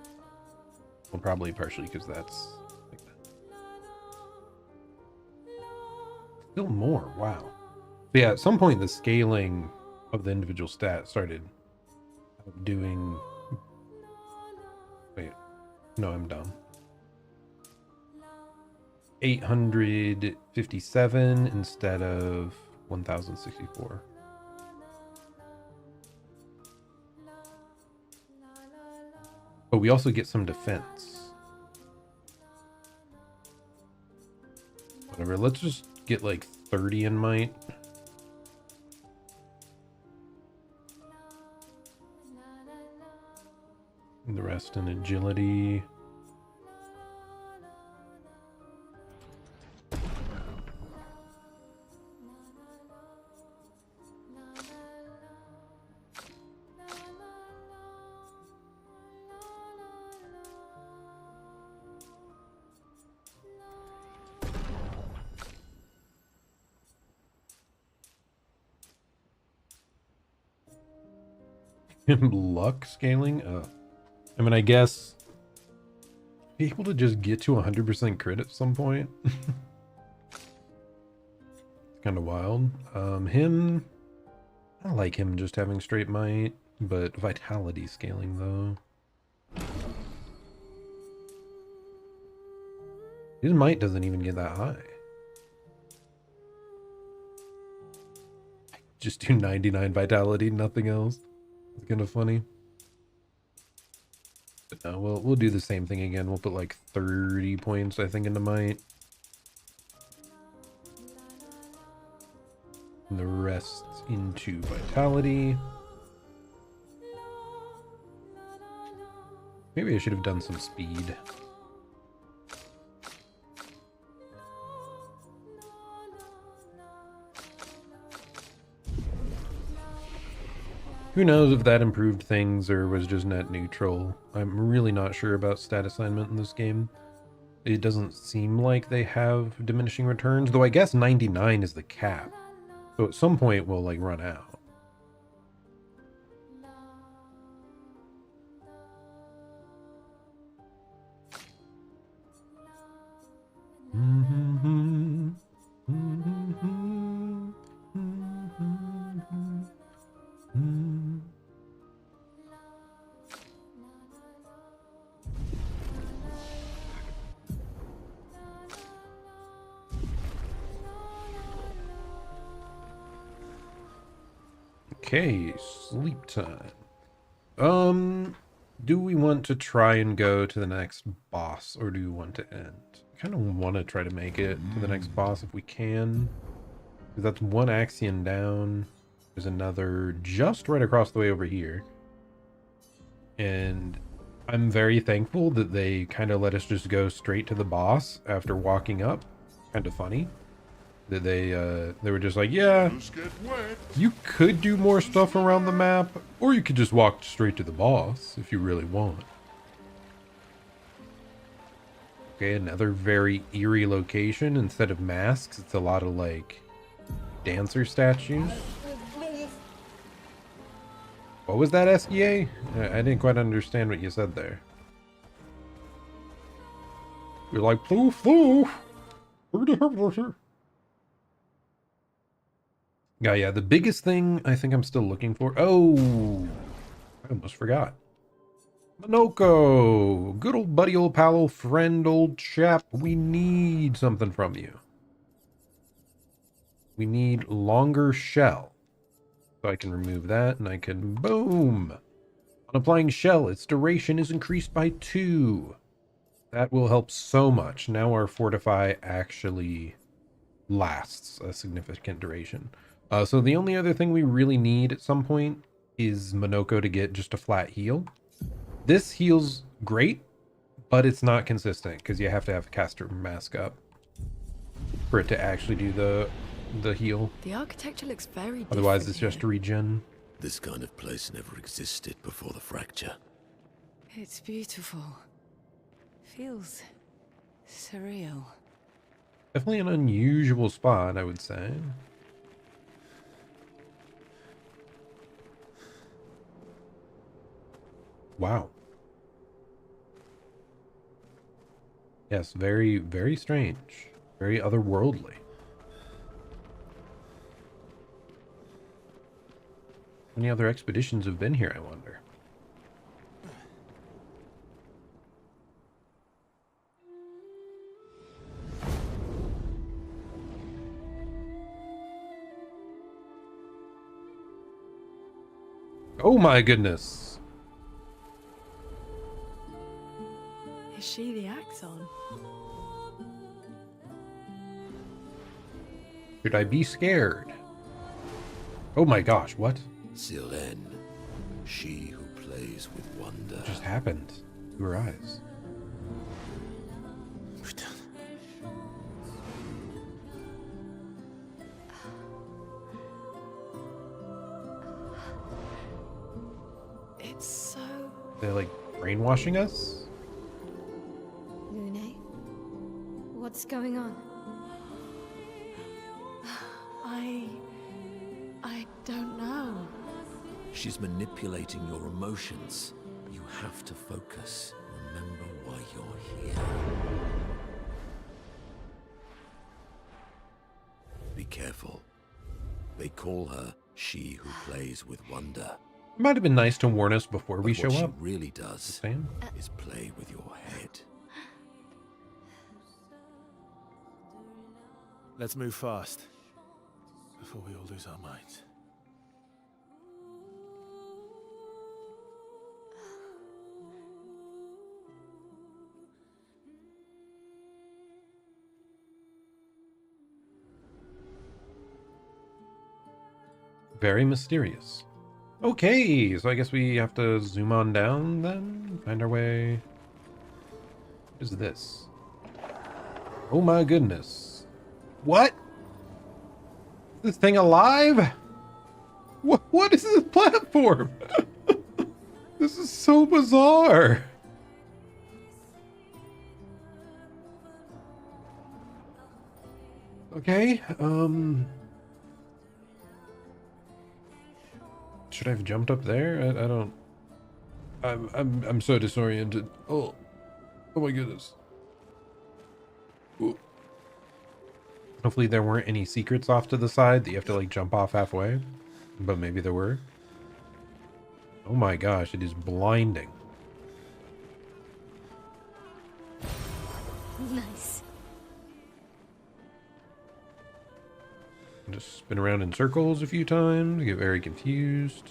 Well, probably partially because that's like that. Still more, wow. But yeah, at some point the scaling of the individual stats started doing... Wait, no, I'm dumb. 857 instead of 1064. But we also get some defense. Whatever, let's just get like 30 in might. And the rest in agility. Luck scaling? I mean, I guess be able to just get to 100% crit at some point. It's kind of wild. Him, I like him just having straight might, but vitality scaling though. His might doesn't even get that high. Just do 99 vitality, nothing else. It's kind of funny. But no, we'll do the same thing again. We'll put like 30 points, I think, into might. And the rest into vitality. Maybe I should have done some speed. Who knows if that improved things or was just net neutral. I'm really not sure about stat assignment in this game. It doesn't seem like they have diminishing returns, though I guess 99 is the cap. So at some point we'll like run out. Okay, sleep time. do we want to try and go to the next boss, or do we want to end? I kind of want to try to make it to the next boss if we can. Because that's one Axion down. There's another just right across the way over here. And I'm very thankful that they kind of let us just go straight to the boss after walking up. Kind of funny. That they were just like, yeah, you could do more stuff around the map, or you could just walk straight to the boss if you really want. Okay, another very eerie location. Instead of masks, it's a lot of like dancer statues. What was that, SEA? I didn't quite understand what you said there. You're like, flu, flu. Yeah, the biggest thing I think I'm still looking for. Oh, I almost forgot. Monoko, good old buddy, old pal, old friend, old chap. We need something from you. We need longer shell. So I can remove that and I can, boom. On applying shell, its duration is increased by 2. That will help so much. Now our fortify actually lasts a significant duration. So the only other thing we really need at some point is Monoko to get just a flat heal. This heals great, but it's not consistent because you have to have a caster mask up for it to actually do the heal. The architecture looks very different. Otherwise, it's just regen. This kind of place never existed before the fracture. It's beautiful. Feels surreal. Definitely an unusual spot, I would say. Wow. Yes, very, very strange. Very otherworldly. How many other expeditions have been here, I wonder? Oh my goodness. Is she the Axon? Should I be scared? Oh my gosh, what? Sylenne, she who plays with wonder. What just happened to her eyes? It's so... They're like brainwashing us? Lune? What's going on? I don't know. She's manipulating your emotions. You have to focus. Remember why you're here. Be careful. They call her she who plays with wonder. It might have been nice to warn us before we But show what up. she really does Sam? is play with your head. Let's move fast before we all lose our minds. Very mysterious. Okay, so I guess we have to zoom on down then? Find our way. What is this? Oh my goodness. What? Is this thing alive? What is this platform? This is so bizarre. Okay, should I have jumped up there? I don't. I'm so disoriented. Oh my goodness. Ooh. Hopefully there weren't any secrets off to the side that you have to like jump off halfway, but maybe there were. Oh my gosh, it is blinding. Nice. Just spin around in circles a few times, get very confused.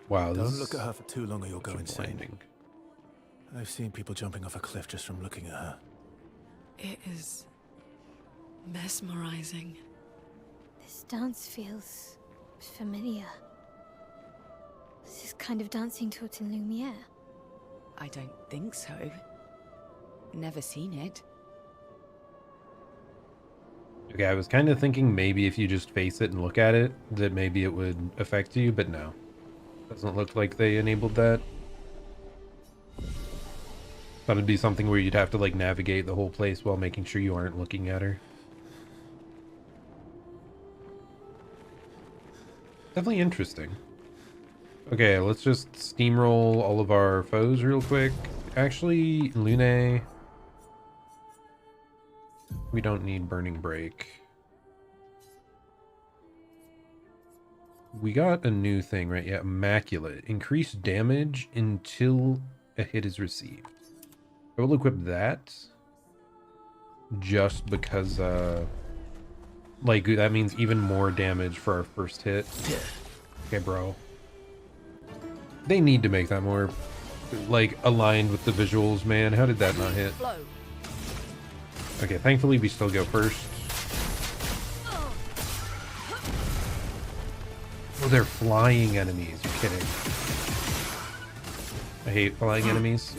Wow, this Don't look at her for too long or you'll go is insane. blinding. I've seen people jumping off a cliff just from looking at her. It is mesmerizing. This dance feels familiar. This is kind of dancing taught in Lumiere. I don't think so. Never seen it. Okay, I was kind of thinking maybe if you just face it and look at it, that maybe it would affect you, but no. Doesn't look like they enabled that. Thought it'd be something where you'd have to like navigate the whole place while making sure you aren't looking at her. Definitely interesting. Okay, let's just steamroll all of our foes real quick. Actually, Lune, we don't need Burning Break. We got a new thing, right? Yeah, Immaculate. Increase damage until a hit is received. I will equip that just because, like, that means even more damage for our first hit. Okay, bro. They need to make that more, like, aligned with the visuals, man. How did that not hit? Okay, thankfully we still go first. Oh, they're flying enemies. You're kidding. I hate flying enemies.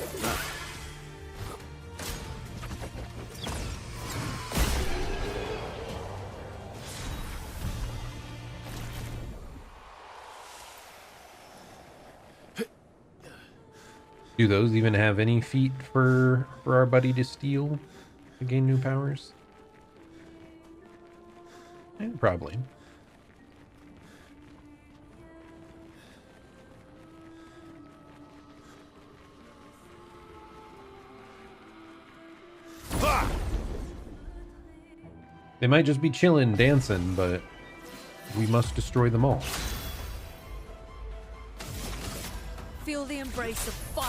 Do those even have any feat for our buddy to steal to gain new powers? Probably. They might just be chilling, dancing, but we must destroy them all. Feel the embrace of fire.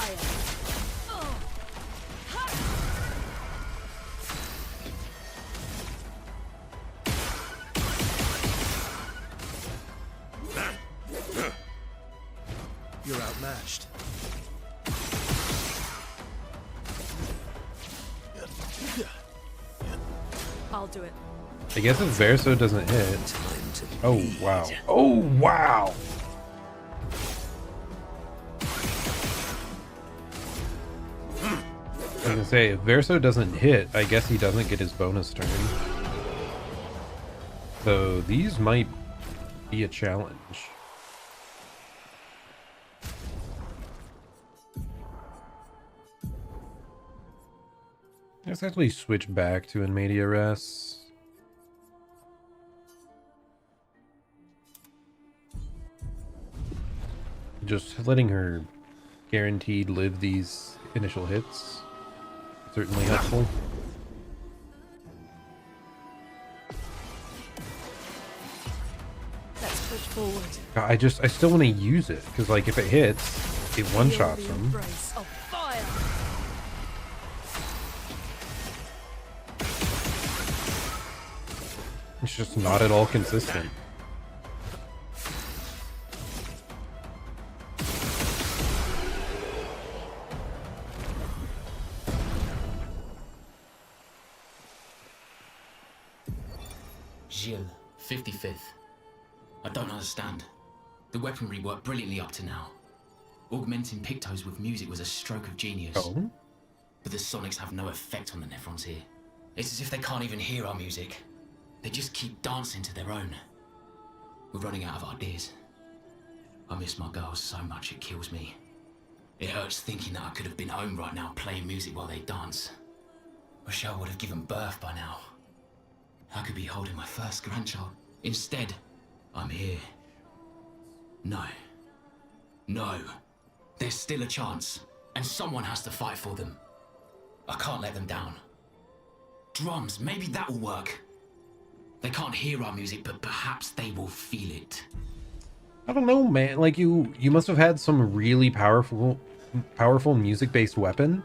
You're outmatched. I'll do it. I guess if Verso doesn't hit. Oh, wow. Oh, wow! I was gonna say, if Verso doesn't hit, I guess he doesn't get his bonus turn. So these might be a challenge. Let's actually switch back to In Media Res. Just letting her guaranteed live these initial hits. Certainly helpful. Let's push forward. I still want to use it because, like, if it hits, it one-shots Feel the them. embrace of fire. It's just not at all consistent. Gilles, 55th. I don't understand. The weaponry worked brilliantly up to now. Augmenting Pictos with music was a stroke of genius. Oh? But the sonics have no effect on the Nephrons here. It's as if they can't even hear our music. They just keep dancing to their own. We're running out of ideas. I miss my girls so much it kills me. It hurts thinking that I could have been home right now playing music while they dance. Rochelle would have given birth by now. I could be holding my first grandchild. Instead, I'm here. No. No. There's still a chance, and someone has to fight for them. I can't let them down. Drums, maybe that will work. They can't hear our music, but perhaps they will feel it. I don't know, man. Like, you must have had some really powerful music-based weapon.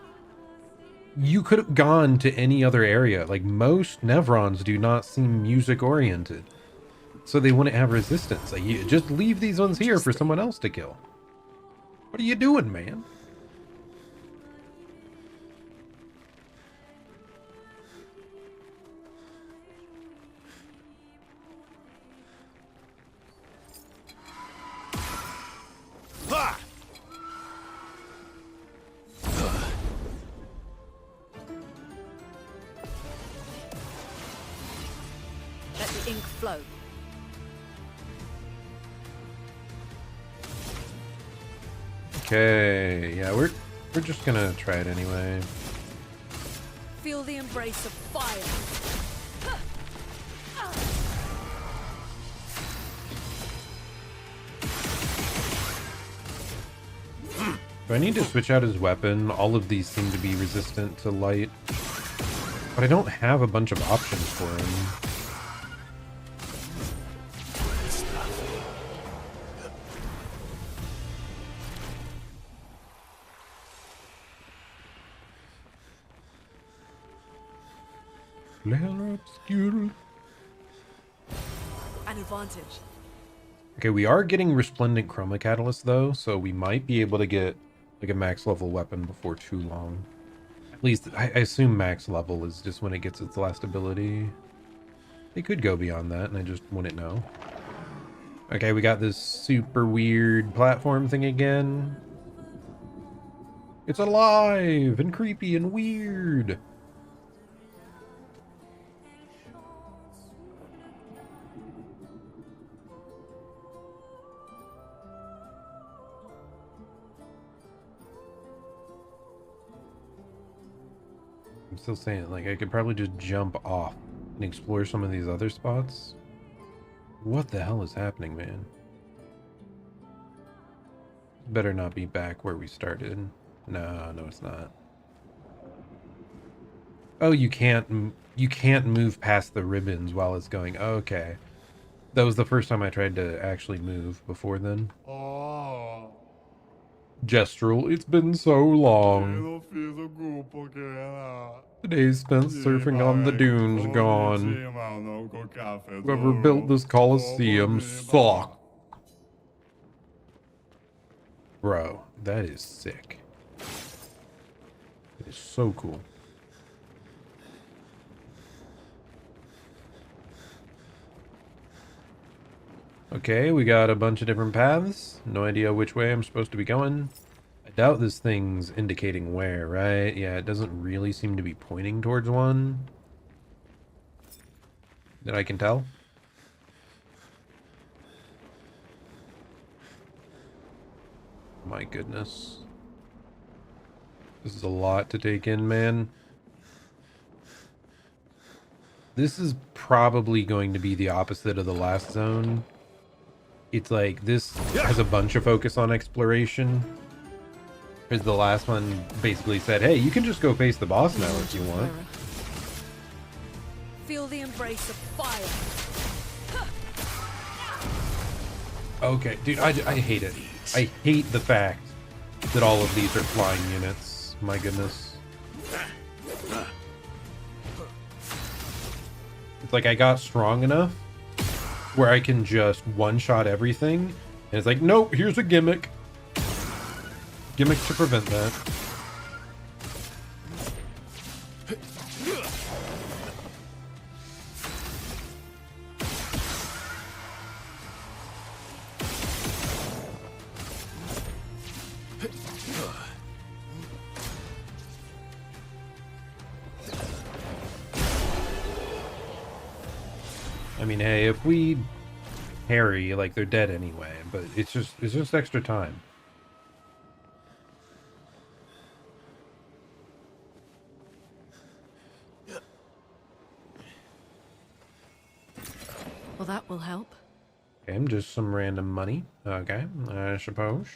You could have gone to any other area. Like, most Nevrons do not seem music-oriented. So they wouldn't have resistance. Like, you just leave these ones here for someone else to kill. What are you doing, man? Ha! Let the ink flow. Okay, yeah, we're just gonna try it anyway. Feel the embrace of fire. Do I need to switch out his weapon? All of these seem to be resistant to light. But I don't have a bunch of options for him. Clair Obscur. An advantage. Okay, we are getting Resplendent Chroma Catalyst though, so we might be able to get like a max level weapon before too long. At least I assume max level is just when it gets its last ability. They could go beyond that and I just wouldn't know. Okay, we got this super weird platform thing again. It's alive and creepy and weird. I'm still saying, like, I could probably just jump off and explore some of these other spots. What the hell is happening, man? Better not be back where we started. No, it's not. Oh, you can't move past the ribbons while it's going. Okay. That was the first time I tried to actually move before then. Oh. Gestural, it's been so long. Days spent surfing on the dunes gone. Whoever built this Colosseum sucked. Bro, that is sick. It is so cool. Okay, we got a bunch of different paths. No idea which way I'm supposed to be going. I doubt this thing's indicating where, right? Yeah, it doesn't really seem to be pointing towards one that I can tell. My goodness. This is a lot to take in, man. This is probably going to be the opposite of the last zone. It's like, this has a bunch of focus on exploration. Because the last one basically said, hey, you can just go face the boss now if you want. Feel the embrace of fire. Okay, dude, I hate it. I hate the fact that all of these are flying units. My goodness. It's like I got strong enough where I can just one-shot everything. And it's like, nope, here's a gimmick. Gimmick to prevent that. I mean, hey, if we parry, like, they're dead anyway, but it's just extra time. Well, that will help. Okay, just some random money. Okay, I suppose.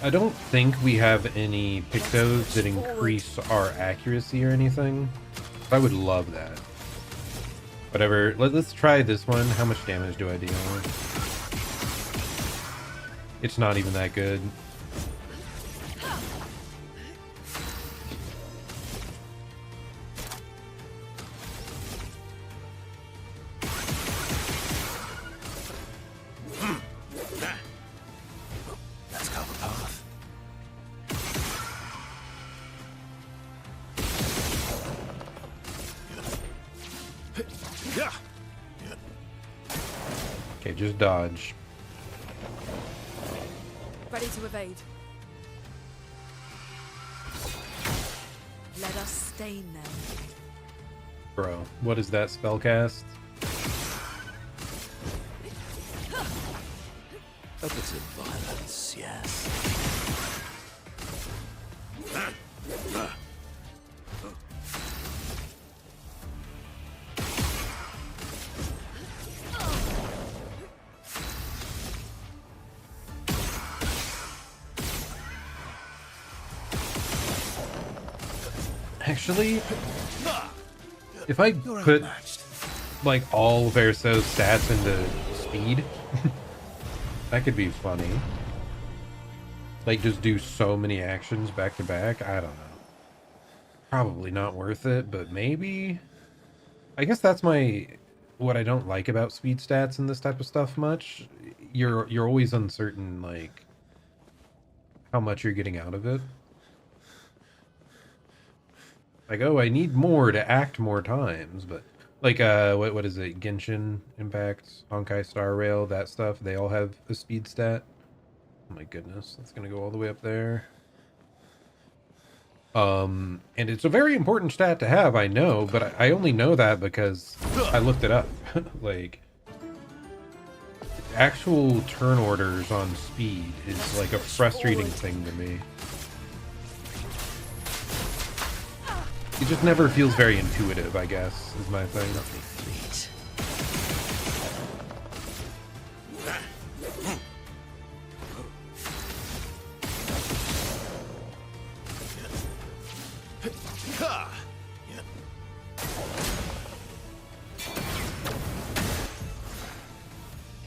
I don't think we have any pictos that increase our accuracy or anything. I would love that. Whatever, let's try this one. How much damage do I deal? It's not even that good. Okay, just dodge. Ready to evade. Let us stain them. Bro, what is that spell cast? A bit of violence, yes. Actually, if I put like all Verso's stats into speed, that could be funny. Like just do so many actions back to back. I don't know. Probably not worth it, but maybe. I guess that's what I don't like about speed stats and this type of stuff much. You're always uncertain like how much you're getting out of it. Like, oh, I need more to act more times, but like what is it? Genshin Impact, Honkai Star Rail, that stuff, they all have a speed stat. Oh my goodness, that's gonna go all the way up there. And it's a very important stat to have, I know, but I only know that because I looked it up. Like, actual turn orders on speed is like a frustrating thing to me. It just never feels very intuitive, I guess, is my thing.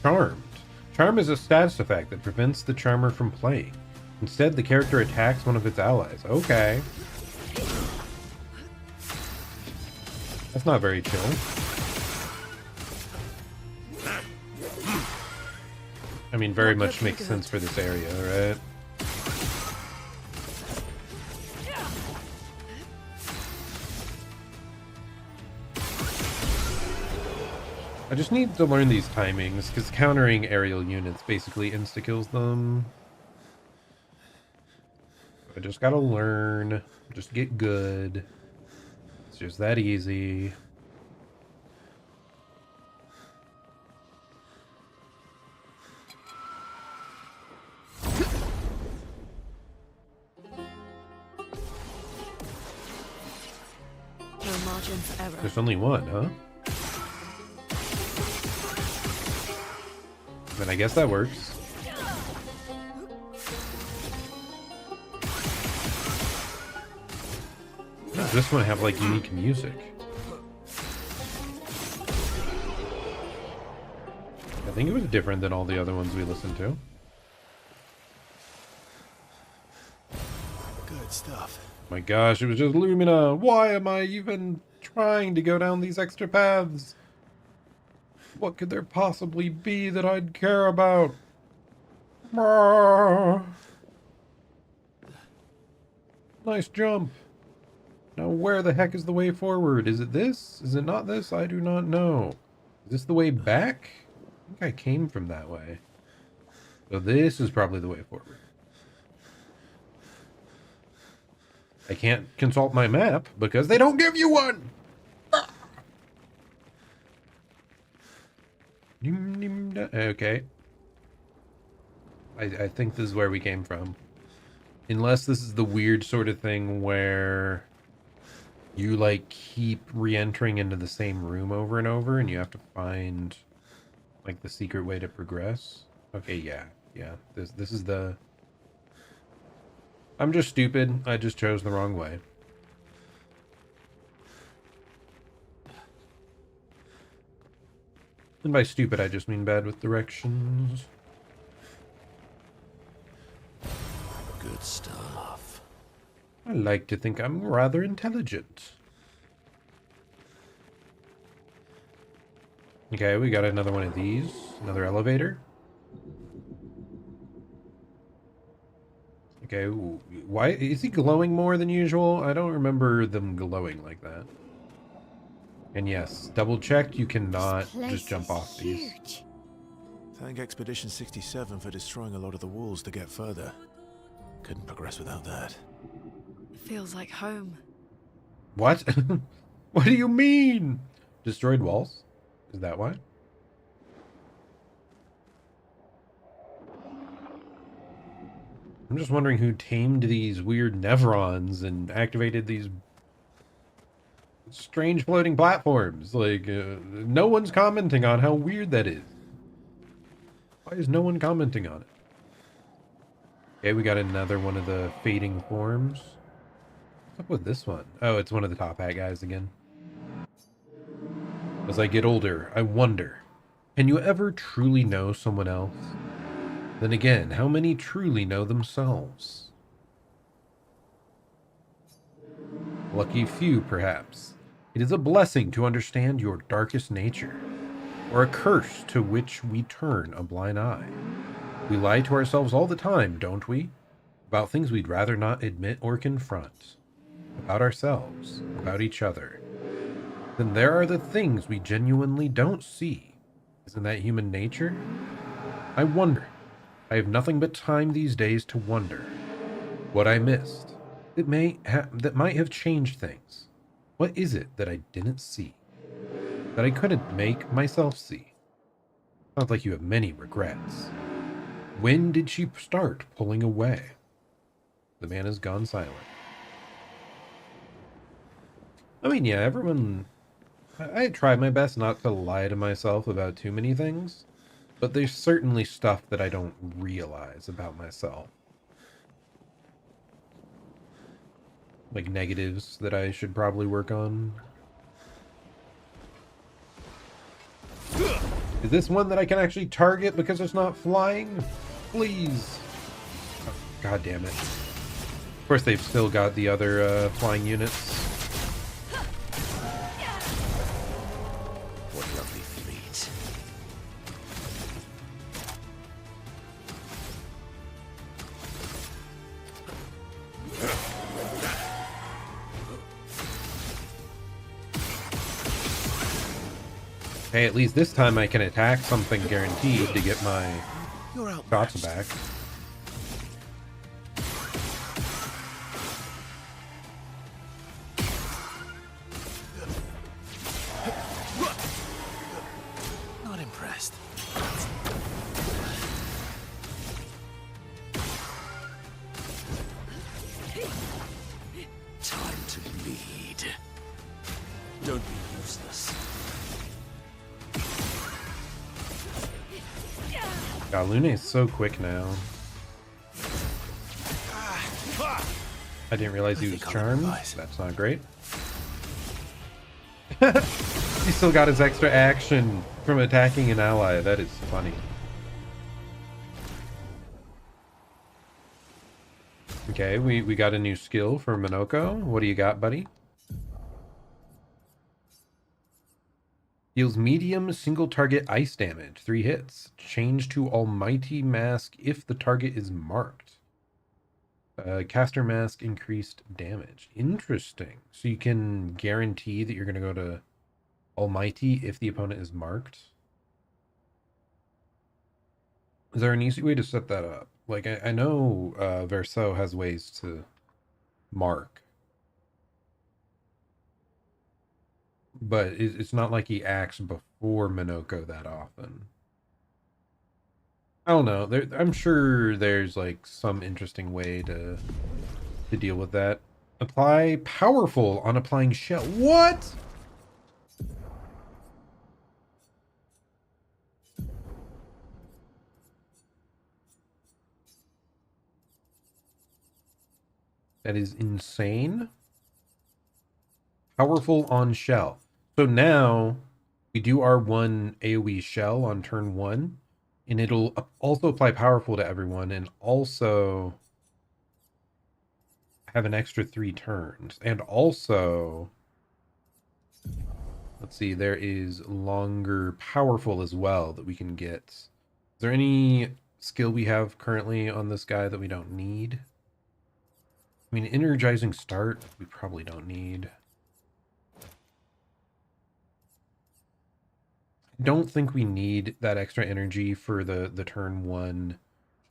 Charmed. Charm is a status effect that prevents the charmer from playing. Instead, the character attacks one of its allies. Okay. That's not very chill. I mean, very much makes sense for this area, right? I just need to learn these timings, because countering aerial units basically insta-kills them. I just gotta learn, just get good. It's just that easy. No margin for error. There's only one, huh? Then I guess that works. Does this one have like unique music? I think it was different than all the other ones we listened to. Good stuff. My gosh, it was just Lumina. Why am I even trying to go down these extra paths? What could there possibly be that I'd care about? Nice jump. Now where the heck is the way forward? Is it this? Is it not this? I do not know. Is this the way back? I think I came from that way. So this is probably the way forward. I can't consult my map because they don't give you one! Okay. I think this is where we came from. Unless this is the weird sort of thing where you like keep re-entering into the same room over and over and you have to find like the secret way to progress. Okay, yeah. This is the... I'm just stupid. I just chose the wrong way. And by stupid, I just mean bad with directions. Good stuff. I like to think I'm rather intelligent. Okay, we got another one of these. Another elevator. Okay, why is he glowing more than usual? I don't remember them glowing like that. And yes, double checked, you cannot This place just jump is off these. huge. Thank Expedition 67 for destroying a lot of the walls to get further. Couldn't progress without that. Feels like home. What? What do you mean? Destroyed walls? Is that why? I'm just wondering who tamed these weird Nevrons and activated these strange floating platforms. Like, no one's commenting on how weird that is. Why is no one commenting on it? Okay, we got another one of the fading forms. What's up with this one? Oh, it's one of the top hat guys again. As I get older, I wonder, can you ever truly know someone else? Then again, how many truly know themselves? Lucky few, perhaps. It is a blessing to understand your darkest nature, or a curse to which we turn a blind eye. We lie to ourselves all the time, don't we? About things we'd rather not admit or confront. About ourselves, about each other. Then there are the things we genuinely don't see. Isn't that human nature? I wonder. I have nothing but time these days to wonder. What I missed. That might have changed things. What is it that I didn't see? That I couldn't make myself see? Sounds like you have many regrets. When did she start pulling away? The man has gone silent. I mean, yeah, everyone... I tried my best not to lie to myself about too many things, but there's certainly stuff that I don't realize about myself. Like negatives that I should probably work on. Is this one that I can actually target because it's not flying? Please. Oh, God damn it. Of course, they've still got the other flying units. What lovely fleet. Hey, at least this time I can attack something guaranteed to get my shots back. Not impressed. Time to bleed. Don't be useless. God, Lune is so quick now. I didn't realize he was charmed. That's not great. He still got his extra action from attacking an ally. That is funny. Okay, we got a new skill for Minoko. What do you got, buddy? Deals medium single target ice damage. 3 hits. Change to Almighty Mask if the target is marked. Caster Mask increased damage. Interesting. So you can guarantee that you're going to go to Almighty if the opponent is marked. Is there an easy way to set that up? Like, I know Verso has ways to mark. But it's not like he acts before Minoko that often. I don't know. I'm sure there's like some interesting way to deal with that. Apply powerful on applying shell. What? That is insane. Powerful on shell. So now we do our 1 AoE shell on turn 1, and it'll also apply powerful to everyone and also have an extra 3 turns. And also, let's see, there is longer powerful as well that we can get. Is there any skill we have currently on this guy that we don't need? I mean, energizing start, we probably don't need. don't think we need that extra energy for the turn 1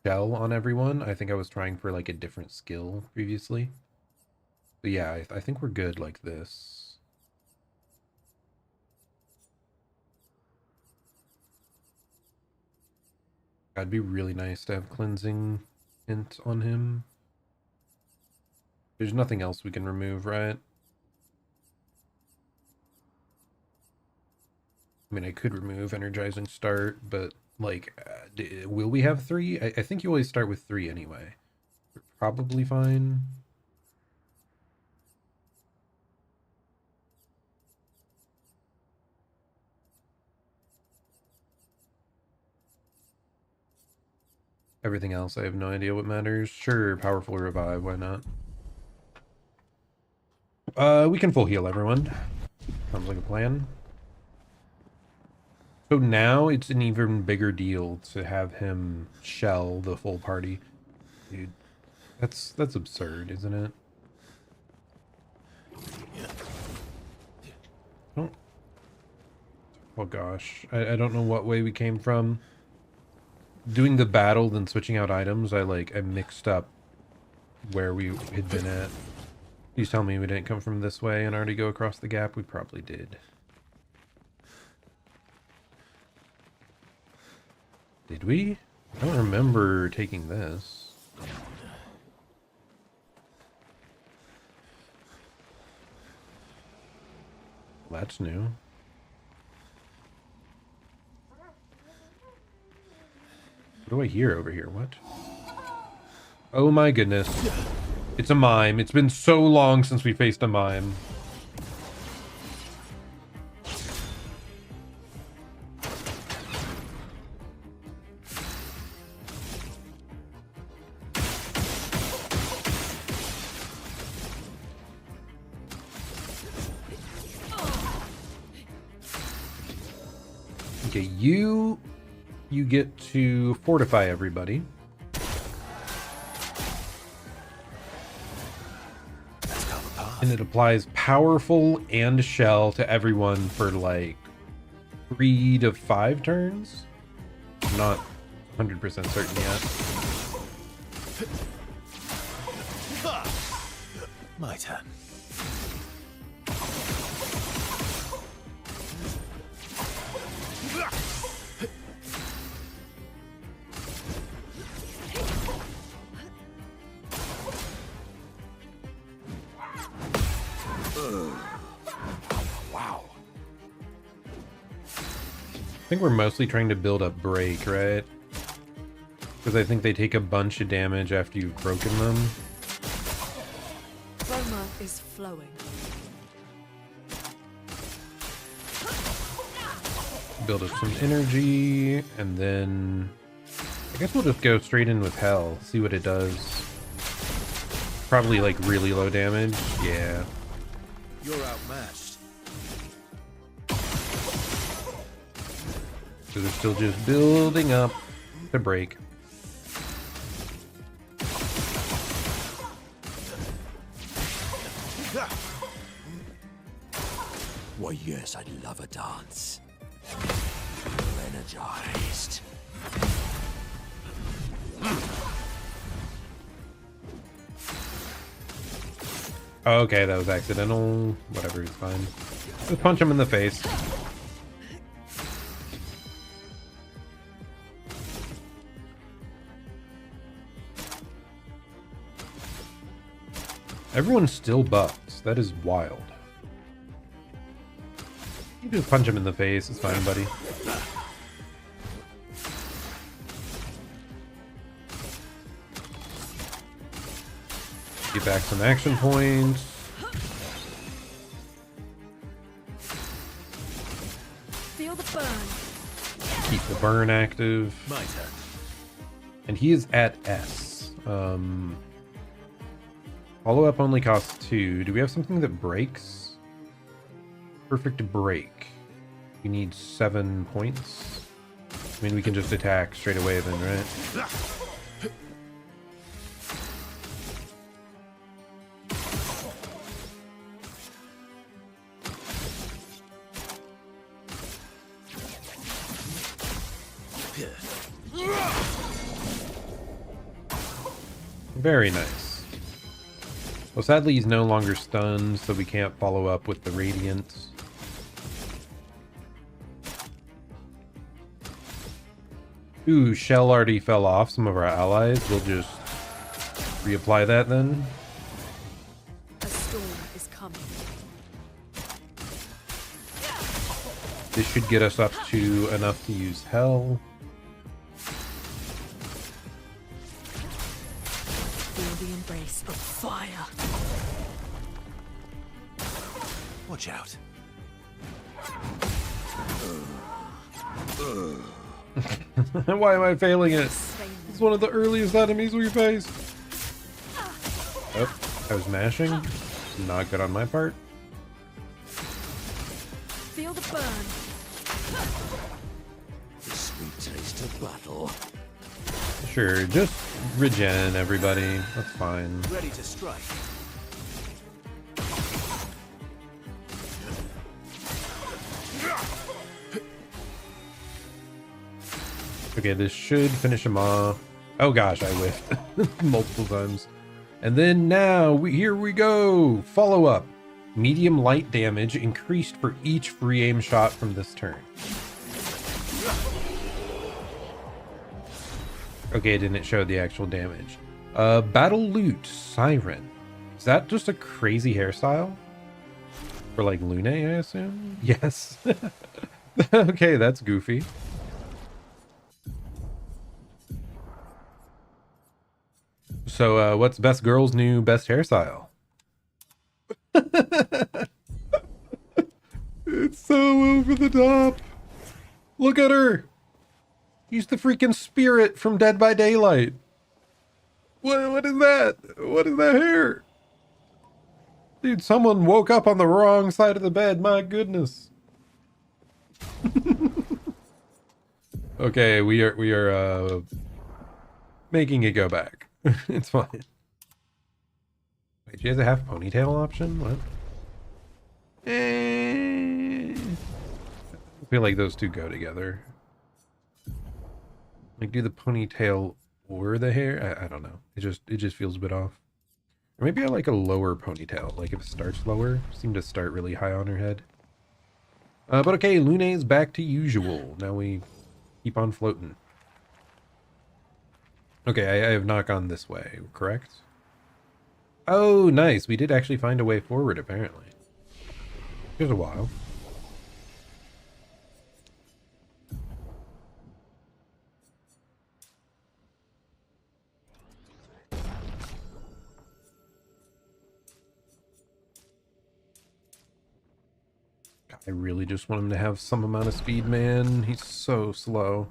shell on everyone. I think I was trying for like a different skill previously. But yeah, I think we're good like this. That'd be really nice to have cleansing hint on him. There's nothing else we can remove, right? I mean, I could remove energizing start, but like, will we have 3? I think you always start with 3 anyway. Probably fine. Everything else, I have no idea what matters. Sure, powerful revive, why not? We can full heal everyone. Sounds like a plan. So now it's an even bigger deal to have him shell the full party. Dude, that's absurd, isn't it? Oh gosh, I don't know what way we came from. Doing the battle, then switching out items, I mixed up where we had been at. Please tell me we didn't come from this way and already go across the gap. We probably did. Did we? I don't remember taking this. That's new. What do I hear over here? What? Oh my goodness. It's a mime. It's been so long since we faced a mime. Okay, you get to fortify everybody. And it applies powerful and shell to everyone for like 3 to 5 turns. I'm not 100% certain yet. My turn. Wow. I think we're mostly trying to build up break, right? Because I think they take a bunch of damage after you've broken them. Roma is flowing. Build up some energy, and then I guess we'll just go straight in with Hell, see what it does. Probably like really low damage, yeah. You're outmatched. So they're still just building up to break. Why, yes, I'd love a dance. Energized. Okay, that was accidental. Whatever, it's fine. Just punch him in the face. Everyone's still buffed. That is wild. You just punch him in the face. It's fine, buddy. Get back some action points. Feel the burn. Keep the burn active. My turn. And he is at S. Follow-up only costs 2. Do we have something that breaks? Perfect break. We need 7 points. I mean, we can just attack straight away then, right? Very nice. Well, sadly, he's no longer stunned, so we can't follow up with the Radiant. Ooh, Shell already fell off some of our allies. We'll just reapply that then. A storm is coming. This should get us up to enough to use Hell. Feel the embrace of fire. Watch out. Why am I failing it? It's one of the earliest enemies we face. Oh, I was mashing. Not good on my part. Feel the burn. The sweet taste of battle. Sure, just regen, everybody. That's fine. Ready to strike. Okay, this should finish him off. Oh gosh, I whiffed multiple times. And then now, here we go! Follow up. Medium light damage increased for each free aim shot from this turn. Okay, it didn't show the actual damage. Battle Loot, Siren. Is that just a crazy hairstyle? For like Lune, I assume? Yes. Okay, that's goofy. So, what's Best Girl's new best hairstyle? It's so over the top. Look at her. She's the freaking spirit from Dead by Daylight. What is that? What is that hair? Dude, someone woke up on the wrong side of the bed. My goodness. Okay, we are making it go back. It's fine. Wait, she has a half ponytail option? What? I feel like those two go together. Like, do the ponytail or the hair? I don't know. It just feels a bit off. Or maybe I like a lower ponytail. Like if it starts lower, seem to start really high on her head. But okay, Lune's back to usual. Now we keep on floating. Okay, I have not gone this way, correct? Oh, nice. We did actually find a way forward, apparently. Took a while. I really just want him to have some amount of speed, man. He's so slow.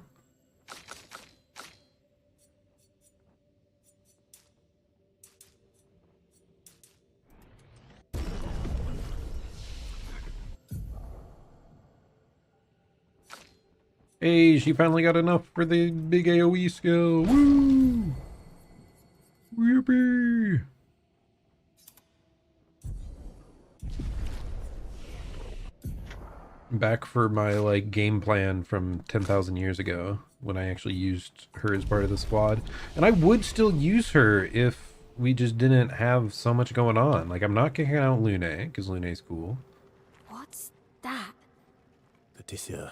Hey, she finally got enough for the big AoE skill. Woo! Yippee! Back for my, like, game plan from 10,000 years ago, when I actually used her as part of the squad. And I would still use her if we just didn't have so much going on. Like, I'm not kicking out Lune, because Lune's cool. What's that? Leticia.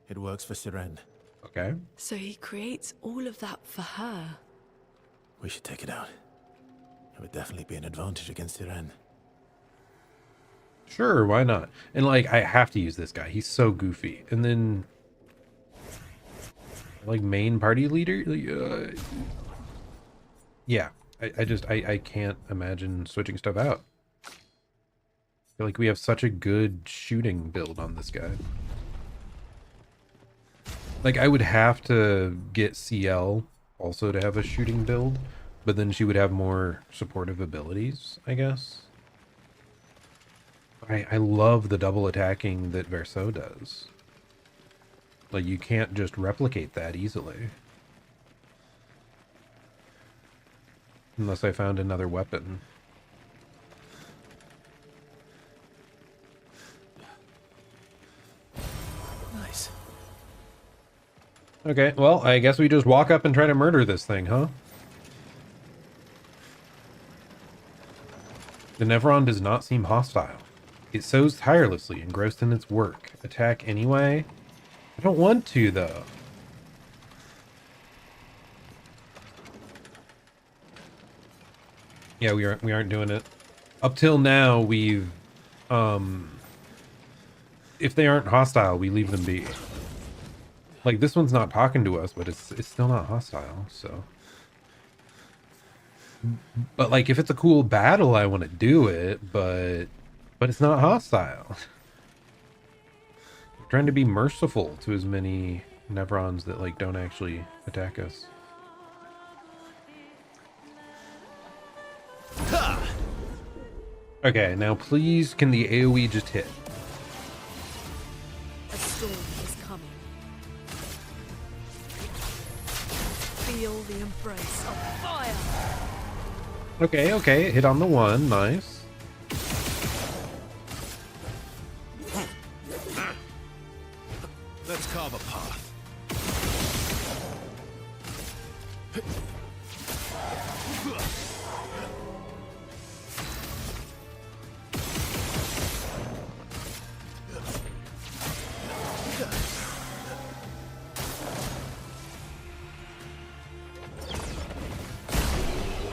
It works for Siren. Okay. So he creates all of that for her. We should take it out. It would definitely be an advantage against Siren. Sure, why not? And, like, I have to use this guy. He's so goofy. And then, like, main party leader? Yeah. I can't imagine switching stuff out. I feel like we have such a good shooting build on this guy. Like, I would have to get CL also to have a shooting build, but then she would have more supportive abilities, I guess. I love the double attacking that Verso does. Like, you can't just replicate that easily. Unless I found another weapon. Nice. Okay, well, I guess we just walk up and try to murder this thing, huh? The Nevron does not seem hostile. It sews tirelessly, engrossed in its work. Attack anyway? I don't want to, though. Yeah, we aren't doing it. Up till now, we've if they aren't hostile, we leave them be. Like, this one's not talking to us, but it's still not hostile, so. But like, if it's a cool battle, I want to do it, but it's not hostile. I'm trying to be merciful to as many Nevrons that like don't actually attack us. Okay, now please, can the AoE just hit? A storm is coming. Feel the embrace of fire. Okay, okay, hit on the one, nice. Let's carve a path.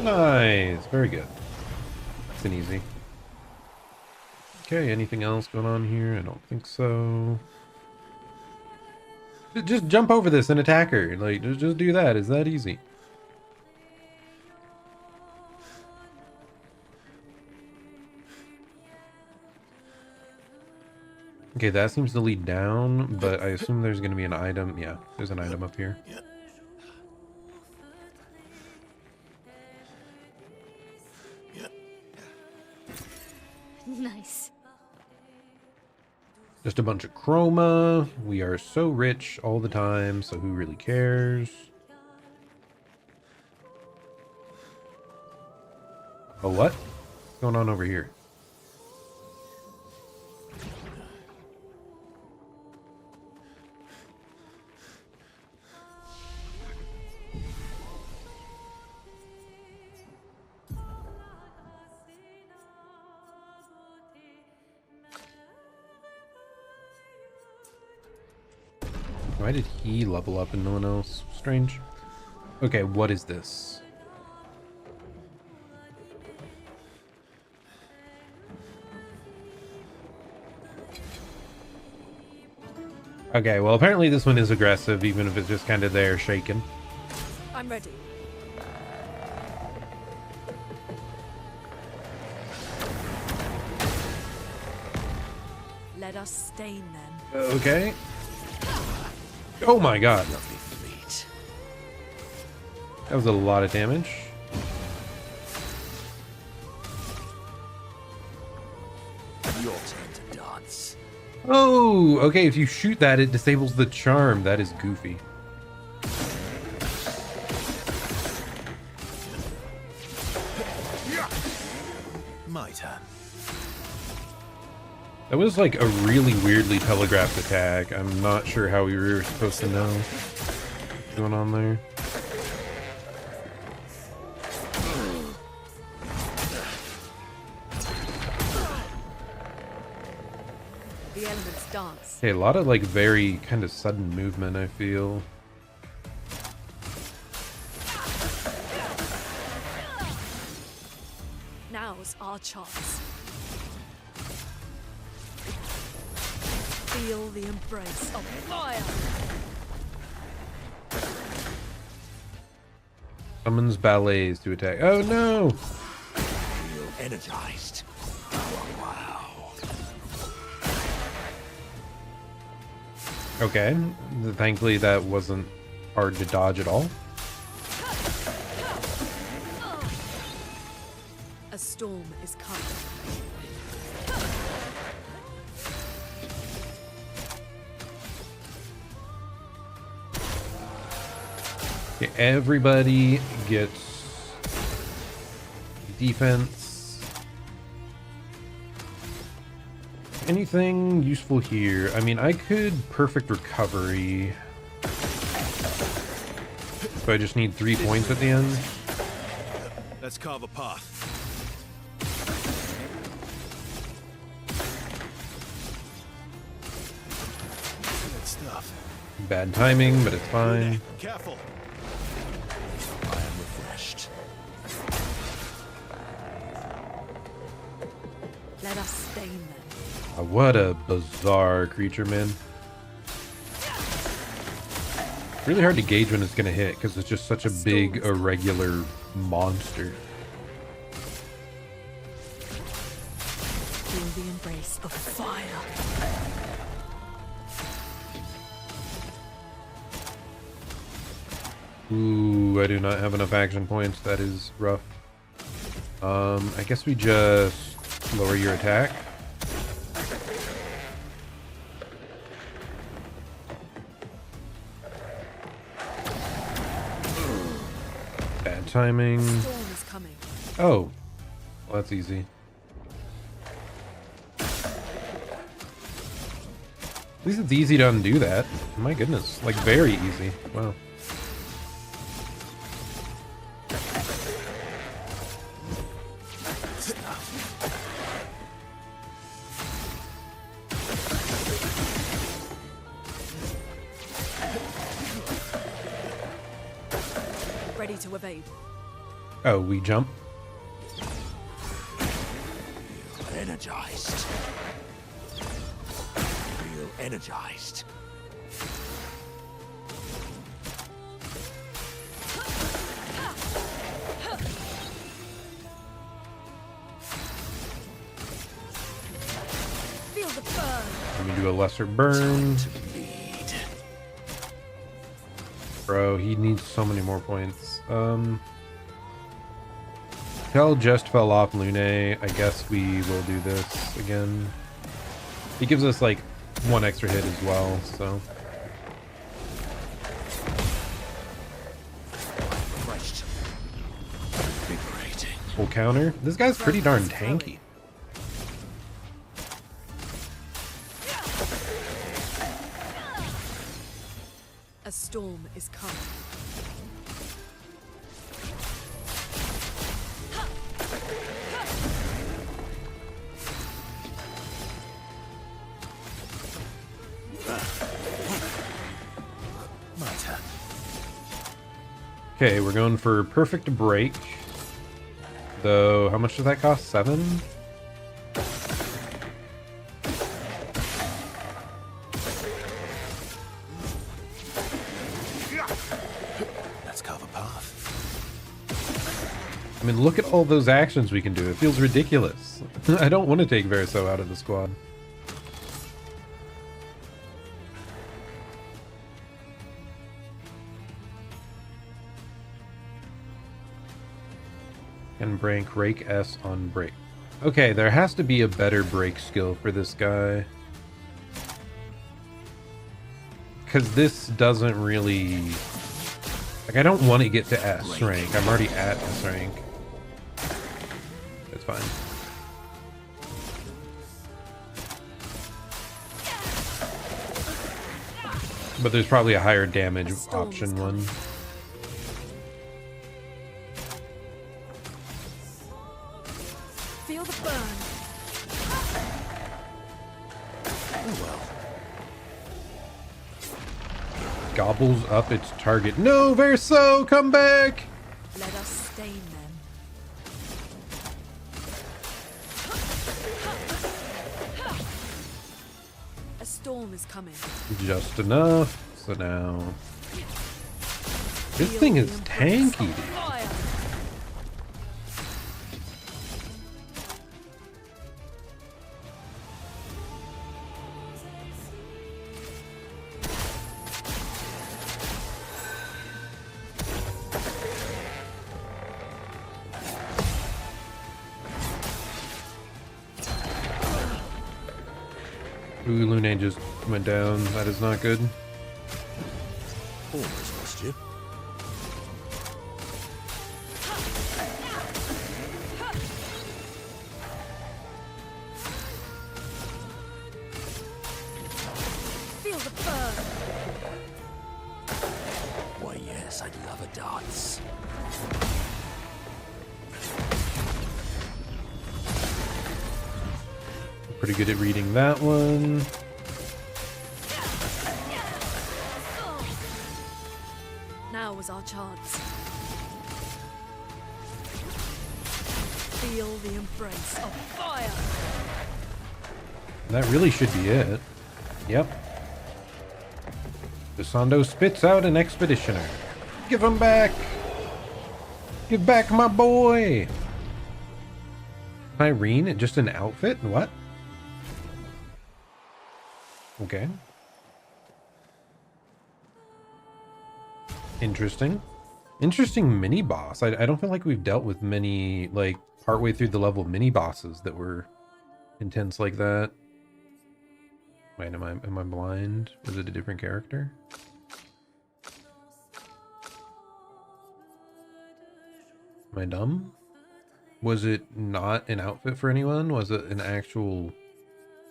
Nice, very good. It's an easy. Okay, anything else going on here? I don't think so. Just jump over this and attack her. Like, just do that. Is that easy? Okay, that seems to lead down, but I assume there's going to be an item. Yeah, there's an item up here. Nice. Just a bunch of chroma. We are so rich all the time, so who really cares? Oh, what? What's going on over here? Why did he level up and no one else? Strange. Okay, what is this? Okay, well apparently this one is aggressive, even if it's just kind of there shaking. I'm ready. Let us stain them. Okay. Oh my god. That was a lot of damage. Your turn to dance. Oh, okay, if you shoot that, it disables the charm. That is goofy. My turn. That was like a really weirdly telegraphed attack. I'm not sure how we were supposed to know what's going on there. The elements dance. Okay, a lot of like very kind of sudden movement, I feel. Now's our chance. Feel the embrace of fire. Summons ballets to attack. Oh no! Feel energized. Wow. Okay, thankfully that wasn't hard to dodge at all. A storm is coming. Okay, everybody gets defense. Anything useful here? I mean, I could perfect recovery. So I just need 3 points at the end. Let's carve a path. Good stuff. Bad timing, but it's fine. Careful. I am refreshed. Let us stain them. What a bizarre creature, man. Really hard to gauge when it's gonna hit because it's just such a big, irregular monster. Feel the embrace of fire. Ooh, I do not have enough action points. That is rough. I guess we just lower your attack. Bad timing. Storm is coming. Oh, well, that's easy. At least it's easy to undo that. My goodness, like very easy. Wow. Ready to evade. Oh, we jump. Energized. Feel energized. Feel the burn. Let me do a lesser burn. To lead. Bro, he needs so many more points. Kel just fell off Lune. I guess we will do this again. He gives us like 1 extra hit as well, so. Refreshed. Invigorating. Full counter. This guy's pretty darn tanky. A storm is coming. My turn. Okay, we're going for perfect break. Though, how much does that cost? 7? Let's carve a path. I mean, look at all those actions we can do. It feels ridiculous. I don't want to take Verso out of the squad. And break S on break. Okay, there has to be a better break skill for this guy. Because this doesn't really... Like, I don't want to get to S rank. I'm already at S rank. It's fine. But there's probably a higher damage option one. Feel the burn. Oh well. Gobbles up its target. No, Verso, come back! Let us stain them. A storm is coming. Just enough. So now... This thing is tanky, dude. Fire. Ooh, Lune just went down. That is not good. Almost lost you. Feel the burn. Why, yes. Guess I'd love a dance. Pretty good at reading that one. Now was our chance. Feel the embrace of fire. That really should be it. Yep. Desando spits out an expeditioner. Give him back! Give back my boy! Irene, just an outfit? What? Okay. Interesting. Interesting mini boss. I don't feel like we've dealt with many, like, partway through the level mini bosses that were intense like that. Wait, am I blind? Was it a different character? Am I dumb? Was it not an outfit for anyone? Was it an actual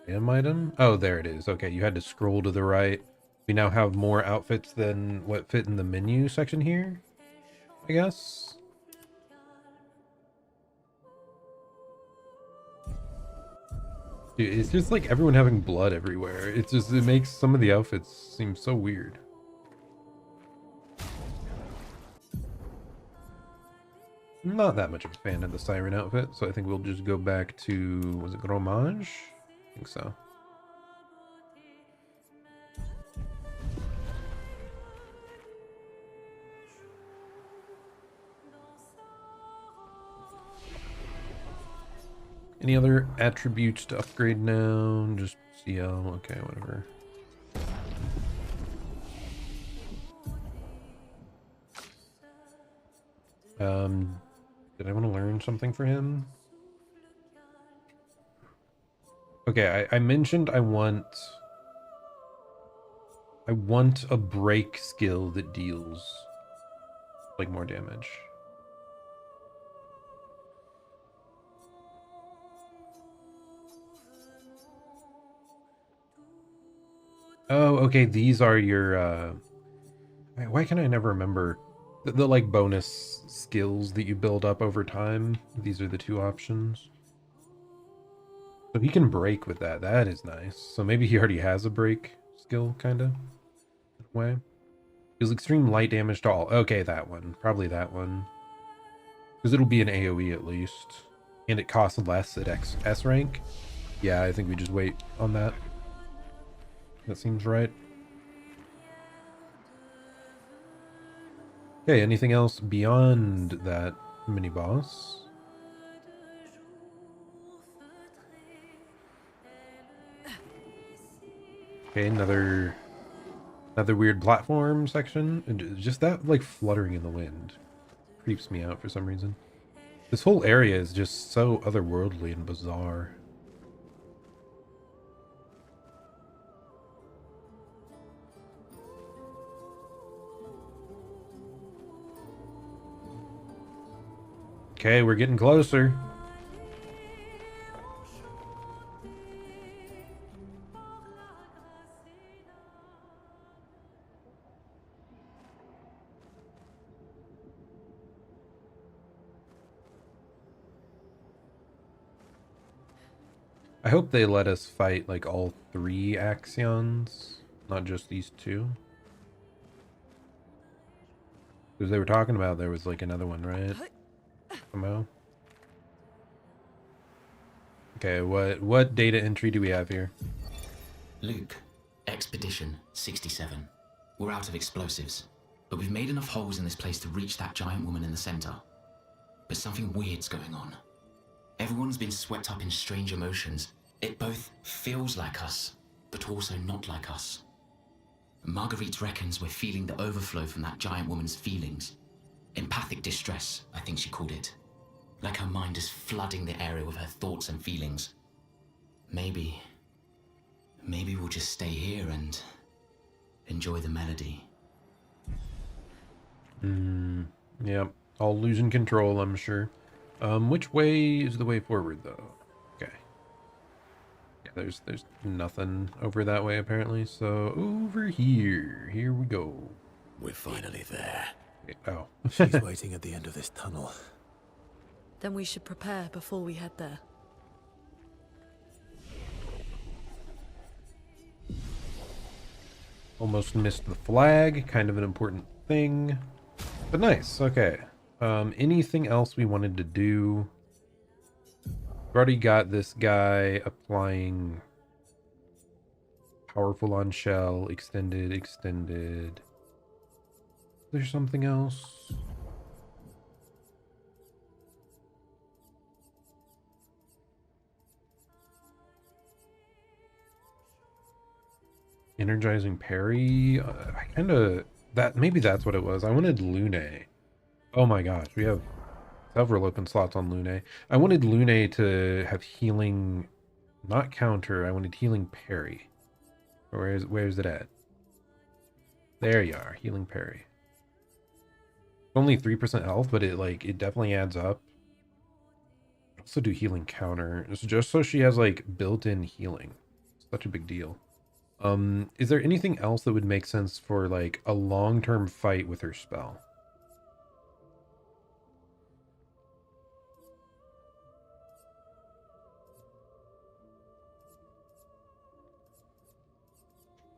item? Oh, there it is. Okay, you had to scroll to the right. We now have more outfits than what fit in the menu section here, I guess. Dude, it's just like everyone having blood everywhere. It's just, it makes some of the outfits seem so weird. I'm not that much of a fan of the siren outfit, so I think we'll just go back to, was it Gromage? I think so. Any other attributes to upgrade now? Just CL, okay, whatever. Did I want to learn something for him? Okay, I mentioned I want a break skill that deals like more damage. Oh, okay, these are your why can I never remember the like bonus skills that you build up over time? These are the two options. So he can break with that. That is nice. So maybe he already has a break skill, kind of, way. Deals extreme light damage to all. Okay, that one. Probably that one. Because it'll be an AoE at least. And it costs less at S rank. Yeah, I think we just wait on that. That seems right. Okay, anything else beyond that mini boss? Okay, another weird platform section. And just that like fluttering in the wind creeps me out for some reason. This whole area is just so otherworldly and bizarre. Okay, we're getting closer. I hope they let us fight like all 3 Axions, not just these 2. Because they were talking about there was like another one, right? Somehow. Okay, what data entry do we have here? Luke, Expedition 67. We're out of explosives, but we've made enough holes in this place to reach that giant woman in the center. But something weird's going on. Everyone's been swept up in strange emotions. It both feels like us, but also not like us. Marguerite reckons we're feeling the overflow from that giant woman's feelings. Empathic distress, I think she called it. Like her mind is flooding the area with her thoughts and feelings. Maybe we'll just stay here and enjoy the melody. Yeah, all losing control, I'm sure. Which way is the way forward, though? Okay. Yeah, there's nothing over that way, apparently. So, over here. Here we go. We're finally there. Oh. She's waiting at the end of this tunnel. Then we should prepare before we head there. Almost missed the flag. Kind of an important thing. But nice. Okay. Anything else we wanted to do? We've already got this guy applying powerful on shell. Extended. There's something else. Energizing parry. I kind of maybe that's what it was. I wanted Lune. Oh my gosh, we have several open slots on Lune. I wanted Lune to have healing, not counter. I wanted healing parry. Where's it at? There you are, healing parry. Only 3% health, but it definitely adds up. Also do healing counter. It's just so she has like built-in healing. It's such a big deal. Is there anything else that would make sense for like a long-term fight with her spell?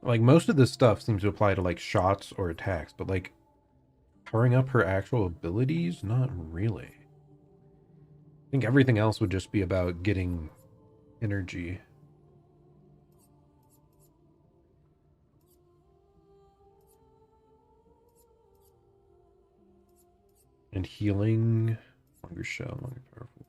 Like most of this stuff seems to apply to like shots or attacks, but like powering up her actual abilities, not really. I think everything else would just be about getting energy. And healing. Longer shell, longer powerful.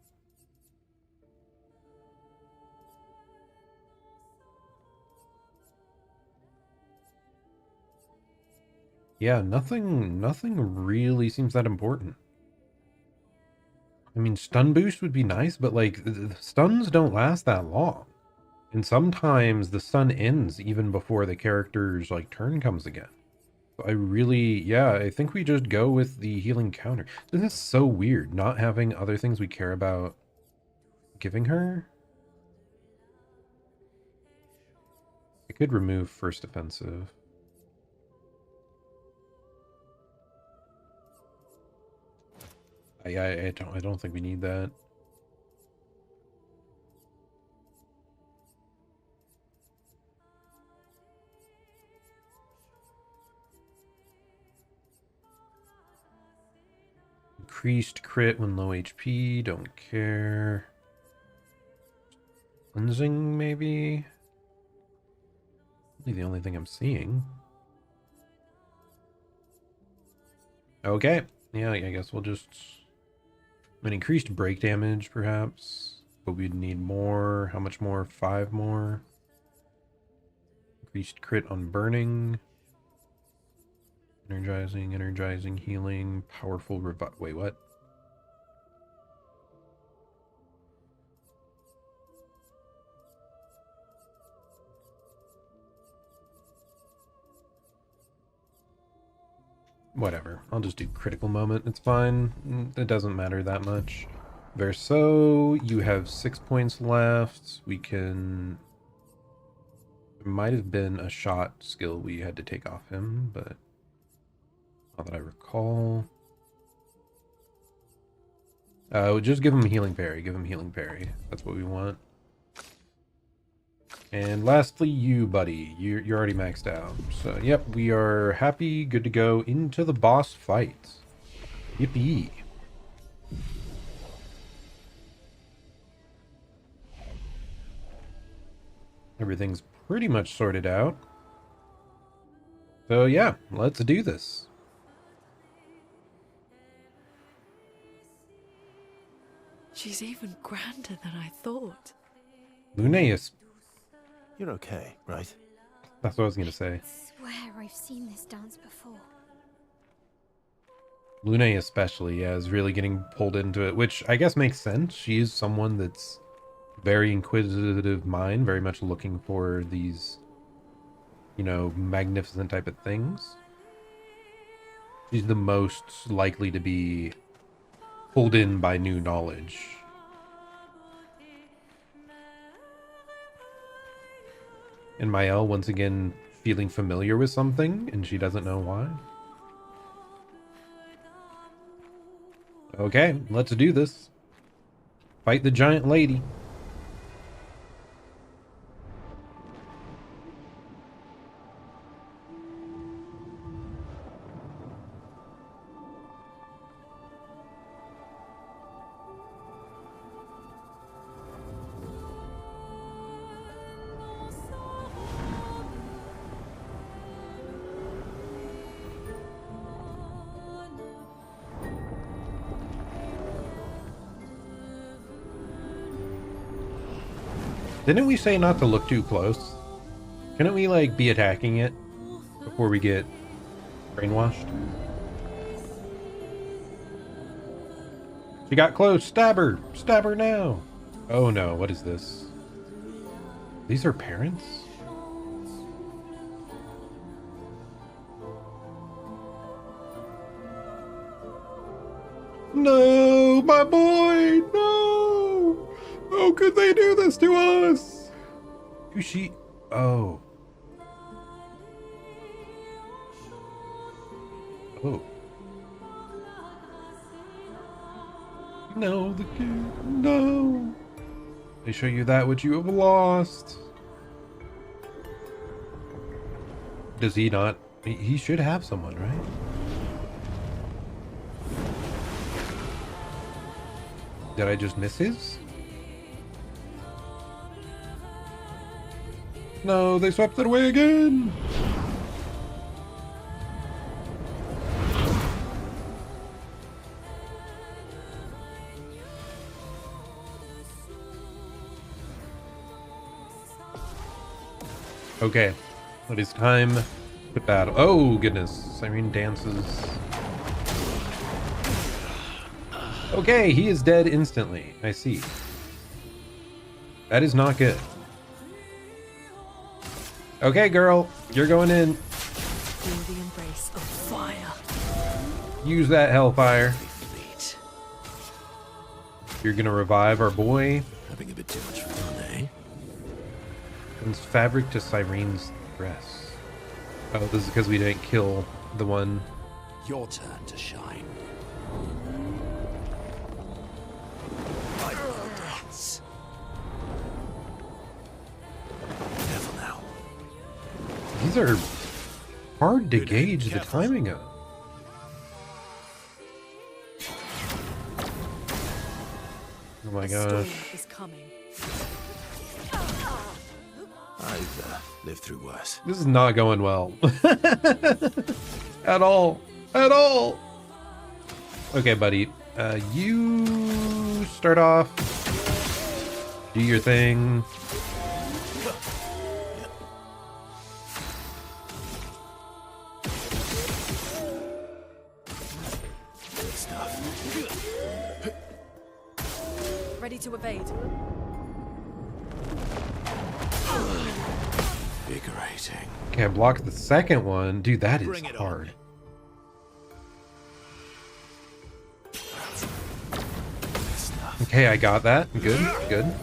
Yeah, nothing really seems that important. I mean, stun boost would be nice, but like the stuns don't last that long. And sometimes the stun ends even before the character's like turn comes again. Yeah, I think we just go with the healing counter. This is so weird, not having other things we care about giving her. I could remove first offensive. I don't think we need that. Increased crit when low HP, don't care. Cleansing, maybe? Really the only thing I'm seeing. Okay. Yeah, I guess we'll just... an increased break damage, perhaps. But we'd need more. How much more? 5 more. Increased crit on burning. Energizing, healing, powerful revive. Wait, what? Whatever. I'll just do critical moment. It's fine. It doesn't matter that much. Verso, you have 6 points left. We can... There might have been a shot skill we had to take off him, but... not that I recall. Just give him healing parry. Give him healing parry. That's what we want. And lastly, you, buddy. You're already maxed out. So, yep, we are happy, good to go into the boss fight. Yippee. Everything's pretty much sorted out. So, yeah, let's do this. She's even grander than I thought. Lune is... You're okay, right? That's what I was going to say. I swear I've seen this dance before. Lune especially, yeah, is really getting pulled into it, which I guess makes sense. She is someone that's very inquisitive mind, very much looking for these, you know, magnificent type of things. She's the most likely to be pulled in by new knowledge. And Mael, once again, feeling familiar with something, and she doesn't know why. Okay, let's do this. Fight the giant lady. Didn't we say not to look too close? Couldn't we, like, be attacking it before we get brainwashed? She got close. Stab her. Stab her now. Oh no, what is this? These are parents? No, my boy, no! How could they do this to us? Who's she? Oh. Oh. No, the kid, no. They show you that which you have lost. Does he not? He should have someone, right? Did I just miss his? No, they swept it away again. Okay, it is time to battle. Oh goodness, Irene dances. Okay, he is dead instantly. I see. That is not good. Okay, girl, you're going in. Feel the embrace of fire. Use that hellfire. You're gonna revive our boy. Having a bit too much fun, eh? It's fabric to Sirene's dress. Oh, this is because we didn't kill the one. Your turn to shine. Dance. Careful now. These are hard to gauge the timing of. Oh my gosh. Is coming. I've lived through worse. This is not going well. At all. At all. Okay, buddy. You start off. Do your thing. Good stuff. Ready to evade. Invigorating. Okay, I blocked the second one. Dude, that is Bring it hard. Okay, I got that. Good, good.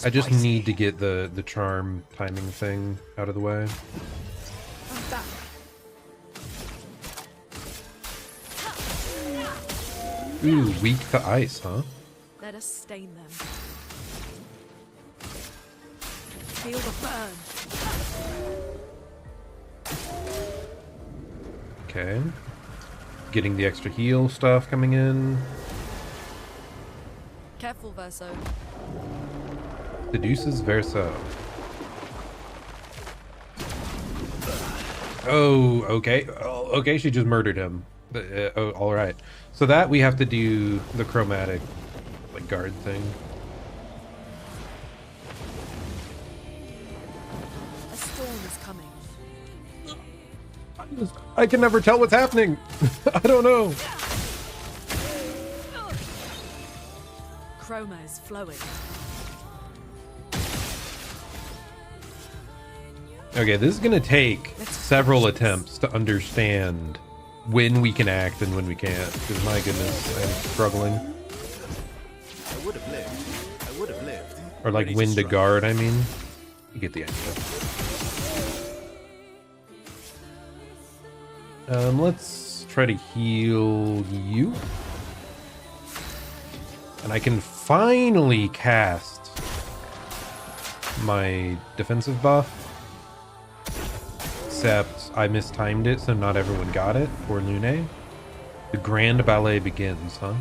I just need to get the charm timing thing out of the way. I'm back. Ooh, weak to ice, huh? Let us stain them. Feel the burn. Okay. Getting the extra heal stuff coming in. Careful, Verso. Seduces Verso. Oh, okay. Oh, okay, she just murdered him. Oh, all right. So that we have to do the chromatic, like, guard thing. A storm is coming. I can never tell what's happening. I don't know. Chroma is flowing. Okay, this is gonna take several attempts to understand when we can act and when we can't. Because my goodness, I'm struggling. I would have lived. I would have lived. Or like Ready when to strike. guard, I mean. You get the idea. Let's try to heal you. And I can finally cast my defensive buff. Except I mistimed it, so not everyone got it. Poor Lune. The grand ballet begins, huh?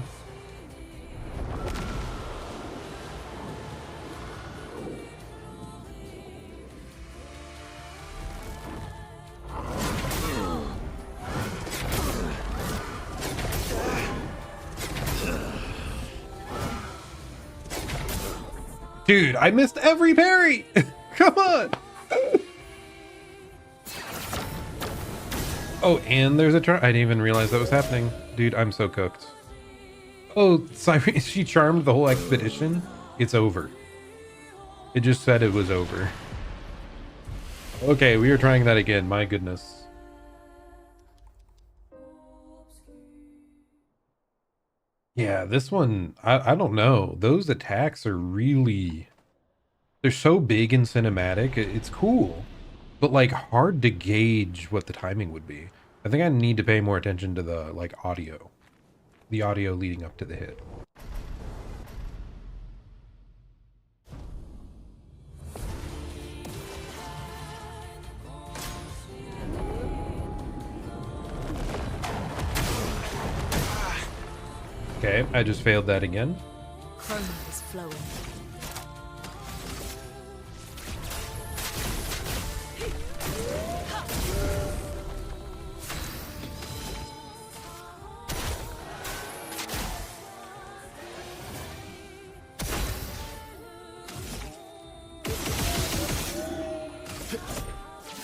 Dude, I missed every parry! Come on! Oh, and there's a I didn't even realize that was happening. Dude, I'm so cooked. Oh, Cyrene, she charmed the whole expedition? It's over. It just said it was over. Okay, we are trying that again. My goodness. Yeah, this one, I don't know. Those attacks are really... They're so big and cinematic. It's cool, but like hard to gauge what the timing would be. I think I need to pay more attention to the like audio. The audio leading up to the hit. Okay, I just failed that again. Chroma is flowing.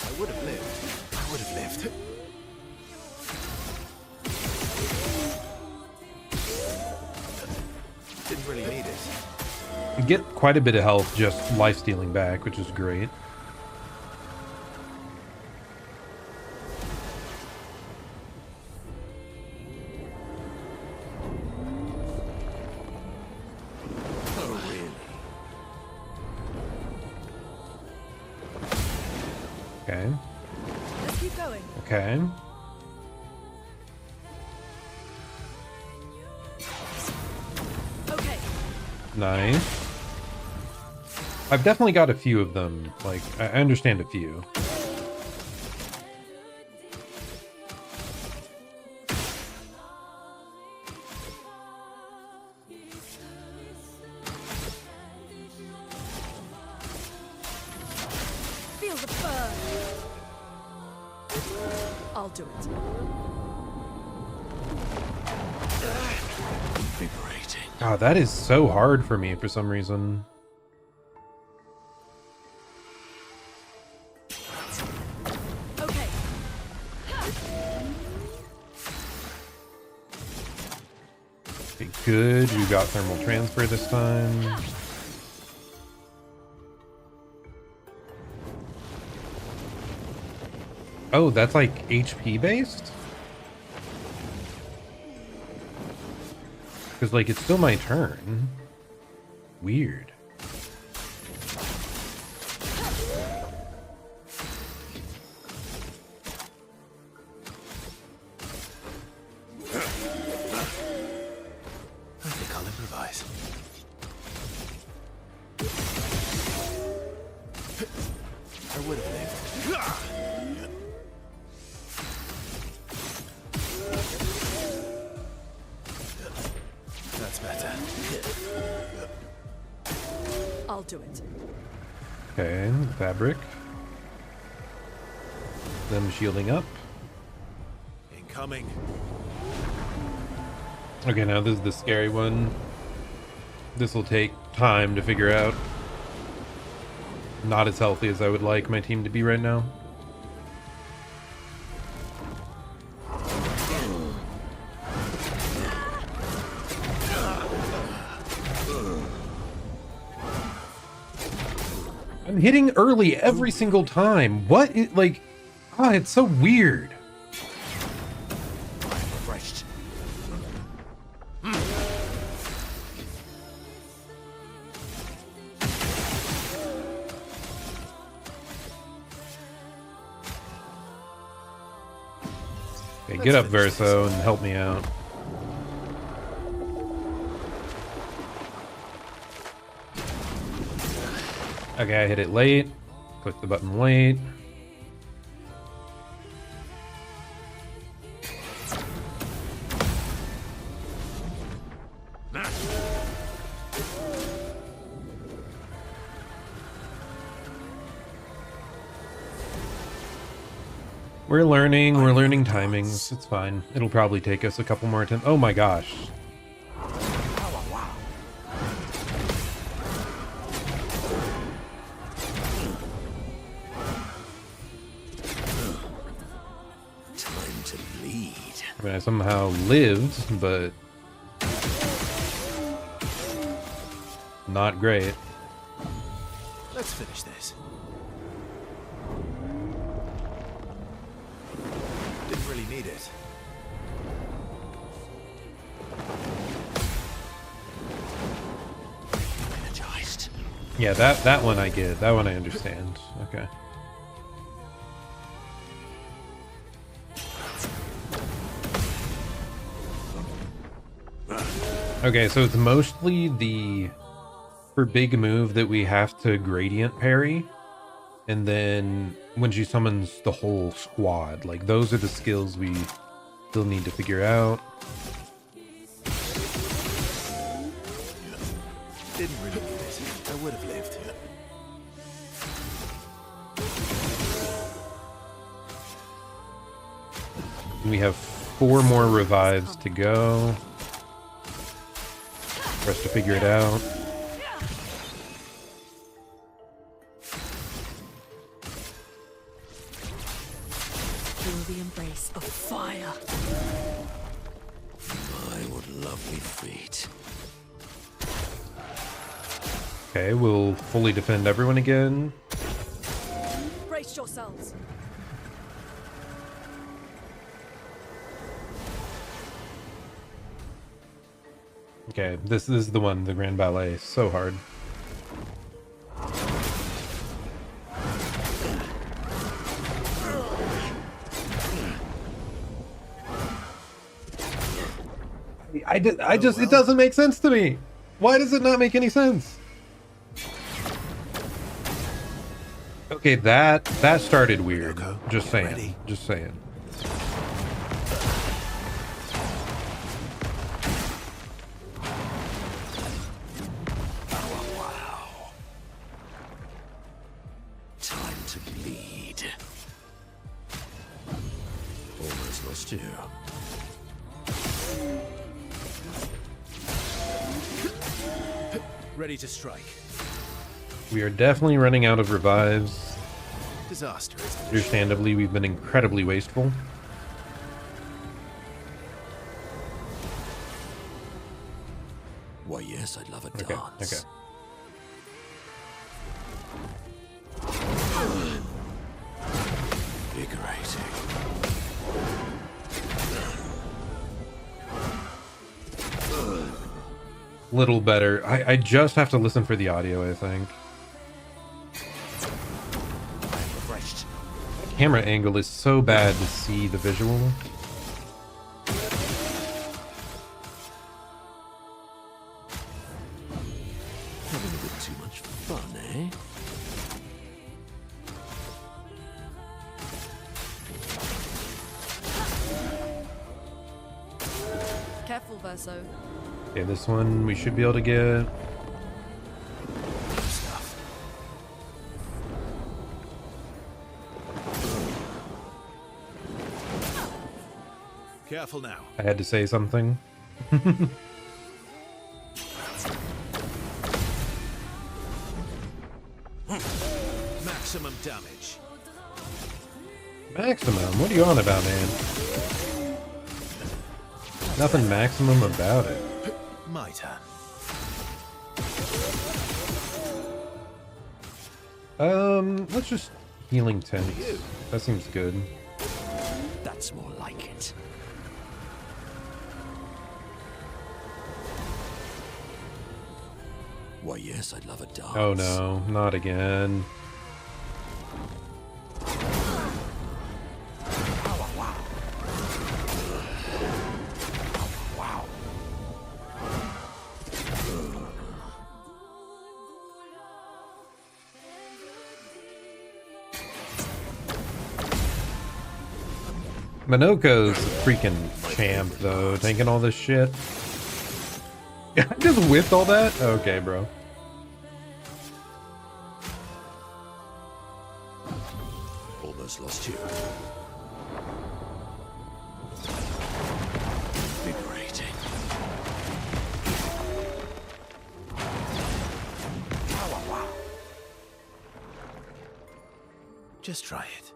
I would have lived. I would have lived. Didn't really need it. You get quite a bit of health just life stealing back, which is great. Oh, really? Okay. Let's keep going. Okay. Okay. Nice. I've definitely got a few of them. Like, I understand a few. Feel the burn. I'll do it. Liberating. God, that is so hard for me for some reason. Okay. Okay, good. We got thermal transfer this time. Oh, that's like HP based? Because, like, it's still my turn. Weird. I think I'll improvise. I would have lived. That's better. I'll do it. Okay, fabric. Them shielding up. Incoming. Okay, now this is the scary one. This will take time to figure out. Not as healthy as I would like my team to be right now. I'm hitting early every single time. What? Like, ah, it's so weird. Refreshed. Okay, get up, Verso, and help me out. Okay, I hit it late. Click the button late. We're learning timings. It's fine. It'll probably take us a couple more attempts. Oh my gosh. Time to bleed. I mean, I somehow lived, but not great. Let's finish this. Didn't really need it. Energized. Yeah, that one I get. That one I understand. Okay. Okay, so it's mostly the for big move that we have to gradient parry, and then when she summons the whole squad, like those are the skills we still need to figure out. Didn't really need it. I would have lived. We have 4 more revives to go for us to figure it out. Feel the embrace of fire. My, what lovely feet. Okay, we'll fully defend everyone again. Brace yourselves. Okay, this is the one, the Grand Ballet. So hard. I just, it doesn't make sense to me. Why does it not make any sense? Okay, that started weird. Just saying. Just saying. Time to bleed. Almost lost you. Ready to strike. We are definitely running out of revives. Disaster. Understandably, we've been incredibly wasteful. Why, yes, I'd love a Okay, dance. okay. Invigorating. Little better. I just have to listen for the audio, I think. Refreshed. Camera angle is so bad to see the visual. Having a bit too much fun, eh? Careful, Verso. Okay, this one we should be able to get. Stuff. Careful now. I had to say something. Maximum damage. Maximum? What are you on about, man? Nothing maximum about it. My turn. Let's just healing 10. That seems good. That's more like it. Why, yes, I'd love a dance. Oh no, not again. Minoko's a freaking champ, though, taking all this shit. I just whipped all that? Okay, bro. Almost lost you. Invigorating. Wow. Just try it.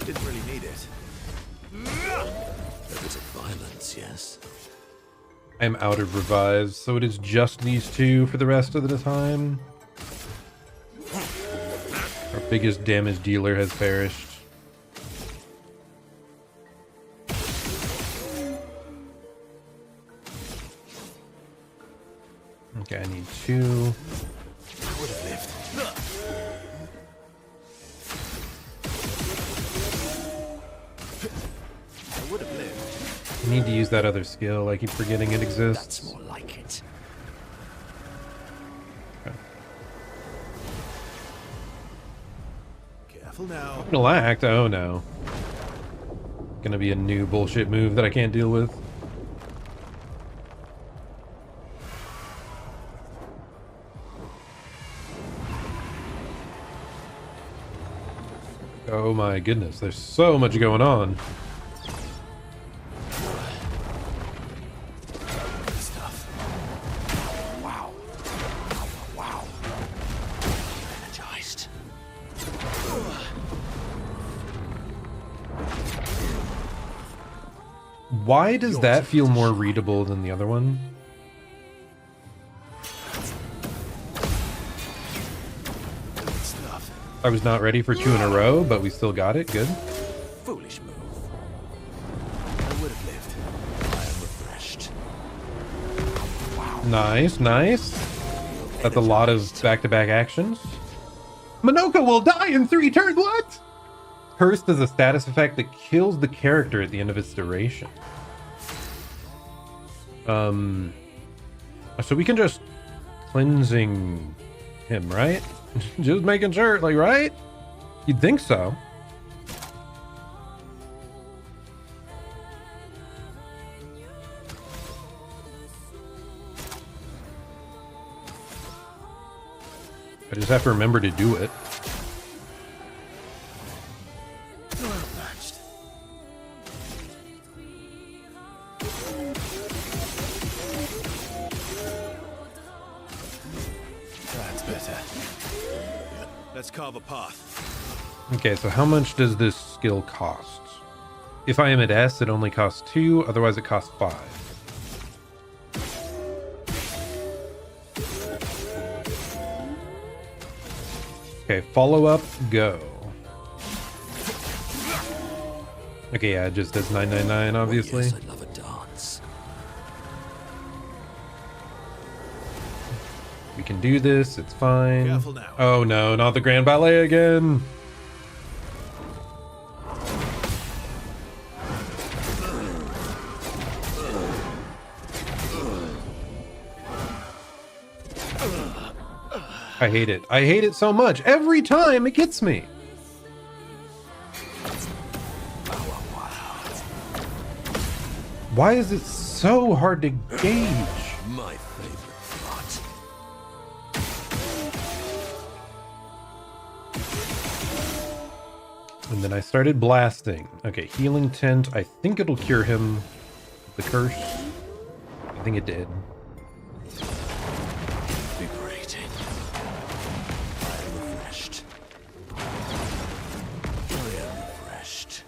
Didn't really need it. A bit of violence, yes. I'm out of revives, so it is just these two for the rest of the time. Our biggest damage dealer has perished. Okay, I need 2. I would have lived. I would have lived. I need to use that other skill. I keep forgetting it exists. That's more like it. Okay. Careful now. Intellect? Oh no. Gonna be a new bullshit move that I can't deal with. Oh my goodness, there's so much going on. Stuff. Wow. Wow. Energized. Why does that feel more readable than the other one? Stuff. I was not ready for 2 in a row, but we still got it. Good. Foolish move. I would have lived. I am refreshed. Nice, nice. That's a lot of back-to-back actions. Minoko will die in 3 turns. What? Cursed is a status effect that kills the character at the end of its duration. So we can just cleansing him, right? Just making sure, like, right? You'd think so. I just have to remember to do it. Well matched. That's better. Let's carve a path. Okay, so how much does this skill cost? If I am at S, it only costs 2, otherwise it costs 5. Okay, follow up, go. Okay, yeah, it just does 999, obviously. Yes, I love a dance. We can do this, it's fine. Careful now. Oh no, not the Grand Ballet again. I hate it. I hate it so much. Every time it gets me. Why is it so hard to gauge? My favorite part. And then I started blasting. Okay, healing tent. I think it'll cure him. The curse. I think it did. Invigorating. I am refreshed. I am refreshed.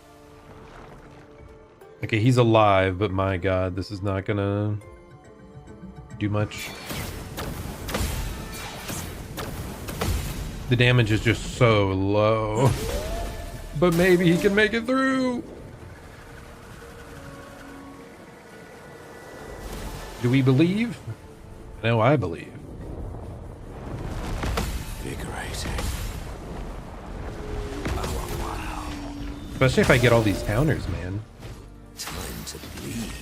Okay, he's alive, but my god, this is not gonna do much. The damage is just so low. But maybe he can make it through. Do we believe? No, I believe. Invigorating. Especially if I get all these counters, man. Time to bleed.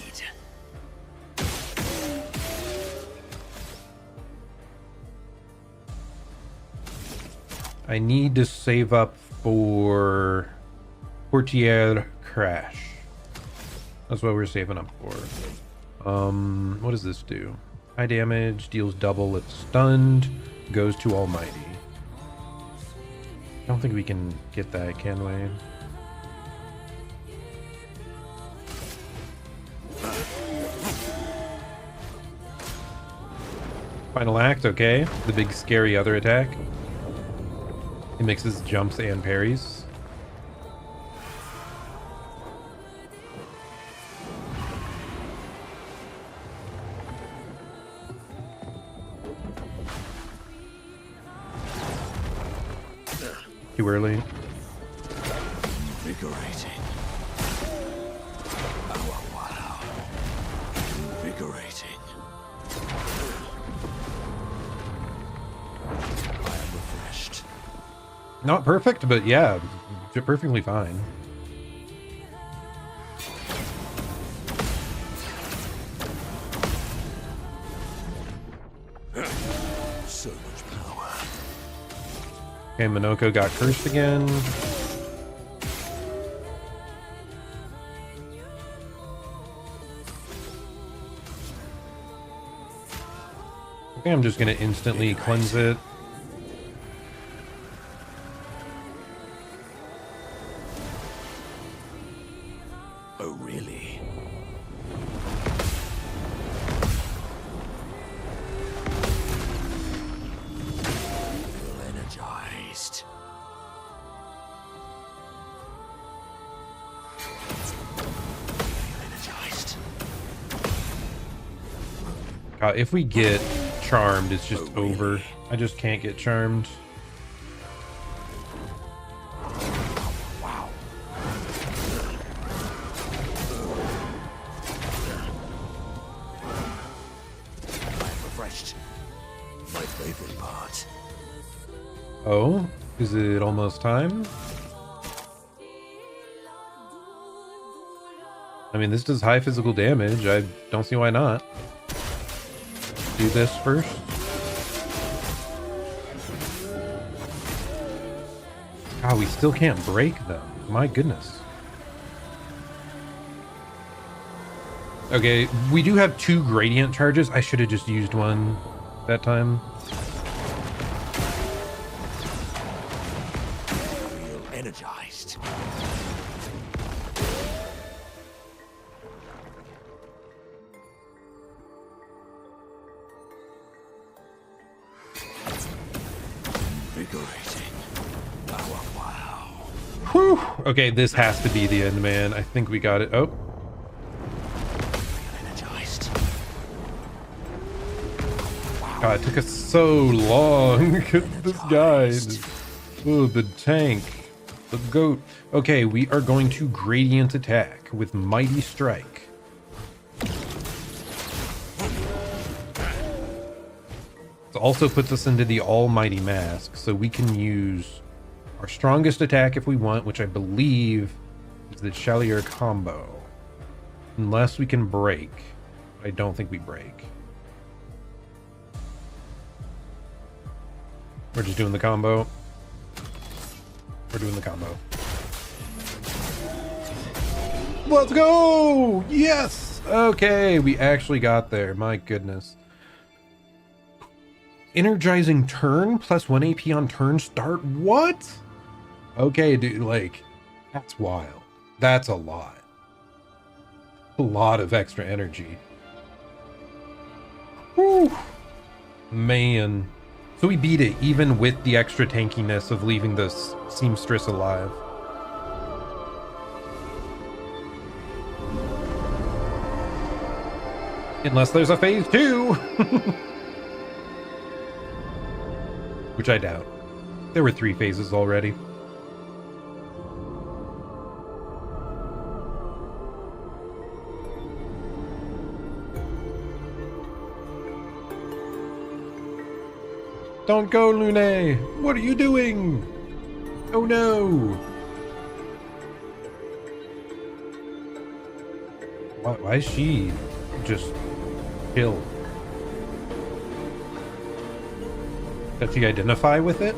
I need to save up for Portiere Crash. That's what we're saving up for. What does this do? High damage, deals double if stunned, goes to Almighty. I don't think we can get that, can we? Final act, okay. The big scary other attack. It mixes jumps and parries. Too early. Invigorating. Oh, wow. Invigorating. I am refreshed. Not perfect, but yeah, perfectly fine. So much power. Okay, Minoko got cursed again. I think I'm just gonna instantly cleanse it. Oh, really? Feel energized. Feel energized. If we get charmed, it's just over. I just can't get charmed. Wow. I'm refreshed. My favorite part. Oh, is it almost time? I mean, this does high physical damage. I don't see why not. Do this first. God, we still can't break them. My goodness. Okay, we do have 2 gradient charges. I should have just used one that time. Feel energized. Invigorating. Oh, wow. Whew. Okay, this has to be the end, man. I think we got it. Oh. Feel energized. God, it took us so long. This guy. Oh, the tank. The goat. Okay, we are going to gradient attack with Mighty Strike. It also puts us into the Almighty Mask, so we can use our strongest attack if we want, which I believe is the Chalier combo. Unless we can break. I don't think we break. We're just doing the combo. We're doing the combo. Let's go! Yes! Okay, we actually got there. My goodness. Energizing turn plus 1 AP on turn start. What? Okay, dude, like, that's wild. That's a lot. A lot of extra energy. Whew. Man. So we beat it even with the extra tankiness of leaving this seamstress alive. Unless there's a phase 2. Which I doubt. There were 3 phases already. Don't go, Lune! What are you doing? Oh no! Why is she just chill? Does she identify with it?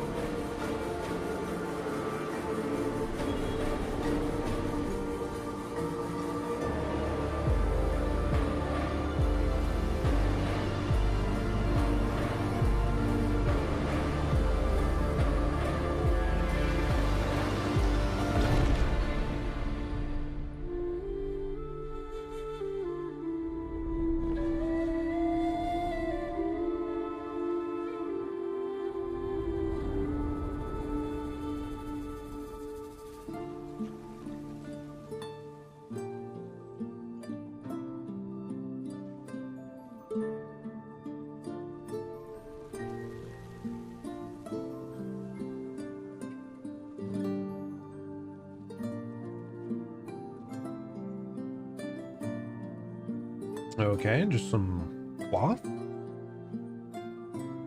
Okay, just some cloth.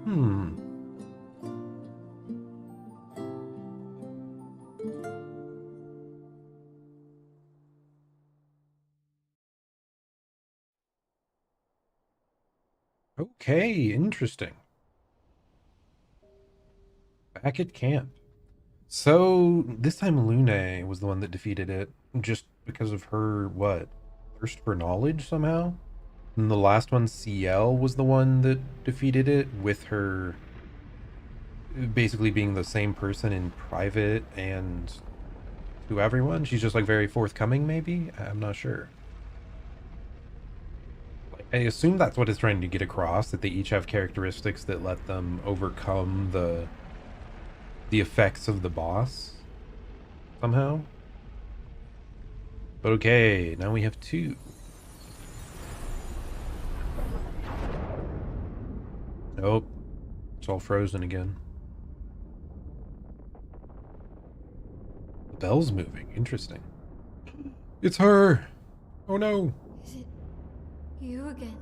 Hmm. Okay, interesting. Back at camp. So this time Lune was the one that defeated it, just because of her, what, thirst for knowledge somehow? And the last one, CL, was the one that defeated it, with her basically being the same person in private and to everyone. She's just like very forthcoming, maybe? I'm not sure. I assume that's what it's trying to get across, that they each have characteristics that let them overcome the effects of the boss somehow. But okay, now we have two. Nope. It's all frozen again. The bell's moving. Interesting. It's her! Oh no! Is it you again?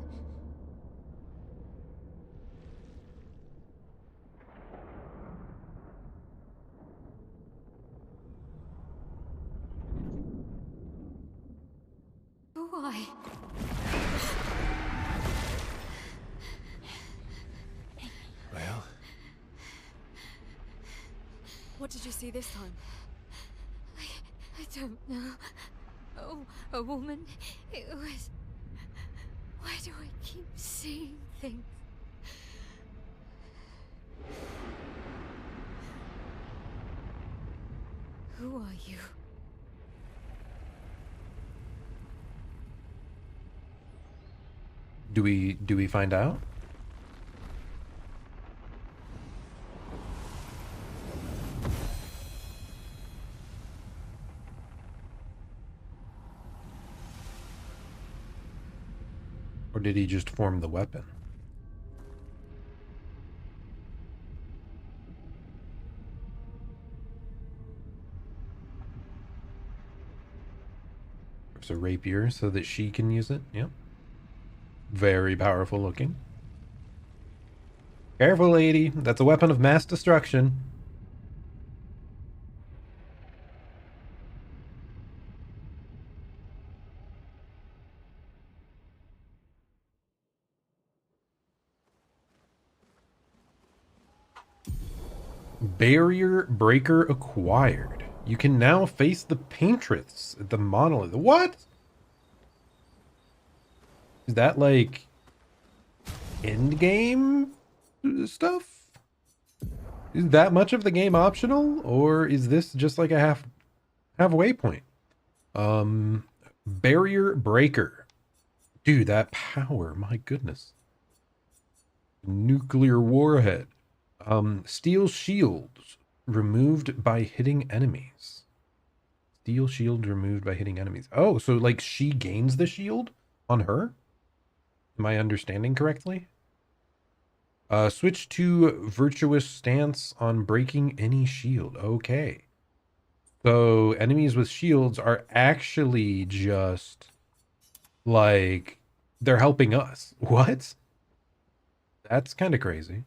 Why? Well, What did you see this time? I don't know. Oh, a woman. It was... Why do I keep seeing things? Who are you? Do we find out? Or did he just form the weapon? There's a rapier so that she can use it. Yep. Very powerful looking. Careful, lady. That's a weapon of mass destruction. Barrier breaker acquired. You can now face the paintress at the monolith. What? Is that like end game stuff? Is that much of the game optional, or is this just like a halfway point? Barrier breaker. Dude, that power, my goodness. Nuclear warhead. Steel shields removed by hitting enemies. Steel shield removed by hitting enemies. Oh, so like she gains the shield on her? Am I understanding correctly? Switch to virtuous stance on breaking any shield. Okay. So enemies with shields are actually just like they're helping us. What? That's kind of crazy.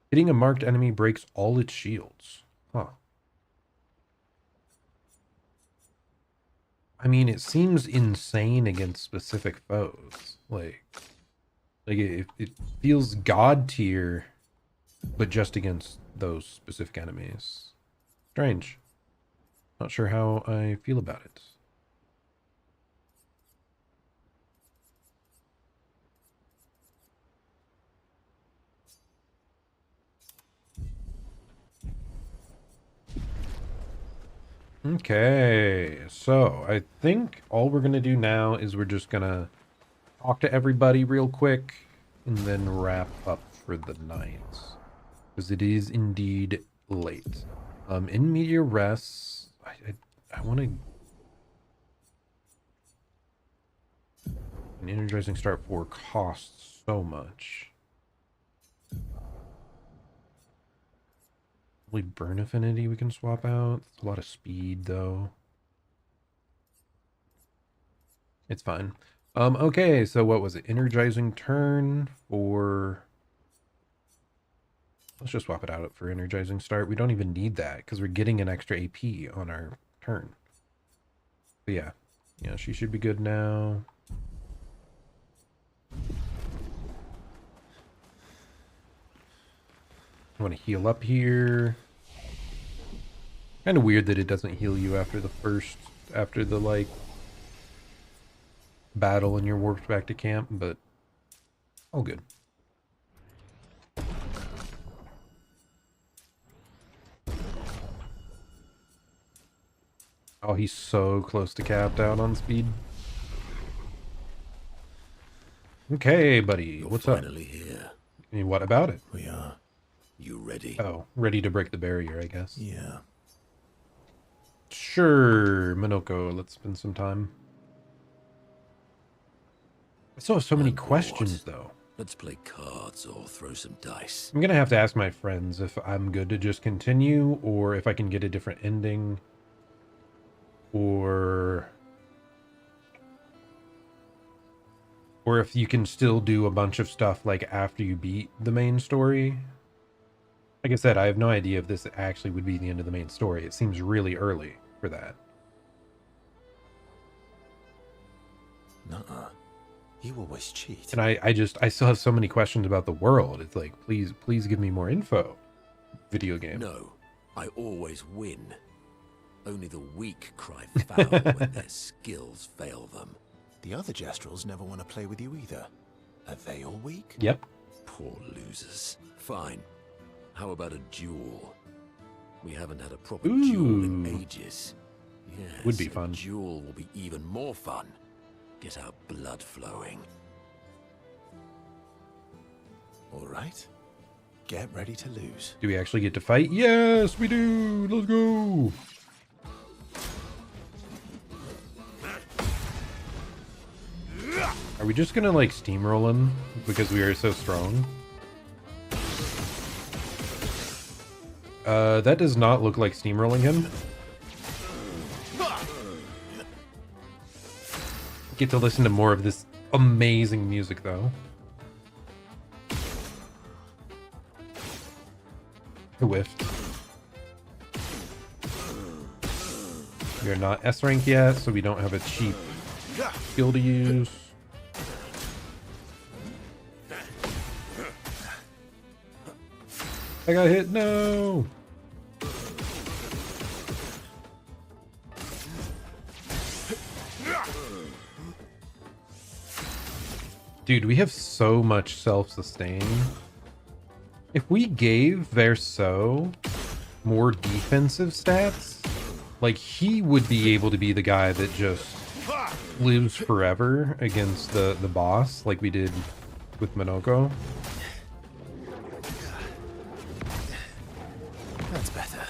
Hitting a marked enemy breaks all its shields. Huh. I mean, it seems insane against specific foes. Like it feels god tier, but just against those specific enemies. Strange. Not sure how I feel about it. Okay, so I think all we're gonna do now is we're just gonna talk to everybody real quick and then wrap up for the night, because it is indeed late. In media res, I want to an energizing start 4 costs so much. Probably burn affinity we can swap out. It's a lot of speed though. It's fine. Okay, so what was it? Energizing turn for... Let's just swap it out for energizing start. We don't even need that because we're getting an extra AP on our turn. But yeah. Yeah, she should be good now. I want to heal up here. Kind of weird that it doesn't heal you after the like battle and you're warped back to camp, but all good. Oh, he's so close to capped out on speed. Okay, buddy, You're what's finally up? Here. I mean, what about it? We are. You ready? Oh, ready to break the barrier, I guess. Yeah. Sure, Minoko, let's spend some time. I still have so many questions, though. Let's play cards or throw some dice. I'm gonna have to ask my friends if I'm good to just continue, or if I can get a different ending, or if you can still do a bunch of stuff like after you beat the main story. Like I said, I have no idea if this actually would be the end of the main story. It seems really early for that. Nuh-uh. You always cheat. And I still have so many questions about the world. It's like, please give me more info. Video game. No, I always win. Only the weak cry foul when their skills fail them. The other Jestrels never want to play with you either. Are they all weak? Yep. Poor losers. Fine. How about a duel? We haven't had a proper duel in ages. Yes, would be fun. A duel will be even more fun. Get our blood flowing. All right. Get ready to lose. Do we actually get to fight? Yes, we do. Let's go. Are we just gonna like steamroll him because we are so strong? That does not look like steamrolling him. Get to listen to more of this amazing music though. I whiffed. We are not S rank yet, so we don't have a cheap skill to use. I got hit, no! Dude, we have so much self-sustain. If we gave Verso more defensive stats, like he would be able to be the guy that just lives forever against the boss, like we did with Minoko. That's better.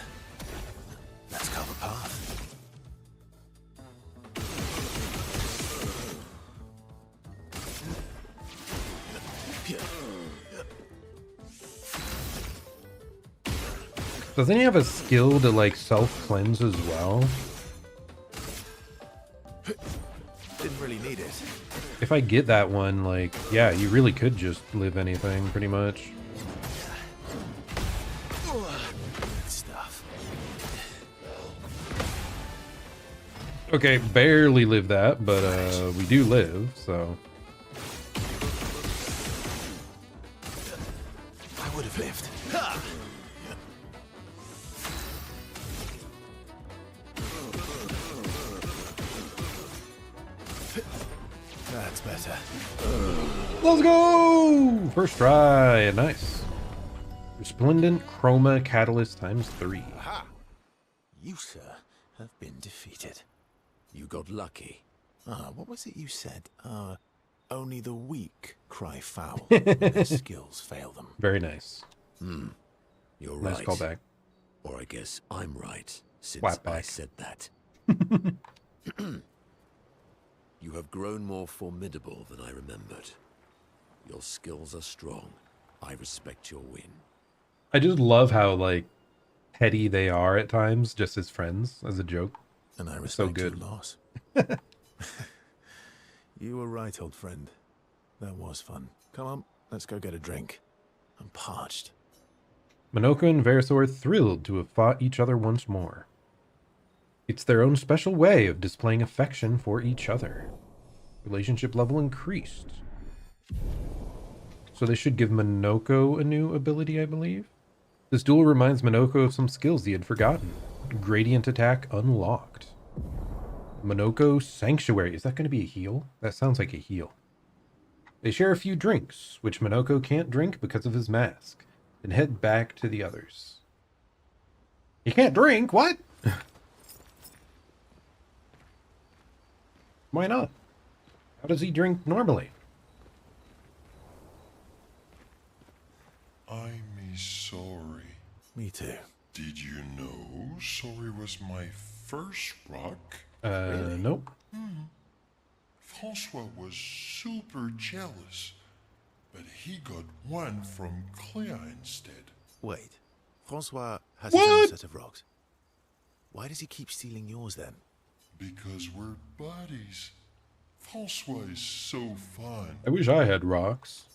Let's cover path. Doesn't he have a skill to like self-cleanse as well? Didn't really need it. If I get that one, like, yeah, you really could just live anything, pretty much. Good stuff. Okay, barely live that, but we do live, so... I would have lived. That's better. Let's go! First try, nice. Resplendent Chroma Catalyst ×3. Aha! You, sir, have been defeated. You got lucky. What was it you said? Only the weak cry foul when their skills fail them. Very nice. You're Nice right. callback. Or I guess I'm right, since Slap I back. said that. You have grown more formidable than I remembered. Your skills are strong. I respect your win. I just love how, like, petty they are at times, just as friends, as a joke. And I So respect good. your loss. You were right, old friend. That was fun. Come on, let's go get a drink. I'm parched. Minoko and Verso are thrilled to have fought each other once more. It's their own special way of displaying affection for each other. Relationship level increased. So they should give Minoko a new ability, I believe. This duel reminds Minoko of some skills he had forgotten. Gradient attack unlocked. Minoko Sanctuary. Is that going to be a heal? That sounds like a heal. They share a few drinks, which Minoko can't drink because of his mask, and head back to the others. He can't drink? What? Why not? How does he drink normally? I'm sorry. Me too. Did you know sorry was my first rock? Really? Nope. Francois was super jealous, but he got one from Claire instead. Wait. Francois has his own set of rocks. Why does he keep stealing yours then? Because we're buddies. Francois is so fun. I wish I had rocks.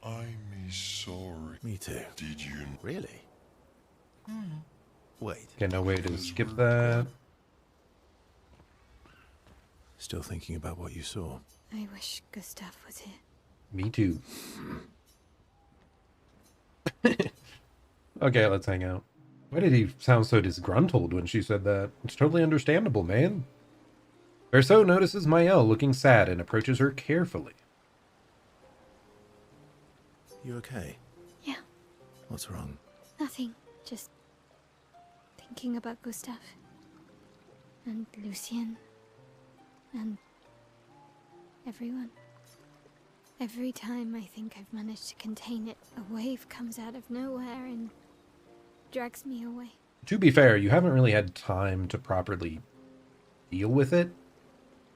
I'm sorry. Me too. Did you know? Really? Wait. Okay, no way to skip that. Still thinking about what you saw. I wish Gustav was here. Me too. Okay, let's hang out. Why did he sound so disgruntled when she said that? It's totally understandable, man. Verso notices Maëlle looking sad and approaches her carefully. You okay? Yeah, What's wrong? nothing. Just thinking about Gustav. And Lucien. And everyone. Every time I think I've managed to contain it, a wave comes out of nowhere and drags me away. To be fair, you haven't really had time to properly deal with it.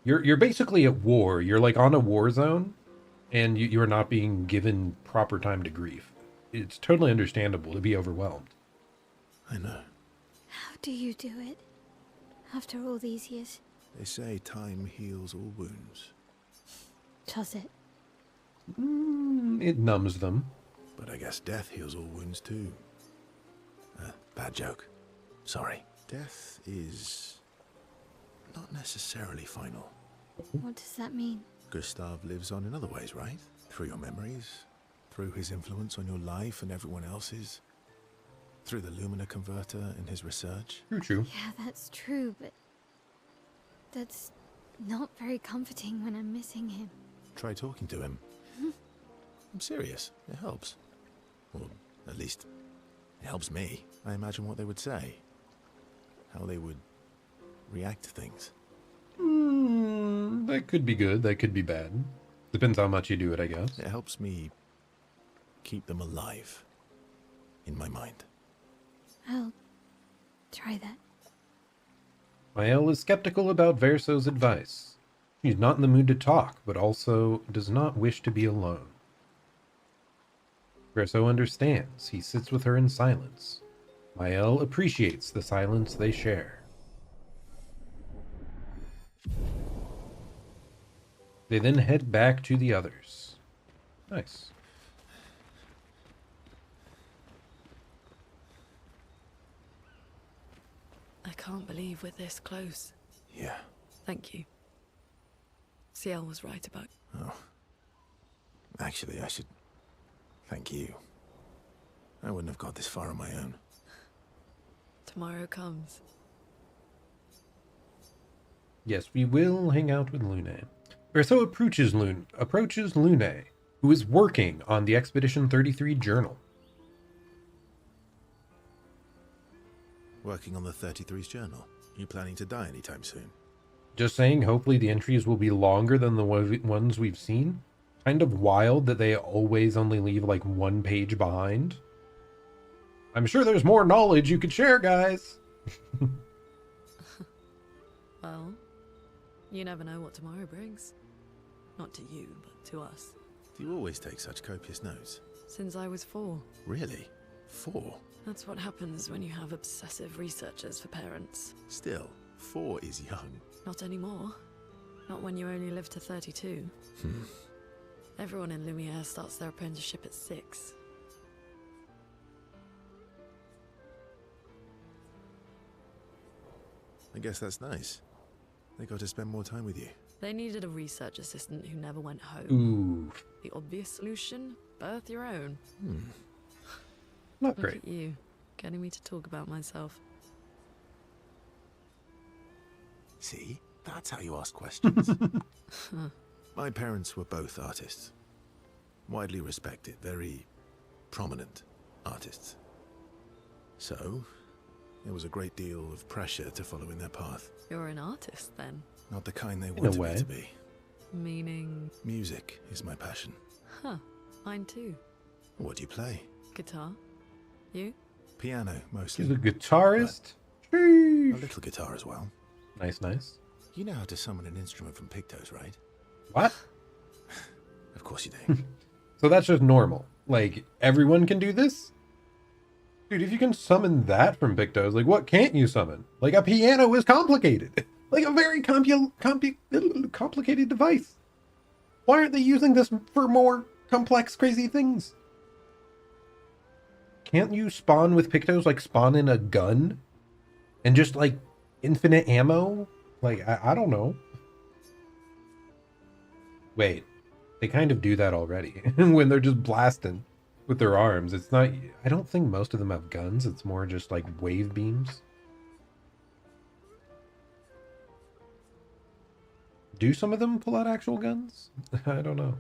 You're basically at war. You're like on a war zone, and you're not being given proper time to grieve. It's totally understandable to be overwhelmed. I know. How do you do it? After all these years? They say time heals all wounds. Does it? It numbs them. But I guess death heals all wounds too. Bad joke. Sorry. Death is not necessarily final. What does that mean? Gustav lives on in other ways, right? Through your memories, through his influence on your life and everyone else's, through the Lumina converter and his research. True. Yeah, that's true, but that's not very comforting when I'm missing him. Try talking to him. I'm serious. It helps. Or at least, it helps me. I imagine what they would say. How they would react to things. That could be good. That could be bad. Depends how much you do it, I guess. It helps me keep them alive in my mind. I'll try that. Maëlle is skeptical about Verso's advice. She's not in the mood to talk, but also does not wish to be alone. Verso understands. He sits with her in silence. Maëlle appreciates the silence they share. They then head back to the others. Nice. I can't believe we're this close. Yeah. Thank you. Ciel was right about... Oh. Actually, I should thank you. I wouldn't have got this far on my own. Tomorrow comes. Yes, we will hang out with Lune. Verso approaches Lune, who is working on the Expedition 33 journal. Working on the 33's journal. You planning to die anytime soon? Just saying, hopefully the entries will be longer than the ones we've seen. Kind of wild that they always only leave like one page behind. I'm sure there's more knowledge you could share, guys. Well, you never know what tomorrow brings. Not to you, but to us. Do you always take such copious notes? Since I was 4. Really? 4? That's what happens when you have obsessive researchers for parents. Still, 4 is young. Not anymore. Not when you only live to 32. Everyone in Lumiere starts their apprenticeship at 6. I guess that's nice. They got to spend more time with you. They needed a research assistant who never went home. Ooh, The obvious solution? Birth your own. not Look great. at you, getting me to talk about myself. See? That's how you ask questions. My parents were both artists. Widely respected, very prominent artists. So, there was a great deal of pressure to follow in their path. You're an artist, then? Not the kind they a wanted way. me to be. Meaning... Music is my passion. Huh, mine too. What do you play? Guitar? You? Piano, mostly. She's a guitarist. A Sheesh. little guitar as well. Nice, nice. You know how to summon an instrument from Pictos, right? What? Of course you do. So that's just normal. Like, everyone can do this? Dude, if you can summon that from Pictos, like, what can't you summon? Like, a piano is complicated. Like, a very complicated device. Why aren't they using this for more complex, crazy things? Can't you spawn with Pictos, like, spawn in a gun? And just, like, infinite ammo? Like, I don't know. Wait, they kind of do that already when they're just blasting with their arms. It's not, I don't think most of them have guns. It's more just like wave beams. Do some of them pull out actual guns? I don't know.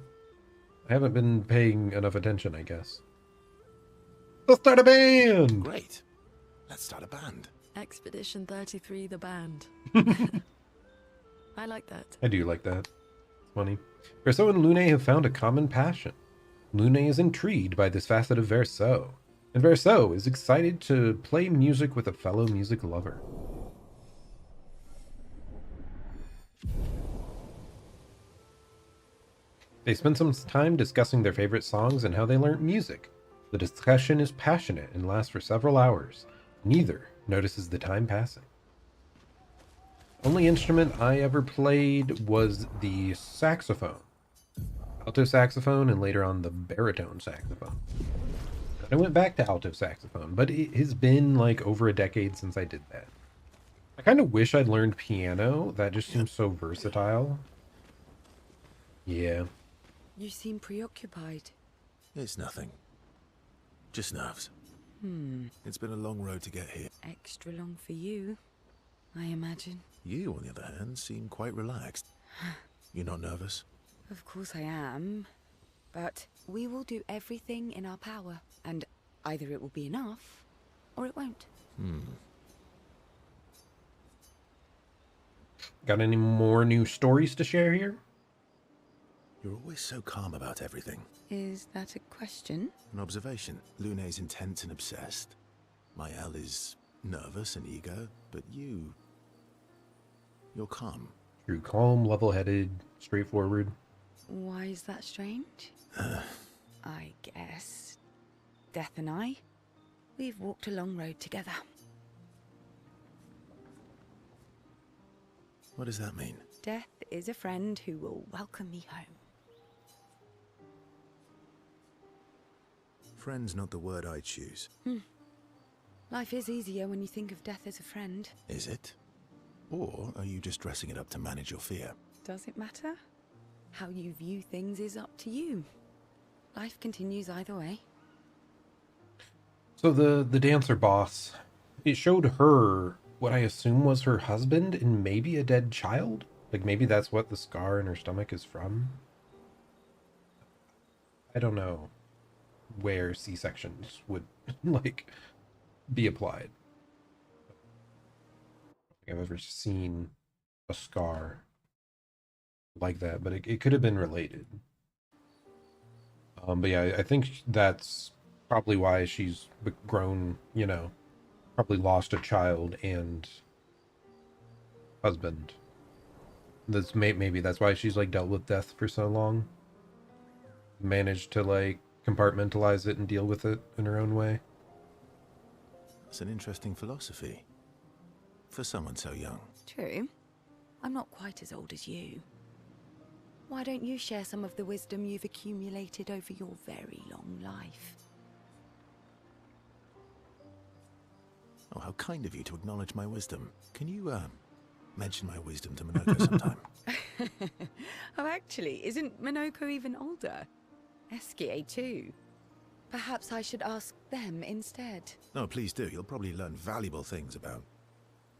I haven't been paying enough attention, I guess. Let's start a band! Great. Let's start a band. Expedition 33, the band. I like that. I do like that. It's funny. Verso and Lune have found a common passion. Lune is intrigued by this facet of Verso, and Verso is excited to play music with a fellow music lover. They spend some time discussing their favorite songs and how they learnt music. The discussion is passionate and lasts for several hours. Neither notices the time passing. Only instrument I ever played was the saxophone. Alto saxophone and later on the baritone saxophone. And I went back to alto saxophone, but it has been like over a decade since I did that. I kind of wish I'd learned piano. That just seems so versatile. Yeah. You seem preoccupied. It's nothing. Just nerves. It's been a long road to get here. Extra long for you, I imagine. You, on the other hand, seem quite relaxed. You're not nervous? Of course I am. But we will do everything in our power. And either it will be enough, or it won't. Got any more new stories to share here? You're always so calm about everything. Is that a question? An observation. Lune's intense and obsessed. Mael is nervous and eager, but you're calm. You're calm, level-headed, straightforward. Why is that strange? I guess Death and I, we've walked a long road together. What does that mean? Death is a friend who will welcome me home. Friend's not the word I choose. Life is easier when you think of death as a friend. Is it? Or are you just dressing it up to manage your fear? Does it matter? How you view things is up to you. Life continues either way. So the dancer boss, it showed her what I assume was her husband and maybe a dead child. Like maybe that's what the scar in her stomach is from. I don't know where C-sections would like be applied. I don't think I've ever seen a scar like that, but it could have been related. But yeah, I think that's probably why she's grown, you know, probably lost a child and husband. That's maybe that's why she's like dealt with death for so long. Managed to like compartmentalize it and deal with it in her own way. It's an interesting philosophy. For someone so young. True. I'm not quite as old as you. Why don't you share some of the wisdom you've accumulated over your very long life? Oh, how kind of you to acknowledge my wisdom. Can you, mention my wisdom to Minoko sometime? Oh, actually, isn't Minoko even older? Eskie too. Perhaps I should ask them instead. No, please do. You'll probably learn valuable things about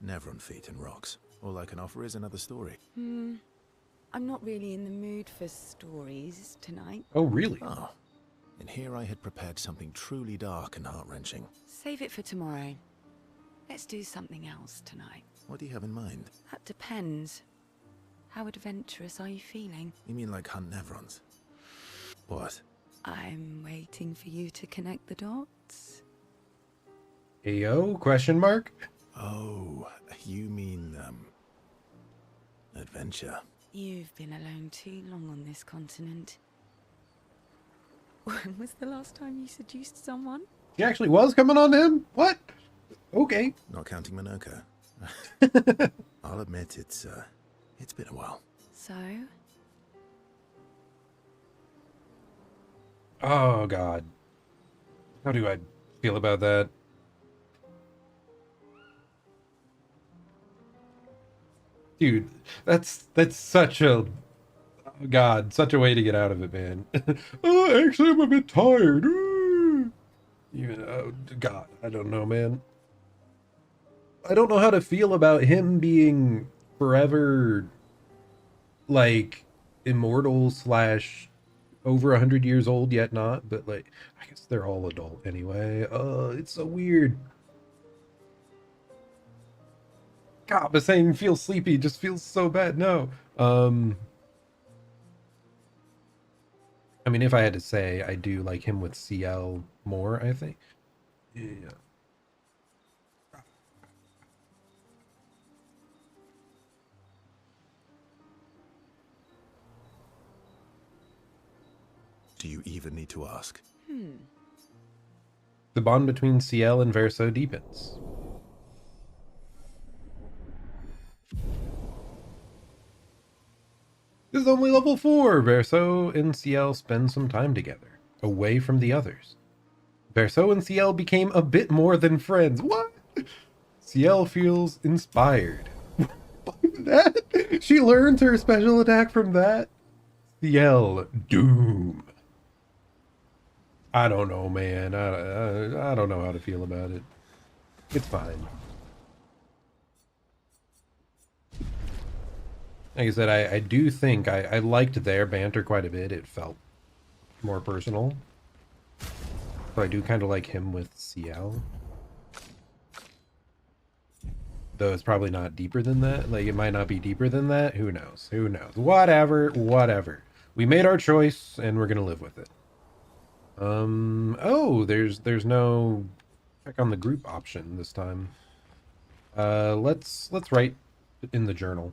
Nevron feet and rocks. All I can offer is another story. I'm not really in the mood for stories tonight. Oh, really? Oh. And here I had prepared something truly dark and heart-wrenching. Save it for tomorrow. Let's do something else tonight. What do you have in mind? That depends. How adventurous are you feeling? You mean like hunt Nevrons? What? I'm waiting for you to connect the dots. Ayo? Question mark? Oh, you mean, adventure. You've been alone too long on this continent. When was the last time you seduced someone? He actually was coming on him? What? Okay. Not counting Minoko. I'll admit it's been a while. So? Oh, God. How do I feel about that? Dude, that's such a... oh, God, such a way to get out of it, man. Oh, actually, I'm a bit tired. Oh, God, I don't know, man. I don't know how to feel about him being forever, like, immortal slash over 100 years old yet not, but, like, I guess they're all adult anyway. It's so weird. God, but saying feel sleepy just feels so bad. No. I mean, if I had to say, I do like him with CL more, I think. Yeah. Do you even need to ask? The bond between CL and Verso deepens. This is only level 4. Verso and CL spend some time together, away from the others. Verso and CL became a bit more than friends. What? CL feels inspired. That? She learns her special attack from that? CL, doom. I don't know, man. I don't know how to feel about it. It's fine. Like I said, I do think I liked their banter quite a bit. It felt more personal. So I do kind of like him with CL. Though it's probably not deeper than that. Like, it might not be deeper than that. Who knows? Who knows? Whatever. Whatever. We made our choice, and we're gonna live with it. Oh, there's no check on the group option this time. Let's write in the journal.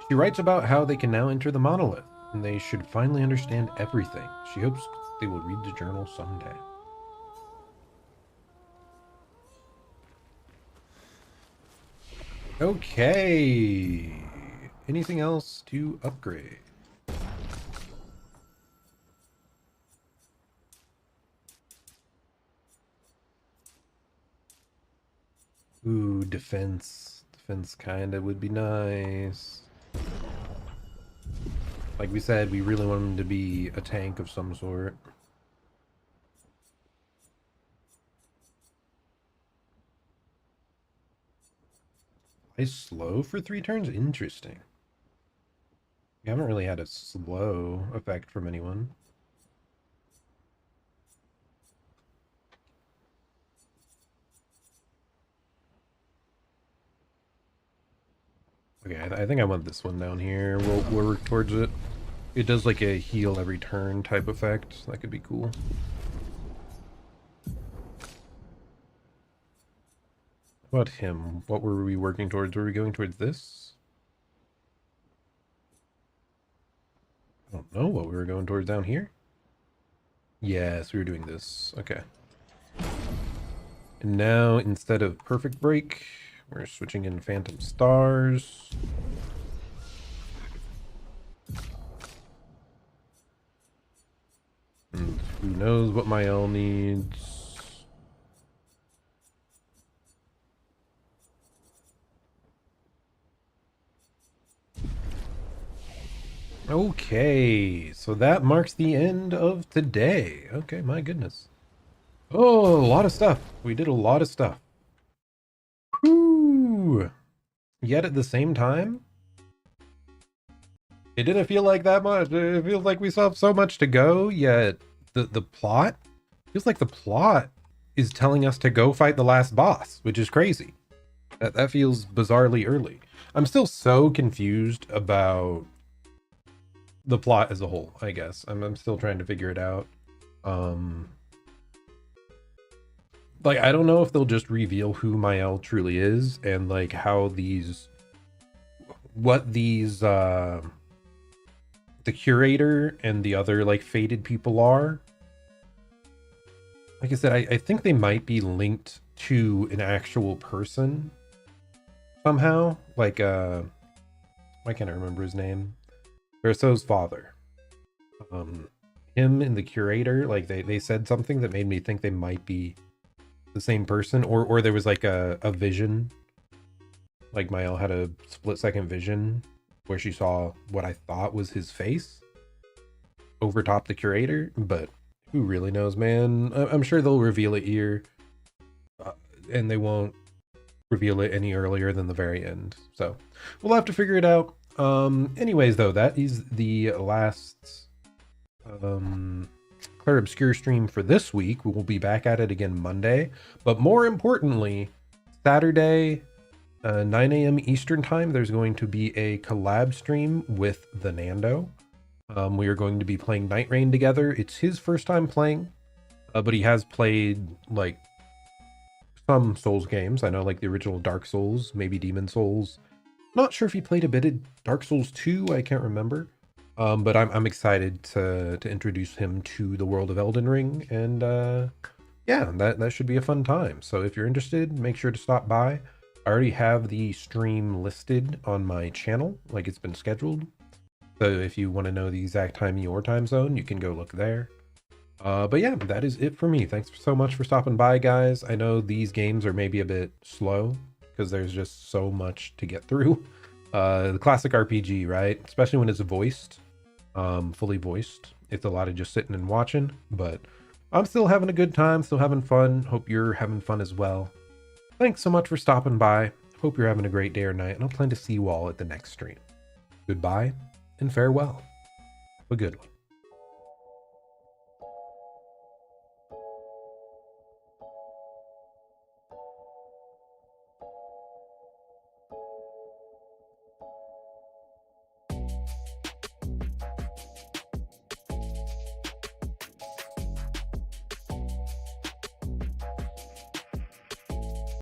She writes about how they can now enter the monolith, and they should finally understand everything. She hopes they will read the journal someday. Okay. Anything else to upgrade? Ooh, defense. Defense kinda would be nice. Like we said, we really want him to be a tank of some sort. Is slow for 3 turns? Interesting. We haven't really had a slow effect from anyone. Okay, I think I want this one down here. We'll work towards it. It does like a heal every turn type effect. That could be cool. What about him? What were we working towards? Were we going towards this? I don't know what we were going towards down here. Yes, we were doing this. Okay. And now, instead of perfect break, We're switching in Phantom Stars. And who knows what my L needs. Okay, so that marks the end of today. Okay, my goodness. Oh, a lot of stuff. We did a lot of stuff. Whew. Yet at the same time, it didn't feel like that much. It feels like we still have so much to go, yet the plot feels like the plot is telling us to go fight the last boss, which is crazy. That feels bizarrely early. I'm still so confused about the plot as a whole, I guess. I'm still trying to figure it out. Like, I don't know if they'll just reveal who Mael truly is and like how what these the curator and the other like fated people are. Like I said, I think they might be linked to an actual person somehow. Like why can't I remember his name? Verso's father. Him and the curator, like they said something that made me think they might be the same person, or there was like a vision. Like Mael had a split-second vision where she saw what I thought was his face overtop the curator, but who really knows, man? I'm sure they'll reveal it here, and they won't reveal it any earlier than the very end. So we'll have to figure it out. Anyways, though, that is the last Clair Obscur stream for this week. We will be back at it again Monday, but more importantly, Saturday, 9 a.m. Eastern time, there's going to be a collab stream with the Nando. We are going to be playing Night Rain together. It's his first time playing, but he has played like some Souls games. I know, like the original Dark Souls, maybe Demon Souls. Not sure if he played a bit of Dark Souls 2. I can't remember. But I'm excited to introduce him to the world of Elden Ring, and yeah, that should be a fun time. So if you're interested, make sure to stop by. I already have the stream listed on my channel, like it's been scheduled. So if you want to know the exact time in your time zone, you can go look there. But yeah, that is it for me. Thanks so much for stopping by, guys. I know these games are maybe a bit slow because there's just so much to get through. The classic RPG, right? Especially when it's voiced, fully voiced. It's a lot of just sitting and watching, but I'm still having a good time, still having fun. Hope you're having fun as well. Thanks so much for stopping by. Hope you're having a great day or night, and I'll plan to see you all at the next stream. Goodbye and farewell. Have a good one.